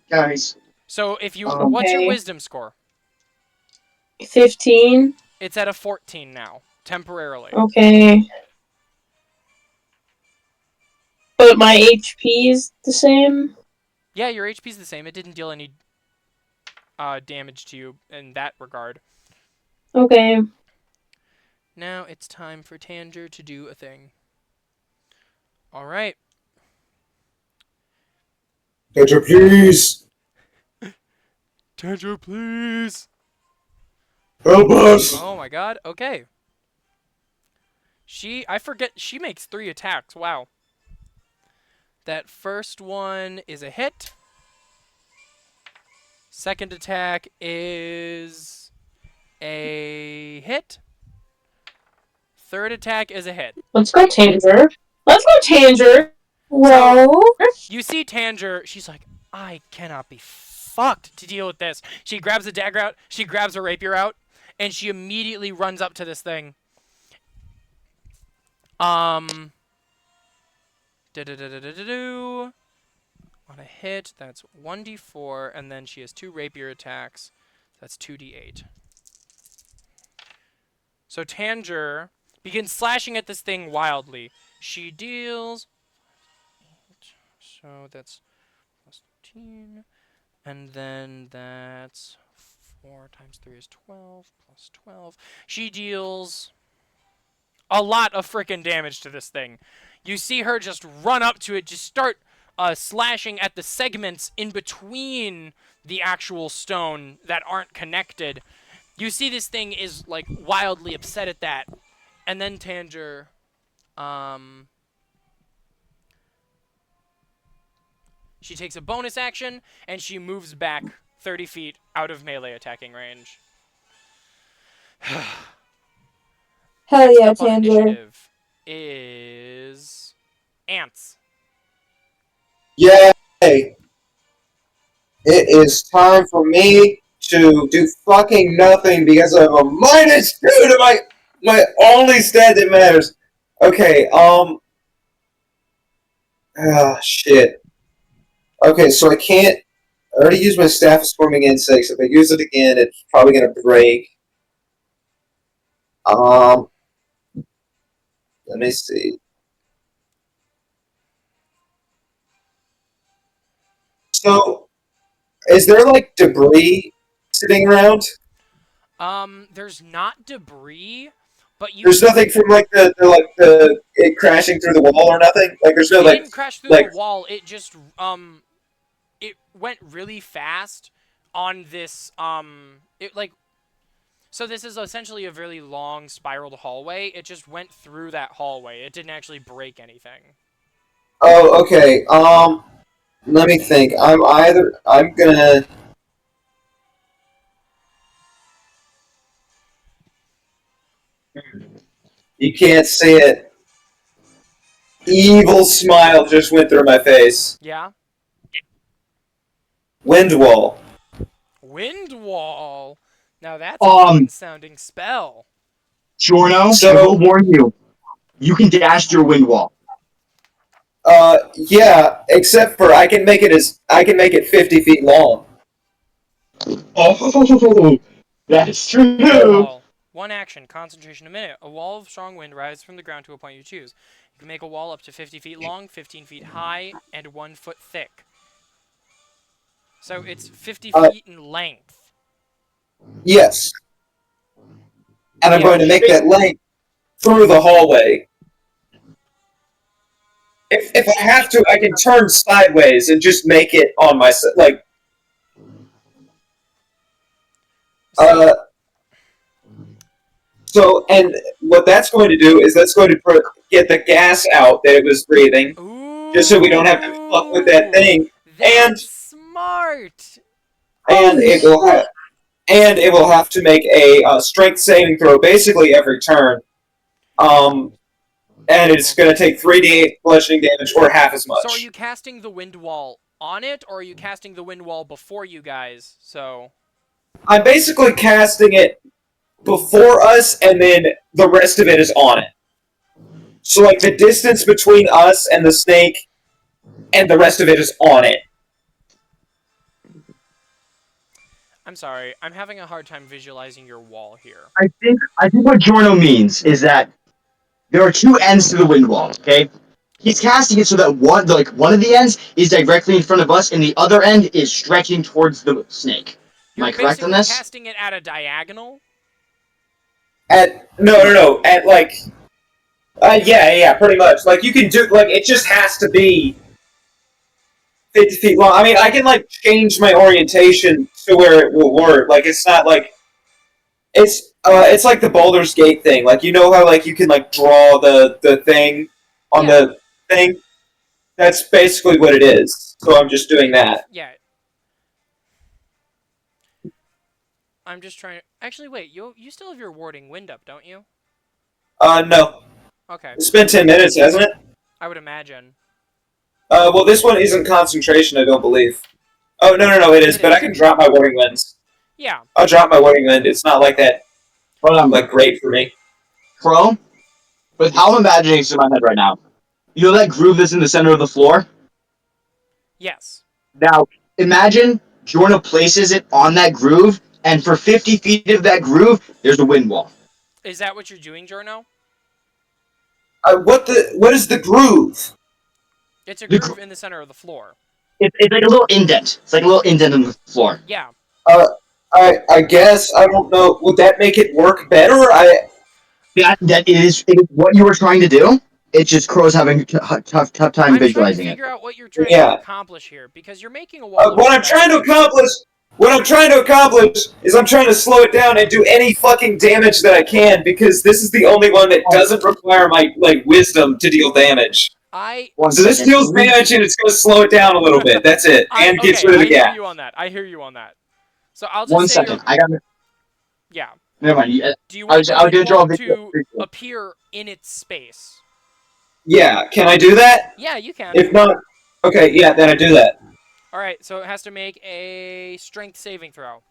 Guys. So, if you... Okay. What's your wisdom score? 15. It's at a 14 now, temporarily. Okay. But my HP is the same? Yeah, your HP's the same. It didn't deal any damage to you in that regard. Okay. Now it's time for Tanger to do a thing. Alright. Tanger, please! Tanger, please! Help us! Oh my god, okay. I forget, she makes 3 attacks. Wow. That first one is a hit. Second attack is a hit. Third attack is a hit. Let's go, Tanger. Let's go, Tanger. Well, You see Tanger, she's like, I cannot be fucked to deal with this. She grabs a dagger out, she grabs a rapier out, and she immediately runs up to this thing. On a hit, that's 1d4, and then she has 2 rapier attacks. That's 2d8. So Tanger begins slashing at this thing wildly. She deals... So that's plus 13. And then that's 4 times 3 is 12, plus 12. She deals a lot of frickin' damage to this thing. You see her just run up to it, just start slashing at the segments in between the actual stone that aren't connected. You see this thing is, like, wildly upset at that. And then Tanger, she takes a bonus action, and she moves back 30 feet out of melee attacking range. hell yeah, Up on Tanger. initiative is Ants. Yay! It is time for me to do fucking nothing because I have a -2 to my only stat that matters. Okay, shit. Okay, so I can't. I already used my Staff of Swarming Insects. If I use it again, it's probably gonna break. Let me see. So, is there like debris sitting around? There's not debris, but you There's nothing from like the it crashing through the wall or nothing. Like there's no it like didn't crash through like- the wall. It just it went really fast on this so this is essentially a really long spiraled hallway. It just went through that hallway. It didn't actually break anything. Oh, okay. Let me think. I'm gonna. You can't see it. Evil smile just went through my face. Yeah. Wind wall. Wind wall. Now that's a fun sounding spell. Jorno, So- I will warn you. You can dash through a wind wall. Yeah. Except for I can make it 50 feet long. Oh, that is true. Wall. 1 action, concentration a minute. A wall of strong wind rises from the ground to a point you choose. You can make a wall up to 50 feet long, 15 feet high, and 1 foot thick. So it's 50 feet in length. Yes. And I'm Yeah. going to make that length through the hallway. If I have to, I can turn sideways and just make it on my like. So, and what that's going to do is that's going to get the gas out that it was breathing, Ooh, just so we don't have to fuck with that thing, That's and- smart. and it will have to make a strength saving throw basically every turn. And it's going to take 3d8 bludgeoning damage or half as much. So are you casting the wind wall on it, or are you casting the wind wall before you guys? So I'm basically casting it before us, and then the rest of it is on it. So, like, the distance between us and the snake, and the rest of it is on it. I'm sorry, I'm having a hard time visualizing your wall here. I think what Jorno means is that there are 2 ends to the wind wall, okay? He's casting it so that one of the ends is directly in front of us, and the other end is stretching towards the snake. Am I You're correct on basically this? casting it at a diagonal? No, at, like... yeah, pretty much. Like, you can do... Like, it just has to be 50 feet long. I mean, I can, like, change my orientation to where it will work. Like, it's not like... It's like the Baldur's Gate thing. Like you know how like you can like draw the thing on Yeah. the thing. That's basically what it is. So I'm just doing that. Yeah. I'm just trying to... Actually, wait. You still have your warding wind up, don't you? No. Okay. It's been 10 minutes, hasn't it? I would imagine. Well, this one isn't concentration, I don't believe. Oh, no, it is. It But is. I can drop my warding winds. Yeah. I'll drop my warding wind. It's not like that, Hold on, like, great for me. Crow, with how I'm imagining this in my head right now, you know that groove that's in the center of the floor? Yes. Now, imagine Jorno places it on that groove, and for 50 feet of that groove, there's a wind wall. Is that what you're doing, Jorno? What is the groove? It's a The groove in the center of the floor. It's like a little indent. It's like a little indent in the floor. Yeah. I guess, I don't know. Would that make it work better? That is what you were trying to do. It's just Crow's having a tough time I'm trying to visualizing it. figure out what you're trying Yeah. to accomplish here, because you're making a wall of What I'm trying to accomplish is I'm trying to slow it down and do any fucking damage that I can because this is the only one that doesn't require my like wisdom to deal damage. So this deals damage and it's going to slow it down a little bit. That's it, and gets rid of the I hear gap. you on that. I hear you on that. So I'll just One say second. I got it. yeah. Never mind. Do you I want was the gonna wind draw a wall video. to appear in its space? Yeah, can I do that? Yeah, you can. If not, okay, yeah, then I do that. All right, so it has to make a strength saving throw.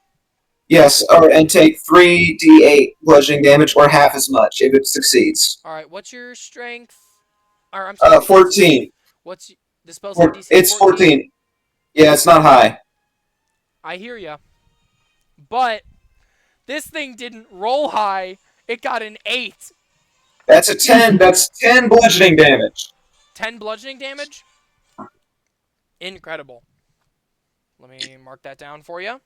Yes, and take 3d8 bludgeoning damage or half as much if it succeeds. All right, what's your strength? Or I'm sorry, 14. What's the spell save DC? It's 14. Yeah, it's not high. I hear ya. But this thing didn't roll high. It got an 8. That's a 10. That's 10 bludgeoning damage. 10 bludgeoning damage? Incredible. Let me mark that down for you.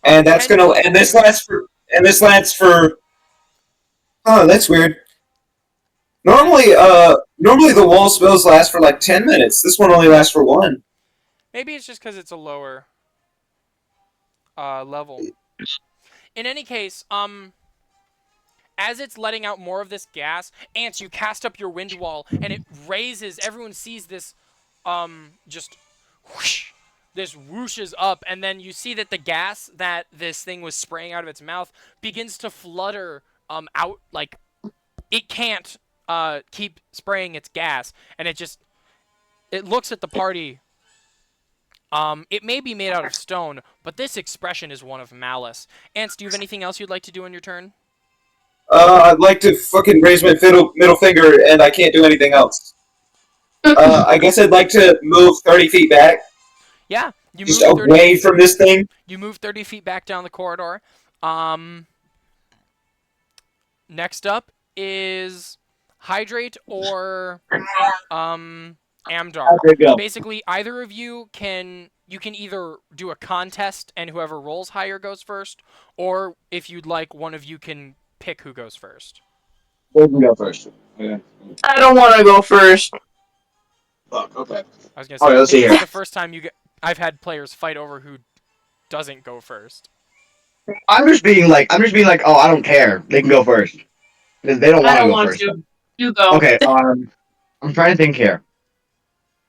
And that's gonna. And this lasts for. Oh, that's weird. Normally, the wall spells last for like 10 minutes. This one only lasts for 1. Maybe it's just because it's a lower level. In any case, as it's letting out more of this gas, Ants, you cast up your wind wall, and it raises. Everyone sees this, just whoosh, this whooshes up, and then you see that the gas that this thing was spraying out of its mouth begins to flutter out. Like it can't keep spraying its gas, and it looks at the party. It may be made out of stone, but this expression is one of malice. Ants, do you have anything else you'd like to do on your turn? I'd like to fucking raise my middle finger, and I can't do anything else. I guess I'd like to move 30 feet back. Yeah, you Just move 30 away from this thing. You move 30 feet back down the corridor. Next up is Hydrate or Amdar. There you go. Basically, either of you can either do a contest and whoever rolls higher goes first, or if you'd like, one of you can pick who goes first. Who can go first? Okay. I don't want to go first. Fuck, okay. I was gonna say, Alright, let's see this here. is the first time I've had players fight over who doesn't go first. I'm just being like, oh, I don't care. They can go first. They don't I don't go want first. to. You go. Okay, I'm trying to think here.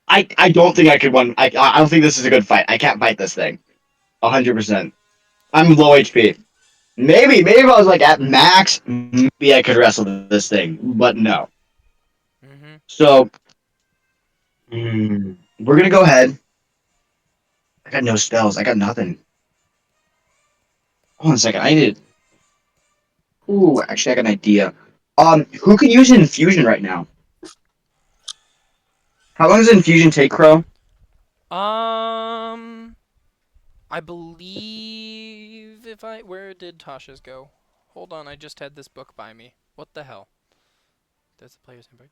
I don't think I could win. I don't think this is a good fight. I can't fight this thing. 100%. I'm low HP. Maybe if I was like at max, maybe I could wrestle this thing, but no. Mm-hmm. So, we're gonna go ahead. I got no spells. I got nothing. Hold on a second. I need. Ooh, actually, I got an idea. Who can use an infusion right now? How long does infusion take, Crow? I believe where did Tasha's go? Hold on, I just had this book by me. What the hell? That's the player's handbook.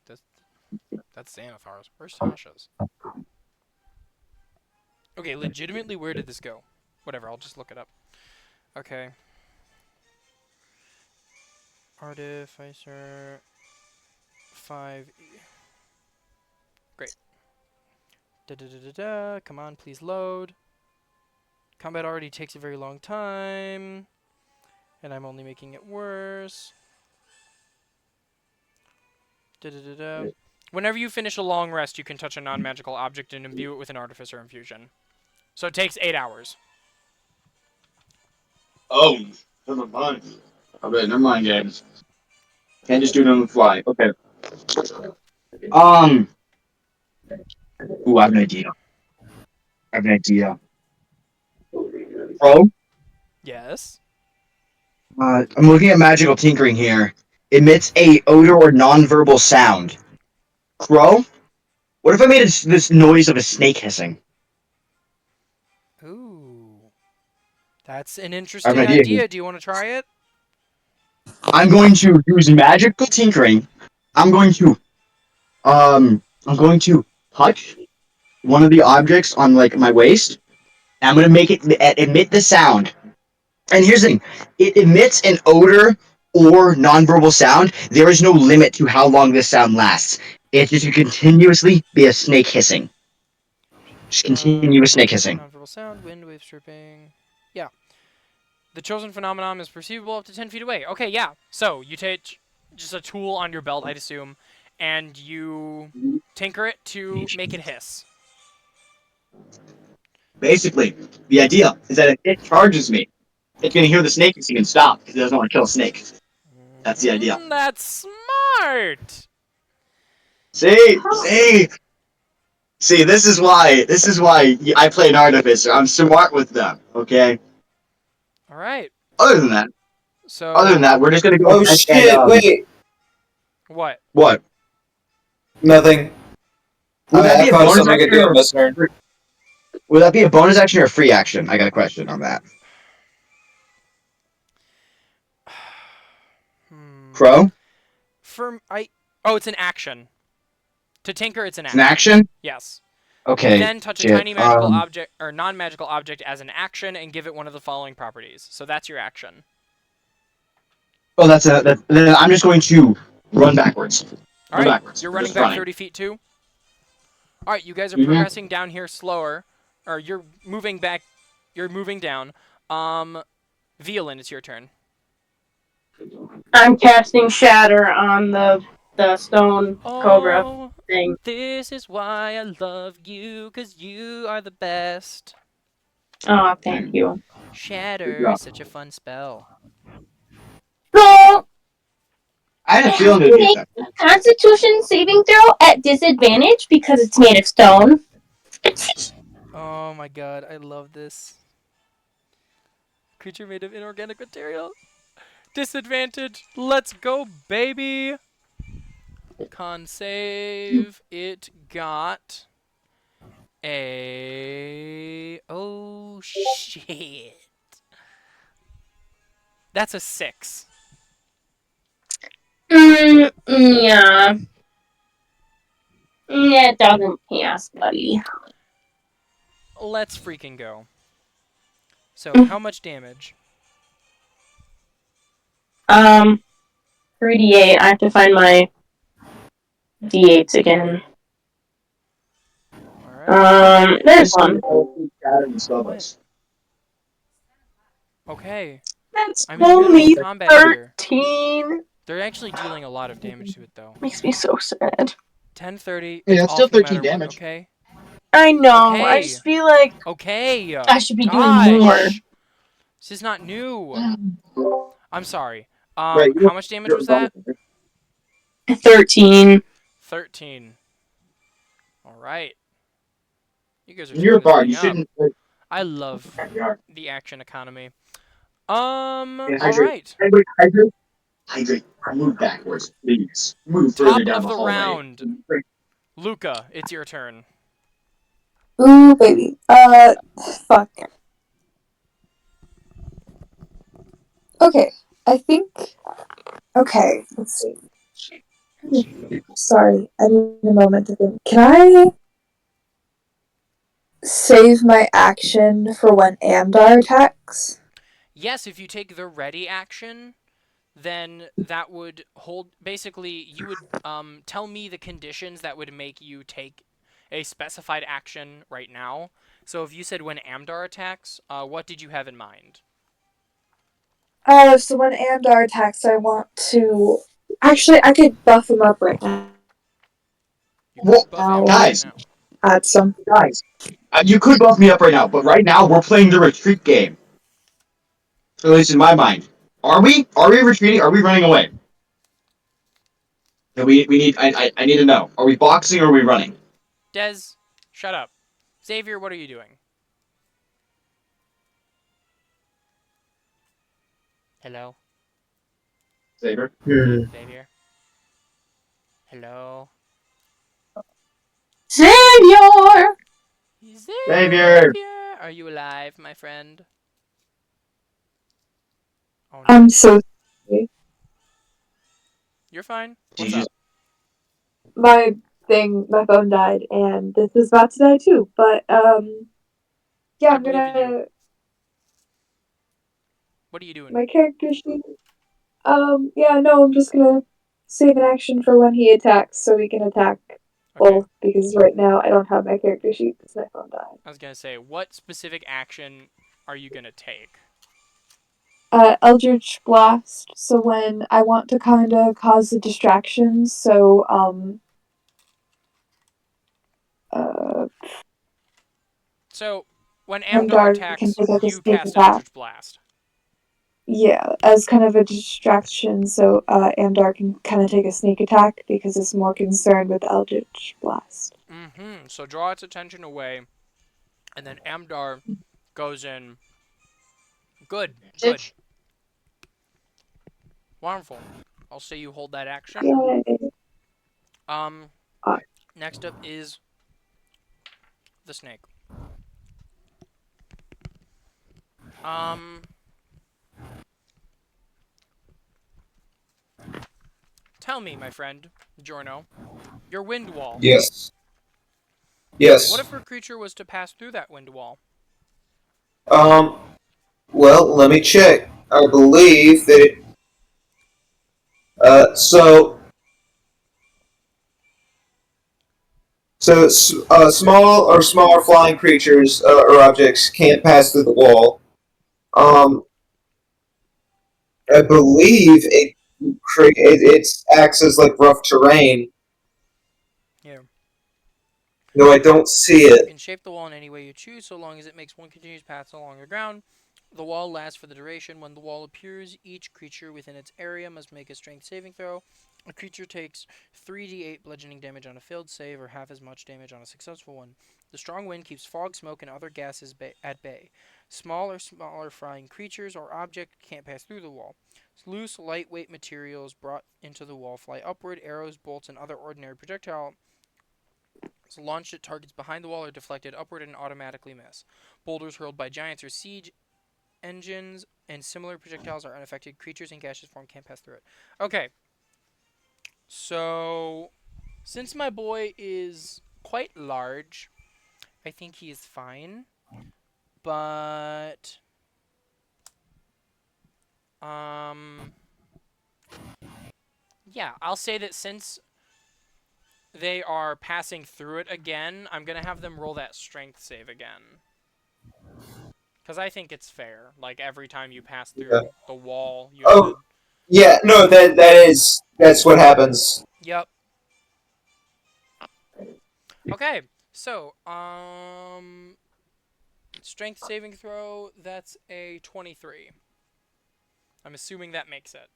That's Xanathar's. Where's Tasha's? Okay, legitimately, where did this go? Whatever, I'll just look it up. Okay. Artificer 5E. Great. Da-da-da-da-da. Come on, please load. Combat already takes a very long time. And I'm only making it worse. Da-da-da-da. Whenever you finish a long rest, you can touch a non-magical object and imbue it with an artificer infusion. So it takes 8 hours. Oh, never mind. Okay, never mind, games. Can't just do it on the fly. Okay. Ooh, I have an idea. Bro, Yes. I'm looking at magical tinkering here. Emits a odor or non-verbal sound. Crow, what if I made this noise of a snake hissing? Ooh. That's an I have interesting an idea. idea. Do you want to try it? I'm going to use magical tinkering. I'm going to touch one of the objects on like my waist. And I'm going to make it emit the sound. And here's the thing: it emits an odor or nonverbal sound. There is no limit to how long this sound lasts. It just continuously be a snake hissing. Just continuous snake hissing. Nonverbal sound, wind wave stripping. Yeah. The chosen phenomenon is perceivable up to 10 feet away. Okay, yeah. So you take just a tool on your belt, I'd assume, and you tinker it to make it hiss. Basically, the idea is that if it charges me, it's going to hear the snake hissing and stop because it doesn't want to kill a snake. That's the idea. That's smart. See, this is why I play an artificer. I'm smart with them, okay? All right. Other than that, we're just gonna go. Oh shit! Wait, What? What? nothing. Would that be a I bonus something I could do on action? this turn. Would that be a bonus action or a free action? I got a question on that. Crow? Oh, it's an action. To tinker, it's an It's action. an action? Yes. Okay. You then touch a tiny magical object or non-magical object as an action and give it one of the following properties. So that's your action. Oh, then I'm just going to run backwards. All right. Backwards. You're running Just back running. 30 feet too. All right. You guys are progressing down here slower, or you're moving back. You're moving down. Violin, it's your turn. I'm casting Shatter on the stone cobra thing. This is why I love you, 'cause you are the best. Oh, thank you. Shatter is such a fun spell. So, I had a feeling to make a Constitution saving throw at disadvantage because it's made of stone. Oh my god, I love this. Creature made of inorganic material. Disadvantage. Let's go, baby. Con save. It got a... Oh, shit. That's a 6. Yeah. Yeah, it doesn't pass, buddy. Let's freaking go. So, how much damage? 3d8. I have to find my d8s again. Alright. There's one. Okay. That's I'm in only combat here. 13. They're actually dealing a lot of damage to it, though. Makes me so sad. 1030. Yeah, it's still off no 13 matter what, damage. okay? I know. Okay. I just feel like Okay. I should be doing Gosh. more. This is not new. I'm sorry. Right, How much damage was that? 13. 13. All right. You guys are You're a screwing bard. You this thing shouldn't. up. I love the action economy. All hydrate. right. Hydrate. Move backwards, please. Move further Top down of the the hallway. round. Luca, it's your turn. Ooh, baby. Fuck. Okay, I think. Okay, let's see. Sorry, I need a moment to think. Can I save my action for when Amdar attacks? Yes, if you take the ready action, then that would hold... Basically, you would tell me the conditions that would make you take a specified action right now. So if you said when Amdar attacks, what did you have in mind? So when Amdar attacks, I want to. Actually, I could buff him up right now. You Well, could buff Now, Amdar guys. right now. Add some. Guys, you could buff me up right now, but right now we're playing the retreat game. At least in my mind. Are we? Are we retreating? Are we running away? No, we need. I need to know. Are we boxing or are we running? Dez, shut up. Xavier, what are you doing? Hello? Saber. Xavier? Hello? Savior! Xavier! Are you alive, my friend? Oh no. I'm so sorry. You're fine. What's Jesus. up? My phone died, and this is about to die too. But yeah, I I'm believe in you. gonna What are you doing? my character sheet. Yeah, no, I'm just gonna save an action for when he attacks, so we can attack Okay. both. Because right now I don't have my character sheet because my phone died. I was gonna say, what specific action are you gonna take? Eldritch Blast. So when I want to kind of cause a distraction, so uh, So, when Amdar Amdar can attacks, take like a you sneak cast attack. Eldritch Blast. Yeah, as kind of a distraction, so Amdar can kind of take a sneak attack because it's more concerned with Eldritch Blast. Mm-hmm. So draw its attention away, and then Amdar goes in. Good. Good. Wonderful. I'll say you hold that action. Yay! Uh, Next up is the snake. Tell me, my friend, Jorno, your wind wall. Yes. Yes. What if a creature was to pass through that wind wall? Well, let me check. I believe that it, so small or smaller flying creatures or objects can't pass through the wall. Um, I believe it acts as like rough terrain. Yeah. No, I don't see You it. can shape the wall in any way you choose, so long as it makes one continuous path along the ground. The wall lasts for the duration. When the wall appears, each creature within its area must make a strength saving throw. A creature takes 3d8 bludgeoning damage on a failed save, or half as much damage on a successful one. The strong wind keeps fog, smoke, and other gases at bay. Smaller flying creatures or objects can't pass through the wall. Loose, lightweight materials brought into the wall fly upward. Arrows, bolts, and other ordinary projectiles launched at targets behind the wall are deflected upward and automatically miss. Boulders hurled by giants or siege engines and similar projectiles are unaffected. Creatures in gaseous form can't pass through it. Okay. So, since my boy is quite large, I think he is fine. But, yeah, I'll say that since they are passing through it again, I'm going to have them roll that strength save again. Because I think it's fair. Like, every time you pass through the wall, you have to... Yeah, no, that's what happens. Yep. Okay, so, strength saving throw, that's a 23. I'm assuming that makes it.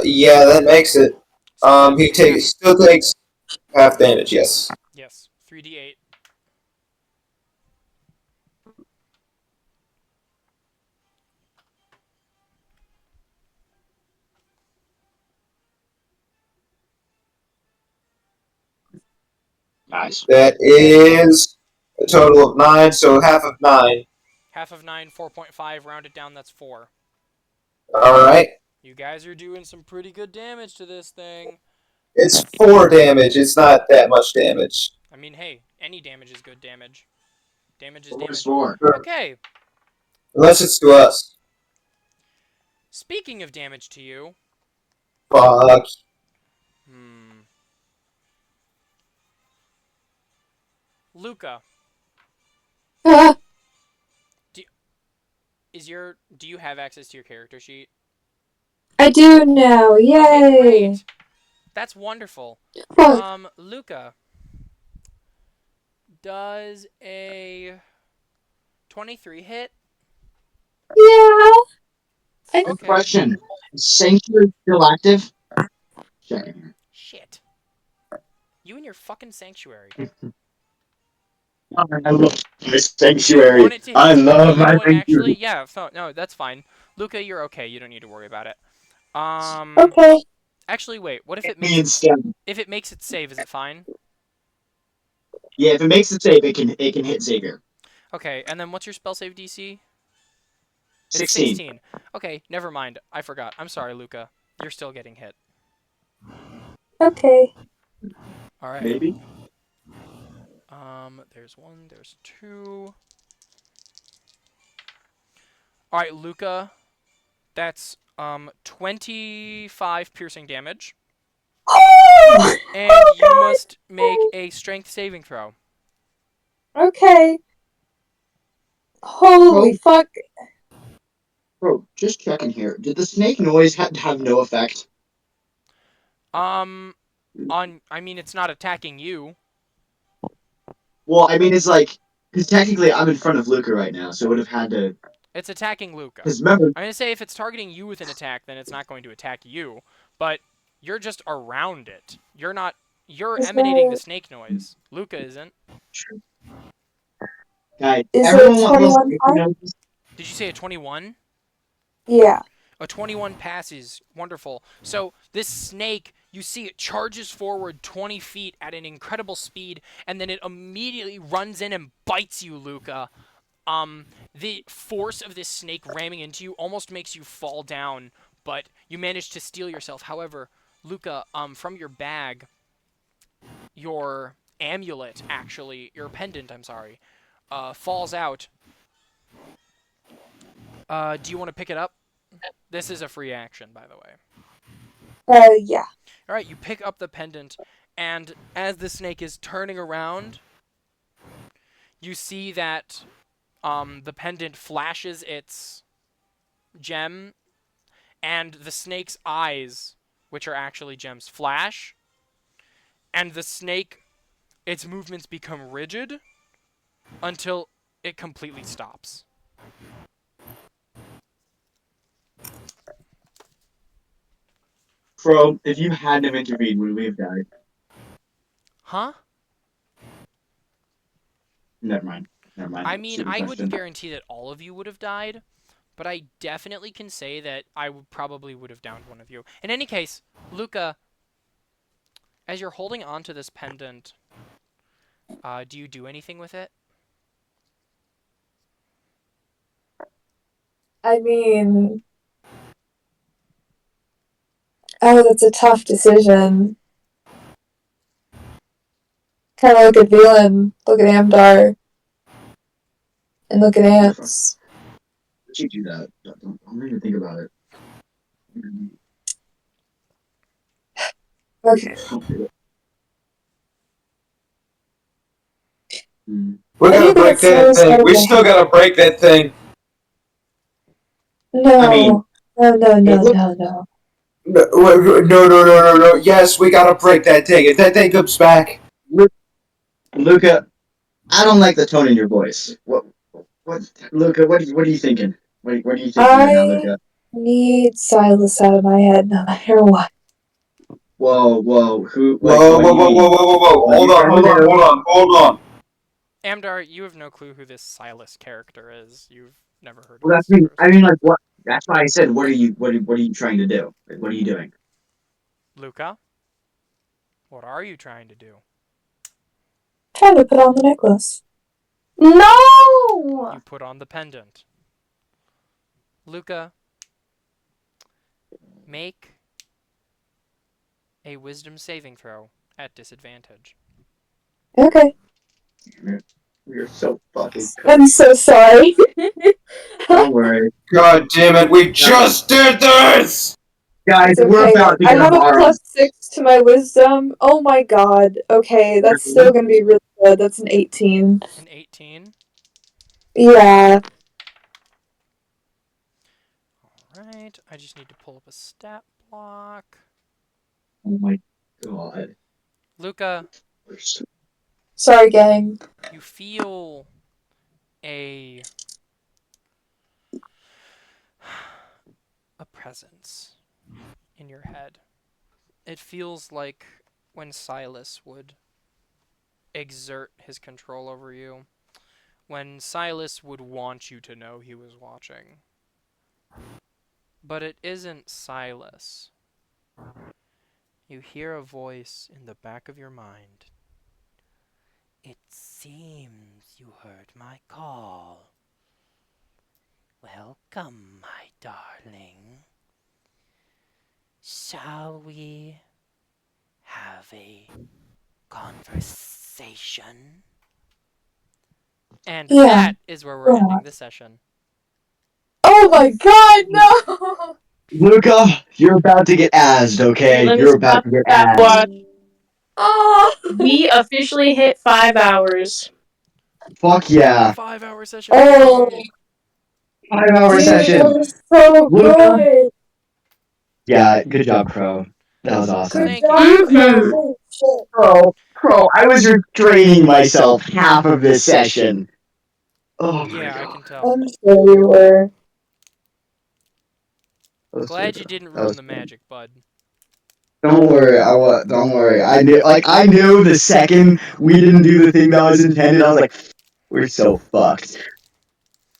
Yeah, that makes it. So He still takes half damage. Yes. yes, 3d8. Nice. That is a total of 9, so half of 9. Half of 9, 4.5, rounded down, that's 4. Alright. You guys are doing some pretty good damage to this thing. It's 4 damage. It's not that much damage. I mean, hey, any damage is good damage. Damage is What damage. was more? Okay, Unless it's to us. speaking of damage to you, Fuck. Luca, do you have access to your character sheet? I do now. Okay, Yay! great. That's wonderful. Oh, Luca, does a 23 hit? yeah. Okay. Question: is Sanctuary still active? Checking. Shit. You and your fucking sanctuary. I love my You Sanctuary. want it to hit I somebody, love you my know what, actually, Sanctuary. yeah, no, that's fine. Luca, you're okay. You don't need to worry about it. Okay. Actually, wait. What if it Me makes and Stem. if it makes it save? Is it fine? Yeah, if it makes it save, it can hit Xavier. Okay, and then what's your spell save DC? It's 16. 16. Okay, never mind. I forgot. I'm sorry, Luca. You're still getting hit. Okay. All right. Maybe. There's 1. There's 2. All right, Luca. That's 25 piercing damage, Oh! and Oh, you God! must make a strength saving throw. Okay. Holy fuck. Bro, just checking here. Did the snake noise have no effect? I mean, it's not attacking you. Well, I mean, it's like, because technically I'm in front of Luca right now, so it would have had to. It's attacking Luca. Because remember, I'm gonna say if it's targeting you with an attack, then it's not going to attack you. But you're just around it. You're not. You're Is emanating the there, snake noise. Luca isn't. guys, is there everyone wants 21 to high? know. Did you say a 21? Yeah. A 21 passes. Wonderful. So this snake, you see it charges forward 20 feet at an incredible speed, and then it immediately runs in and bites you, Luca. The force of this snake ramming into you almost makes you fall down, but you manage to steel yourself. However, Luca, from your bag, your amulet, actually, your pendant, I'm sorry, falls out. Do you want to pick it up? This is a free action, by the way. Yeah. All right, you pick up the pendant, and as the snake is turning around, you see that the pendant flashes its gem, and the snake's eyes, which are actually gems, flash, and the snake, its movements become rigid until it completely stops. Bro, if you hadn't have intervened, would we have died? Huh? Never mind. Never mind. I mean, Stupid I wouldn't question. guarantee that all of you would have died, but I definitely can say that I probably would have downed one of you. In any case, Luca, as you're holding on to this pendant, do you do anything with it? I mean, oh, that's a tough decision. Kind of look at Velan, look at Amdar, and look at Ants. Would you do that? Don't even think about it. Okay. Don't do it. We I gotta think break that's so that thing. smart We to still have- gotta break that thing. No. I mean, No. No. Yes, we gotta break that thing. If that thing comes back. Luca, I don't like the tone in your voice. What, Luca? What are you thinking? What are you thinking right now, I Luca? need Silas out of my head no matter what. Whoa, who? Whoa. Hold on. Amdar, you have no clue who this Silas character is. You've never heard of Well, this person. I mean, like, what? That's why I said, what are you trying to do? Like, what are you doing? Luca, what are you trying to do? Trying to put on the necklace. No! You put on the pendant. Luca, make a wisdom saving throw at disadvantage. Okay. We're so fucking. I'm so sorry. Don't worry, God damn it, we just did this! guys. It's We're okay. about to I get have a borrowed. +6 to my wisdom. Oh my god. Okay, that's still gonna be really good. That's an 18. An 18. Yeah. Alright, I just need to pull up a stat block. Oh my god. Luca, Sorry, gang. you feel a presence in your head. It feels like when Silas would exert his control over you, when Silas would want you to know he was watching. But it isn't Silas. You hear a voice in the back of your mind. It seems you heard my call. Welcome, my darling. Shall we have a conversation? And Yeah. that is where we're ending the session. Oh my god, no! Luca, you're about to get assed, okay? Let me You're about stop to get that assed. watch. Oh! We officially hit 5 hours. Fuck yeah. 5-hour session. Oh, 5-hour dude, session. that was so Luca? good! Yeah, good job, Crow. That was awesome. Good Thank job, you. Mhm. Holy shit. Crow, I was restraining myself half of this session. Oh my Yeah, I god. can tell. I'm sure you were. That was Glad good. you didn't That was ruin the fun. magic, bud. Don't worry, don't worry. I knew the second we didn't do the thing that was intended, I was like, we're so fucked.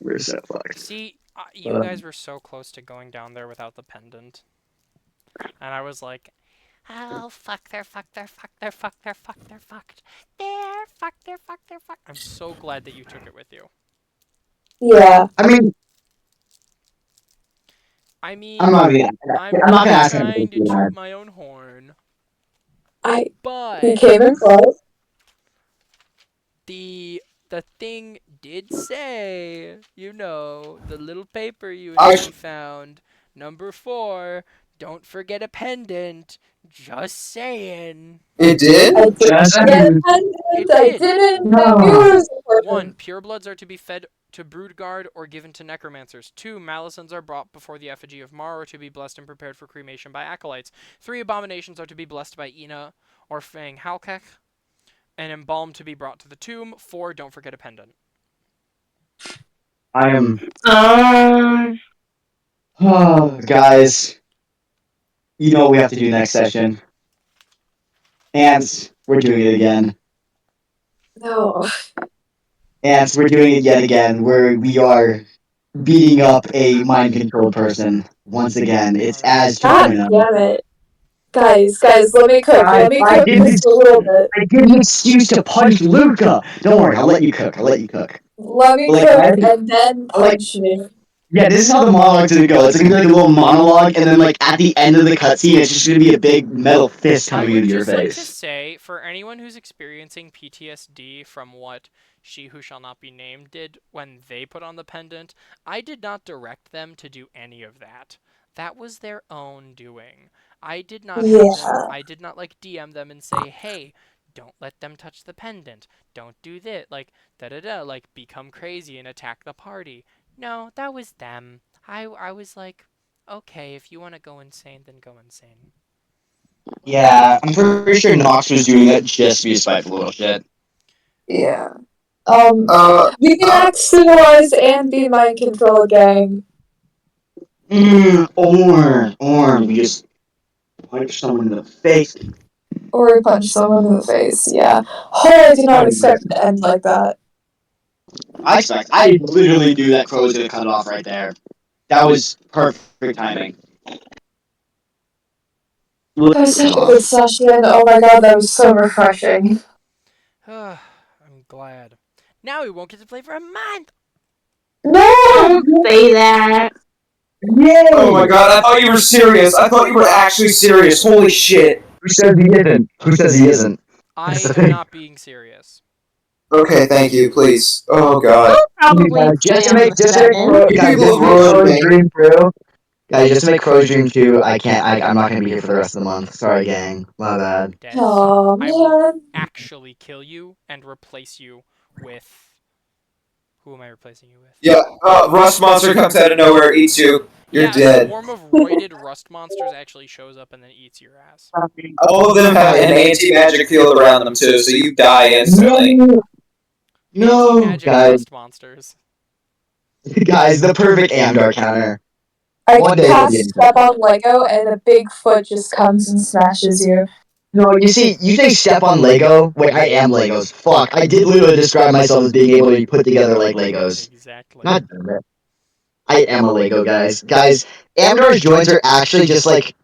We're so fucked. See, you guys were so close to going down there without the pendant. And I was like, Oh, fuck, they're fucked, they're fucked, they're fucked, they're fucked, they're fucked. They're fucked, they're fucked, they're fucked. I'm so glad that you took it with you. Yeah. I mean, I mean, I'm not gonna I'm I'm not gonna ask him trying to to toot my own horn, He but came in close. the thing did say, you know, the little paper you I and sh- me found, number 4, don't forget a pendant. Just saying. It did? I didn't Just get It pendant. I did. didn't. No. I knew it was 1. important. Purebloods are to be fed to Broodguard or given to necromancers. 2. Malisons are brought before the effigy of Mara to be blessed and prepared for cremation by acolytes. 3. Abominations are to be blessed by Ina or Fang Halkek and embalmed to be brought to the tomb. 4. Don't forget a pendant. I am Um, oh guys. You know what we have to do next session. And we're doing it again. No. And we're doing it yet again, where we are beating up a mind controlled person. Once again, it's as God 2.0. damn it. Guys, let me cook. Guys, Let me I cook didn't- just a little bit. I give you an excuse to punch Luca. Don't worry, I'll let you cook. Let me Like, cook and then punch me. Yeah, this is how the monologue's gonna go. It's gonna be like a little monologue, and then like at the end of the cutscene, it's just gonna be a big metal fist I coming would into your just like to face. say, for anyone who's experiencing PTSD from what She Who Shall Not Be Named did when they put on the pendant, I did not direct them to do any of that. That was their own doing. I did not have them, Yeah. I did not like DM them and say, hey, don't let them touch the pendant. Don't do that. Like, da-da-da, like, become crazy and attack the party. No, that was them. I was like, okay, if you want to go insane, then go insane. Yeah, I'm pretty sure Nox was doing that just to be spiteful little shit. Yeah. Uh, We can act civilized and be mind control, gang. Or you just punch someone in the face. Or punch someone in the face, yeah. Oh, I did not expect it to end like that. I literally knew that Crow was gonna cut it off right there. That was perfect timing. That was such a good session. Oh my god, that was so refreshing. I'm glad. Now we won't get to play for a month! No! don't say that. Yay! oh my god, I thought you were serious. I thought you were actually serious. Holy shit. Who says he isn't? Who says he isn't? I That's the am thing. not being serious. Okay, thank you, please. Oh god. Probably Just to play on make the guys, seventh. You just to people make have ruined Crow's me. dream true. Guys, just to make Crow's dream true, I'm not gonna be here for the rest of the month. Sorry, gang. My bad. Des, Oh I will man. actually kill you and replace you with... Who am I replacing you with? Yeah, Rust Monster comes out of nowhere, eats you. You're yeah, a dead. swarm of roided rust monsters actually shows up and then eats your ass. All of them have an anti-magic field around them too, so you die instantly. No, Anti-magic guys, rust monsters. guys, the perfect Amdar counter. I One day cast we'll be step on Lego and a big foot just comes and smashes you. No, you see, you say step on Lego. Wait, I am Legos. Fuck, I did literally describe myself as being able to be put together like Legos. Exactly. God damn it. I am a Lego, guys. Guys, Amdar's joints are actually just like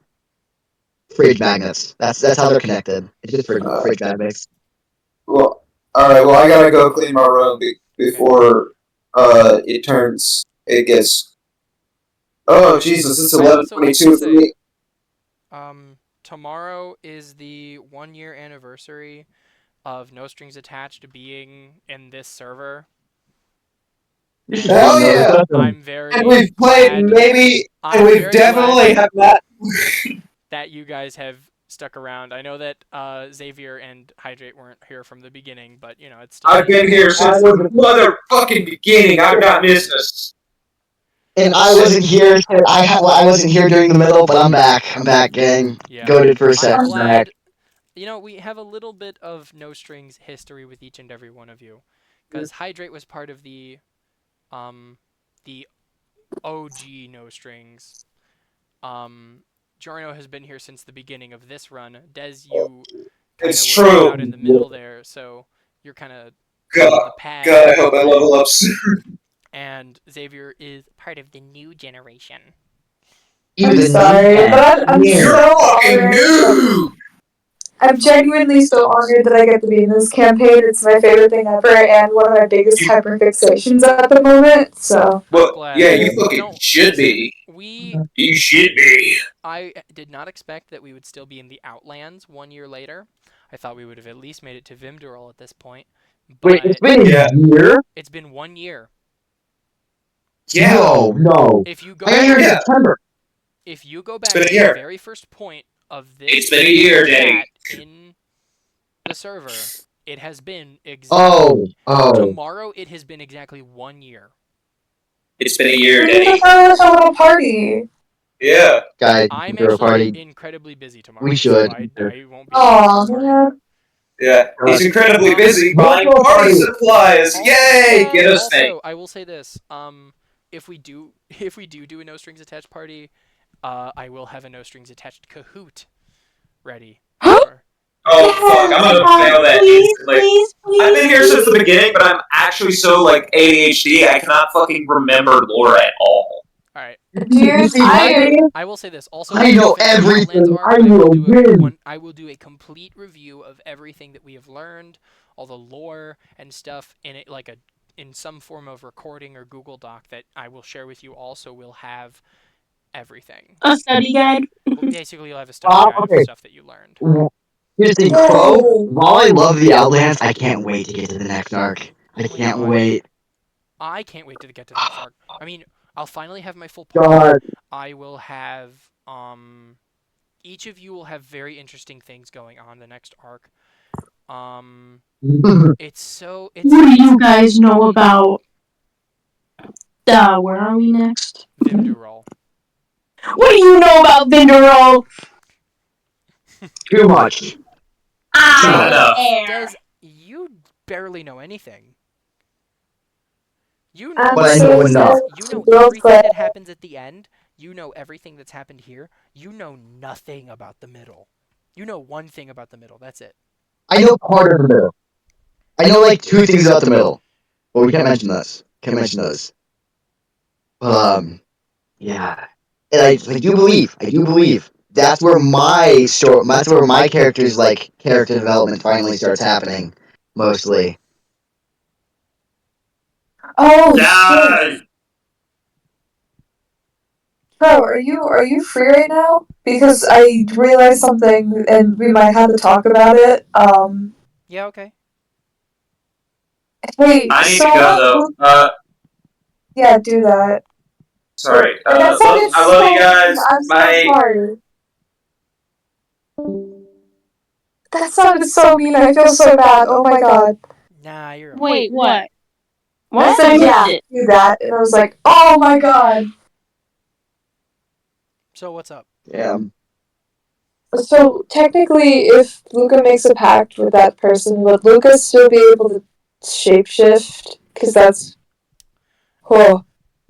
fridge magnets. That's how they're connected. It's just fridge magnets. Well, alright, well, I gotta go clean my room before it gets. Oh, Jesus, it's 11:22 for me. Tomorrow is the 1-year anniversary of No Strings Attached being in this server. Hell yeah! I'm very And we've played glad, and we've definitely have not. that you guys have stuck around. I know that Xavier and Hydrate weren't here from the beginning, but you know it's still. I've been here since the motherfucking beginning. I've not missed this. And I wasn't here. I wasn't here during the middle, but I'm back. I'm back, gang. Yeah. Goated for a I'm second. glad. You know, we have a little bit of No Strings history with each and every one of you, because Hydrate was part of the OG No Strings. Jorno has been here since the beginning of this run. Des, you kind of were out in the middle there, so you're kind of the pad. God, I hope I level up soon. And Xavier is part of the new generation. I'm sorry, but I'm so honored. I'm genuinely so honored that I get to be in this campaign. It's my favorite thing ever, and one of my biggest hyperfixations at the moment. So. Well, yeah, you fucking should be. You should be. I did not expect that we would still be in the Outlands 1 year later. I thought we would have at least made it to Vimdurol at this point. But wait, it's been a year? It's been 1 year. Yeah. No. If you go September. If you go back to the very first point of this, it's been a year, Danny. In the server, it has been exactly. Tomorrow, it has been exactly 1 year. It's been a year, We Danny. need to have a little party. Yeah. Guys, I'm throw a actually party. incredibly busy tomorrow. We should. So I won't be. Aw, man. Yeah, he's incredibly busy buying party supplies. Yay! Get us thing. I will say this: if we do a No Strings Attached party, I will have a No Strings Attached Kahoot ready. Oh fuck! I'm gonna fail that instantly. I've been here since the beginning, but I'm actually so like ADHD. I cannot fucking remember lore at all. All right. Dude, I will say this. Also, I know everything. I will do a complete review of everything that we have learned, all the lore and stuff in it, like in some form of recording or Google Doc that I will share with you. Also, will have everything. A study guide. Well, basically, you'll have a study guide of stuff that you learned. Here's the thing, Crow. While I love the Outlands, I can't wait to get to the next arc. I can't wait. I can't wait to get to the next arc. I mean, I'll finally have my full party. I will have each of you will have very interesting things going on the next arc. It's what do you guys know about where are we next? Vimdurol. What do you know about Vimdurol? Too much. Des, you barely know anything. You know, but I know enough. You know everything that happens at the end. You know everything that's happened here. You know nothing about the middle. You know one thing about the middle. That's it. I know part of the middle. I know like 2 things about the middle. Well, we can't mention those. Yeah. And I do believe. That's where my story. That's where my character's character development finally starts happening, mostly. Oh shit! Bro, are you free right now? Because I realized something, and we might have to talk about it. Yeah. Okay. Hey, I need to go though. Yeah, do that. Sorry. I I love you guys. I'm Bye. so sorry. That sounded so mean. I feel so bad. Oh my god. Nah, you're. Wait, what? I said, yeah, do that, and I was like, oh my god. So what's up? Yeah. So technically, if Luca makes a pact with that person, would Luca still be able to shapeshift? Because that's. Oh,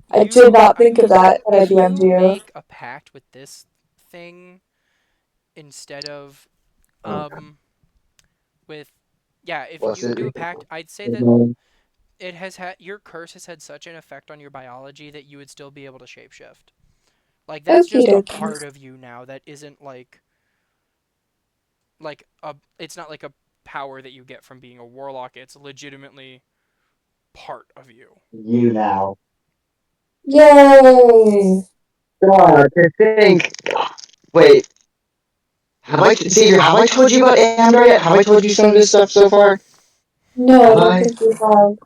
I did not think of that when I If DM'd you you. make a pact with this thing instead of with if What's you it? do a pact, I'd say that it has had your curse has had such an effect on your biology that you would still be able to shapeshift. Like that's Okie just a dokie. part of you now that isn't like it's not like a power that you get from being a warlock. It's legitimately part of you. You now. Yay! God, to think. Wait. Xavier, have I told you about Amber yet? Have I told you some of this stuff so far? No, I don't think you have.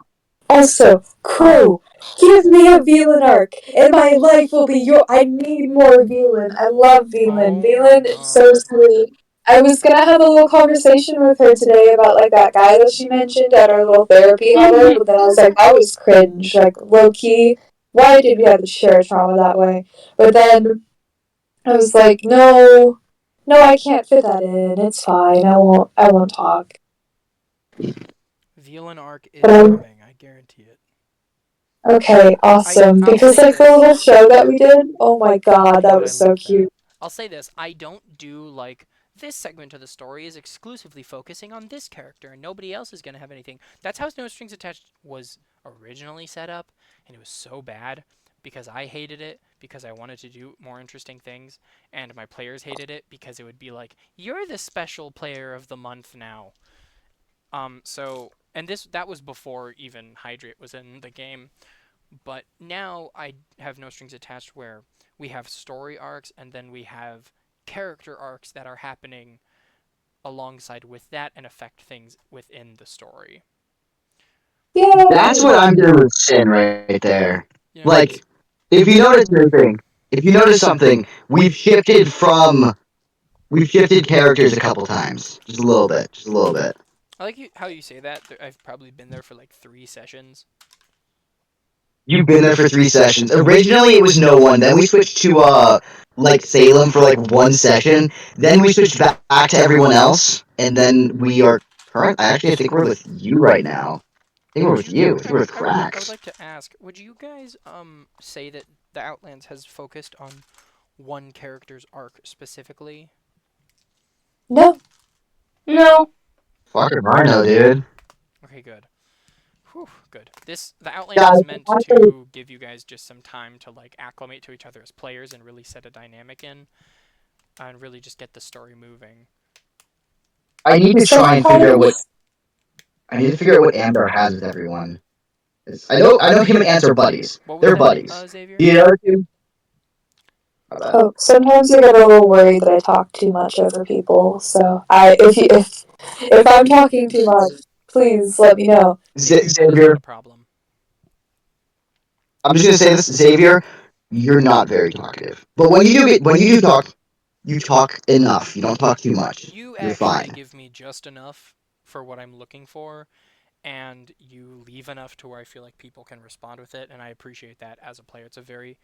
Also, Crow, give me a Velan arc, and my life will be your. I need more Velan. I love Velan. Oh Velan my is so sweet. I was gonna have a little conversation with her today about like that guy that she mentioned at our little therapy huddle, but then I was like, that was cringe, like low key. Why did we have to share trauma that way? But then I was like, no, I can't fit that in. It's fine. I won't talk. Velan arc is But I'm coming, I guarantee it. okay, awesome. I'll Because say like the this. little show that we did, oh my god, that God, I was so love that. cute. I'll say this, I don't do like this segment of the story is exclusively focusing on this character and nobody else is going to have anything. That's how No Strings Attached was originally set up, and it was so bad because I hated it because I wanted to do more interesting things, and my players hated it because it would be like, you're the special player of the month now. And that was before even Hydrate was in the game. But now I have No Strings Attached where we have story arcs and then we have character arcs that are happening alongside with that and affect things within the story. Yeah. That's what I'm doing with Sin right there. You know, Like, if you notice anything, if you notice something, we've shifted characters a couple times. Just a little bit. Just a little bit. I like how you say that. I've probably been there for like 3 sessions. You've been there for 3 sessions. Originally, it was no one. Then we switched to, like, Salem for, like, 1 session. Then we switched back to everyone else. And then we are current. Actually, I think we're with you right now. I think we're with you. I think we're with I would Cracks. like to ask, would you guys say that the Outlands has focused on one character's arc specifically? No. No. Fucking Rhino, dude. Okay, good. Whew, good. The Outlands is meant to give you guys just some time to like acclimate to each other as players and really set a dynamic in, and really just get the story moving. I need to try and figure out what. I need to figure out what Amber has with everyone. I know him and Ants are buddies. What was They're that, buddies. Xavier? You know, too? Oh, sometimes I get a little worried that I talk too much over people. So if I'm talking too much, please let me know. Xavier, Not a problem. I'm just gonna say this, Xavier. You're not very talkative, but when you do talk, you talk enough. You don't talk too much. You You're actually fine. give me just enough for what I'm looking for, and you leave enough to where I feel like people can respond with it, and I appreciate that as a player. It's a very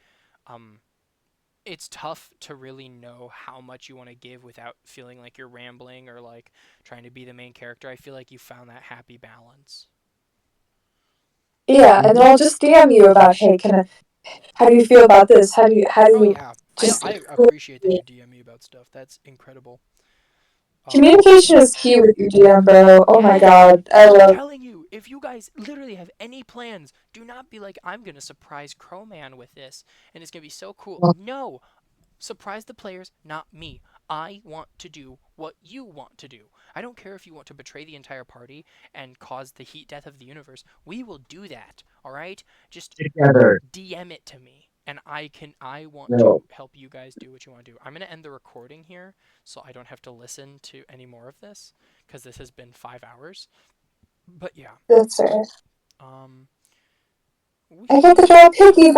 it's tough to really know how much you want to give without feeling like you're rambling or like trying to be the main character. I feel like you found that happy balance. Yeah, and then I'll just DM you about, hey, how do you feel about this? How do you Oh yeah, just I appreciate that you DM me about stuff. That's incredible. communication is key with your DM, bro. Oh my god, I I'm love. telling you, if you guys literally have any plans, do not be like, I'm gonna surprise Crowman with this, and it's gonna be so cool. No, surprise the players, not me. I want to do what you want to do. I don't care if you want to betray the entire party and cause the heat death of the universe. We will do that. All right? Just Together. DM it to me, and I want No. to help you guys do what you want to do. I'm gonna end the recording here, so I don't have to listen to any more of this, because this has been 5 hours. But yeah. That's fair. Um. I get to draw a piggy.